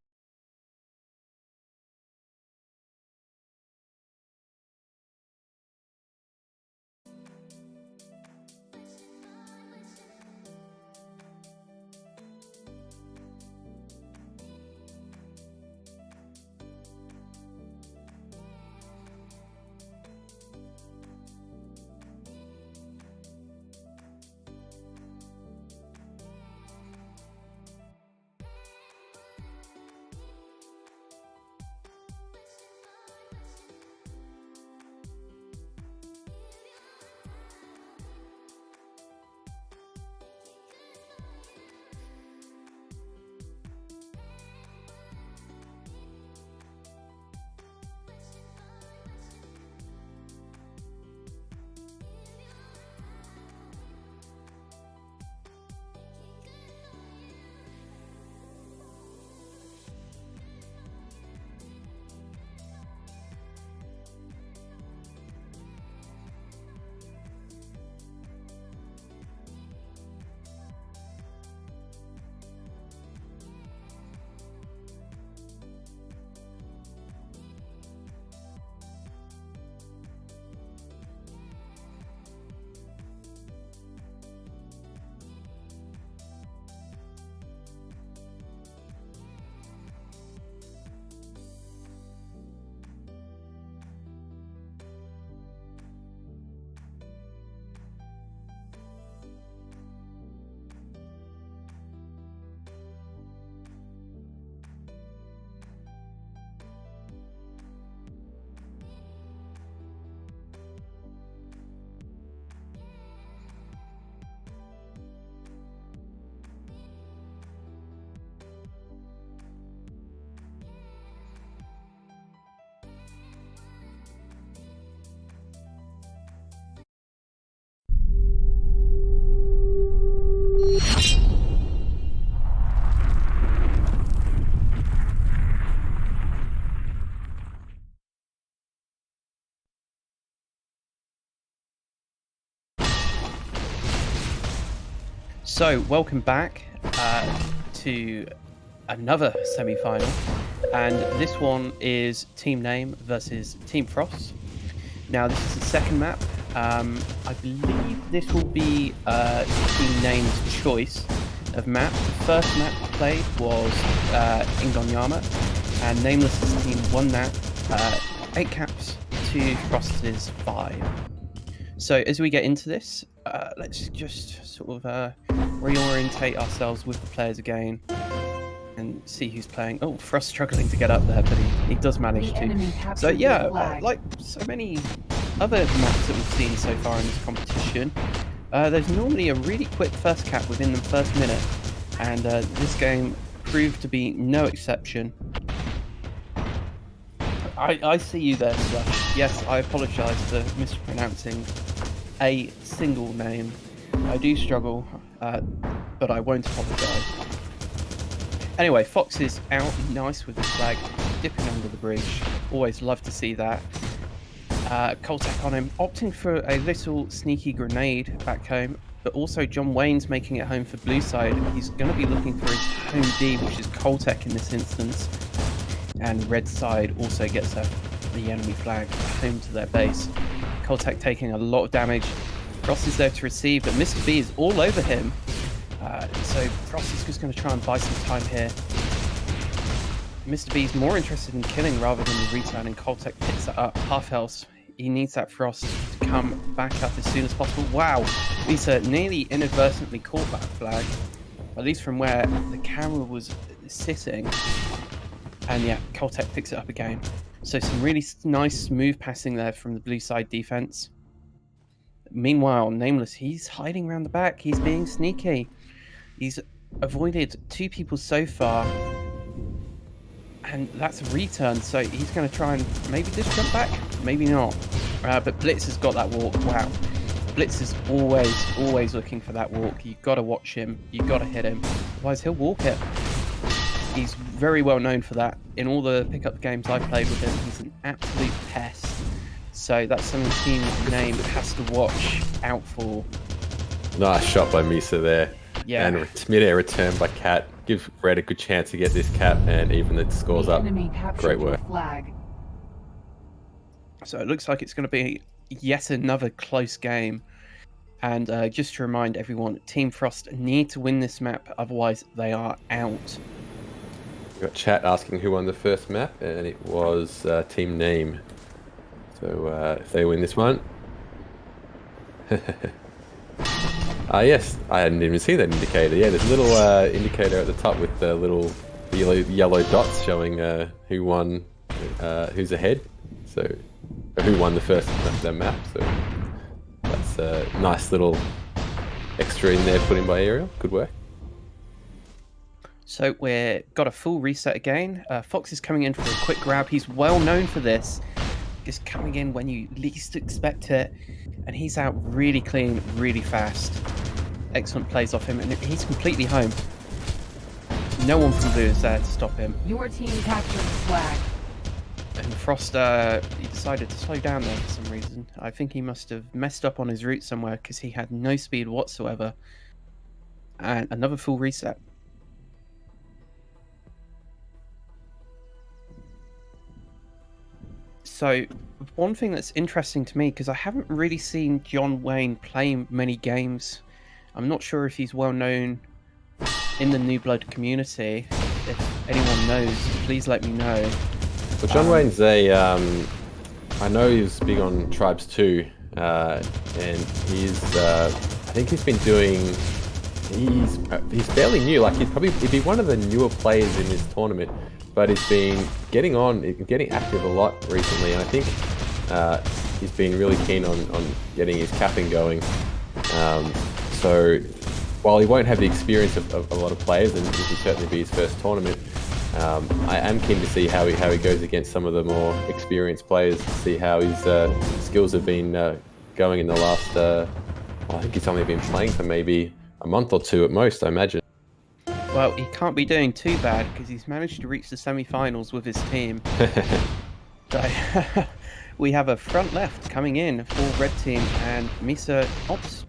So, welcome back to another semi-final, and this one is Team Name versus Team Frost. Now, this is the second map. I believe this will be Team Name's choice of map. The first map played was Ingonyama, and Nameless's team won that 8 caps to Frost's 5. So as we get into this, let's just sort of reorientate ourselves with the players again and see who's playing. Oh, Frost struggling to get up there, but he does manage to. So yeah, like so many other maps that we've seen so far in this competition, there's normally a really quick first cap within the first minute, and this game proved to be no exception. I see you there, Slush. Yes, I apologise for mispronouncing a single name. I do struggle, but I won't apologise. Anyway, Fox is out nice with his flag, dipping under the bridge. Always love to see that. Coltec on him, opting for a little sneaky grenade back home, but also John Wayne's making it home for blue side. He's going to be looking for his home D, which is Coltec in this instance. And red side also gets the enemy flag home to their base. Coltec taking a lot of damage. Frost is there to receive, but Mr. B is all over him. So Frost is just going to try and buy some time here. Mr. B is more interested in killing rather than the return, and Coltec picks that up. Half health. He needs that Frost to come back up as soon as possible. Wow, Lisa nearly inadvertently caught that flag, at least from where the camera was sitting. And yeah, Coltec picks it up again. So some really nice smooth passing there from the blue side defense. Meanwhile, Nameless, he's hiding around the back. He's being sneaky. He's avoided 2 people so far. And that's a return, so he's going to try and maybe just jump back. Maybe not. But Blitz has got that walk. Wow. Blitz is always looking for that walk. You've got to watch him. You've got to hit him. Otherwise, he'll walk it. He's very well known for that. In all the pickup games I've played with him, he's an absolute pest. So that's something Team Name has to watch out for. Nice shot by Misa there. Yeah. And Midair return by Cat. Gives Red a good chance to get this cap and even the scores up. Great work. So it looks like it's going to be yet another close game. And just to remind everyone, Team Frost need to win this map, otherwise they are out. We got chat asking who won the first map, and it was Team Name. So if they win this one. Yes, I hadn't even seen that indicator. Yeah, there's a little indicator at the top with the little yellow dots showing who won, who's ahead. So, who won the first map. So that's a nice little extra in there put in by Ariel. Good work. So we've got a full reset again. Fox is coming in for a quick grab. He's well known for this. Just coming in when you least expect it. And he's out really clean, really fast. Excellent plays off him, and he's completely home. No one from blue is there to stop him. Your team captured the flag. And Frost, he decided to slow down there for some reason. I think he must have messed up on his route somewhere because he had no speed whatsoever. And another full reset. So, one thing that's interesting to me, because I haven't really seen John Wayne play many games. I'm not sure if he's well known in the New Blood community. If anyone knows, please let me know. Well, John Wayne's I know he's big on Tribes 2, and he's, I think he's been doing, he's fairly new, like he'd be one of the newer players in this tournament. But he's been getting active a lot recently, and I think he's been really keen on getting his capping going. So while he won't have the experience of a lot of players, and this will certainly be his first tournament, I am keen to see how he goes against some of the more experienced players, to see how his skills have been going in the last, I think he's only been playing for maybe a month or 2 at most, I imagine. Well, he can't be doing too bad because he's managed to reach the semi-finals with his team. So we have a front left coming in for red team, and Misa opts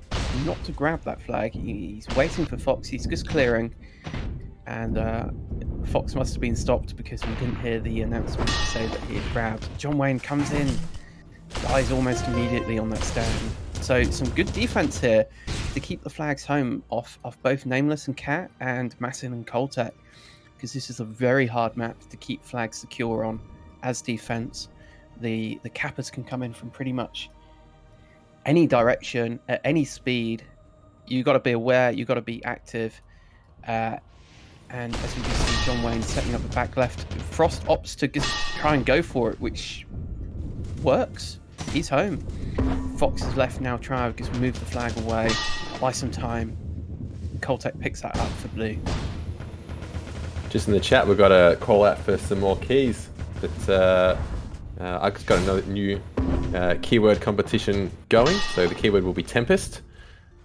not to grab that flag. He's waiting for Fox. He's just clearing. And Fox must have been stopped because we didn't hear the announcement to say that he had grabbed. John Wayne comes in, dies almost immediately on that stand. So some good defense here to keep the flags home off both Nameless and Cat and Massin and Coltec, because this is a very hard map to keep flags secure on as defense. The cappers can come in from pretty much any direction at any speed. You got to be aware, you got to be active. And as we just see John Wayne setting up the back left, Frost opts to just try and go for it, which works. He's home. Fox is left now, trying to just move the flag away, buy some time. Coltec picks that up for blue. Just in the chat, we've got a call out for some more keys. But I've just got another new keyword competition going. So the keyword will be Tempest.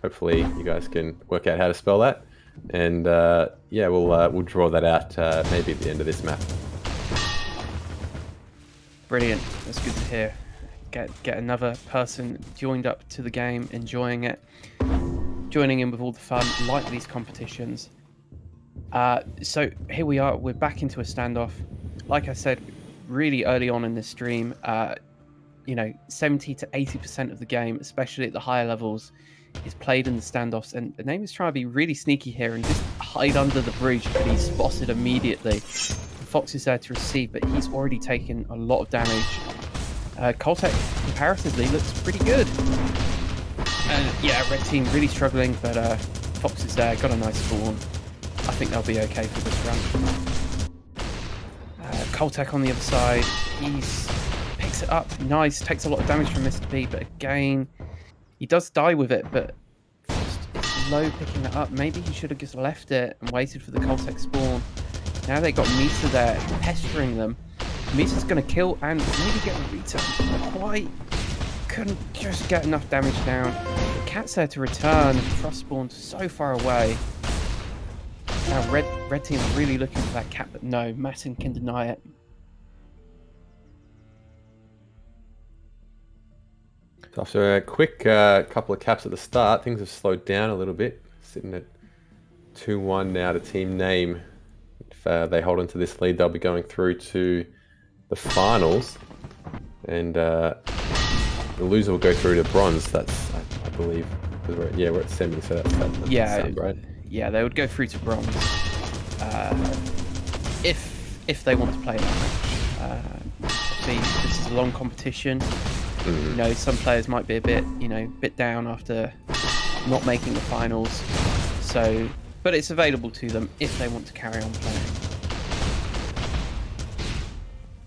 Hopefully you guys can work out how to spell that. And yeah, we'll draw that out maybe at the end of this map. Brilliant. That's good to hear. Get another person joined up to the game, enjoying it, joining in with all the fun, like these competitions. So here we are. We're back into a standoff. Like I said, really early on in this stream, you know, 70 to 80% of the game, especially at the higher levels, is played in the standoffs, and the name is trying to be really sneaky here and just hide under the bridge, but he's spotted immediately. Fox is there to receive, but he's already taken a lot of damage. Coltec comparatively looks pretty good. And yeah, red team really struggling, but Fox is there, got a nice spawn. I think they'll be okay for this run. Coltec on the other side, he's picks it up, nice, takes a lot of damage from Mr. P, but again, he does die with it, but it's low picking it up. Maybe he should have just left it and waited for the Coltec spawn. Now they got Misa there pestering them. Misa's going to kill and maybe get a return. Not quite. Couldn't just get enough damage down. The Cat's there to return. Frost spawned so far away. Now red team are really looking for that Cat, but no, Massin can deny it. After a quick couple of caps at the start, things have slowed down a little bit. Sitting at 2-1 now to Team Name. If they hold on to this lead, they'll be going through to the finals. And the loser will go through to bronze. That's, I believe, because we're at semi, so that sound right. Yeah, they would go through to bronze if they want to play that match. See, this is a long competition. You know, some players might be a bit down after not making the finals. So, but it's available to them if they want to carry on playing.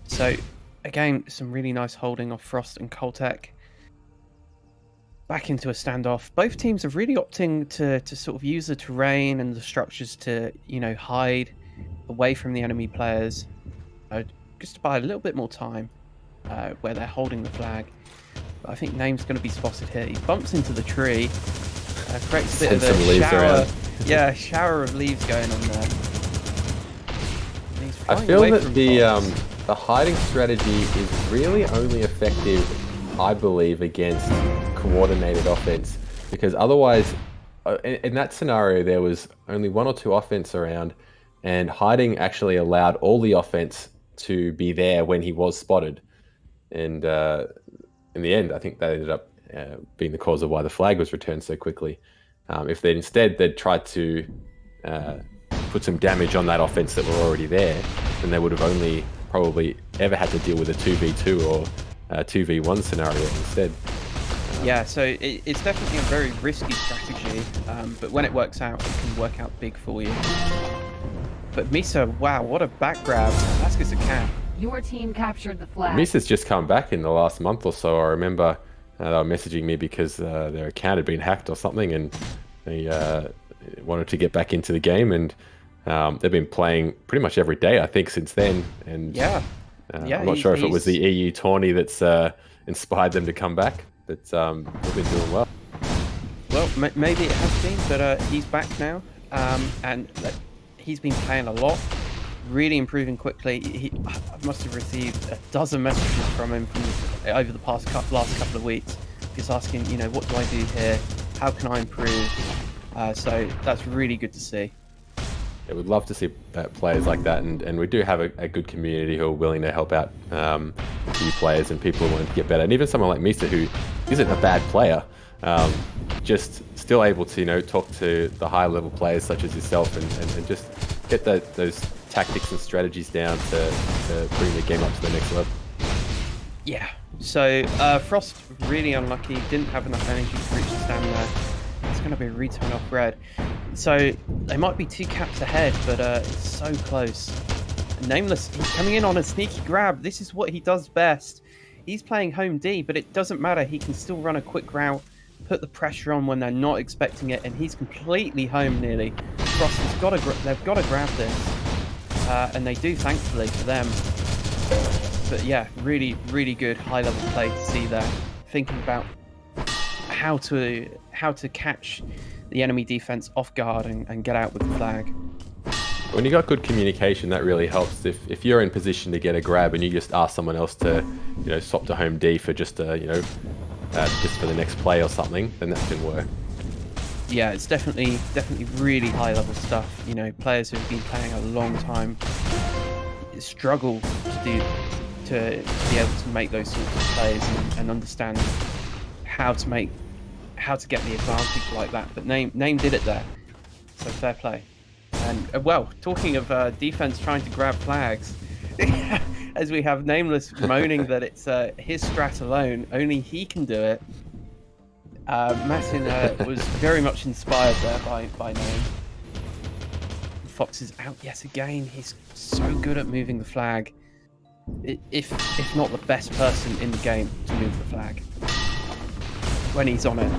So, again, some really nice holding of Frost and Coltec. Back into a standoff. Both teams are really opting to sort of use the terrain and the structures to, you know, hide away from the enemy players, just to buy a little bit more time where they're holding the flag. But I think Name's going to be spotted here. He bumps into the tree, creates a bit of a shower. Yeah, shower of leaves going on there. I feel that the hiding strategy is really only effective, I believe, against coordinated offense, because otherwise, in that scenario, there was only one or two offense around, and hiding actually allowed all the offense to be there when he was spotted. And in the end, I think that ended up being the cause of why the flag was returned so quickly. If they'd tried to put some damage on that offense that were already there, then they would have only probably ever had to deal with a 2v2 or a 2v1 scenario instead. Yeah, so it's definitely a very risky strategy, but when it works out, it can work out big for you. But Misa, wow, what a back grab. That's just a cap. Your team captured the flag. Misa's just come back in the last month or so. I remember they were messaging me because their account had been hacked or something, and they wanted to get back into the game, and they've been playing pretty much every day, I think, since then. And I'm not sure if it was the EU tourney that's inspired them to come back, but they've been doing well. Well, maybe it has been, but he's back now, and he's been playing a lot. Really improving quickly. I must have received a dozen messages from him over the last couple of weeks, just asking, you know, what do I do here? how can I improve? So that's really good to see. Yeah, we'd love to see players like that, and we do have a good community who are willing to help out new players and people who want to get better. And even someone like Misa, who isn't a bad player, just still able to talk to the high level players such as yourself and just get those tactics and strategies down to bring the game up to the next level. Yeah. So Frost really unlucky, didn't have enough energy to reach the stand there. It's going to be a return off red. So they might be 2 caps ahead, but it's so close. Nameless, he's coming in on a sneaky grab. This is what he does best. He's playing home D, but it doesn't matter. He can still run a quick route, put the pressure on when they're not expecting it, and he's completely home nearly. Frost has got to, they've got to grab this, and they do, thankfully for them. But yeah, really, really good high-level play to see there. Thinking about how to catch the enemy defense off guard and get out with the flag. When you got good communication, that really helps. If you're in position to get a grab and you just ask someone else to, swap to home D for just just for the next play or something, then that can work. Yeah, it's definitely really high-level stuff. Players who've been playing a long time struggle to be able to make those sorts of plays and understand how to get the advantage like that. But Name did it there, so fair play. And well, talking of defense trying to grab flags, as we have Nameless moaning that it's his strat alone, only he can do it. Martin was very much inspired there by Name. Fox is out yet again. He's so good at moving the flag. If not the best person in the game to move the flag when he's on it.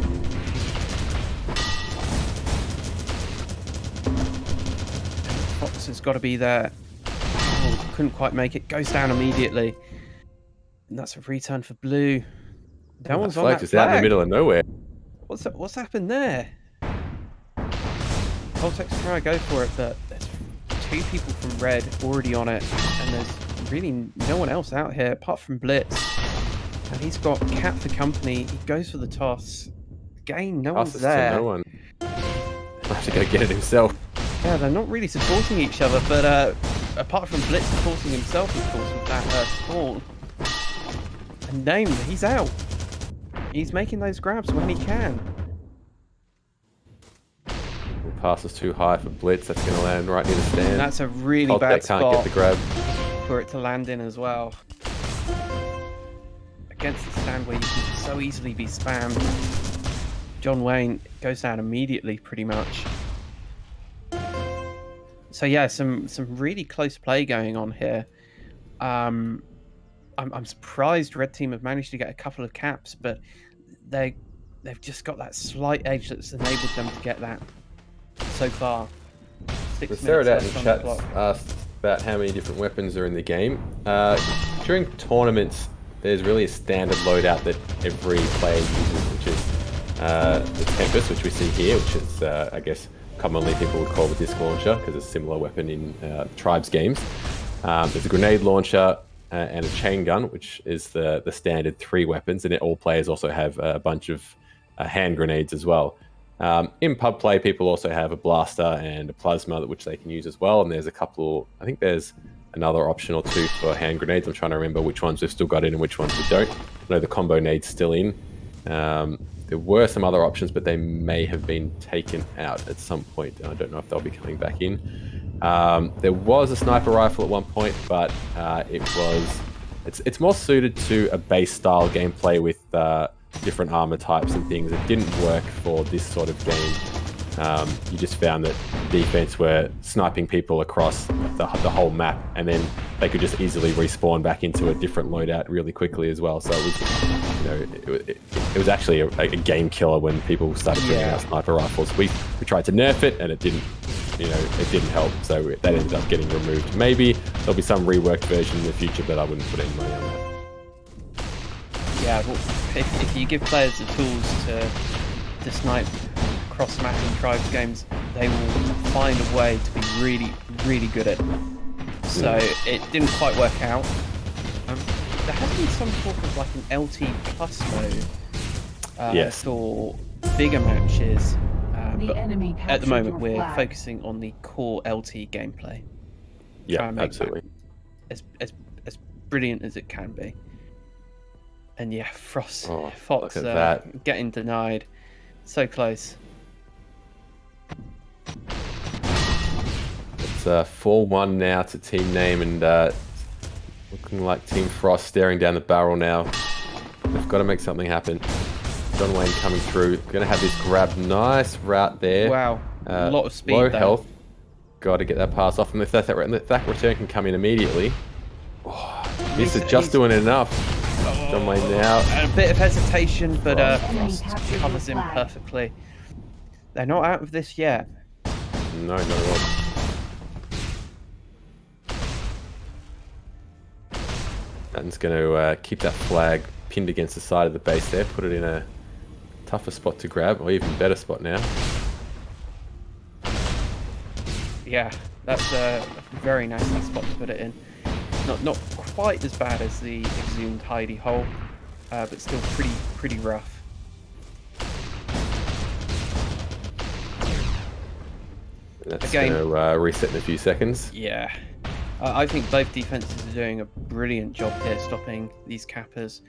Fox has got to be there. Oh, couldn't quite make it. Goes down immediately. And that's a return for blue. No one's on that just flag. Out in the middle of nowhere. What's happened there? Voltex trying to go for it, but there's 2 people from red already on it, and there's really no one else out here apart from Blitz. And he's got Cat for company. He goes for the toss. Again, no one's there. No one. He'll have to go get it himself. Yeah, they're not really supporting each other, but apart from Blitz supporting himself, of course, with that spawn. And Name, he's out. He's making those grabs when he can. Pass is too high for Blitz. That's going to land right near the stand. And that's a really bad spot can't get the grab for it to land in as well. Against the stand where you can so easily be spammed. John Wayne goes down immediately, pretty much. So yeah, some really close play going on here. I'm surprised Red Team have managed to get a couple of caps, but they've just got that slight edge that's enabled them to get that so far. The Saradat in chat asked about how many different weapons are in the game. During tournaments, there's really a standard loadout that every player uses, which is the Tempest, which we see here, which is, I guess, commonly people would call the disc launcher, because it's a similar weapon in Tribes games. There's a grenade launcher and a chain gun, which is the standard 3 weapons, and all players also have a bunch of hand grenades as well. In pub play, people also have a blaster and a plasma, which they can use as well. And there's a couple, I think there's another option or 2 for hand grenades. I'm trying to remember which ones we've still got in and which ones we don't. I know the combo nade's still in. There were some other options, but they may have been taken out at some point. I don't know if they'll be coming back in. There was a sniper rifle at one point, but it's more suited to a base style gameplay with different armor types and things. It didn't work for this sort of game. You just found that defense were sniping people across the whole map, and then they could just easily respawn back into a different loadout really quickly as well. So it was, it was actually a game killer when people started bringing out sniper rifles. We tried to nerf it, and it didn't help. So that ended up getting removed. Maybe there'll be some reworked version in the future, but I wouldn't put any money on that. Yeah, well, if you give players the tools to snipe cross-map in Tribes games, they will find a way to be really, really good at it. So it didn't quite work out. There has been some sort of like an LT plus mode yes. for bigger matches. The But enemy at the captured moment, your we're flag. focusing on the core LT gameplay. Yeah, Try and make absolutely. that as brilliant as it can be. And yeah, Fox look at that. getting denied. So close. It's 4-1 now to Team Name, and looking like Team Frost staring down the barrel now. They've got to make something happen. John Wayne coming through. Going to have this grab. Nice route there. Wow. A lot of speed Low there. health. Got to get that pass off. And if that return can come in immediately. Oh, this is just doing enough. John Wayne now. A bit of hesitation, but Frost covers him perfectly. They're not out of this yet. No, not at all. Patton's going to keep that flag pinned against the side of the base there. Put it in a tougher spot to grab, or even better spot now. Yeah, that's a very nice spot to put it in. Not quite as bad as the exhumed hidey hole, but still pretty rough. That's going to reset in a few seconds. Yeah. I think both defenses are doing a brilliant job here stopping these cappers.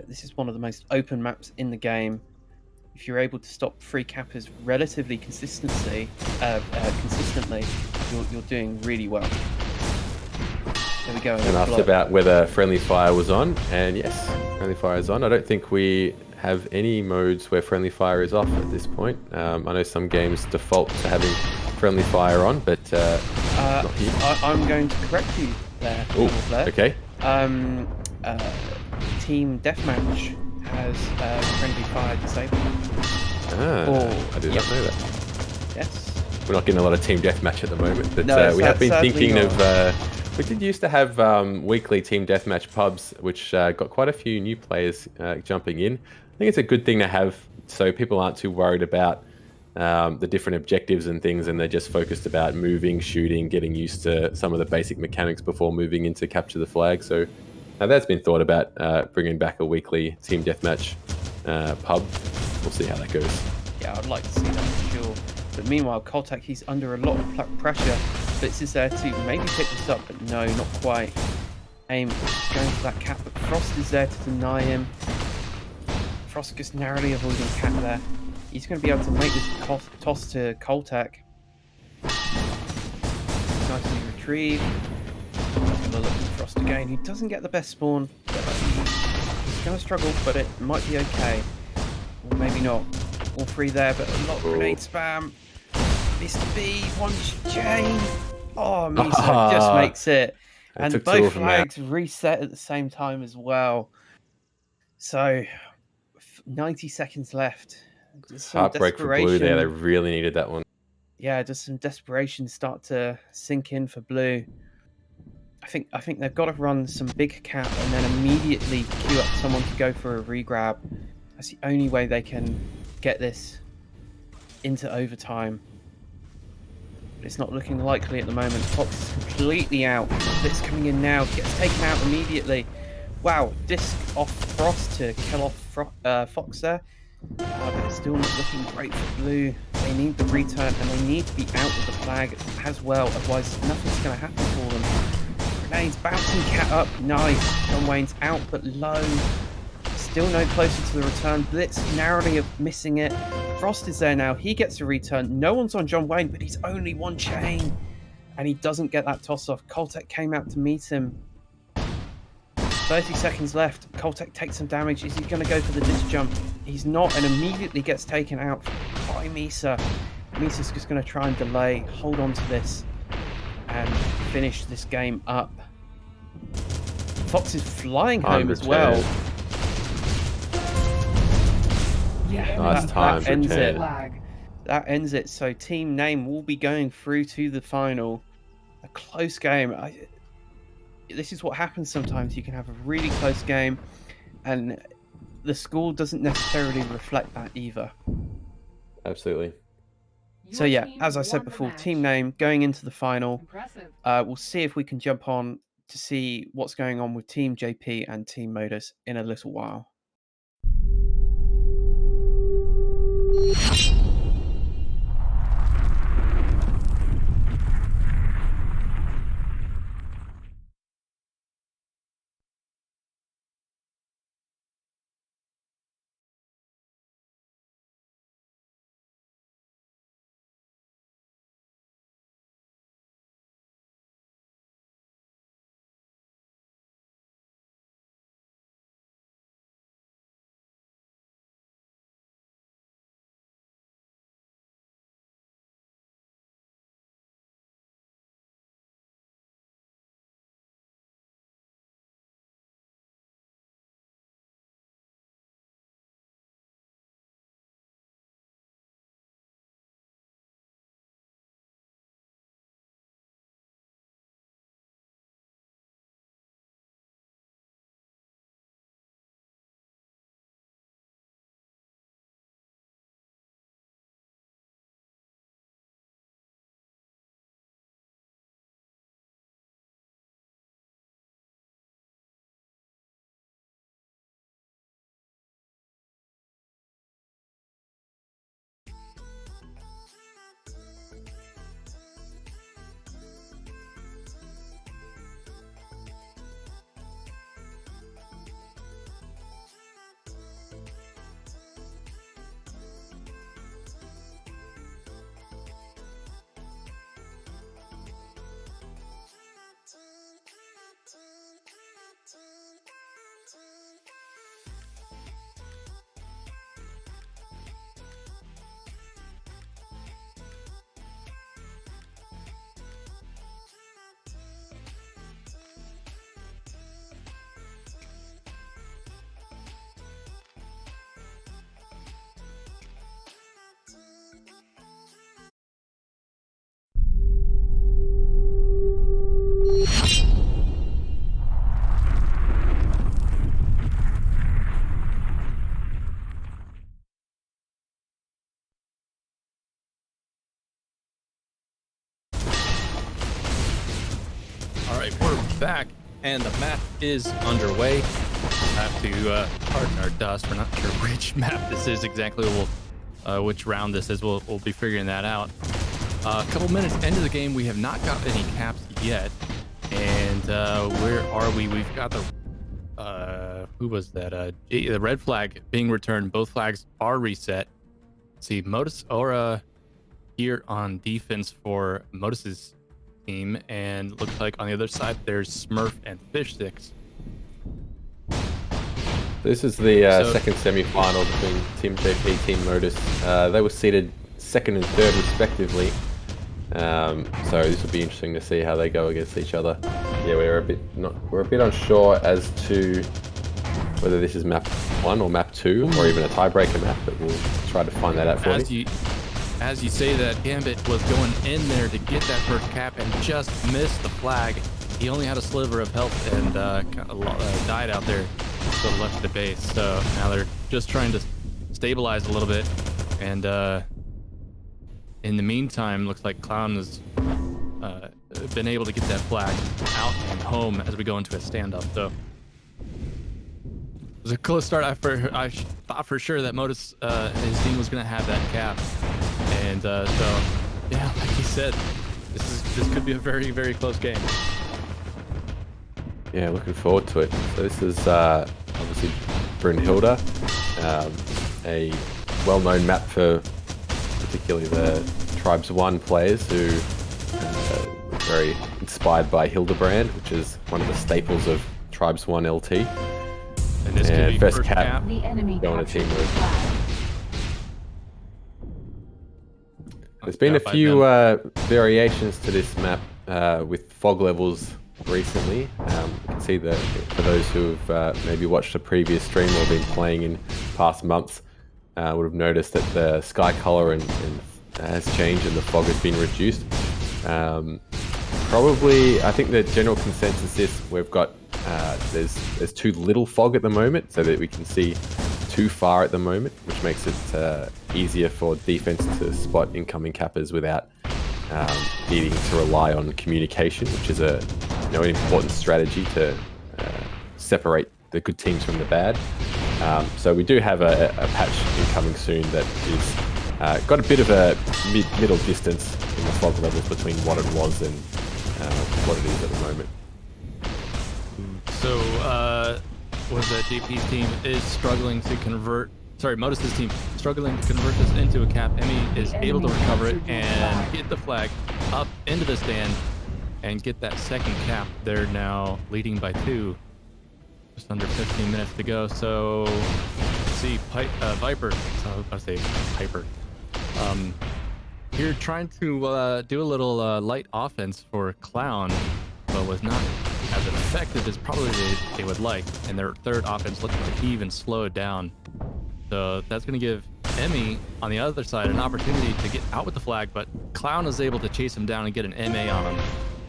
This is one of the most open maps in the game. If you're able to stop free cappers relatively consistently, you're doing really well. There we go. And asked about whether friendly fire was on, and yes, friendly fire is on. I don't think we have any modes where friendly fire is off at this point. I know some games default to having friendly fire on, but not here. I'm going to correct you there. Oh, okay. Team Deathmatch has friendly fire disabled. I did not know that. Yes. We're not getting a lot of Team Deathmatch at the moment, but No, we have been thinking not. of... we did used to have weekly Team Deathmatch pubs, which got quite a few new players jumping in. I think it's a good thing to have, so people aren't too worried about the different objectives and things, and they're just focused about moving, shooting, getting used to some of the basic mechanics before moving into capture the flag. So that's been thought about, bringing back a weekly Team Deathmatch pub. We'll see how that goes. Yeah, I'd like to see that for sure. But meanwhile, Koltak, he's under a lot of pressure. Blitz is there to maybe pick this up, but no, not quite. Aim going for that cap, but Frost is there to deny him. Frost just narrowly avoiding cap there. He's going to be able to make this toss to Koltak. Nicely retrieved. Going to look at Frost again. He doesn't get the best spawn. He's going to struggle, but it might be okay. Or maybe not. All three there, but a lot of grenade spam. Mr. B, one chain. Oh, Misa just makes it. And both flags reset at the same time as well. So, 90 seconds left. Heartbreak for Blue there. They really needed that one. Yeah, just some desperation start to sink in for Blue. I think they've got to run some big cap and then immediately queue up someone to go for a regrab. That's the only way they can get this into overtime. But it's not looking likely at the moment. Fox is completely out. Blitz coming in now. Gets taken out immediately. Wow, disc off Frost to kill off Fox there. But it's still not looking great for Blue. They need the return and they need to be out with the flag as well. Otherwise, nothing's going to happen for them. Grenades bouncing cat up. Nice. John Wayne's out but low. Still no closer to the return. Blitz narrowly missing it. Frost is there now. He gets a return. No one's on John Wayne, but he's only one chain. And he doesn't get that toss off. Koltak came out to meet him. 30 seconds left. Koltak takes some damage. Is he going to go for the disc jump? He's not, and immediately gets taken out by Misa. Misa's just going to try and delay, hold on to this, and finish this game up. Fox is flying home as well. Yeah, nice that ends it. That ends it. So Team Name will be going through to the final. A close game. This is what happens sometimes. You can have a really close game, and the score doesn't necessarily reflect that either. Absolutely. So yeah, as I said before, Team Name going into the final. We'll see if we can jump on to see what's going on with Team JP and Team Modus in a little while. back, and the map is underway. I have to pardon our dust. We're not sure which map this is exactly. Which round this is. We'll be figuring that out. A couple minutes into the game, we have not got any caps yet. And where are we? We've got the who was that? The red flag being returned. Both flags are reset. Let's see, Modus Aura here on defense for Modus's team, and looks like on the other side there's Smurf and Fish Sticks. This is the second semi-final between Team JP, Team Modus. They were seeded second and third respectively. So this will be interesting to see how they go against each other. Yeah, we're a bit unsure as to whether this is map 1 or map 2 or even a tiebreaker map, but we'll try to find that out for you. As you say that, Gambit was going in there to get that first cap and just missed the flag. He only had a sliver of health and kind of died out there, so left the base. So now they're just trying to stabilize a little bit. And in the meantime, looks like Clown has been able to get that flag out and home as we go into a standoff. So it was a close start. I thought for sure that Modus, his team was going to have that cap. And so, yeah, like he said, this could be a very, very close game. Yeah, looking forward to it. So this is obviously Brunhilde, a well-known map for particularly the Tribes 1 players who are very inspired by Hildebrand, which is one of the staples of Tribes 1 LT. And this could be first cap The enemy going to Team Modus. flag. There's been a few variations to this map with fog levels recently. You can see that for those who've maybe watched a previous stream or been playing in past months, would have noticed that the sky color has changed and the fog has been reduced. Probably, I think the general consensus is we've got there's too little fog at the moment, so that we can see too far at the moment, which makes it easier for defense to spot incoming cappers without needing to rely on communication, which is an important strategy to separate the good teams from the bad. So we do have a patch incoming soon that is got a bit of a middle distance in the fog levels between what it was and what it is at the moment. So, was that JP's team is struggling to convert, sorry, Modus's team struggling to convert this into a cap. Emmy is able to recover it and get the flag up into the stand and get that second cap. They're now leading by 2. Just under 15 minutes to go. So, let's see, Viper, so I say Piper. Here trying to do a little light offense for Clown, but was not as effective as probably they would like. And their third offense looked to even slow down. So that's going to give Emmy on the other side an opportunity to get out with the flag, but Clown is able to chase him down and get an MA on him.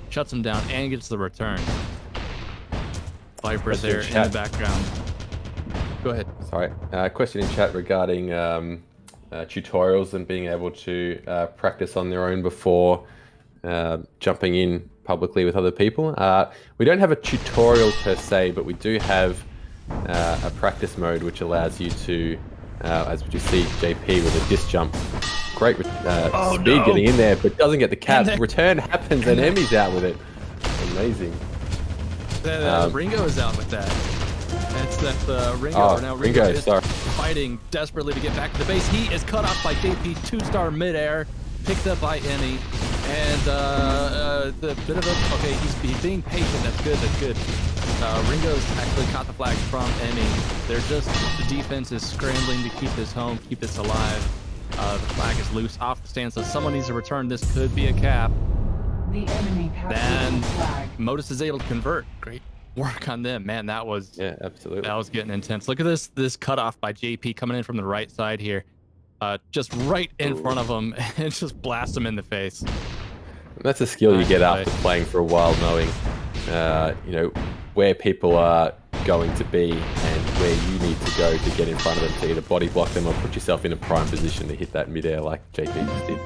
Shuts him down and gets the return. Viper there in the background. Go ahead. Sorry. Question in chat regarding tutorials and being able to practice on their own before jumping in publicly with other people. We don't have a tutorial per se, but we do have a practice mode which allows you to, as you see JP with a disc jump, great speed getting in there, but doesn't get the cap. Return happens and Emmy's out with it. Amazing. Ringo is out with that. That's that Ringo. Now Ringo is fighting desperately to get back to the base. He is cut off by JP, 2-star midair, picked up by Emmy, and the bit of a okay. He's being patient. That's good. That's good. Ringo's actually caught the flag from Emmy. They're just the defense is scrambling to keep this home, keep this alive. The flag is loose off the stand, so someone needs to return. This could be a cap. The enemy then Modus is able to convert. Great work on them, man. That was absolutely. That was getting intense. Look at this cutoff by JP coming in from the right side here, just right in front of him, and just blast him in the face. That's a skill you get after playing for a while, knowing where people are going to be and where you need to go to get in front of them to either body block them or put yourself in a prime position to hit that midair like JP just did.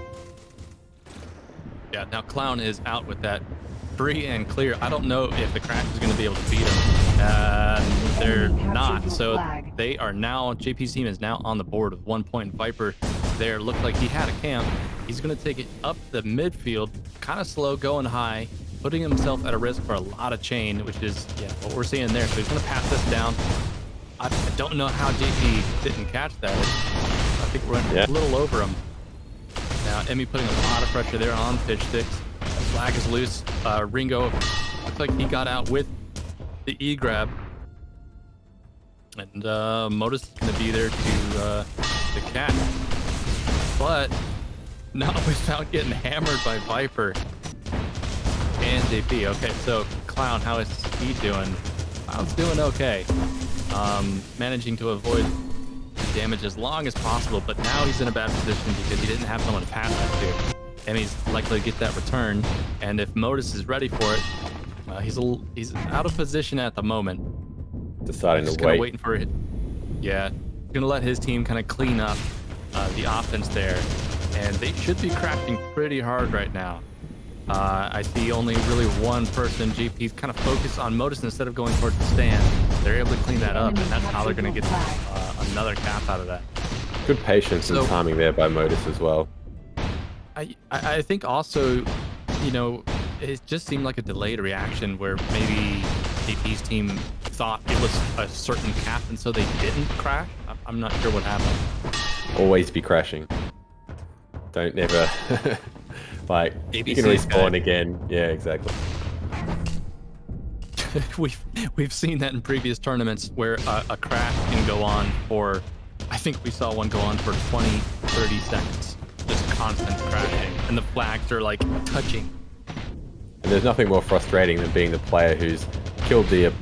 Yeah, now Clown is out with that free and clear. I don't know if the Crash is going to be able to beat him. They're not. So they are now, JP's team is now on the board with 1 point. Viper there looked like he had a camp. He's going to take it up the midfield, kind of slow, going high, putting himself at a risk for a lot of chain, which is what we're seeing there. So he's going to pass this down. I don't know how JP didn't catch that. I think we're a little over him. Now, Emmy putting a lot of pressure there on Fish Sticks. Flag is loose. Ringo looks like he got out with the E-grab. And Modus is going to be there to catch. But not without getting hammered by Viper and JP. Okay, so Clown, how is he doing? Clown's doing okay. Managing to avoid damage as long as possible, but now he's in a bad position because he didn't have someone to pass that to. Emmy's likely to get that return, and if Modus is ready for it, he's out of position at the moment. Deciding Just to wait. Waiting for it. Yeah, gonna let his team kind of clean up the offense there, and they should be crashing pretty hard right now. I see only really one person. JP's kind of focused on Modus instead of going towards the stand. They're able to clean that up, and that's how they're going to get another cap out of that. Good patience and timing there by Modus as well. I think also, you know, it just seemed like a delayed reaction where maybe JP's team thought it was a certain cap, and so they didn't crash. I'm not sure what happened. Always be crashing. Don't never... Like, you can respawn guy. again. Yeah, exactly. We've seen that in previous tournaments where a crash can go on for, I think we saw one go on for 20, 30 seconds. Just constant crashing. And the flags are like touching. And there's nothing more frustrating than being the player who's killed the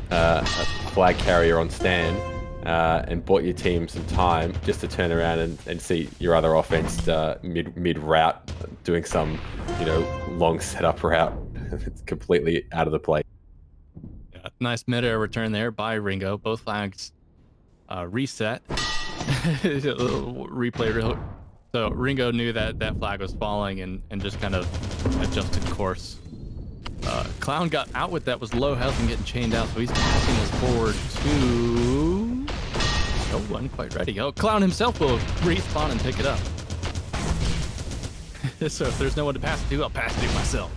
flag carrier on stand and bought your team some time just to turn around and see your other offense mid route doing some, you know, long setup route. It's completely out of the play. Yeah, nice midair return there by Ringo. Both flags reset. Replay real. So Ringo knew that that flag was falling and just kind of adjusted course. Clown got out with that, was low health and getting chained out, so he's passing this forward to... Oh, wasn't quite ready. Oh, Clown himself will respawn and pick it up. So if there's no one to pass it to, I'll pass it to myself.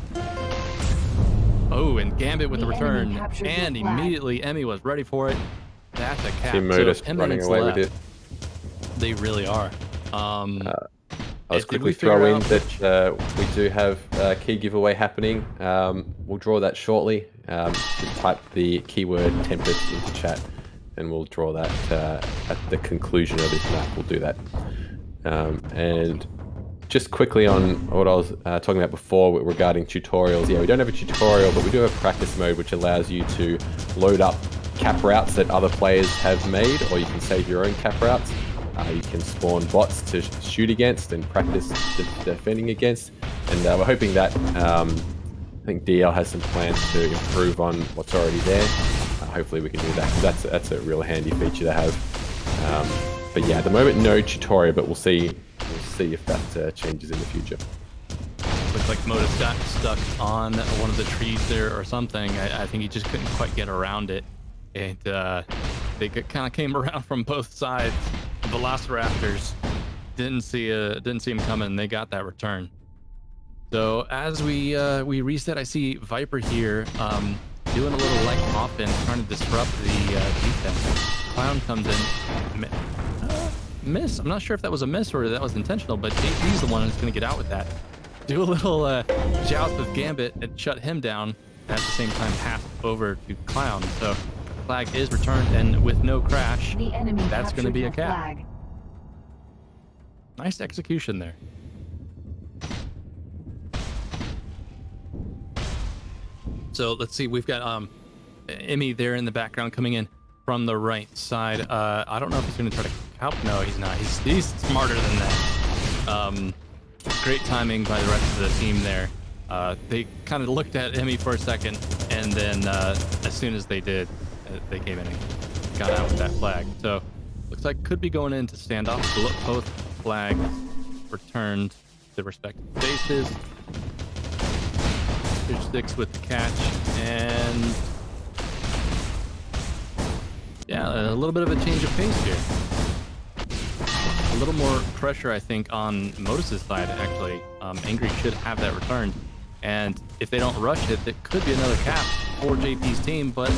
Oh, and Gambit with the return, and immediately Emmy was ready for it. That's a cap. Team Modus so running away with it. They really are. I'll quickly throw in that we do have a key giveaway happening. We'll draw that shortly. Just type the keyword Tempest into chat and we'll draw that at the conclusion of this map. We'll do that. And just quickly on what I was talking about before regarding tutorials. Yeah, we don't have a tutorial, but we do have practice mode, which allows you to load up cap routes that other players have made, or you can save your own cap routes. You can spawn bots to shoot against and practice defending against. And we're hoping that, I think DL has some plans to improve on what's already there. Hopefully we can do that, because that's a real handy feature to have. But yeah, at the moment, no tutorial, but we'll see if that changes in the future. Looks like Modus got stuck on one of the trees there or something. I think he just couldn't quite get around it. And they kind of came around from both sides. Velociraptors didn't see him coming. They got that return. So as we reset, I see Viper here doing a little light offense, trying to disrupt the defense. Clown comes in, miss. I'm not sure if that was a miss or that was intentional, but JP's the one who's going to get out with that. Do a little joust with Gambit and shut him down, and at the same time pass over to Clown. So flag is returned, and with no crash, that's going to be a cap. Flag. Nice execution there. So let's see, we've got Emmy there in the background coming in from the right side. I don't know if he's going to try to help. No, he's not. He's smarter than that. Great timing by the rest of the team there. They kind of looked at Emmy for a second, and then as soon as they did, they came in and got out with that flag. So looks like could be going into standoff. Both flags returned to respective bases. Fish sticks with the catch, and yeah, a little bit of a change of pace here. A little more pressure, I think, on Modus's side, actually. Angry should have that returned. And if they don't rush it, it could be another cap for JP's team, but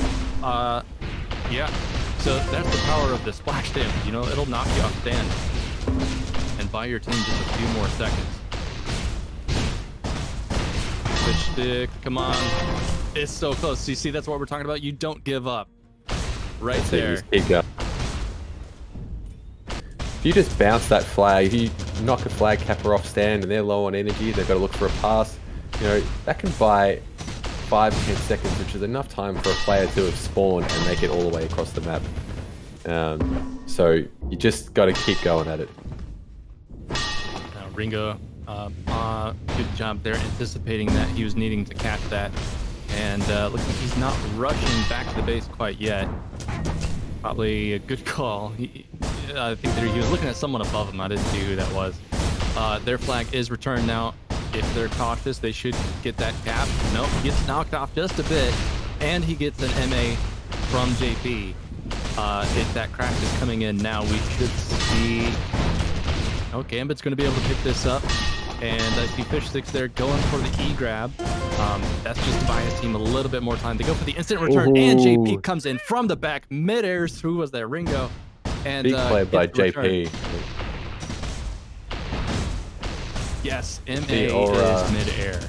yeah. So that's the power of the splash damage, you know, it'll knock you off stand and buy your team just a few more seconds. Fish stick, come on. It's so close. You see, that's what we're talking about. You don't give up. Right there. If you just bounce that flag, if you knock a flag capper off stand and they're low on energy, they've got to look for a pass, you know, that can buy 5-10 seconds, which is enough time for a player to have spawned and make it all the way across the map. So you just got to keep going at it. Now Ringo, good job there, anticipating that he was needing to catch that. And looks like he's not rushing back to the base quite yet. Probably a good call. I think he was looking at someone above him. I didn't see who that was. Their flag is returned now. If they're cautious, they should get that cap. Nope, he gets knocked off just a bit. And he gets an MA from JP. If that crack is coming in now, we should see... Oh, Gambit's going to be able to pick this up. And I see Fish Sticks there going for the E-grab. That's just to buy his team a little bit more time. They go for the instant return, and JP comes in from the back. Midair, who was there? Ringo. And big play by JP. Yes, MA is Midair.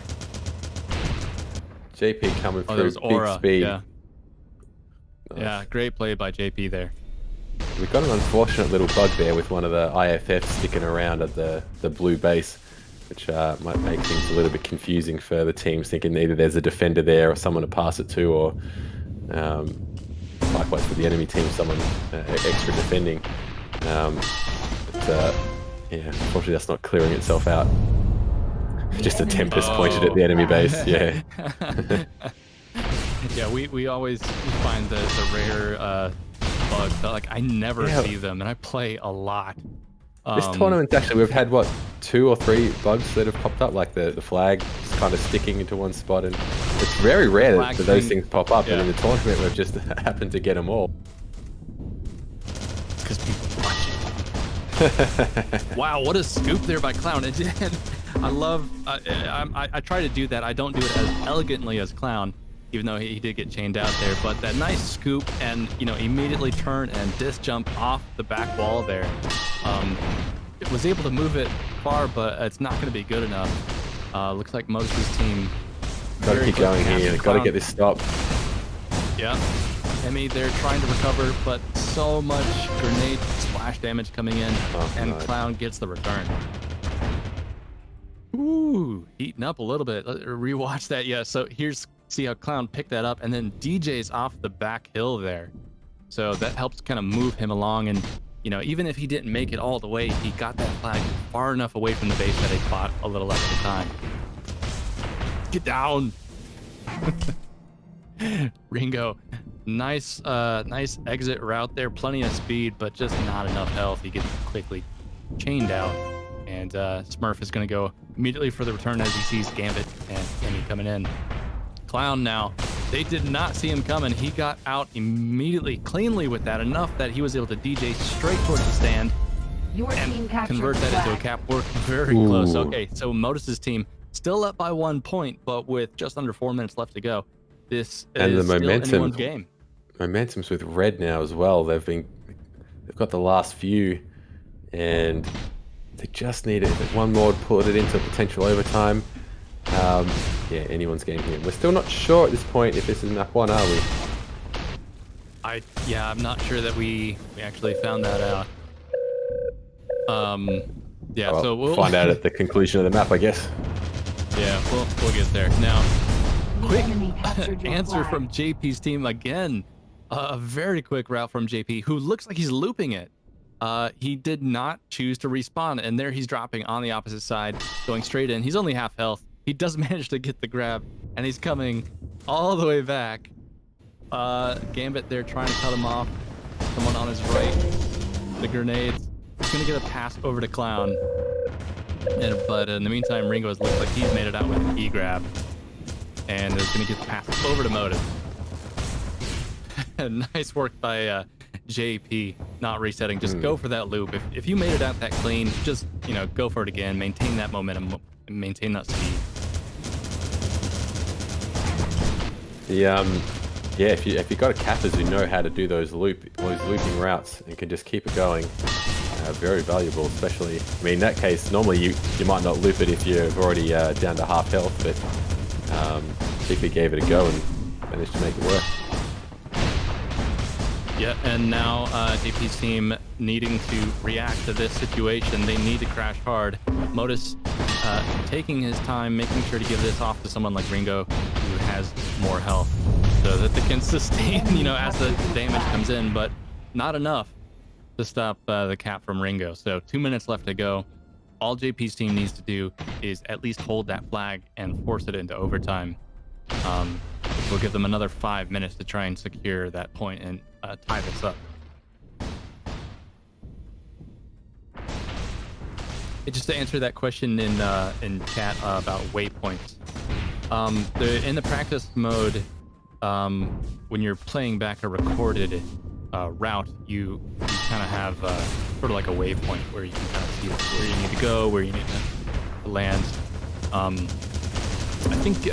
JP coming through, that was Aura. big speed. Yeah. Nice. Yeah, great play by JP there. We've got an unfortunate little bug there with one of the IFFs sticking around at the blue base, which might make things a little bit confusing for the teams, thinking either there's a defender there or someone to pass it to, or likewise for the enemy team, someone extra defending. Yeah, unfortunately that's not clearing itself out. Just a Tempest pointed at the enemy base, yeah. Yeah, we always find the rare bugs, but like I never see them, and I play a lot. This tournament, actually, we've had, what, 2 or 3 bugs that have popped up, like the flag just kind of sticking into one spot, and it's very rare that those things pop up, and in the tournament we've just happened to get them all. Because people watch it. Wow, what a scoop there by Clown. And I love, I try to do that. I don't do it as elegantly as Clown, even though he did get chained out there, but that nice scoop and, you know, immediately turn and disc jump off the back wall there. It was able to move it far, but it's not going to be good enough. Looks like Modus's team... Gotta keep going here, gotta get this stopped. Yeah. Emmy, they're trying to recover, but so much grenade splash damage coming in, and Clown gets the return. Ooh, heating up a little bit. Rewatch that, yeah. So see how Clown picked that up, and then DJ's off the back hill there. So that helps kind of move him along, and you know, even if he didn't make it all the way, he got that flag far enough away from the base that he fought a little extra time. Get down! Ringo, nice exit route there, plenty of speed, but just not enough health. He gets quickly chained out, and Smurf is going to go immediately for the return as he sees Gambit and Emmy coming in. Clown now, they did not see him coming. He got out immediately, cleanly with that, enough that he was able to DJ straight towards the stand and convert that into a cap. Work very close. Okay, so Modus's team still up by 1 point, but with just under 4 minutes left to go. This and is the momentum, still anyone's game. Momentum's with Red now as well. They've got the last few, and they just need it. One more to put it into potential overtime. Yeah, anyone's game here. We're still not sure at this point if this is map 1, are we? I'm not sure that we actually found that out. Yeah, well, so we'll find out at the conclusion of the map, I guess. Yeah, we'll get there. Now, quick answer from JP's team again. A very quick route from JP, who looks like he's looping it. He did not choose to respawn, and there he's dropping on the opposite side, going straight in. He's only half health. He does manage to get the grab, and he's coming all the way back. Gambit there trying to cut him off. Someone on his right. The grenades. He's going to get a pass over to Clown. But in the meantime, Ringo looks like he's made it out with an E-grab. and is going to get the pass over to Modus. Nice work by JP, not resetting. Just go for that loop. If you made it out that clean, just go for it again. Maintain that momentum, maintain that speed. Yeah, if you've got cappers who know how to do those looping routes and can just keep it going, very valuable. Especially, I mean, in that case, normally you might not loop it if you're already down to half health, but JP gave it a go and managed to make it work. Yeah, and now JP's team needing to react to this situation. They need to crash hard. Modus taking his time, making sure to give this off to someone like Ringo, who has more health, so that they can sustain, as the damage comes in, but not enough to stop the cap from Ringo. So 2 minutes left to go. All JP's team needs to do is at least hold that flag and force it into overtime. We'll give them another 5 minutes to try and secure that point and tie this up. Just to answer that question in chat about waypoints, in the practice mode, when you're playing back a recorded route, you kind of have sort of like a waypoint where you can kind of see where you need to go, where you need to land. I think,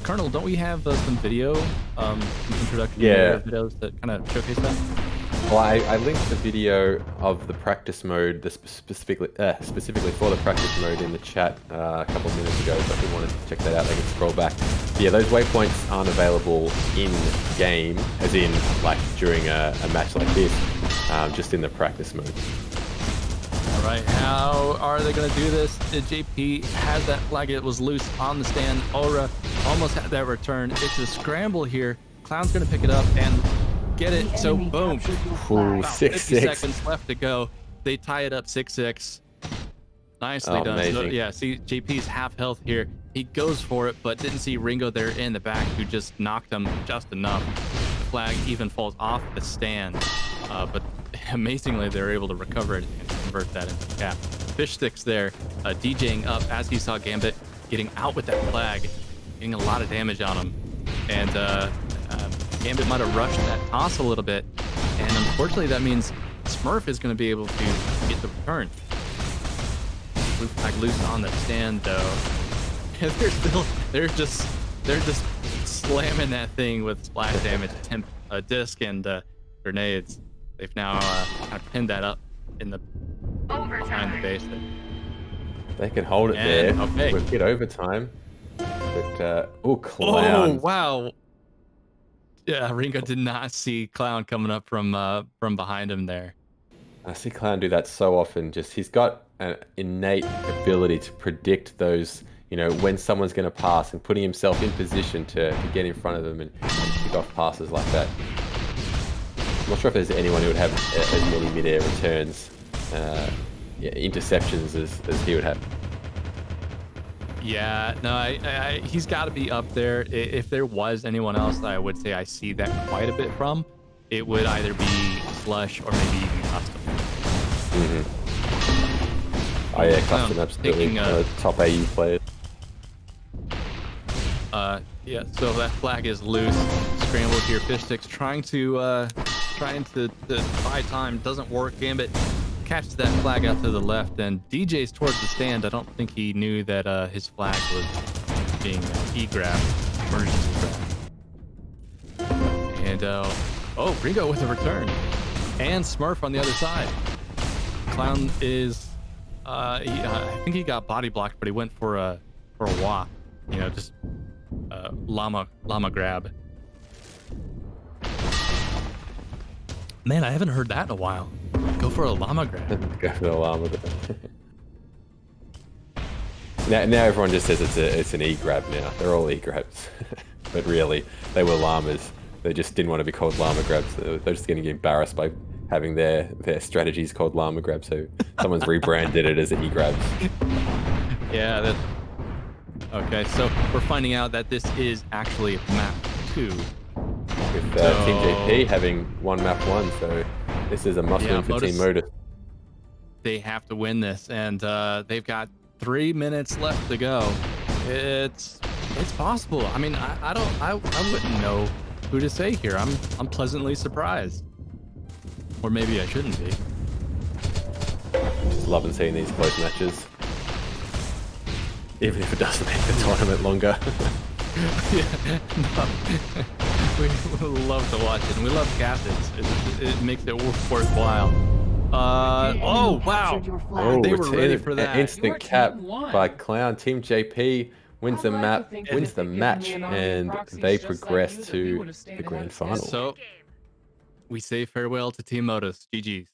Colonel, don't we have some video, introductory videos that kind of showcase that? Well, I linked the video of the practice mode, specifically for the practice mode in the chat a couple of minutes ago, so if you wanted to check that out, they can scroll back. But yeah, those waypoints aren't available in-game, as in, like, during a match like this, just in the practice mode. All right, how are they going to do this? JP has that flag. It was loose on the stand. Aura almost had that return. It's a scramble here. Clown's going to pick it up and get it. So boom. Ooh, 50 6-6. seconds left to go. They tie it up 6-6. Nicely done. So, yeah, see JP's half health here. He goes for it, but didn't see Ringo there in the back, who just knocked him just enough. The flag even falls off the stand, but amazingly they're able to recover it and convert that into cap. Fish sticks there, DJing up as he saw Gambit getting out with that flag, getting a lot of damage on him, and Gambit might have rushed that toss a little bit, and unfortunately that means Smurf is going to be able to get the return. Blue flag loose on the stand though. And they're just slamming that thing with splash damage, disc and grenades. They've now kind of pinned that up in the behind the base. They can hold it there. Okay. We'll get overtime. But Clown. Oh wow. Yeah, Ringo did not see Clown coming up from behind him there. I see Clown do that so often. Just he's got an innate ability to predict those, when someone's going to pass and putting himself in position to get in front of them and kick off passes like that. I'm not sure if there's anyone who would have as many mid-air returns, interceptions as he would have. Yeah, no, he's got to be up there. If there was anyone else that I would say I see that quite a bit from, it would either be Slush or maybe even Custom. Oh yeah, Custom absolutely top AU players. Yeah, so that flag is loose. Scrambled here. Fish sticks trying to buy time. Doesn't work. Gambit catches that flag out to the left and DJ's towards the stand. I don't think he knew that his flag was being E-grabbed, emergency grab. And Ringo with a return, and Smurf on the other side. Clown is, I think he got body blocked, but he went for a walk. Just llama grab. Man, I haven't heard that in a while. Go for a llama grab. Go for the llama grab. now everyone just says it's an E-grab now. They're all E-grabs. But really, they were llamas. They just didn't want to be called llama grabs. They're just going to get embarrassed by having their strategies called llama grabs. So someone's rebranded it as E-grabs. Yeah, okay, so we're finding out that this is actually map 2. With Team JP having one map 1, so this is a must-win for Team Modus. They have to win this, and they've got 3 minutes left to go. It's It's possible. I mean, I wouldn't know who to say here. I'm pleasantly surprised. Or maybe I shouldn't be. Just loving seeing these close matches. Even if it doesn't make the tournament longer. Yeah, no. We love to watch it, and we love captains. It makes it worthwhile. Oh wow! Oh, They were ready for an that. instant cap by Clown. Team JP wins the map, wins the match, and they progress to the grand final. So we say farewell to Team Modus. GG's.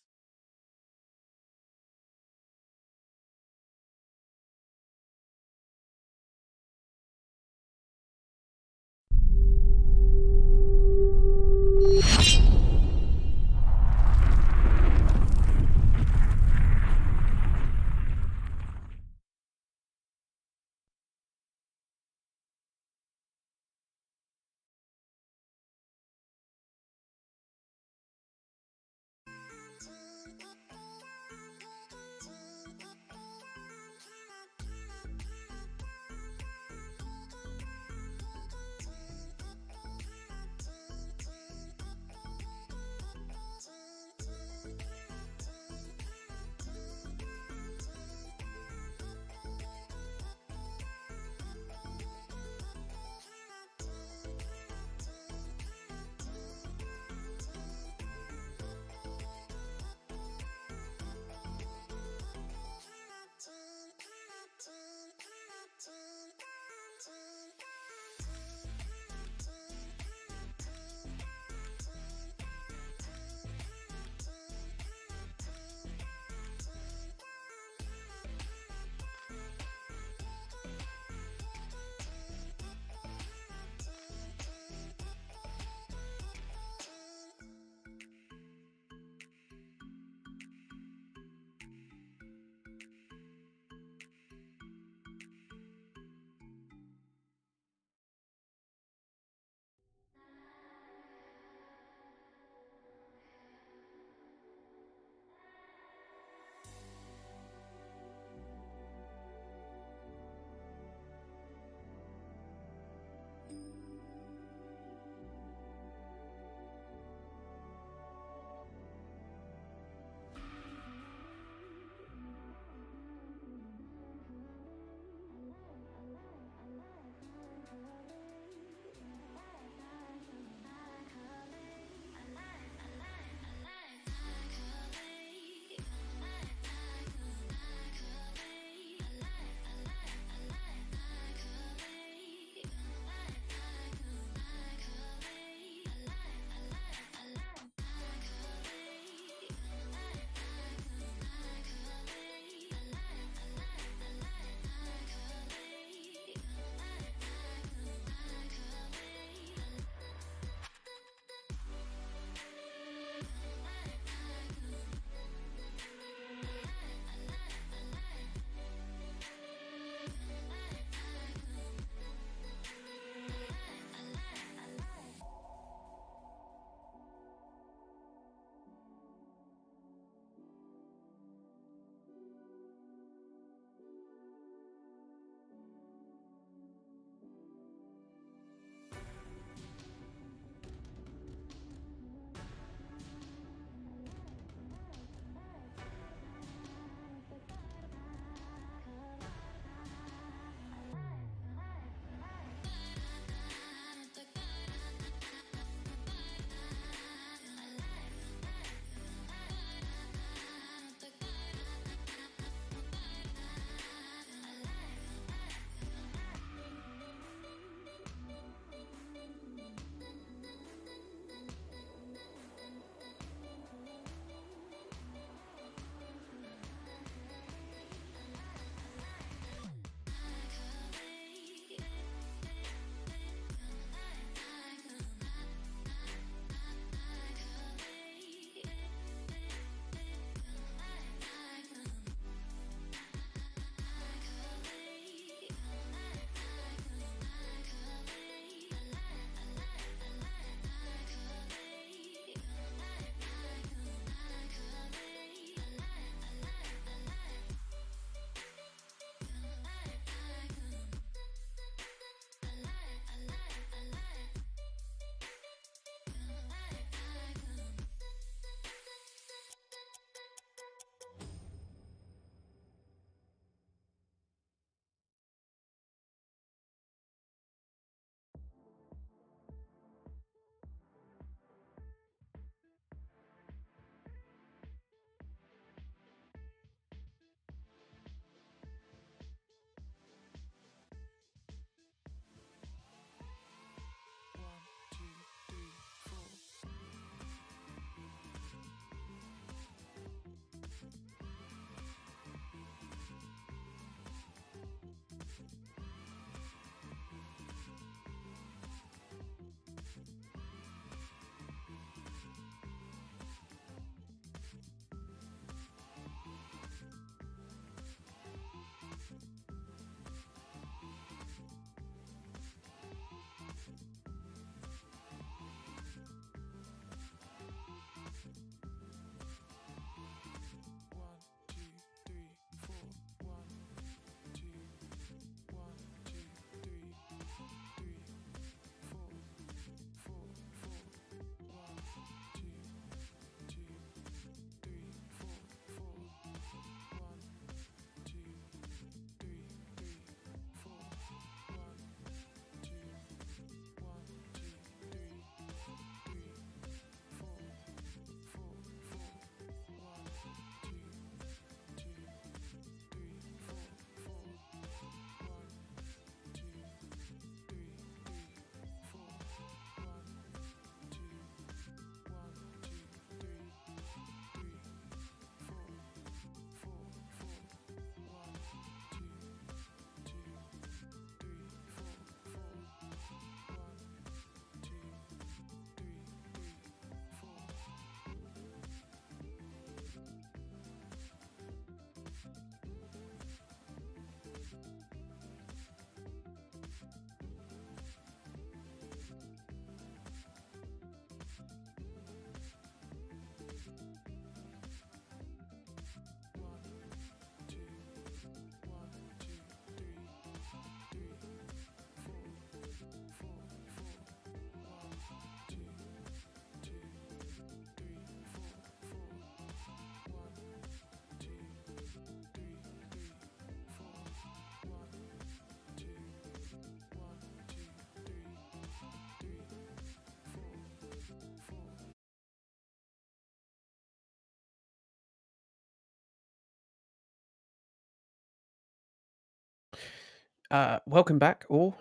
Welcome back, all.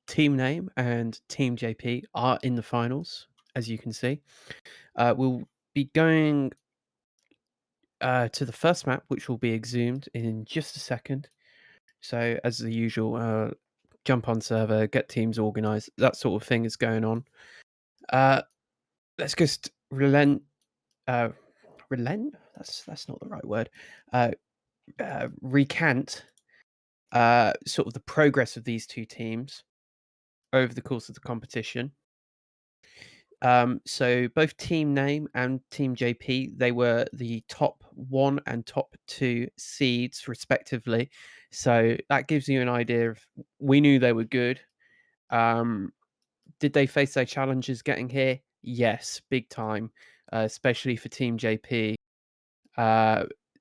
Team Name and Team JP are in the finals, as you can see. We'll be going to the first map, which will be exhumed in just a second. So, as the usual, jump on server, get teams organized, that sort of thing is going on. Let's just relent. Relent? That's not the right word. Recant sort of the progress of these two teams over the course of the competition. So both Team Name and Team JP, they were the top 1 and top 2 seeds respectively. So that gives you an idea of, we knew they were good. Did they face their challenges getting here? Yes, big time. Especially for Team JP.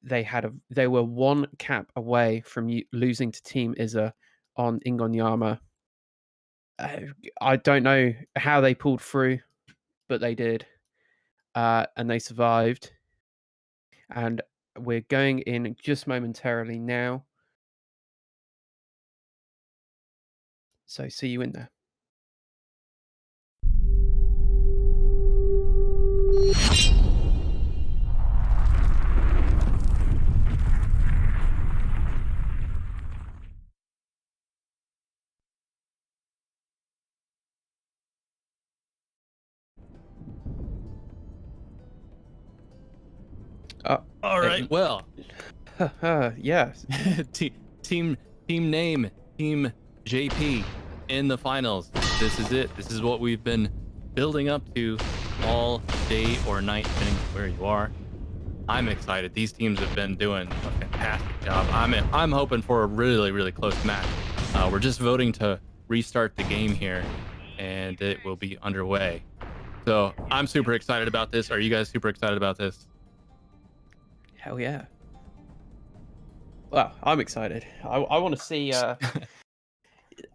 They were 1 cap away from losing to Team Izza on Ingonyama. I don't know how they pulled through, but they did, and they survived. And we're going in just momentarily now. So see you in there. All right. Well, yes. Team Name, Team JP in the finals. This is it. This is what we've been building up to all day or night, depending on where you are. I'm excited. These teams have been doing a fantastic job. I'm hoping for a really, really close match. We're just voting to restart the game here, and it will be underway. So I'm super excited about this. Are you guys super excited about this? Hell yeah. Well, I'm excited. I want to see...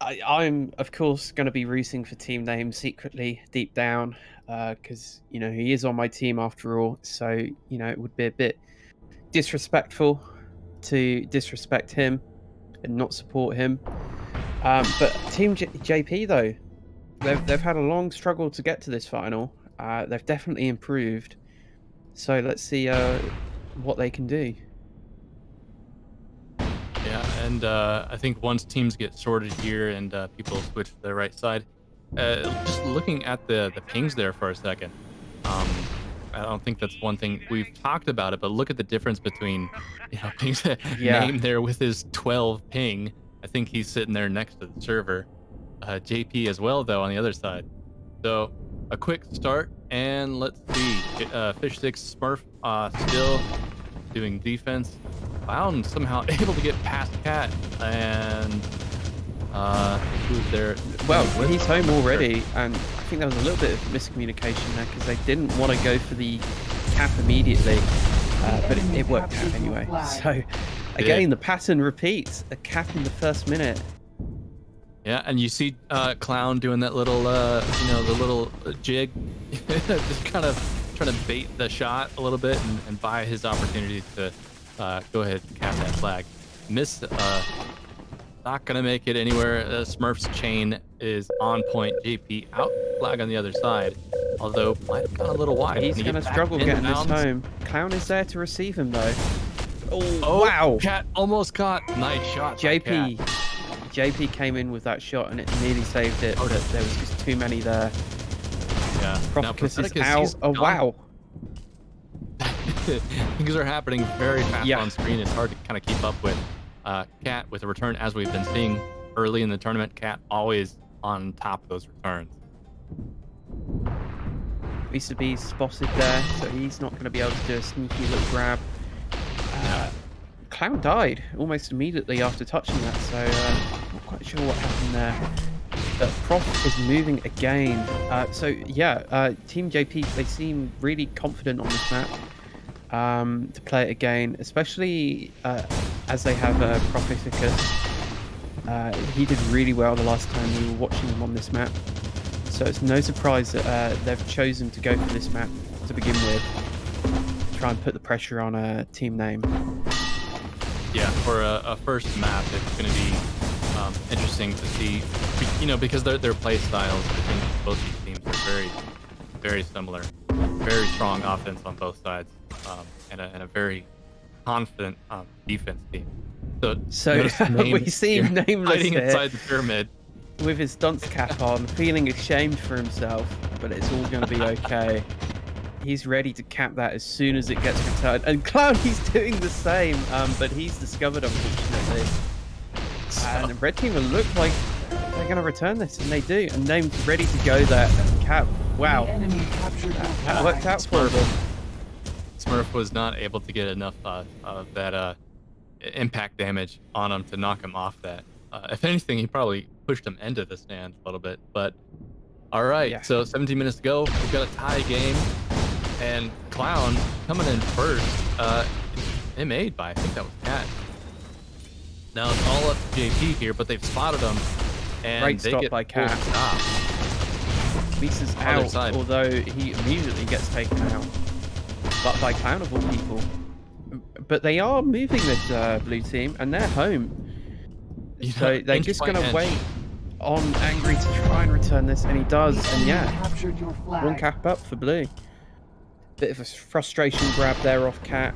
I'm, of course, going to be rooting for Team Name secretly, deep down, because, you know, he is on my team after all. So, you know, it would be a bit disrespectful to disrespect him and not support him. But Team JP, though, they've had a long struggle to get to this final. They've definitely improved. So let's see what they can do. Yeah, and I think once teams get sorted here and people switch to the right side, just looking at the pings there for a second, I don't think that's one thing we've talked about it, but look at the difference between, you know, pings. Name there with his 12 ping. I think he's sitting there next to the server. JP as well, though, on the other side. So a quick start, and let's see. Fish 6 Smurf still doing defense. Clown somehow able to get past Cat, and who's there? Well, he's home already, and I think there was a little bit of miscommunication there because they didn't want to go for the cap immediately, but it worked out anyway. So again, the pattern repeats: a cap in the first minute. Yeah, and you see Clown doing that little, you know, the little jig, just kind of trying to bait the shot a little bit and buy his opportunity to go ahead and cap that flag. Miss, not gonna make it anywhere. Smurf's chain is on point. JP out flag on the other side, although might have gone a little wide. He's gonna struggle getting this home. Clown is there to receive him though. Oh wow! Cat almost caught. Nice shot. JP came in with that shot and it nearly saved it, but there was just too many there. Yeah. Prophetess is out. Oh wow! Things are happening very fast on screen. It's hard to kind of keep up with. Cat with a return, as we've been seeing early in the tournament. Cat always on top of those returns. Mr. B's spotted there, so he's not going to be able to do a sneaky little grab. Clown died almost immediately after touching that, so not quite sure what happened there. But Prof is moving again. So yeah, Team JP, they seem really confident on this map to play it again, especially as they have Propheticus. He did really well the last time we were watching him on this map. So it's no surprise that they've chosen to go for this map to begin with. Try and put the pressure on Team Name. Yeah, for a first map, it's going to be interesting to see, because their play styles, I think both these teams are very, very similar. Very strong offense on both sides, and a very confident defense team. So we see him nameless hiding here, inside the pyramid with his dunce cap on, feeling ashamed for himself, but it's all going to be okay. He's ready to cap that as soon as it gets returned. And Clown, he's doing the same, but he's discovered, unfortunately. And the red team will look like they're going to return this, and they do. And Name's ready to go there. Cap, wow. That worked out for them. Smurf was not able to get enough of that impact damage on him to knock him off that. If anything, he probably pushed him into the stand a little bit. But all right, so 17 minutes to go. We've got a tie game, and Clown coming in first. It made by, I think that was Cat. Now it's all up to JP here, but they've spotted him, and Great they stop get by Cat. Lisa's Other out, side. although he immediately gets taken out. But by Clown of all people. But they are moving this blue team, and they're home. So they're inch just by going to inch. wait on Angry to try and return this, and he does. And yeah, one cap up for blue. Bit of a frustration grab there off Cat.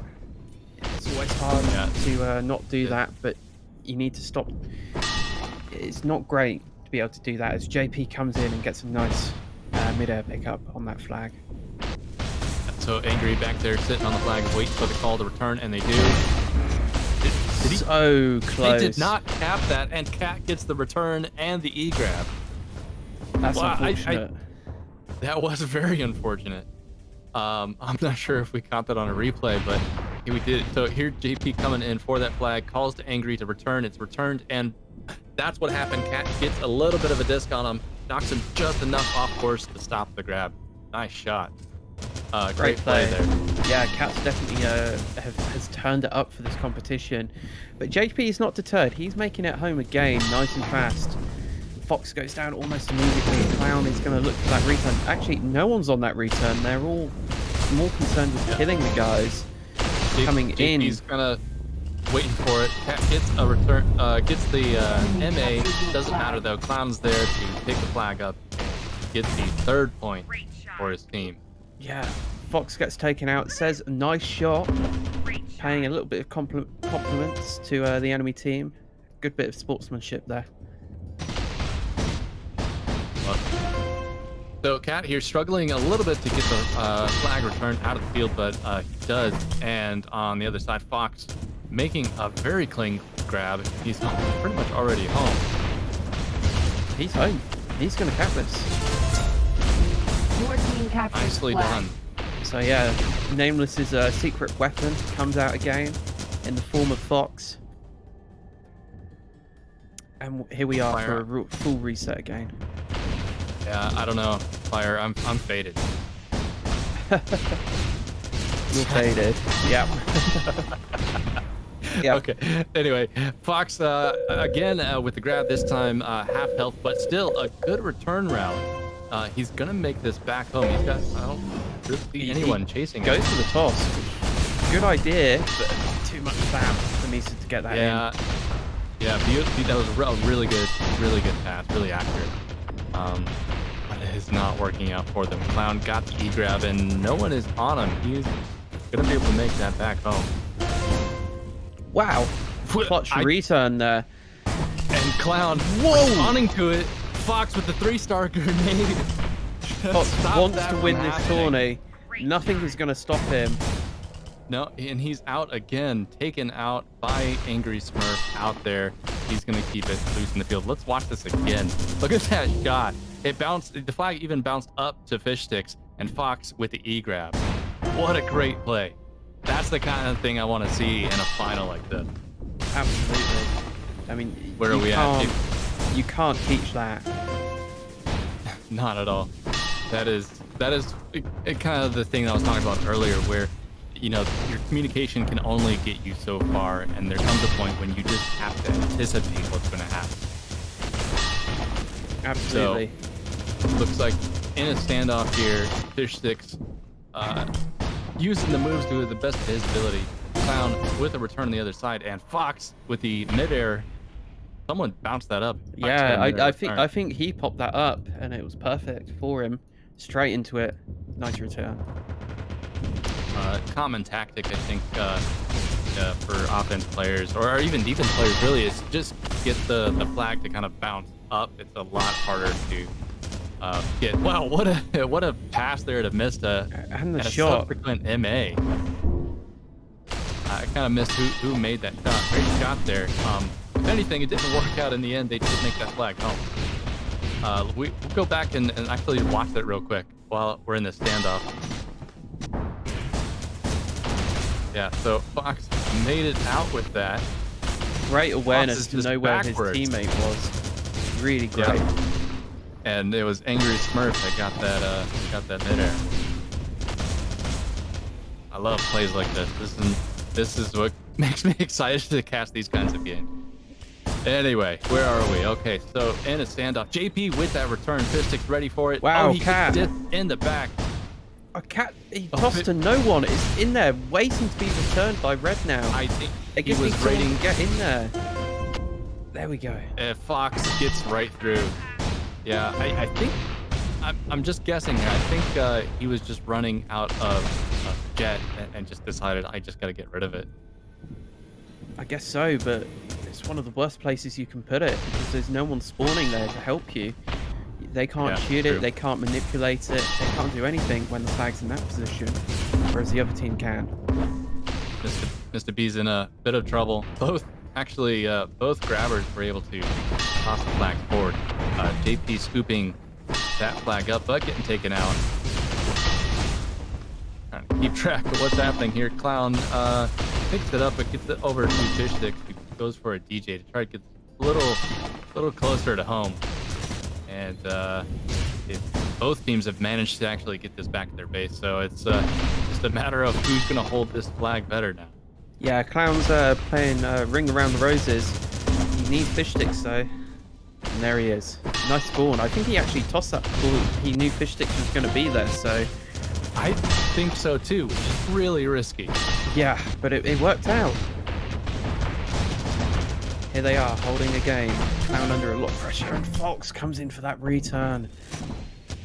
It's always hard to not do that, but you need to stop. It's not great to be able to do that as JP comes in and gets a nice mid-air pickup on that flag. So Angry back there sitting on the flag, waiting for the call to return, and they do. Did he? So close. They did not cap that, and Cat gets the return and the E-grab. That's unfortunate. That was very unfortunate. I'm not sure if we caught that on a replay, but we did. So here JP coming in for that flag, calls to Angry to return. It's returned, and that's what happened. Cat gets a little bit of a disc on him, knocks him just enough off course to stop the grab. Nice shot. Great play there. Yeah, Cat's definitely has turned it up for this competition. But JP is not deterred. He's making it home again, nice and fast. Fox goes down almost immediately. Clown is going to look for that return. Actually, no one's on that return. They're all more concerned with killing the guys coming in. JP's kind of waiting for it. Cat gets a return, gets the MA. Doesn't matter though. Clown's there to pick the flag up. Gets the 3rd point for his team. Yeah, Fox gets taken out. Says nice shot, paying a little bit of compliments to the enemy team. Good bit of sportsmanship there. So Cat here struggling a little bit to get the flag returned out of the field, but he does. And on the other side, Fox making a very clean grab. He's pretty much already home. He's home. He's going to cap this. Your team captures Nicely flag. done. So yeah, Nameless's secret weapon comes out again in the form of Fox. And here we are Fire. for a full reset again. Yeah, I don't know. Fire, I'm faded. You're faded. Yep. Yep. Okay. Anyway, Fox again with the grab this time, half health, but still a good return round. He's gonna make this back home. He's got I don't really see anyone chasing him. Goes for the toss. Good idea, but too much spam for Misa to get that in. Yeah, that was a really good pass, really accurate. But it is not working out for them. Clown got the E-grab, and no one is on him. He's gonna be able to make that back home. Wow, clutch return there. And Clown responding to it. Fox with the 3-star grenade. Fox wants to win this tourney. Nothing is going to stop him. No, and he's out again, taken out by Angry Smurf out there. He's going to keep it loose in the field. Let's watch this again. Look at that shot. It bounced. The flag even bounced up to Fish Sticks, and Fox with the E-grab. What a great play. That's the kind of thing I want to see in a final like this. Absolutely. I mean, where are we at? You can't teach that. Not at all. That is kind of the thing that I was talking about earlier, where your communication can only get you so far, and there comes a point when you just have to anticipate what's going to happen. Absolutely. So, looks like in a standoff here, Fish Sticks using the moves to the best of his ability. Clown with a return on the other side, and Fox with the midair Someone bounced that up. Yeah, I think he popped that up, and it was perfect for him. Straight into it. Nice return. Common tactic, I think, for offense players or even defense players, really, is just get the flag to kind of bounce up. It's a lot harder to get. Wow, what a pass there to miss and the a shot. subsequent MA. I kind of missed who made that shot. Great shot there. If anything, it didn't work out in the end. They did make that flag home. We'll go back and actually watch that real quick while we're in this standoff. Yeah, so Fox made it out with that. Great awareness to know where his teammate was. Really great. Yeah. And it was Angry Smurf that got that midair. I love plays like this. This is what makes me excited to cast these kinds of games. Anyway, where are we? Okay, so in a standoff, JP with that return, Fistic's ready for it. Wow, he cat in the back. A cat, he tossed to no one. It's in there, waiting to be returned by red now. I think he was ready to get in there. There we go. Fox gets right through. Yeah, I think, I'm just guessing here. I think he was just running out of jet and just decided, I just got to get rid of it. I guess so, but it's one of the worst places you can put it because there's no one spawning there to help you. They can't shoot it, they can't manipulate it, they can't do anything when the flag's in that position, whereas the other team can. Mr. B's in a bit of trouble. Both grabbers were able to toss the flag forward. JP scooping that flag up, but getting taken out. Trying to keep track of what's happening here. Clown picks it up, but gets it over to Fish Sticks. He goes for a DJ to try to get a little closer to home. And both teams have managed to actually get this back at their base, so it's just a matter of who's going to hold this flag better now. Yeah, Clown's playing Ring Around the Roses. He needs Fish Sticks though. And there he is. Nice spawn. I think he actually tossed that before he knew Fish Sticks was going to be there, so... I think so too, which is really risky. Yeah, but it worked out. Here they are, holding a game. Clown under a lot of pressure, and Fox comes in for that return.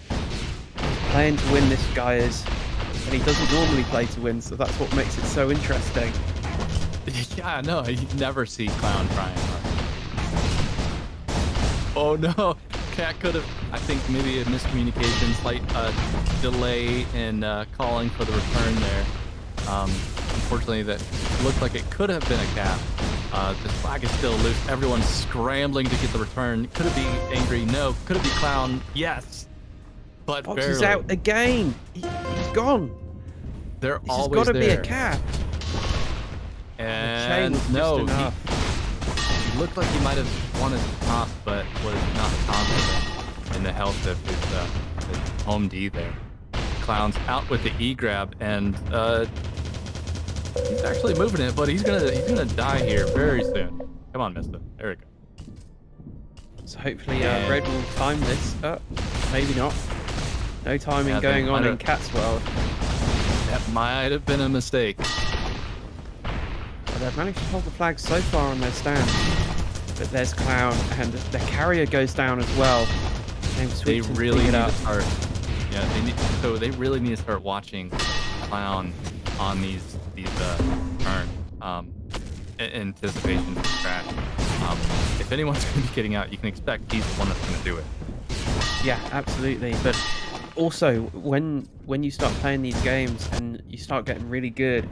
He's playing to win, this guy is. And he doesn't normally play to win, so that's what makes it so interesting. Yeah, no, you never see Clown trying hard. Oh no, Cat could have, I think maybe a miscommunication, slight delay in calling for the return there. Unfortunately, that looked like it could have been a cap. The flag is still loose. Everyone's scrambling to get the return. Could it be Angry? No. Could it be Clown? Yes. But Fox barely. is out again. He's gone. They're This always has got to be there. a cap. And no, he looked like he might have wanted to toss, but was not confident in the health of his home D there. Clown's out with the E grab, and he's actually moving it, but he's gonna die here very soon. Come on, Mister. There we go. So hopefully Red will time this. Maybe not. No timing going on in Cat's world. That might have been a mistake. But they've managed to hold the flag so far on their stand. But there's Clown, and the carrier goes down as well. They really need to start. Yeah, they really need to start watching Clown on these turns. Anticipation of crash. If anyone's going to be getting out, you can expect he's the one that's going to do it. Yeah, absolutely. But also, when you start playing these games and you start getting really good,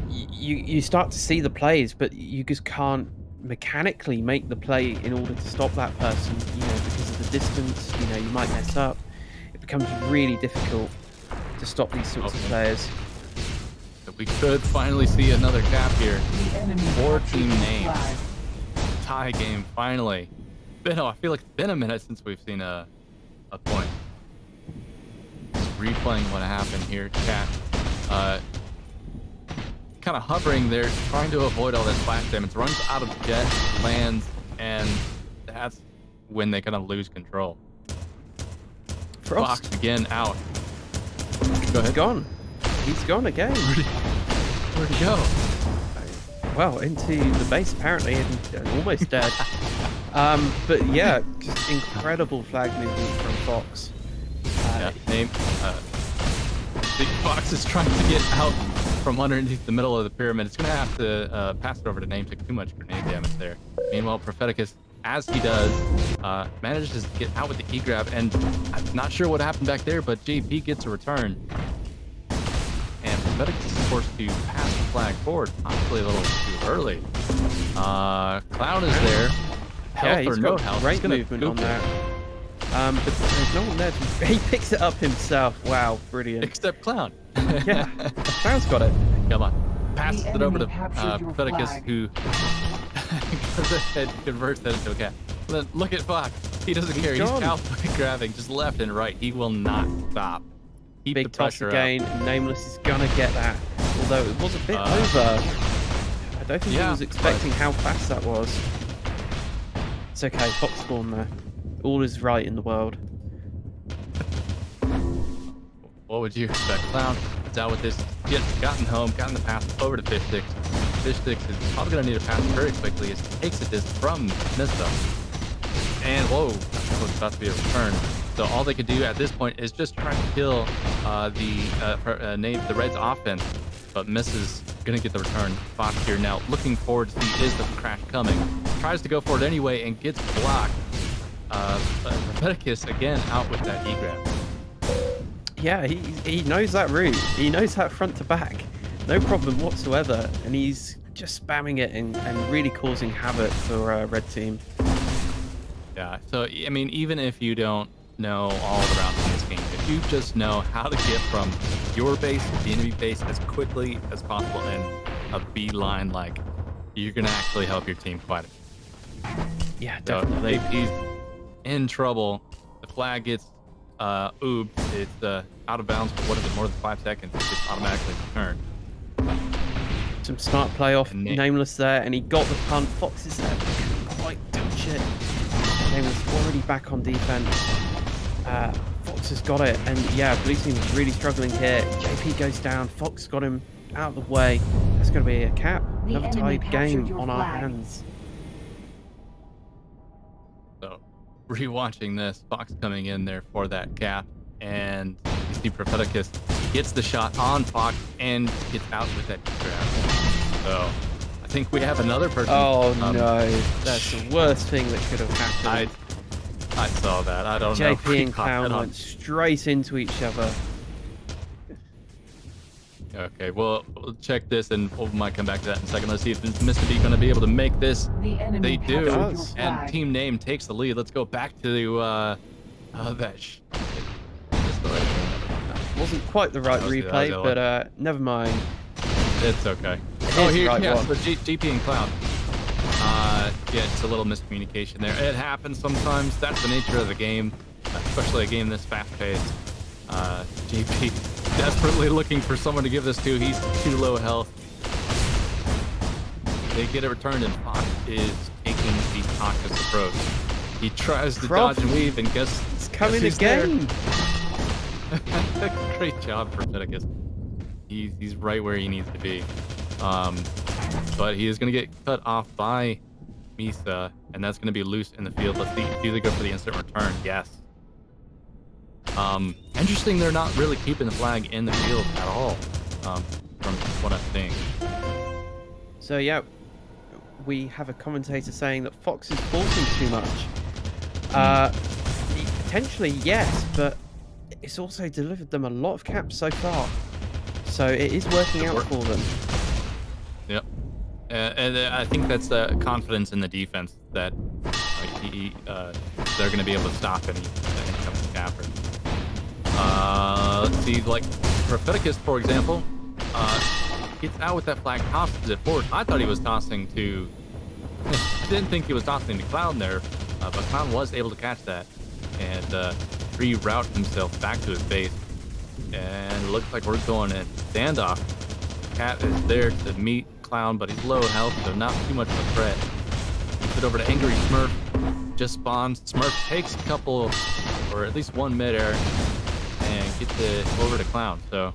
you start to see the plays, but you just can't mechanically make the play in order to stop that person. Because of the distance. You might mess up. It becomes really difficult to stop these sorts of players. We could finally see another cap here. 4-team name. Tie game, finally. I feel like it's been a minute since we've seen a point. Just replaying what happened here. Cat kind of hovering there, trying to avoid all that splash damage. Runs out of jet, lands, and that's when they kind of lose control. Fox again out. Go ahead. He's gone again. Where'd he go? well, into the base apparently, and almost dead. But yeah, just incredible flag movement from Fox. Fox is trying to get out from underneath the middle of the pyramid. It's going to have to pass it over to Name. Took too much grenade damage there. Meanwhile, Propheticus, as he does, manages to get out with the E-grab, and I'm not sure what happened back there, but JP gets a return. And Propheticus is forced to pass the flag forward, possibly a little too early. Clown is there. Health He's or no got health. great movement on that. But there's no one there. He picks it up himself. Wow, brilliant. Except Clown. Yeah, Clown's got it. Come on. Passes it over to Propheticus, who goes ahead and converts that into a cap. Look at Fox. He doesn't care. He's outplay grabbing just left and right. He will not stop. Keep Big the toss pressure again. up. Nameless is gonna get that. Although it was a bit over. I don't think he was expecting how fast that was. It's okay. Fox spawned there. All is right in the world. What would you expect? Clown is out with this. Gotten home, gotten the pass over to Fish Sticks. Fish Sticks is probably going to need a pass very quickly as he takes a disc from Mista. And whoa, that was about to be a return. So all they could do at this point is just try to kill the Reds offense. But misses, going to get the return. Fox here now looking forward to see is the crash coming. Tries to go for it anyway and gets blocked. Propheticus again out with that E-grab. Yeah, he knows that route. He knows that front to back. No problem whatsoever. And he's just spamming it and really causing havoc for Red Team. Yeah, so, I mean, even if you don't know all the rounds in this game, if you just know how to get from your base to the enemy base as quickly as possible in a beeline, like, you're going to actually help your team quite a bit. Yeah, definitely. So AP's in trouble. The flag gets oobed. It's out of bounds for what is it, more than 5 seconds. It gets automatically returned. Some smart play off Nameless there, and he got the punt. Fox is there, but couldn't quite touch it. Nameless already back on defense. Fox has got it, and yeah, blue team is really struggling here. JP goes down. Fox got him out of the way. That's going to be a cap. Another tied game on our hands. So, rewatching this, Fox coming in there for that cap, and you see Propheticus gets the shot on Fox and gets out with that grab. So, I think we have another person. Oh no, that's the worst thing that could have happened. I saw that. I don't know. JP and Clown went straight into each other. Okay, well, we'll check this and we might come back to that in a second. Let's see if Mr. B going to be able to make this. They do, and Team Name takes the lead. Let's go back to that. Wasn't quite the right replay, but never mind. It's okay. Oh, here, yeah, so GP and Clown. Yeah, just a little miscommunication there. It happens sometimes. That's the nature of the game, especially a game this fast-paced. GP desperately looking for someone to give this to. He's too low health. They get it returned, and Fox is taking the cautious approach. He tries to dodge and weave, and guess it's coming again. Great job, Propheticus. He's right where he needs to be. But he is going to get cut off by Misa, and that's going to be loose in the field. Let's see. Do they go for the instant return? Yes. Interesting, they're not really keeping the flag in the field at all, from what I'm seeing. So yeah, we have a commentator saying that Fox is forcing too much. Potentially yes, but it's also delivered them a lot of caps so far. So it is working out for them. Yep. And I think that's the confidence in the defense that they're going to be able to stop any incoming capper. Let's see, like Propheticus, for example, gets out with that flag, tosses it forward. I thought he was tossing to... I didn't think he was tossing to Clown there, but Clown was able to catch that and reroute himself back to his base. And it looks like we're going in standoff. Cat is there to meet Clown, but he's low health, so not too much of a threat. Gets it over to Angry Smurf. Just spawns. Smurf takes a couple, or at least one midair, and gets it over to Clown. So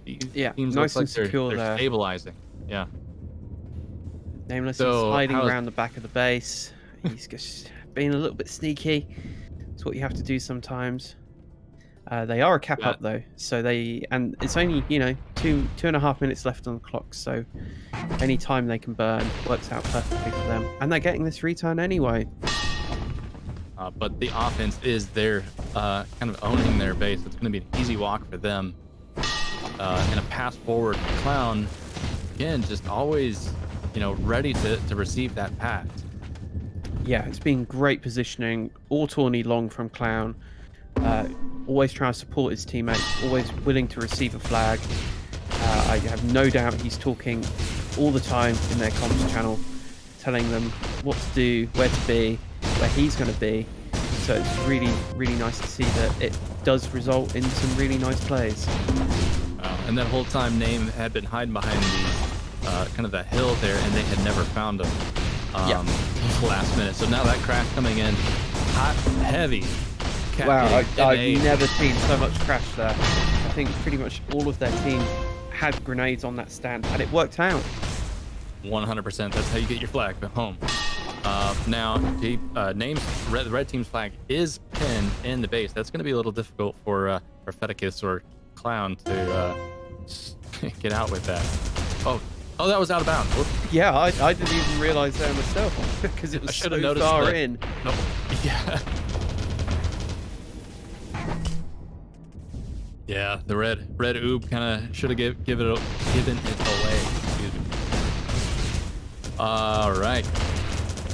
these teams nice look like and secure they're there. stabilizing. Yeah. Nameless So, is hiding how's- around the back of the base. He's just being a little bit sneaky. It's what you have to do sometimes. They are a cap up though, so and it's only 2.5 minutes left on the clock, so any time they can burn works out perfectly for them, and they're getting this return anyway. But the offense is there, kind of owning their base. It's going to be an easy walk for them. And a pass forward Clown, again, just always, ready to receive that pass. Yeah, it's been great positioning. All Tourny long from Clown. Always trying to support his teammates. Always willing to receive a flag. I have no doubt he's talking all the time in their comms channel, telling them what to do, where to be, where he's going to be. So it's really, really nice to see that it does result in some really nice plays. And that whole time, Name had been hiding behind the kind of that hill there, and they had never found him. Last minute. So now that crash coming in, hot, heavy. Wow, I've never seen so much crash there. I think pretty much all of their team had grenades on that stand, and it worked out. 100%. That's how you get your flag home. Now, Name's red team's flag is pinned in the base. That's going to be a little difficult for Feticus or Clown to get out with that. Oh, that was out of bounds. Whoops. Yeah, I didn't even realize that myself because it was so far in. No. Yeah. Yeah, the red oob kind of should have given it away. Excuse me. All right.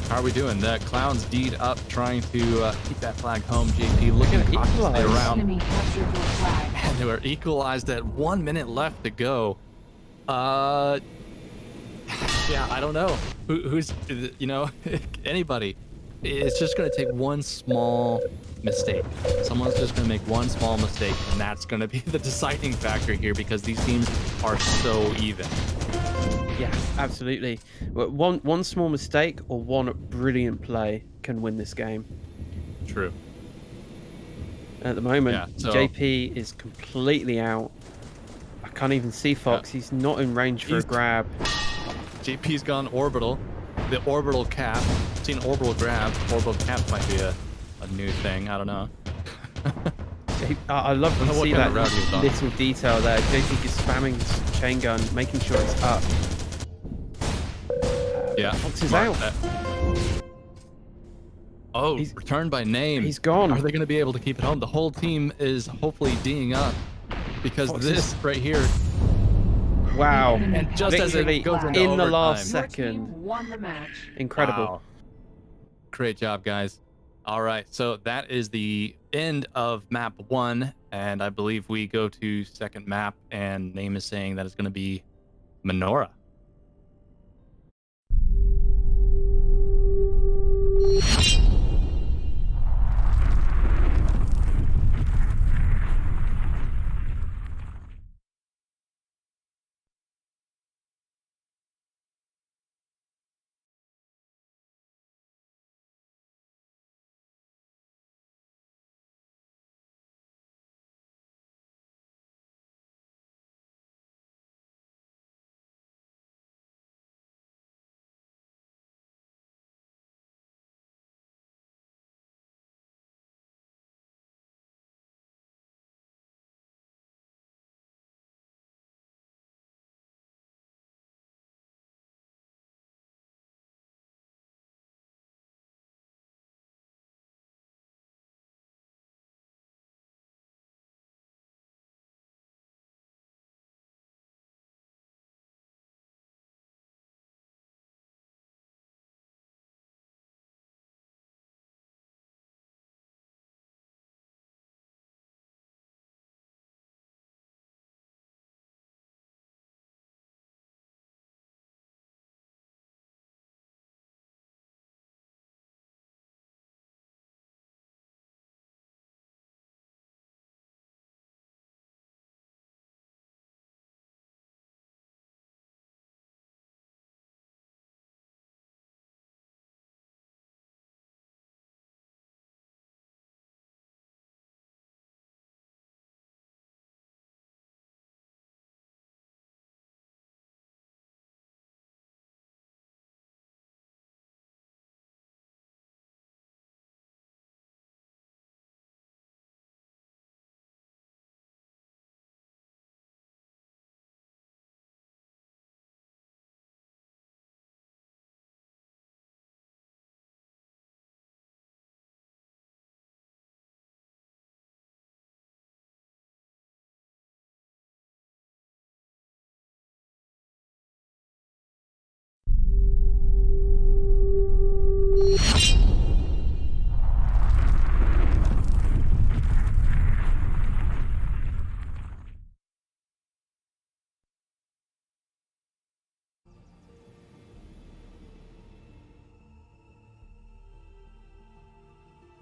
How are we doing? The Clown's deed up, trying to keep that flag home. JP looking cautiously around. And they were equalized at 1 minute left to go. Yeah, I don't know. Who's anybody. It's just going to take one small mistake. Someone's just going to make one small mistake, and that's going to be the deciding factor here because these teams are so even. Yeah, absolutely. One small mistake or one brilliant play can win this game. True. At the moment, Yeah, so- JP is completely out. I can't even see Fox. He's not in range for a grab. JP's gone orbital. The orbital cap. Seen orbital grab. Orbital cap might be a new thing. I don't know. I love to see kind that of route he was on. little detail there. JP is spamming his chain gun, making sure it's up. Yeah. Fox is Mark out. that. Oh, he's returned by Name. He's gone. Are they going to be able to keep it home? The whole team is hopefully D'ing up because Fox this is- right here. Wow. And just as Literally it goes into in the overtime. last second. Won the match. Incredible. Wow. Great job, guys. All right, so that is the end of map 1, and I believe we go to second map, and Name is saying that it's going to be Menorah.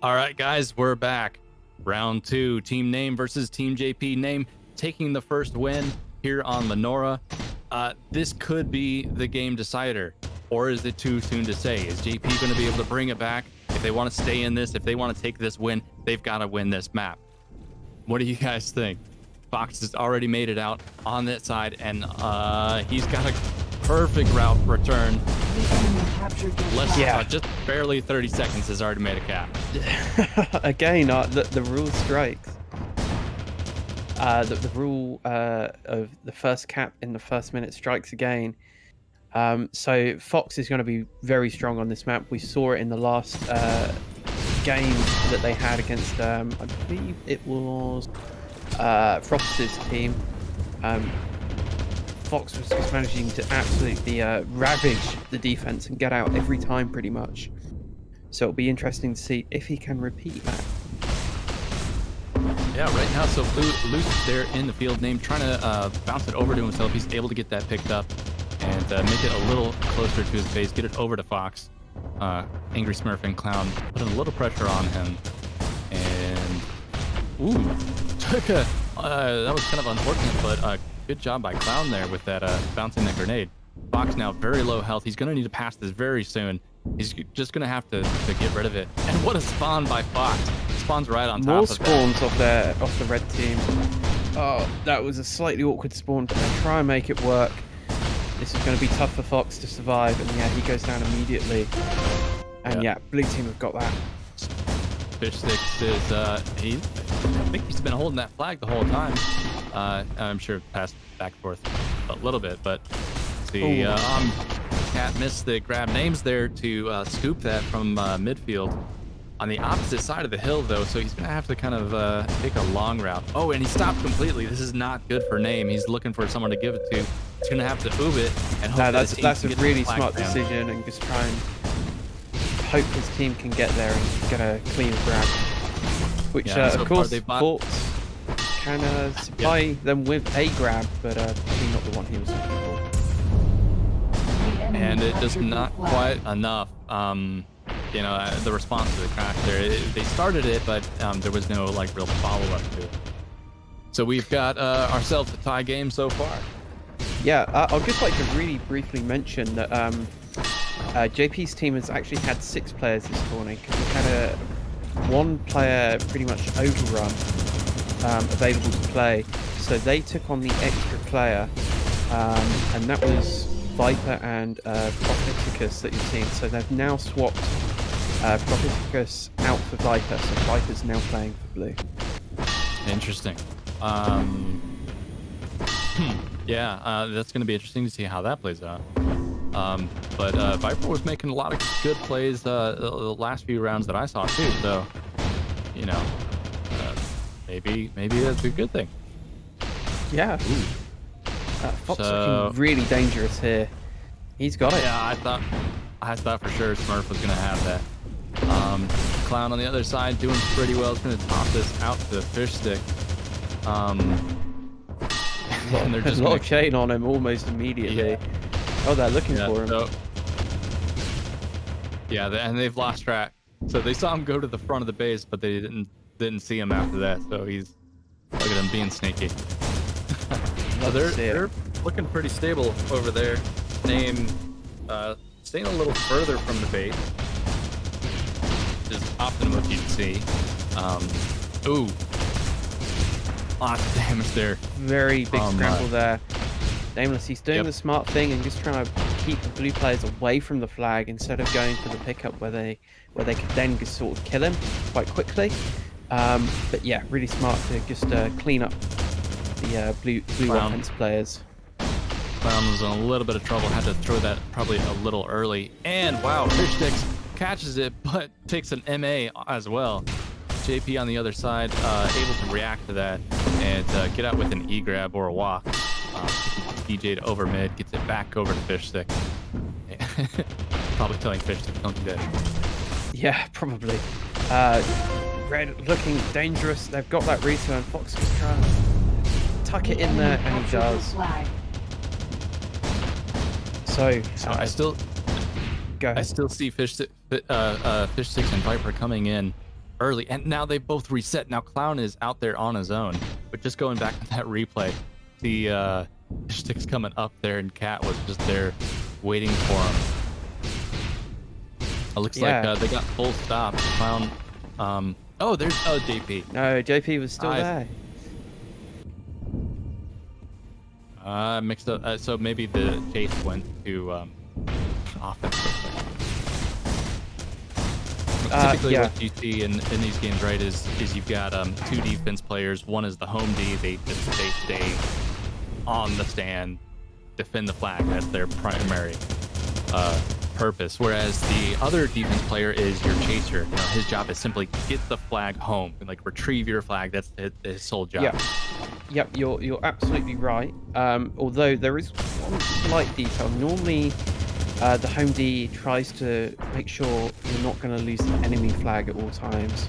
All right, guys, we're back. Round 2, Team Name versus Team JP. Name taking the first win here on Menorah. This could be the game decider, or is it too soon to say? Is JP going to be able to bring it back? If they want to stay in this, if they want to take this win, they've got to win this map. What do you guys think? Fox has already made it out on that side, and he's got a perfect route return. Just barely 30 seconds has already made a cap. Again, the rule strikes. The rule of the first cap in the first minute strikes again. So Fox is going to be very strong on this map. We saw it in the last game that they had against, I believe it was Frost's team. Fox was just managing to absolutely ravage the defense and get out every time pretty much. So it'll be interesting to see if he can repeat that. Yeah, right now, so Luce there in the field. Name trying to bounce it over to himself. He's able to get that picked up and make it a little closer to his base, get it over to Fox. Angry Smurf and Clown putting a little pressure on him. And, took a, that was kind of unfortunate, but good job by Clown there with that bouncing that grenade. Fox now very low health. He's going to need to pass this very soon. He's just going to have to get rid of it. And what a spawn by Fox. Spawns right on top More of spawns off the red team. Oh, that was a slightly awkward spawn, but they try and make it work. This is going to be tough for Fox to survive, and yeah, he goes down immediately. And yeah, blue team have got that. Fish Sticks is, I think he's been holding that flag the whole time. I'm sure passed back and forth a little bit, but the Cat missed the grab names there to scoop that from midfield. On the opposite side of the hill, though, so he's going to have to kind of take a long route. Oh, and he stopped completely. This is not good for Name. He's looking for someone to give it to. He's going to have to oob it. And hope that's a really smart decision, and just try and hope his team can get there and get a clean grab. Which, so of course, Forts can supply them with a grab, but probably not the one he was looking for. And it just not quite enough. You know, the response to the crash there, they started it, but there was no real follow-up to it. So we've got ourselves a tie game so far. Yeah, I'll just like to really briefly mention that JP's team has actually had 6 players this tournament, because we've had one player pretty much overrun available to play. So they took on the extra player, and that was Viper and Propheticus that you've seen. So they've now swapped Propheticus out for Viper, so Viper's now playing for blue. Interesting. Yeah, that's going to be interesting to see how that plays out. But Viper was making a lot of good plays the last few rounds that I saw too. So, you know, maybe that's a good thing. Yeah. Fox looking really dangerous here. He's got it. Yeah, I thought for sure Smurf was going to have that. Clown on the other side doing pretty well. It's going to toss this out to the Fish Stick. And they're just a lot of chain on him almost immediately. Yeah. Oh, they're looking for him. So, yeah, and they've lost track. So they saw him go to the front of the base, but they didn't see him after that. So he's, look at him being sneaky. They're looking pretty stable over there. Name staying a little further from the base, which is often what you'd see. Ooh, lots of damage there. Very big scramble there. Nameless, he's doing the smart thing and just trying to keep the blue players away from the flag instead of going for the pickup where they could then just sort of kill him quite quickly. But yeah, really smart to just clean up the blue offense players. Clown was in a little bit of trouble, had to throw that probably a little early. And wow, Fish Sticks catches it, but takes an MA as well. JP on the other side, able to react to that and get out with an E-grab or a walk. DJ'd over mid, gets it back over to Fish Stick. Probably telling Fish Stick, don't do that. Yeah, probably. Red looking dangerous. They've got that return. Fox is trying to tuck it in there, and he does. So I still see Fish Sticks and Viper coming in early, and now they both reset. Now Clown is out there on his own, but just going back to that replay, the stick's coming up there, and Cat was just there waiting for him. It looks like they got full stop. Clown. There's JP. No, JP was still there. Mixed up. So maybe the chase went to offense. Typically, what you see in these games, right, is you've got 2 defense players. One is the home D. They stay on the stand, defend the flag. That's their primary purpose. Whereas the other defense player is your chaser. You know, his job is simply get the flag home and like retrieve your flag. That's his sole job. Yep, you're absolutely right. Although there is one slight detail. Normally, the home D tries to make sure you're not going to lose the enemy flag at all times,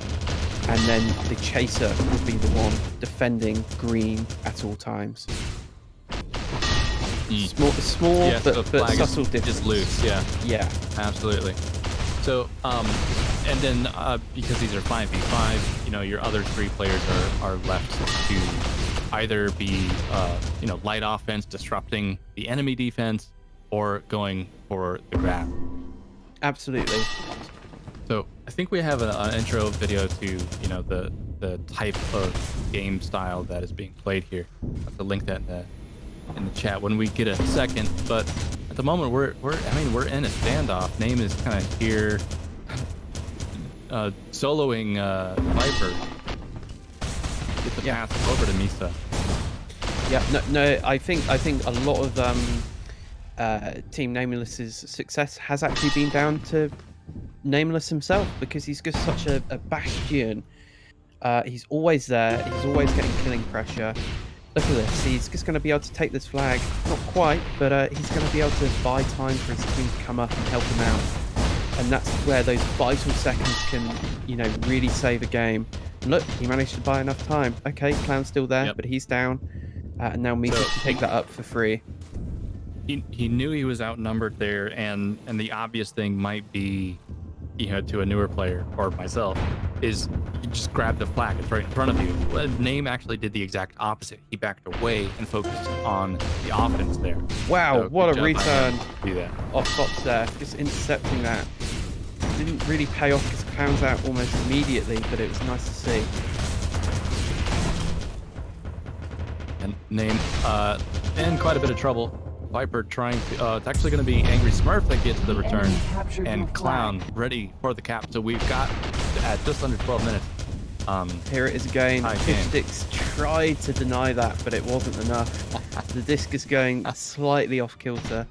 and then the chaser would be the one defending green at all times. Small yeah, but subtle subtle difference. Just loose, yeah, absolutely. So, and then because these are 5v5, you know, your other 3 players are left to either be light offense, disrupting the enemy defense, or going for the grab. Absolutely. So I think we have an intro video to the type of game style that is being played here. I'll have to link that in the chat when we get a second. But at the moment we're in a standoff. Name is kind of here, soloing Viper. Get the pass over to Misa. Yeah, no, I think a lot of Team Nameless's success has actually been down to Nameless himself, because he's just such a bastion. He's always there. He's always getting killing pressure. Look at this. He's just going to be able to take this flag. Not quite, but he's going to be able to buy time for his team to come up and help him out. And that's where those vital seconds can, really save a game. And look, he managed to buy enough time. Okay, Clown's still there, but he's down. And now Misa can pick that up for free. He knew he was outnumbered there, and the obvious thing might be, to a newer player or myself, is you just grab the flag. It's right in front of you. Well, Name actually did the exact opposite. He backed away and focused on the offense there. Wow, so what a return do that. Off Fox there. Just intercepting that. Didn't really pay off because Clown's out almost immediately, but it was nice to see. And Name in quite a bit of trouble. Viper trying to, it's actually going to be Angry Smurf that gets the return, and Clown ready for the cap. So we've got at just under 12 minutes. Here it is again. Fishsticks tried to deny that, but it wasn't enough. The disc is going slightly off kilter.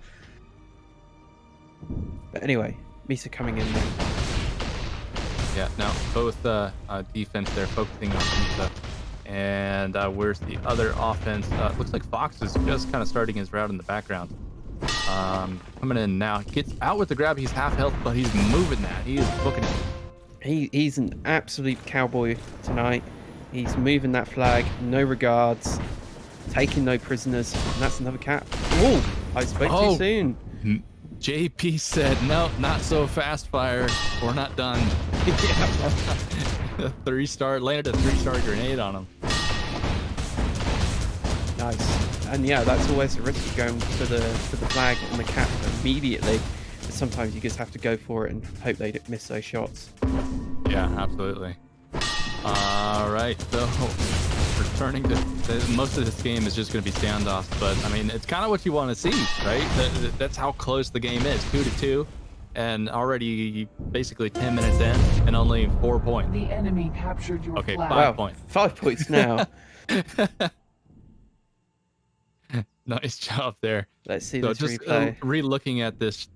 But anyway, Misa coming in there. Yeah, now both defense they're focusing on Misa. And where's the other offense? Looks like Fox is just kind of starting his route in the background. Coming in now. Gets out with the grab. He's half health, but he's moving that. He is booking it. He's an absolute cowboy tonight. He's moving that flag. No regards. Taking no prisoners. And that's another cap. Oh, I spoke too soon. JP said, no, not so fast, Fire. We're not done. A 3-star, landed a 3-star grenade on him. Nice. And yeah, that's always a risk of going for the flag and the cap immediately. But sometimes you just have to go for it and hope they don't miss those shots. Yeah, absolutely. All right, so returning to most of this game is just going to be standoffs, but I mean, it's kind of what you want to see, right? That's how close the game is, 2-2. And already basically 10 minutes in and only 4 points. The enemy captured your flag. 5 points. 5 points now. Nice job there. Let's see so this just, replay. Re-looking at this,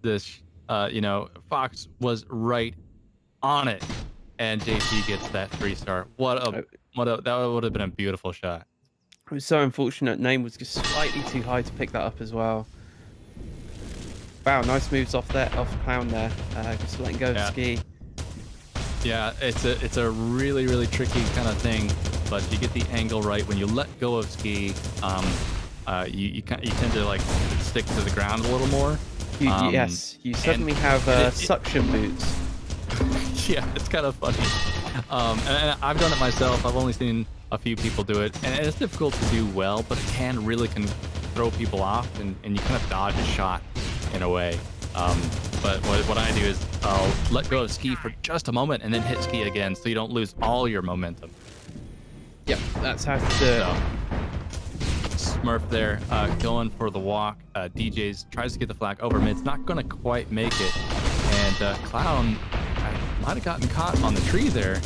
Fox was right on it, and JP gets that 3-star. That would have been a beautiful shot. It was so unfortunate. Name was just slightly too high to pick that up as well. Wow, nice moves off Clown there. Just letting go of Ski. Yeah, it's a really, really tricky kind of thing, but you get the angle right. When you let go of Ski, you tend to like stick to the ground a little more. Yes, you suddenly have suction boots. Yeah, it's kind of funny. And I've done it myself. I've only seen a few people do it, and it's difficult to do well, but it can throw people off, and you kind of dodge a shot in a way. But what I do is I'll let go of ski for just a moment and then hit ski again, so you don't lose all your momentum. Yep, that's how to do it. Smurf there, going for the walk. DJs tries to get the flag over mid. It's not going to quite make it. And Clown might have gotten caught on the tree there.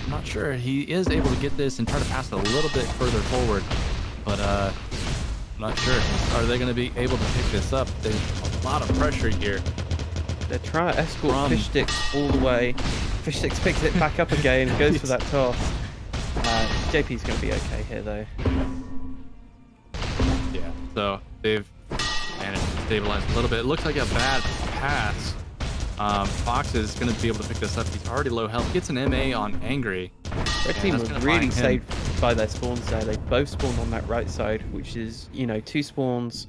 I'm not sure. He is able to get this and try to pass it a little bit further forward. But I'm not sure. Are they going to be able to pick this up? There's a lot of pressure here. They're trying to escort Fish Sticks all the way. Fish Sticks picks it back up again, goes for that toss. JP's going to be okay here, though. Yeah, so they've managed to stabilize a little bit. It looks like a bad pass. Fox is going to be able to pick this up. He's already low health. Gets an MA on Angry. Red team was really saved by their spawns there. They both spawned on that right side, which is, 2 spawns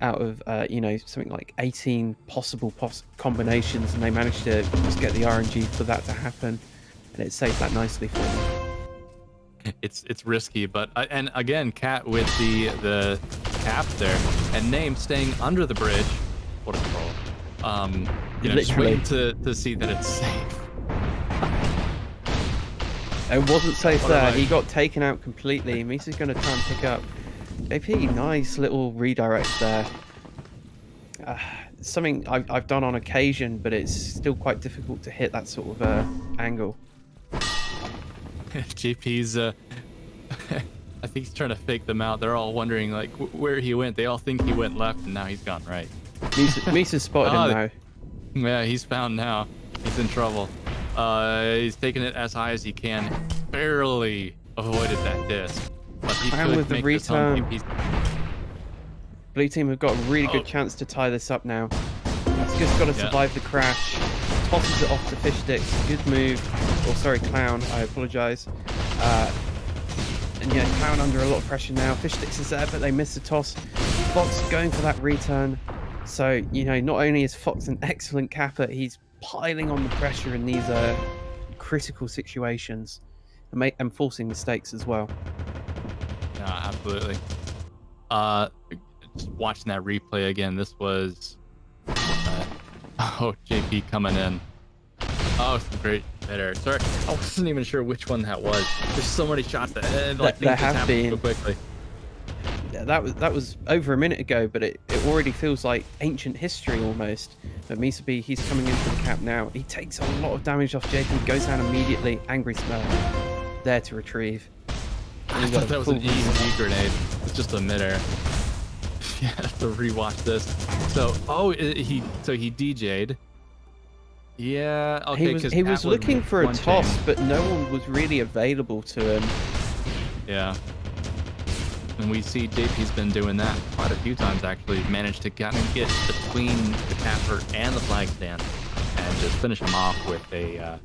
out of, something like 18 possible combinations, and they managed to just get the RNG for that to happen, and it saved that nicely for them. It's risky, but and again, Cat with the cap there, and Name staying under the bridge. What a troll! Just waiting to see that it's safe. It wasn't safe there. He got taken out completely. Misa's going to try and pick up. JP, nice little redirect there. Something I've done on occasion, but it's still quite difficult to hit that sort of angle. JP's I think he's trying to fake them out. They're all wondering like where he went. They all think he went left, and now he's gone right. Misa's spotted him now. Yeah, he's found now. He's in trouble. He's taking it as high as he can. Barely avoided that disc. But he could with the make return. this Blue team have got a really good chance to tie this up now. He's just got to survive the crash. Tosses it off to Fish Sticks. Good move. Or sorry, Clown. I apologise. And yeah, Clown under a lot of pressure now. Fish Sticks is there, but they miss the toss. Fox going for that return. So, not only is Fox an excellent capper, he's piling on the pressure in these critical situations and forcing mistakes as well. No, absolutely. Just watching that replay again, this was JP coming in. Oh, some great Midair. Sorry, I wasn't even sure which one that was. There's so many shots that there have been so quickly. Yeah, that was over a minute ago, but it already feels like ancient history almost. But Misabi, he's coming in for the cap now. He takes a lot of damage off JP, goes down immediately. Angry Smurf there to retrieve. I thought that was an easy grenade. It's just a Midair. Yeah, I have to rewatch this. So, he DJ'd. Yeah, okay. He was looking for a toss, but no one was really available to him. Yeah. And we see JP's been doing that quite a few times actually. Managed to kind of get between the capper and the flag stand and just finish him off with a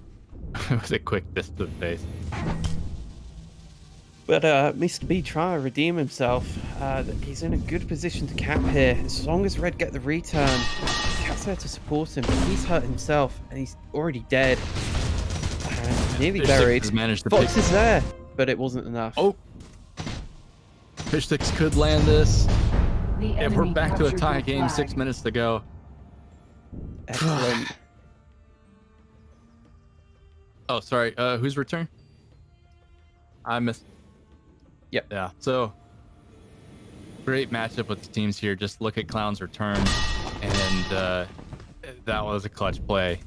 with a quick disc to the face. But Mr. B trying to redeem himself. He's in a good position to cap here. As long as Red get the return, Cat's there to support him. But he's hurt himself and he's already dead. And nearly buried. Fox is there, but it wasn't enough. Oh, Fish Sticks could land this. And we're back to a tie game. 6 minutes to go. Excellent. Oh, sorry. Whose return? I missed. Yep. Yeah. So great matchup with the teams here. Just look at Clown's return, and that was a clutch play.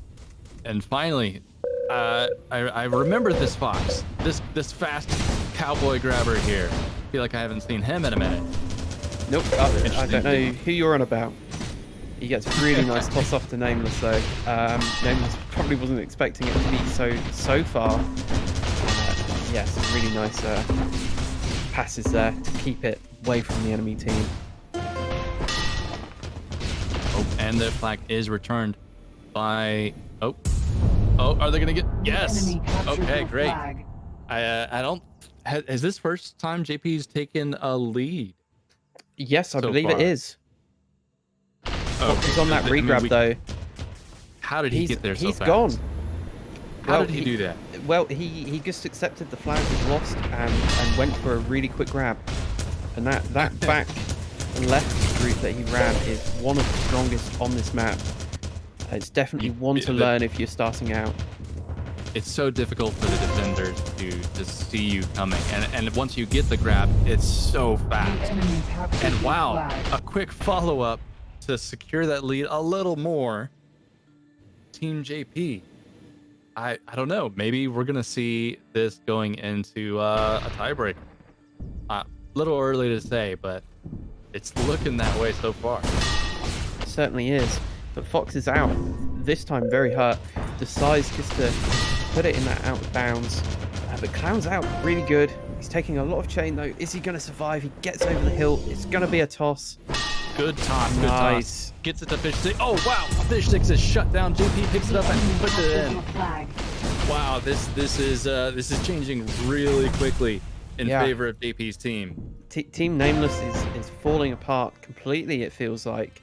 And finally, I remember this Fox, this fast cowboy grabber here. I feel like I haven't seen him in a minute. Nope. I don't know who you're on about. He gets a really nice toss off to Nameless though. Nameless probably wasn't expecting it to be so far. Yeah, some really nice passes there to keep it away from the enemy team. Oh, and the flag is returned by. Oh, are they gonna get? Yes. Okay, great. I don't. Is this first time JP's taken a lead? Yes, I so believe far? it is. Okay. He's on that regrab though. How did he get there so fast? He's gone. How did he do that? Well, he just accepted the flag was lost and went for a really quick grab. And that back and left route that he ran is one of the strongest on this map. It's definitely one to learn if you're starting out. It's so difficult for the defenders to see you coming, and once you get the grab, it's so fast. And wow, a quick follow-up to secure that lead a little more. Team JP. I don't know. Maybe we're gonna see this going into a tiebreaker. A little early to say, but it's looking that way so far. It certainly is. But Fox is out this time, very hurt. Decides just to put it in that out of bounds. But Clown's out really good. He's taking a lot of chain though. Is he going to survive? He gets over the hill. It's going to be a toss. Good toss. Good Nice. toss. Gets it to Fish 6. Oh wow! Fish 6 is shut down. JP picks it up and puts it in. Wow, this is changing really quickly in favor of JP's team. Team Nameless is falling apart completely. It feels like.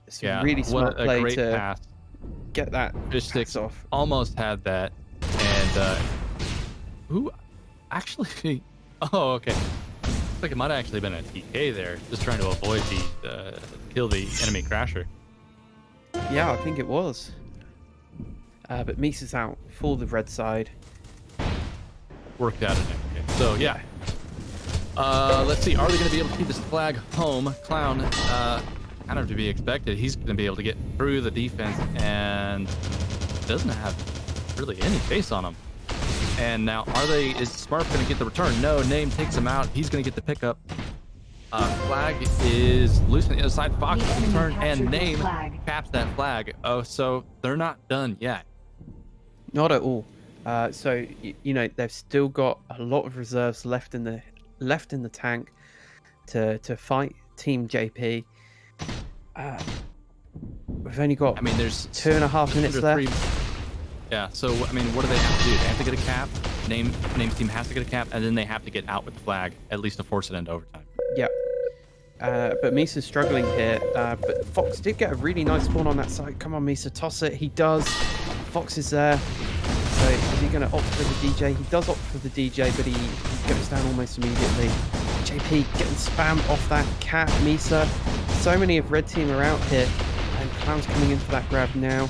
It's a really smart play great to pass. Get that Fish 6 off. Almost had that, and who actually? Oh, okay. Looks like it might have actually been a TK there, just trying to avoid the kill the enemy crasher. Yeah, I think it was. But Misa's out for the red side. Worked out in it. So yeah. Let's see. Are they going to be able to keep this flag home? Clown, kind of to be expected. He's going to be able to get through the defense and doesn't have really any face on him. And now, is Smurf going to get the return? No, Name takes him out. He's going to get the pickup. Flag is loose on the other side. Fox gets the return, and Name caps that flag. Oh, so they're not done yet. Not at all. So you know they've still got a lot of reserves left in the tank to fight Team JP. We've only got. I mean, there's 2.5 minutes left. Yeah. So I mean, what do they have to do? They have to get a cap. Name's team has to get a cap, and then they have to get out with the flag, at least to force it into overtime. Yep. But Misa's struggling here. But Fox did get a really nice spawn on that side. Come on, Misa, toss it. He does. Fox is there. So is he going to opt for the DJ? He does opt for the DJ, but he goes down almost immediately. JP getting spammed off that cat. Misa. So many of Red Team are out here. And Clown's coming in for that grab now.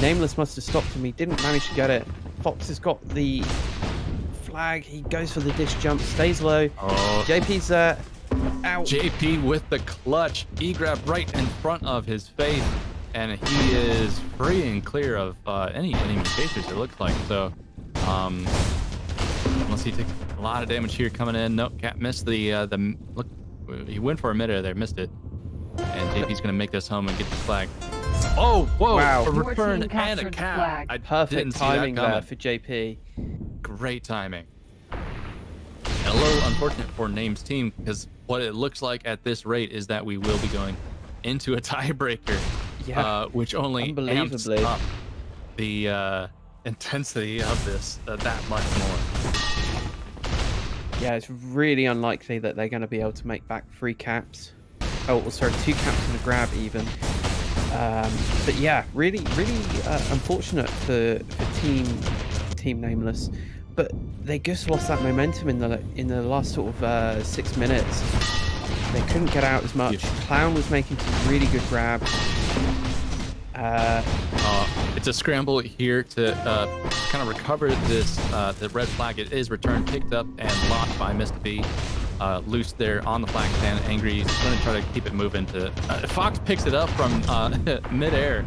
Nameless must have stopped him. He didn't manage to get it. Fox has got the flag. He goes for the dish jump. Stays low. Oh. JP's there. Out. JP with the clutch. E-grab right in front of his face. And he is free and clear of any enemy chasers, it looks like. So, unless he takes a lot of damage here coming in. Nope, Cat missed the look. He went for a midair there, missed it. And JP's going to make this home and get the flag. Oh, whoa! Wow. A return and a cap. Perfect timing there for JP. Great timing. And a little unfortunate for Name's team, because what it looks like at this rate is that we will be going into a tiebreaker, which only amps up the intensity of this that much more. Yeah, it's really unlikely that they're going to be able to make back 3 caps. Oh, sorry, 2 caps and a grab even. But yeah, really unfortunate for Team Nameless. But they just lost that momentum in the last sort of 6 minutes. They couldn't get out as much. Clown was making some really good grabs. It's a scramble here to kind of recover this. The red flag, it is returned, picked up, and lost by Mr. B. Loose there on the flag stand. Angry, he's going to try to keep it moving to. Fox picks it up from midair,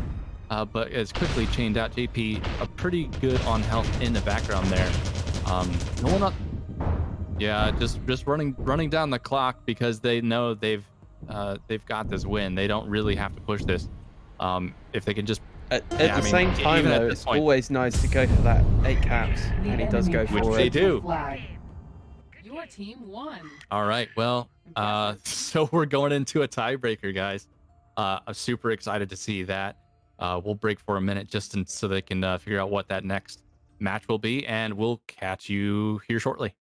but is quickly chained out. JP, pretty good on health in the background there. No one up. Yeah, just running down the clock because they know they've got this win. They don't really have to push this. If they can just. At the same time, though, it's always nice to go for that 8 caps, and he does go for it. Which they do. Your team won. All right, well, so we're going into a tiebreaker, guys. I'm super excited to see that. We'll break for a minute just so they can figure out what that next match will be, and we'll catch you here shortly.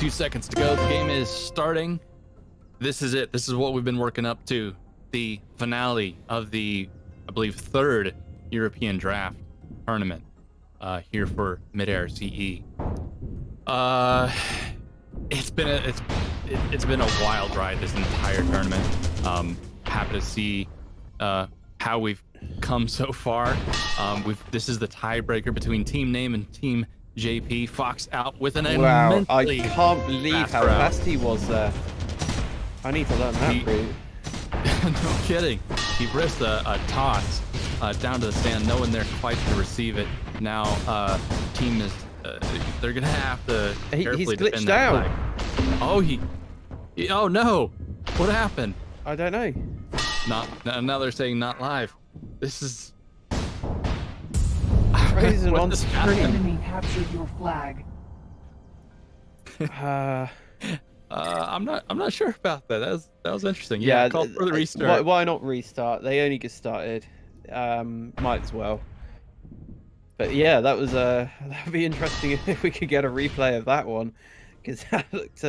2 seconds to go. The game is starting. This is it. This is what we've been working up to. The finale of the, I believe, 3rd European draft tournament here for Midair CE. It's been a wild ride this entire tournament. Happy to see how we've come so far. This is the tiebreaker between Team Name and Team JP. Fox out with an Wow, I immensely can't believe how round. fast he was there. I need to learn that route. No kidding. He risked a toss down to the stand, no one there quite to receive it. Now, team is they're gonna have to carefully he's defend glitched that out. flag. Oh, oh no! What happened? I don't know. Now they're saying not live. This is Frozen What on just screen. happened? Enemy captured your flag. I'm not sure about that. That was interesting. Yeah, call for the restart. Why not restart? They only get started. Might as well. But yeah, that was that'd be interesting if we could get a replay of that one, because that looked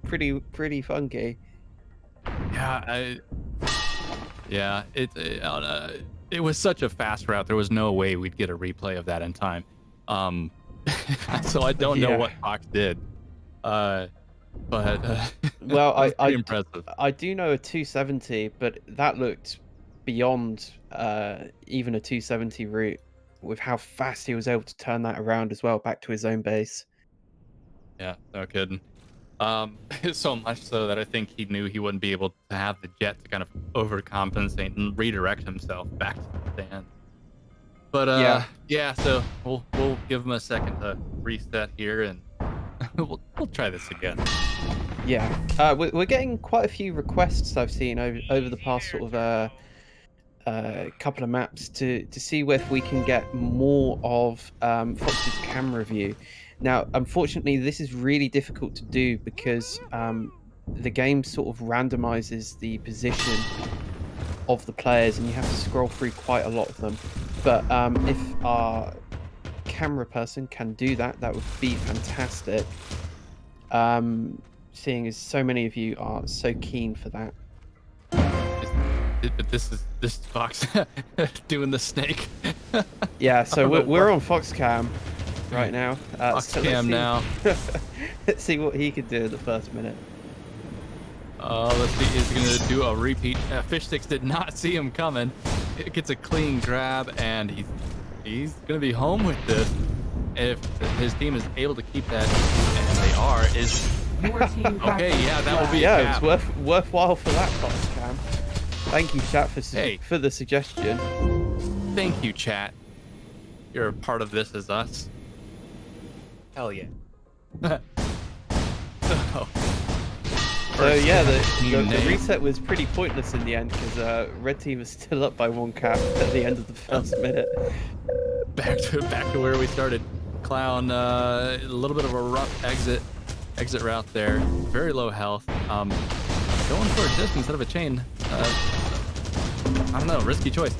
pretty funky. Yeah, it was such a fast route. There was no way we'd get a replay of that in time. So I don't know what Fox did. But Well, pretty impressive. I do know a 270, but that looked beyond even a 270 route with how fast he was able to turn that around as well back to his own base. Yeah, no kidding. So much so that I think he knew he wouldn't be able to have the jet to kind of overcompensate and redirect himself back to the stand. But yeah, so we'll give him a second to reset here, and we'll try this again. Yeah, we're getting quite a few requests I've seen over the past sort of couple of maps to see if we can get more of Fox's camera view. Now, unfortunately, this is really difficult to do because the game sort of randomizes the position of the players, and you have to scroll through quite a lot of them. But if our camera person can do that, that would be fantastic. Seeing as so many of you are so keen for that. But this Fox doing the snake. Yeah, so we're on Foxcam right now. Foxcam now. Let's see what he could do in the first minute. Let's see. He's gonna do a repeat. Fish Sticks did not see him coming. It gets a clean grab, and he's gonna be home with this. If his team is able to keep that, and they are, okay. Yeah, that will be. Yeah, it's worthwhile for that Foxcam. Thank you, chat, for the suggestion. Thank you, chat. You're a part of this as us. Hell yeah. So yeah, the reset was pretty pointless in the end because red team is still up by 1 cap at the end of the first minute. Back to where we started. Clown, a little bit of a rough exit route there. Very low health. Going for a disc instead of a chain. I don't know, risky choice.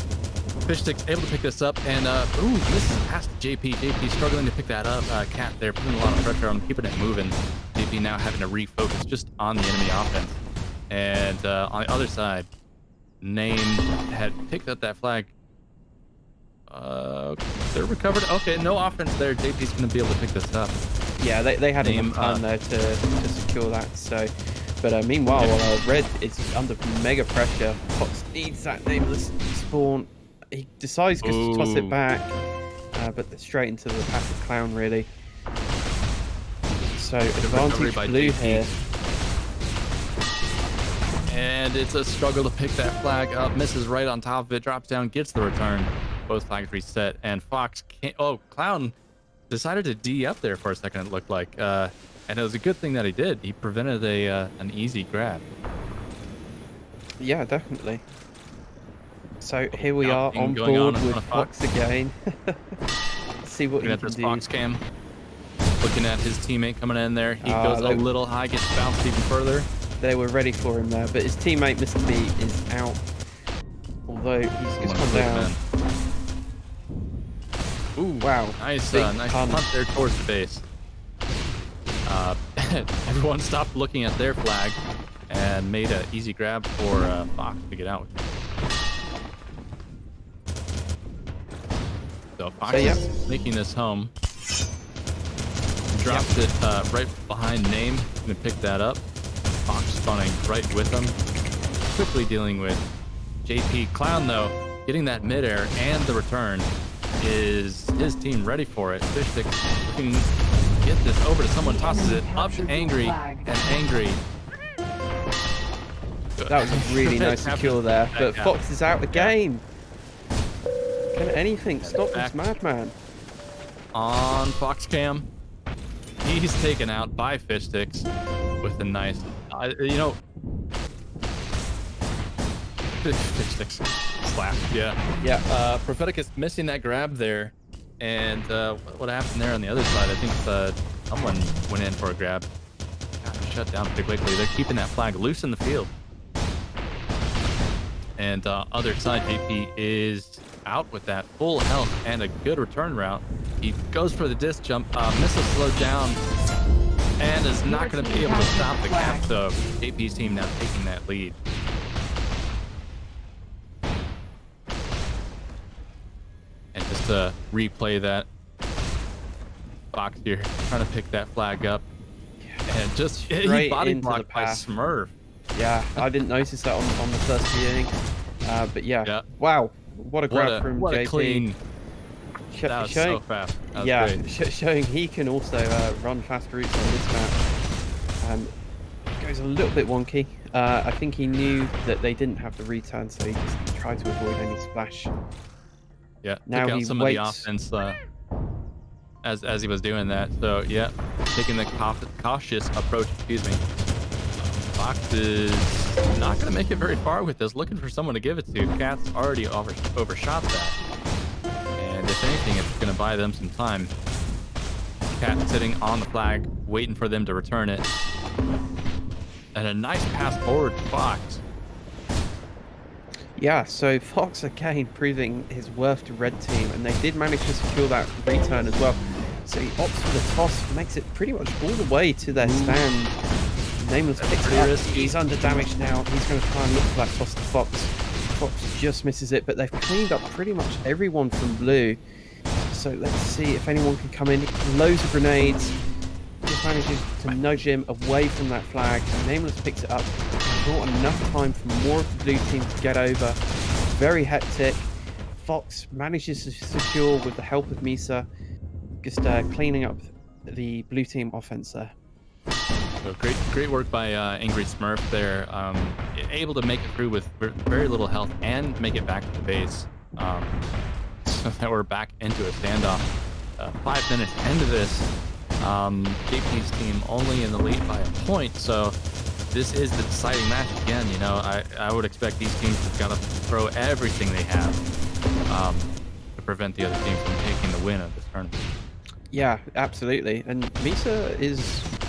Fish Stick's able to pick this up, and misses past JP. JP struggling to pick that up. Cat there putting a lot of pressure on him, keeping it moving. JP now having to refocus just on the enemy offense. And on the other side, Name had picked up that flag. They're recovered. Okay, no offense there. JP's going to be able to pick this up. Yeah, they had enough time there to secure that. So, but meanwhile, Red is under mega pressure. Fox needs that nameless spawn. He decides just to toss it back, but straight into the path of Clown, really. So advantage blue here. And it's a struggle to pick that flag up. Misses right on top of it. Drops down, gets the return. Both flags reset, and Fox can't. Oh, Clown decided to D up there for a second. It looked like, and it was a good thing that he did. He prevented an easy grab. Yeah, definitely. So here we are on board with Fox again. Let's see what he can do. Fox cam. Looking at his teammate coming in there. He goes a little high, gets bounced even further. They were ready for him there, but his teammate, Mr. B, is out. Although he's just come down. Ooh, wow. Nice punt there towards the base. everyone stopped looking at their flag and made an easy grab for Fox to get out with. So Fox is making this home. Dropped it right behind Name. Gonna pick that up. Fox spawning right with him. Quickly dealing with JP. Clown, though, getting that midair and the return. Is his team ready for it? Fishstick looking to get this over to someone, tosses it up to Angry, and Angry. That was a really nice secure there, but Fox is out again. Can anything stop this madman? On Fox Cam, he's taken out by Fishsticks with a nice, you know, Fishsticks slap. Yeah. Propheticus missing that grab there, and what happened there on the other side? I think someone went in for a grab. Got shut down pretty quickly. They're keeping that flag loose in the field. And other side, JP is out with that full health and a good return route. He goes for the disc jump, missile slowed down, and is not going to be able to stop the cap. So JP's team now taking that lead. And just to replay that, Fox here trying to pick that flag up, and just he body blocked by Smurf. Yeah, I didn't notice that on the first viewing, but yeah. Wow, what a grab from what JP. A clean. That was so fast. That was great. Showing he can also run fast routes on this map. Goes a little bit wonky. I think he knew that they didn't have the return, so he just tried to avoid any splash. Yeah, now took out he some waits. of the offense as he was doing that. So yeah, taking the cautious approach. Excuse me. Fox is not going to make it very far with this. Looking for someone to give it to. Cat's already overshot that. And if anything, it's going to buy them some time. Cat sitting on the flag, waiting for them to return it. And a nice pass forward to Fox. Yeah, so Fox again proving his worth to red team, and they did manage to secure that return as well. So he opts for the toss, makes it pretty much all the way to their stand. Nameless picks it up. He's under damage now. He's going to try and look for that toss to Fox. Fox just misses it, but they've cleaned up pretty much everyone from blue. So let's see if anyone can come in. Loads of grenades. Just manages to nudge him away from that flag. Nameless picks it up. Not enough time for more of the blue team to get over. Very hectic. Fox manages to secure with the help of Misa. Just cleaning up the blue team offense there. So great work by Angry Smurf there. Able to make it through with very little health and make it back to the base. So that we're back into a standoff. 5 minutes into this, JP's team only in the lead by a point. So this is the deciding match again. You know, I would expect these teams have got to throw everything they have to prevent the other team from taking the win of this tournament. Yeah, absolutely. And Misa is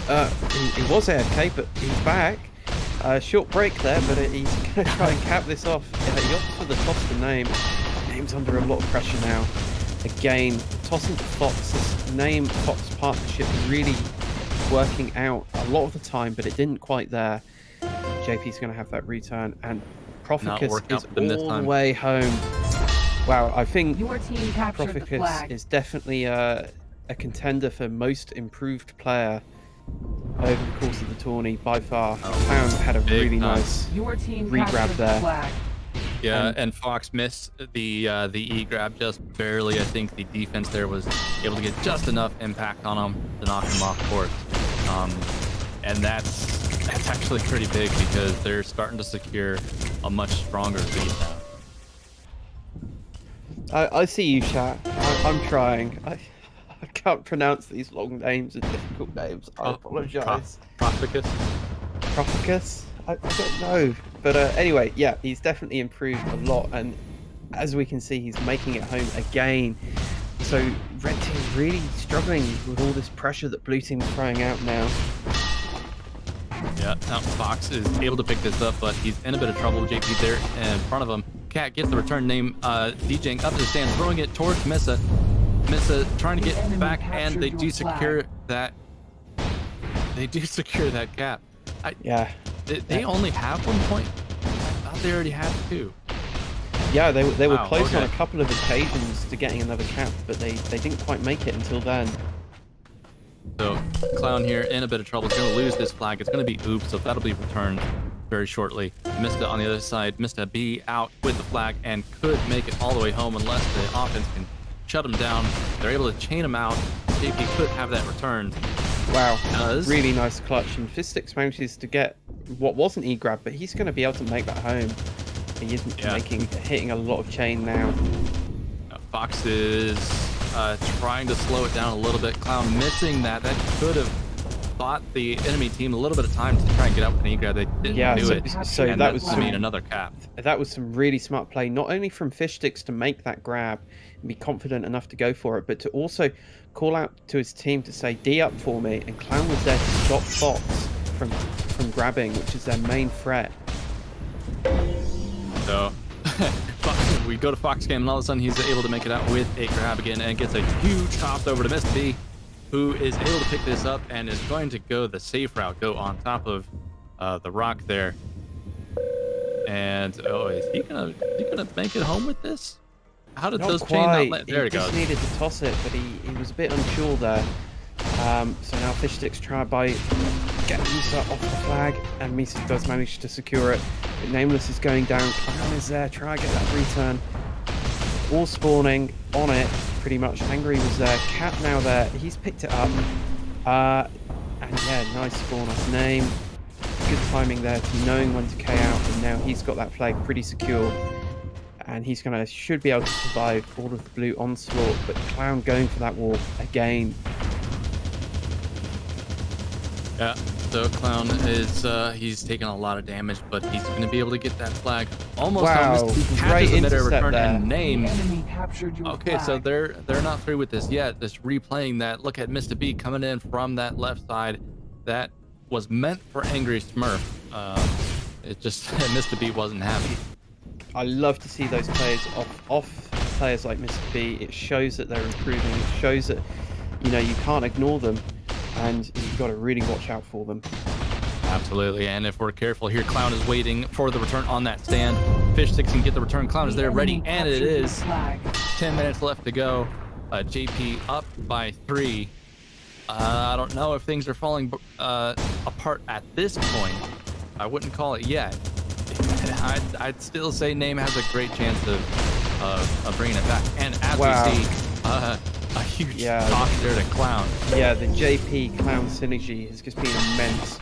he was AFK, but he's back. Short break there, but he's going to try and cap this off. He opts for the toss to Name. Name's under a lot of pressure now. Again, tossing to Fox. This Name-Fox partnership really working out a lot of the time, but it didn't quite there. JP's going to have that return, and Prophetess is all the way home. Wow, I think Prophetess is definitely a contender for most improved player over the course of the tourney by far. Clown had a really nice re-grab there. Yeah, and Fox missed the E grab just barely. I think the defense there was able to get just enough impact on him to knock him off course. And that's actually pretty big because they're starting to secure a much stronger lead now. I see you, chat. I'm trying. I can't pronounce these long names and difficult names. I apologize. Prophetess? I don't know. But anyway, yeah, he's definitely improved a lot. And as we can see, he's making it home again. So red team really struggling with all this pressure that blue team's throwing out now. Yeah, now Fox is able to pick this up, but he's in a bit of trouble. JP there in front of him. Cat gets the return. Name DJing up to the stand, throwing it towards Missa. Missa trying to get back, and they do secure that They do secure that cap. Yeah. They only have 1 point? I thought they already had 2. Yeah, they were Wow, close on okay. a couple of occasions to getting another cap, but they didn't quite make it until then. So Clown here in a bit of trouble. He's going to lose this flag. It's going to be oops, so that'll be returned very shortly. Mista on the other side. Mista B out with the flag and could make it all the way home unless the offense can shut him down. They're able to chain him out. JP could have that returned. Wow, Does. really nice clutch. And Fistix manages to get what wasn't E-grab, but he's going to be able to make that home. He is hitting a lot of chain now. Fox is trying to slow it down a little bit. Clown missing that. That could have bought the enemy team a little bit of time to try and get out with an E-grab. They didn't do it. So and that was I mean another cap. That was some really smart play, not only from Fishsticks to make that grab and be confident enough to go for it, but to also call out to his team to say D up for me, and Clown was there to stop Fox from grabbing, which is their main threat. So we go to Fox game, and all of a sudden he's able to make it out with a grab again and gets a huge toss over to Mr. B, who is able to pick this up and is going to go the safe route, go on top of the rock there. And is he gonna make it home with this? How did those chain not let? There he it goes. Just needed to toss it, but he was a bit unsure there. So now Fishsticks try by getting Misa off the flag, and Misa does manage to secure it. But Nameless is going down. Clown is there. Try to get that return. All spawning on it, pretty much. Angry was there. Cat now there. He's picked it up. And yeah, nice spawn off Name. Good timing there to knowing when to K out, and now he's got that flag pretty secure. And he's should be able to survive all of the blue onslaught, but Clown going for that wall again. Yeah, so Clown is he's taking a lot of damage, but he's going to be able to get that flag almost Wow, great intercept return there. and Name. Your Okay, so flag. they're not through with this yet. Just replaying that. Look at Mr. B coming in from that left side. That was meant for Angry Smurf. It just Mr. B wasn't happy. I love to see those players off players like Mr. B. It shows that they're improving. It shows that you can't ignore them, and you've got to really watch out for them. Absolutely, and if we're careful here, Clown is waiting for the return on that stand. Fishsticks can get the return. Clown is there ready, and it is. 10 minutes left to go. JP up by 3. I don't know if things are falling apart at this point. I wouldn't call it yet. I'd still say Name has a great chance of bringing it back. And as we see, a huge toss there to Clown. Yeah, the JP Clown synergy has just been immense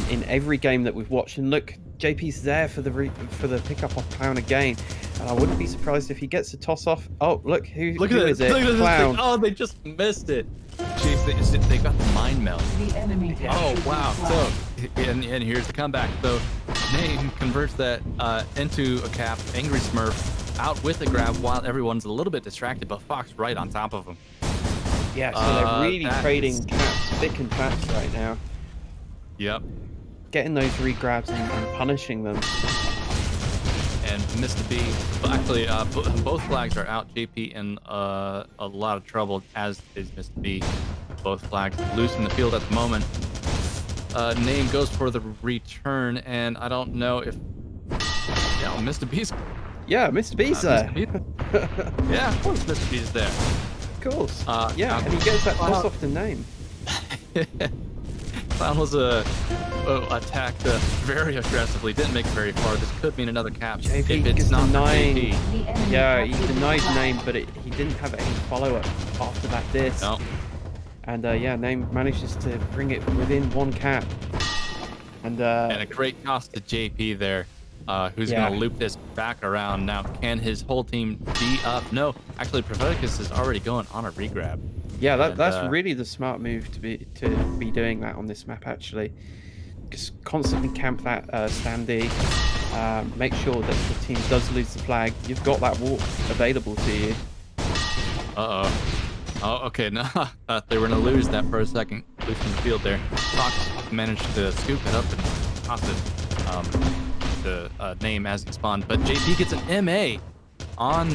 in every game that we've watched. And look, JP's there for the pickup off Clown again. And I wouldn't be surprised if he gets the toss off. Oh, look who is it? Look at Clown. Oh, they just missed it. Jeez, they got the mind meld. Oh wow! So and here's the comeback. So Name converts that into a cap. Angry Smurf out with the grab while everyone's a little bit distracted, but Fox right on top of him. Yeah, so they're really trading caps thick and fast right now. Yep. Getting those regrabs and punishing them. And Mr. B, well, actually, both flags are out. JP in a lot of trouble, as is Mr. B. Both flags loose in the field at the moment. Name goes for the return, and I don't know if... Yeah, Mr. B's... Yeah, Mr. B's there. Yeah, of course Mr. B's there. Of course. Yeah, and he gets that toss off the Name. Clown was attacked very aggressively. Didn't make it very far. This could mean another cap if it's not for JP. Yeah, he denied Name, but he didn't have any follow-up after that diss. No. And yeah, Name manages to bring it within 1 cap. And a great toss to JP there, who's going to loop this back around. Now, can his whole team be up? No, actually, Propheticus is already going on a regrab. Yeah, that's really the smart move to be doing that on this map, actually. Just constantly camp that standee. Make sure that the team does lose the flag. You've got that walk available to you. Uh-oh. Oh, okay. No, thought they were going to lose that for a second. Losing the field there. Fox managed to scoop it up and toss it the Name as he spawned. But JP gets an MA on...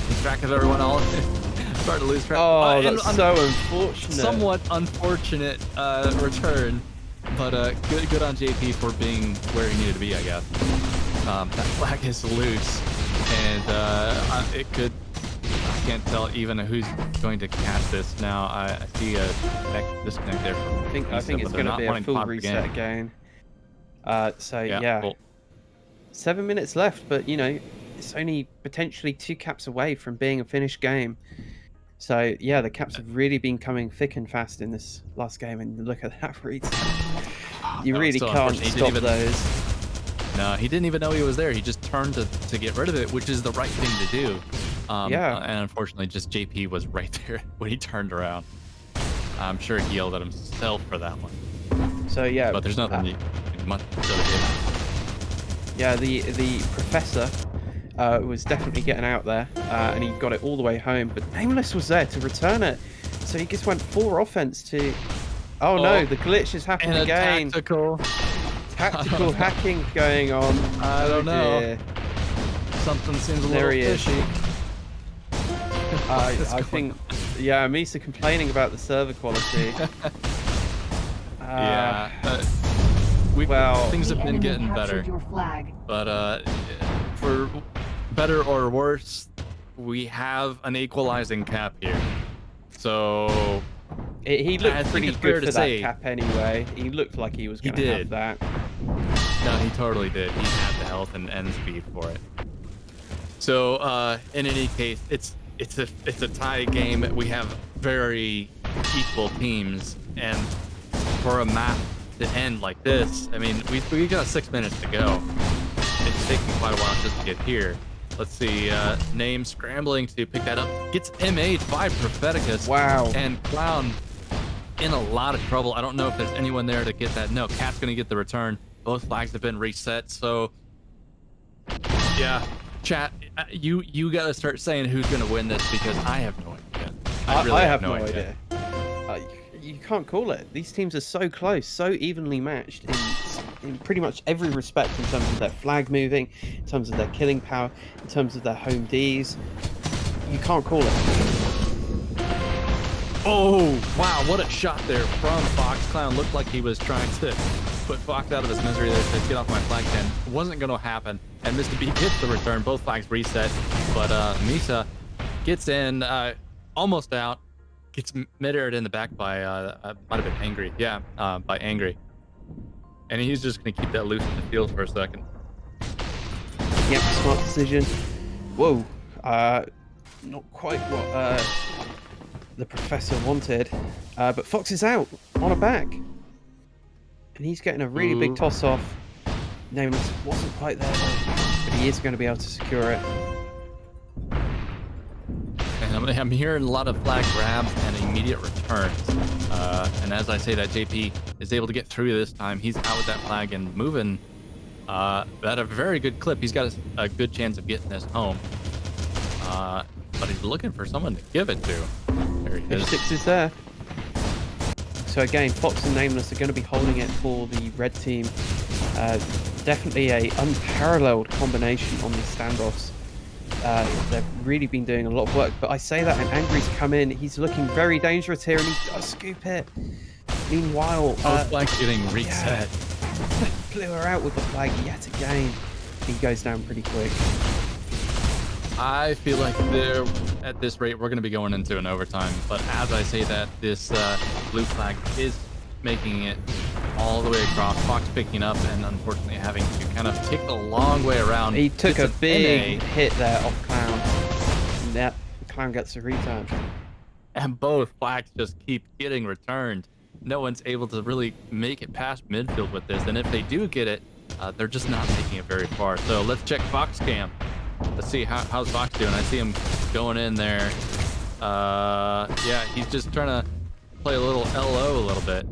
keep track of everyone all starting to lose track. Oh, And that's so unfortunate. Somewhat unfortunate return, but good on JP for being where he needed to be, I guess. That flag is loose, and it could. I can't tell even who's going to catch this now. I see a disconnect there. From I think it's going to be a full reset again. So yeah, cool. 7 minutes left, but you know, it's only potentially 2 caps away from being a finished game. So yeah, the caps have really been coming thick and fast in this last game, and look at that reset. You really can't stop those. No, he didn't even know he was there. He just turned to get rid of it, which is the right thing to do. Yeah. And unfortunately, just JP was right there when he turned around. I'm sure he yelled at himself for that one. So yeah. But there's nothing much to do. Yeah, the professor was definitely getting out there, and he got it all the way home. But Nameless was there to return it, so he just went 4 offense to. Oh no, the glitch has happened and again. Tactical hacking going on. I don't know. Something seems a little fishy. I think, yeah, Misa complaining about the server quality. Things have been getting better. But for better or worse, we have an equalizing cap here. So he looked pretty good for that cap anyway. He looked like he was going to have that. No, he totally did. He had the health and speed for it. So in any case, it's a tie game. We have very equal teams, and for a map to end like this, I mean, we got 6 minutes to go. It's taking quite a while just to get here. Let's see, Name scrambling to pick that up. Gets MA'd by Propheticus. Wow. And Clown in a lot of trouble. I don't know if there's anyone there to get that. No, Cat's gonna get the return. Both flags have been reset, so yeah. Chat, you gotta start saying who's gonna win this, because I have no idea. I really have no idea. You can't call it. These teams are so close, so evenly matched in pretty much every respect, in terms of their flag moving, in terms of their killing power, in terms of their home Ds. You can't call it. Oh, wow, what a shot there from Fox. Clown looked like he was trying to put Fox out of his misery there to get off my flag 10. Wasn't going to happen. And Mr. B gets the return. Both flags reset. But Misa gets in, almost out. Gets Midair in the back by, might have been Angry. Yeah, by Angry. And he's just going to keep that loose in the field for a second. Yep, smart decision. Whoa. Not quite what the professor wanted. But Fox is out on a back. And he's getting a really big toss off. Nameless wasn't quite there, but he is going to be able to secure it. And I'm hearing a lot of flag grabs and immediate returns. And as I say that, JP is able to get through this time. He's out with that flag and moving at a very good clip. He's got a good chance of getting this home. But he's looking for someone to give it to. There he is. H6 is there. So again, Fox and Nameless are going to be holding it for the red team. Definitely a unparalleled combination on these standoffs. They've really been doing a lot of work, but I say that, and Angry's come in. He's looking very dangerous here, and he does scoop it. Meanwhile, flag getting reset. Yeah, blew her out with the flag yet again. He goes down pretty quick. I feel like at this rate, we're going to be going into an overtime. But as I say that, this blue flag is making it all the way across. Fox picking up and unfortunately having to kind of take the long way around. He took a big hit there off Clown. And that Clown gets a return. And both flags just keep getting returned. No one's able to really make it past midfield with this. And if they do get it, they're just not making it very far. So let's check Fox cam. Let's see how's Fox doing. I see him going in there. Yeah, he's just trying to play a little LO a little bit.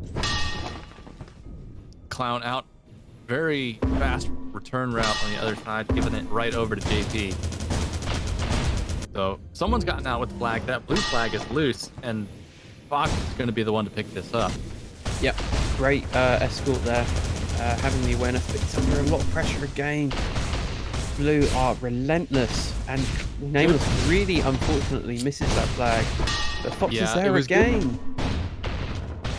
Clown out. Very fast return route on the other side, giving it right over to JP. So someone's gotten out with the flag. That blue flag is loose, and Fox is going to be the one to pick this up. Yep, great escort there. Having the awareness, but it's under a lot of pressure again. Blue are relentless, and Nameless really unfortunately misses that flag. But Fox is there again.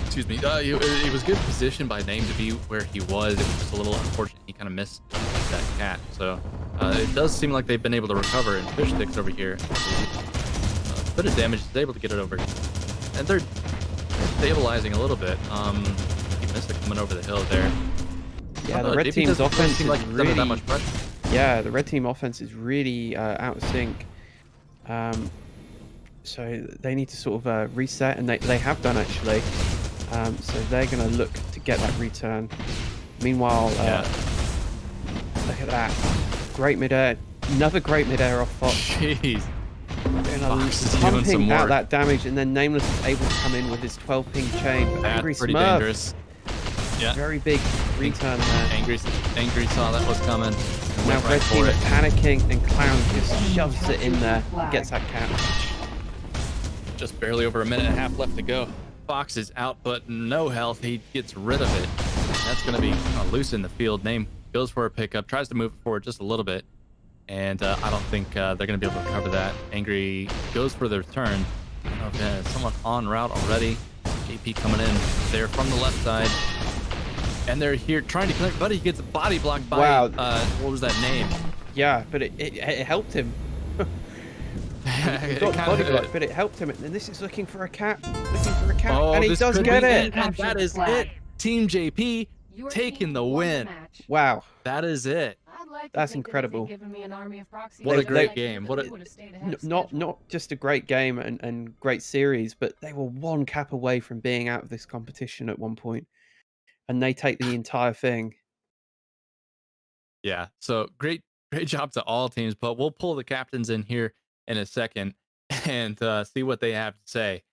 Excuse me. It was good position by Name to be where he was. It was just a little unfortunate. He kind of missed that catch. So it does seem like they've been able to recover. And Fish Sticks over here, a bit of damage, is able to get it over. And they're stabilizing a little bit. He missed it coming over the hill there. Yeah, the red team's offense is like really that much pressure. Yeah, the red team offense is really out of sync. So they need to sort of reset, and they have done actually. So they're going to look to get that return. Meanwhile, look at that. Great midair. Another great midair off Fox. Jeez. Pumping out that damage, and then Nameless is able to come in with his 12 ping chain. But Angry pretty Smurf, dangerous. Yeah. Very big return there. Angry saw that was coming. Now red team are panicking, and Clown just shoves it in there and gets that catch. Just barely over a minute and a half left to go. Fox is out, but no health. He gets rid of it. That's going to be loose in the field. Name goes for a pickup, tries to move forward just a little bit, and I don't think they're going to be able to cover that. Angry goes for the return. Okay, someone en route already. JP coming in there from the left side, and they're here trying to connect, but he gets body blocked by what was that name? Yeah, but it helped him. He got body blocked, but it helped him. And this is looking for a cat, and he does get it. And that is it. Team JP taking the win. Wow, that is it. That's incredible. What a great game. Not just a great game and great series, but they were one cap away from being out of this competition at one point, and they take the entire thing. Yeah. So great job to all teams. But we'll pull the captains in here in a second and see what they have to say.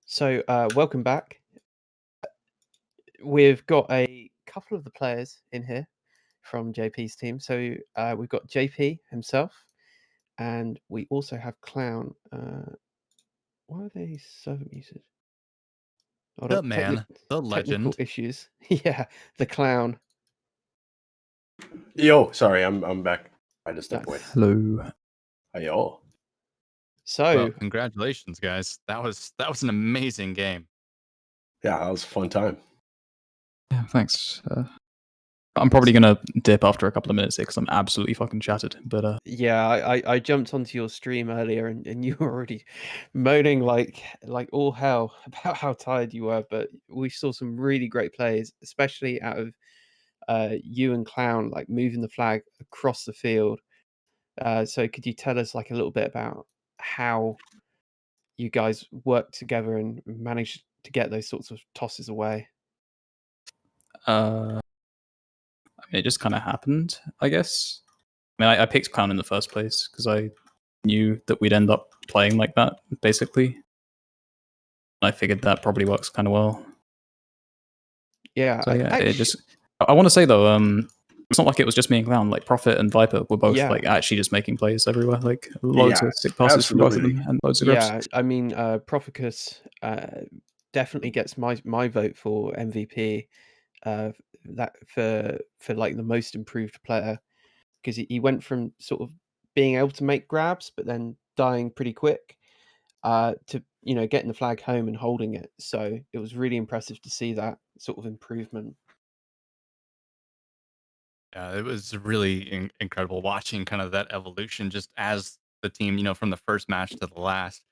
So welcome back. We've got a couple of the players in here from JP's team. So we've got JP himself, and we also have Clown. Why are they server muted? The man, the legend. Technical issues. Yeah, the Clown. Yo, sorry, I'm back. I just stepped away. Hello. Hi, y'all. So congratulations, guys. That was an amazing game. Yeah, that was a fun time. Yeah, thanks. I'm probably gonna dip after a couple of minutes here because I'm absolutely fucking shattered. But yeah, I jumped onto your stream earlier, and you were already moaning like all hell about how tired you were. But we saw some really great plays, especially out of you and Clown, like moving the flag across the field. So could you tell us like a little bit about how you guys worked together and managed to get those sorts of tosses away? I mean, it just kind of happened, I guess. I mean, I picked Clown in the first place because I knew that we'd end up playing like that, basically. I figured that probably works kind of well. Yeah, So yeah, it just. I want to say though, it's not like it was just me and Clown. Like Prophet and Viper were both Yeah. like actually just making plays everywhere. Like loads of sick passes from both of them and loads of Yeah, grabs. I mean, Proficus definitely gets my vote for MVP. That for like the most improved player, because he went from sort of being able to make grabs but then dying pretty quick to getting the flag home and holding it. So it was really impressive to see that sort of improvement. Yeah, it was really incredible watching kind of that evolution just as the team, from the first match to the last,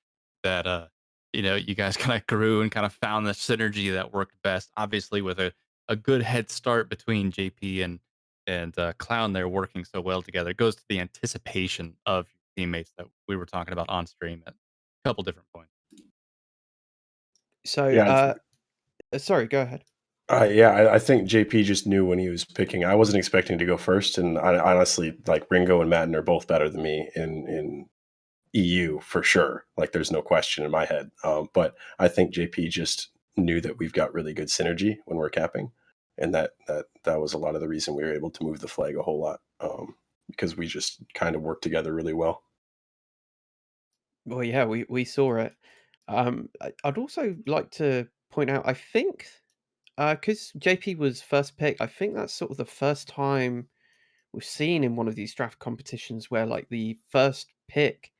that, you guys kind of grew and kind of found the synergy that worked best. Obviously, with a good head start between JP and Clown, they're working so well together. It goes to the anticipation of your teammates that we were talking about on stream at a couple different points. So, sorry, go ahead. I think JP just knew when he was picking. I wasn't expecting to go first, and I honestly, like, Ringo and Madden are both better than me in EU for sure. Like, there's no question in my head. But I think JP just knew that we've got really good synergy when we're capping, and that was a lot of the reason we were able to move the flag a whole lot, because we just kind of work together really well. Well, yeah, we saw it. I'd also like to point out, I think, because JP was first pick, I think that's sort of the first time we've seen in one of these draft competitions where like the first pick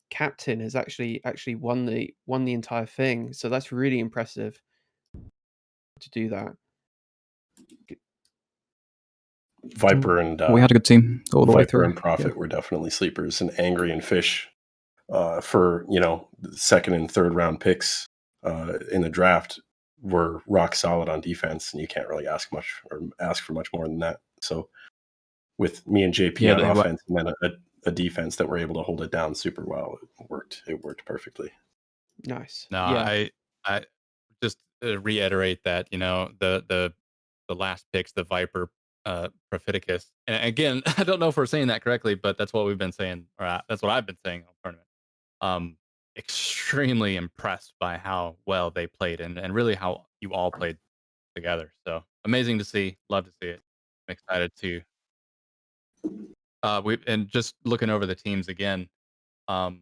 captain has actually won the entire thing. So that's really impressive to do that. Viper and we had a good team all the way Viper through. and Prophet were definitely sleepers, and Angry and Fish for the second and third round picks in the draft were rock solid on defense, and you can't really ask for much more than that. So with me and JP on offense, and then a defense that were able to hold it down super well, it worked perfectly. Nice. No, Yeah. I just reiterate that the last picks, the Viper, Propheticus, and again, I don't know if we're saying that correctly, but that's what we've been saying, or that's what I've been saying all tournament. Extremely impressed by how well they played and really how you all played together. So amazing to see. Love to see it. I'm excited to. And just looking over the teams again. I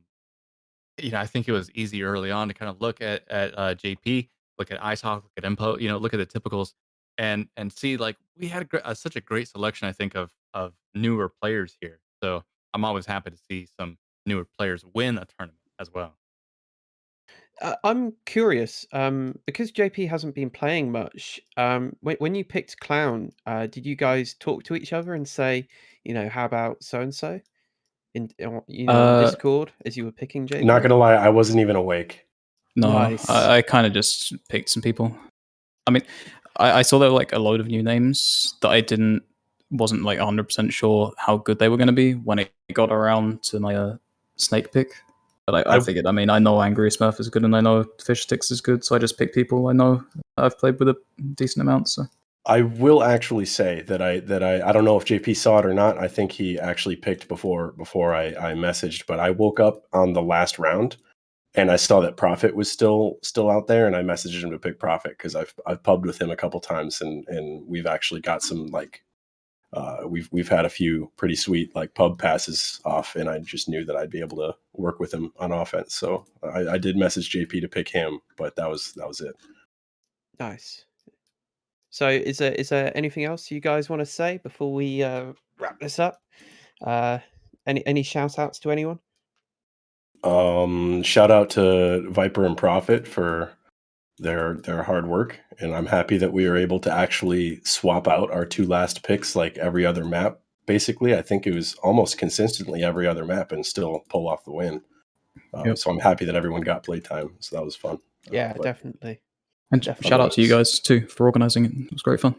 think it was easy early on to kind of look at JP, look at Icehawk, look at Impo, look at the typicals, and see like we had such a great selection. I think of newer players here. So I'm always happy to see some newer players win a tournament as well. I'm curious, because JP hasn't been playing much. When you picked Clown, did you guys talk to each other and say, how about so and so, in Discord as you were picking JP? Not gonna lie, I wasn't even awake. No, Nice. I kind of just picked some people. I mean, I saw there were like a load of new names that I wasn't like 100% sure how good they were going to be when it got around to my snake pick. But I figured, I mean, I know Angry Smurf is good and I know Fish Sticks is good, so I just picked people I know I've played with a decent amount. So I will actually say that I don't know if JP saw it or not. I think he actually picked before I messaged, but I woke up on the last round and I saw that Prophet was still out there, and I messaged him to pick Prophet because I've pubbed with him a couple times, and we've actually got some like we've had a few pretty sweet like pub passes off, and I just knew that I'd be able to work with him on offense. So I did message JP to pick him, but that was it. Nice. So is there anything else you guys want to say before we wrap this up? Any shout outs to anyone? Shout out to Viper and Prophet for their hard work, and I'm happy that we were able to actually swap out our two last picks like every other map. Basically, I think it was almost consistently every other map and still pull off the win. So I'm happy that everyone got playtime. So that was fun. Yeah, definitely. And shout out to you guys too for organizing it. It was great fun.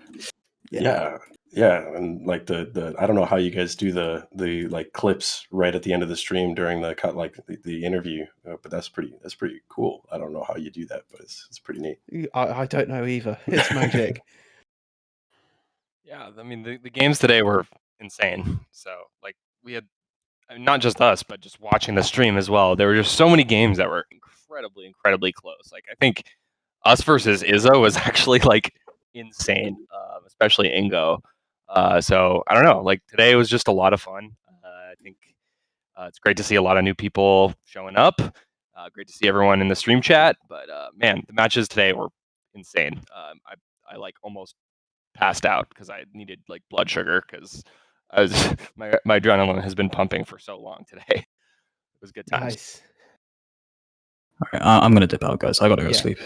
Yeah, and like the I don't know how you guys do the like clips right at the end of the stream during the cut, like the interview, but that's pretty cool. I don't know how you do that, but it's pretty neat. I don't know either. It's magic. Yeah, I mean the games today were insane. So like we had not just us, but just watching the stream as well. There were just so many games that were incredibly close. Like I think us versus Izza was actually like insane, especially Ingo. So I don't know. Like today was just a lot of fun. I think it's great to see a lot of new people showing up. Great to see everyone in the stream chat. But man, the matches today were insane. I like almost passed out because I needed like blood sugar because I was my adrenaline has been pumping for so long today. It was good times. Nice. All right, I'm gonna dip out, guys. I gotta go Yeah. sleep.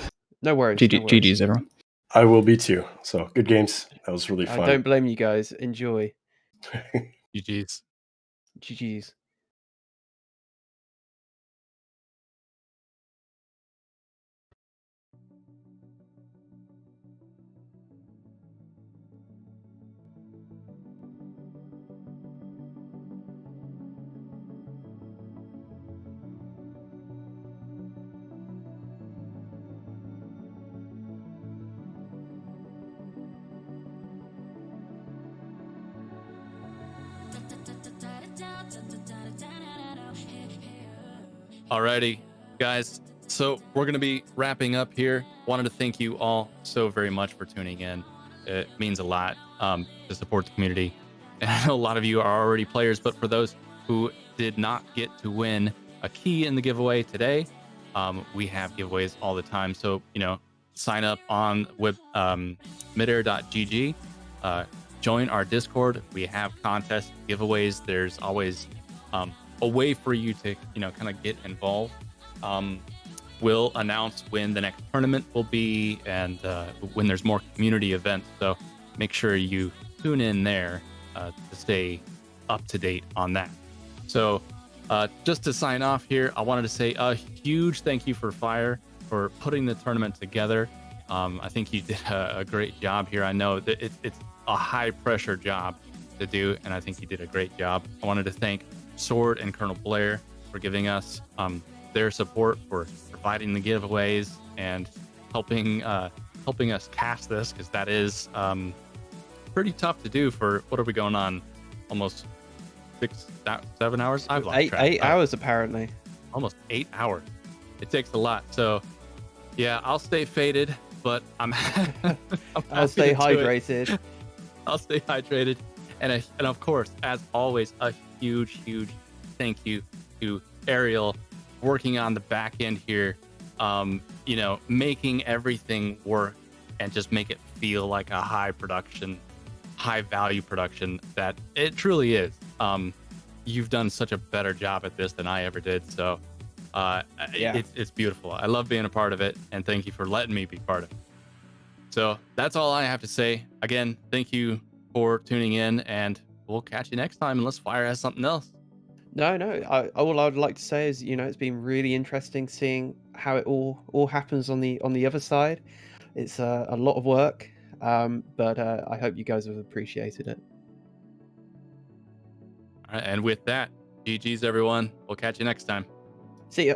No worries. GG, no worries. GG's, everyone. I will be too. So good games. That was really fun. I don't blame you guys. Enjoy. GG's. GG's. Alrighty, guys. So we're going to be wrapping up here. Wanted to thank you all so very much for tuning in. It means a lot to support the community. And I know a lot of you are already players, but for those who did not get to win a key in the giveaway today, we have giveaways all the time. So, sign up on midair.gg. Join our Discord. We have contests, giveaways. There's always a way for you to, kind of get involved. We'll announce when the next tournament will be and when there's more community events. So make sure you tune in there to stay up to date on that. So just to sign off here, I wanted to say a huge thank you for Fire for putting the tournament together. I think you did a great job here. I know that it's a high pressure job to do, and I think you did a great job. I wanted to thank Sword and Colonel Blair for giving us their support, for providing the giveaways and helping us cast this, because that is pretty tough to do for, what are we going on, almost 7 hours? I've lost track. 8 hours apparently. Almost 8 hours. It takes a lot. So yeah, I'll stay faded, but I'll stay hydrated. I'll stay hydrated. And of course, as always, a huge thank you to Ariel working on the back end here, making everything work and just make it feel like a high value production that it truly is. You've done such a better job at this than I ever did. So it's beautiful. I love being a part of it, and thank you for letting me be part of it. So that's all I have to say. Again, thank you for tuning in, and we'll catch you next time unless Fire has something else. No. All I would like to say is, it's been really interesting seeing how it all happens on the other side. It's a lot of work, but I hope you guys have appreciated it. All right, and with that, GG's everyone. We'll catch you next time. See ya.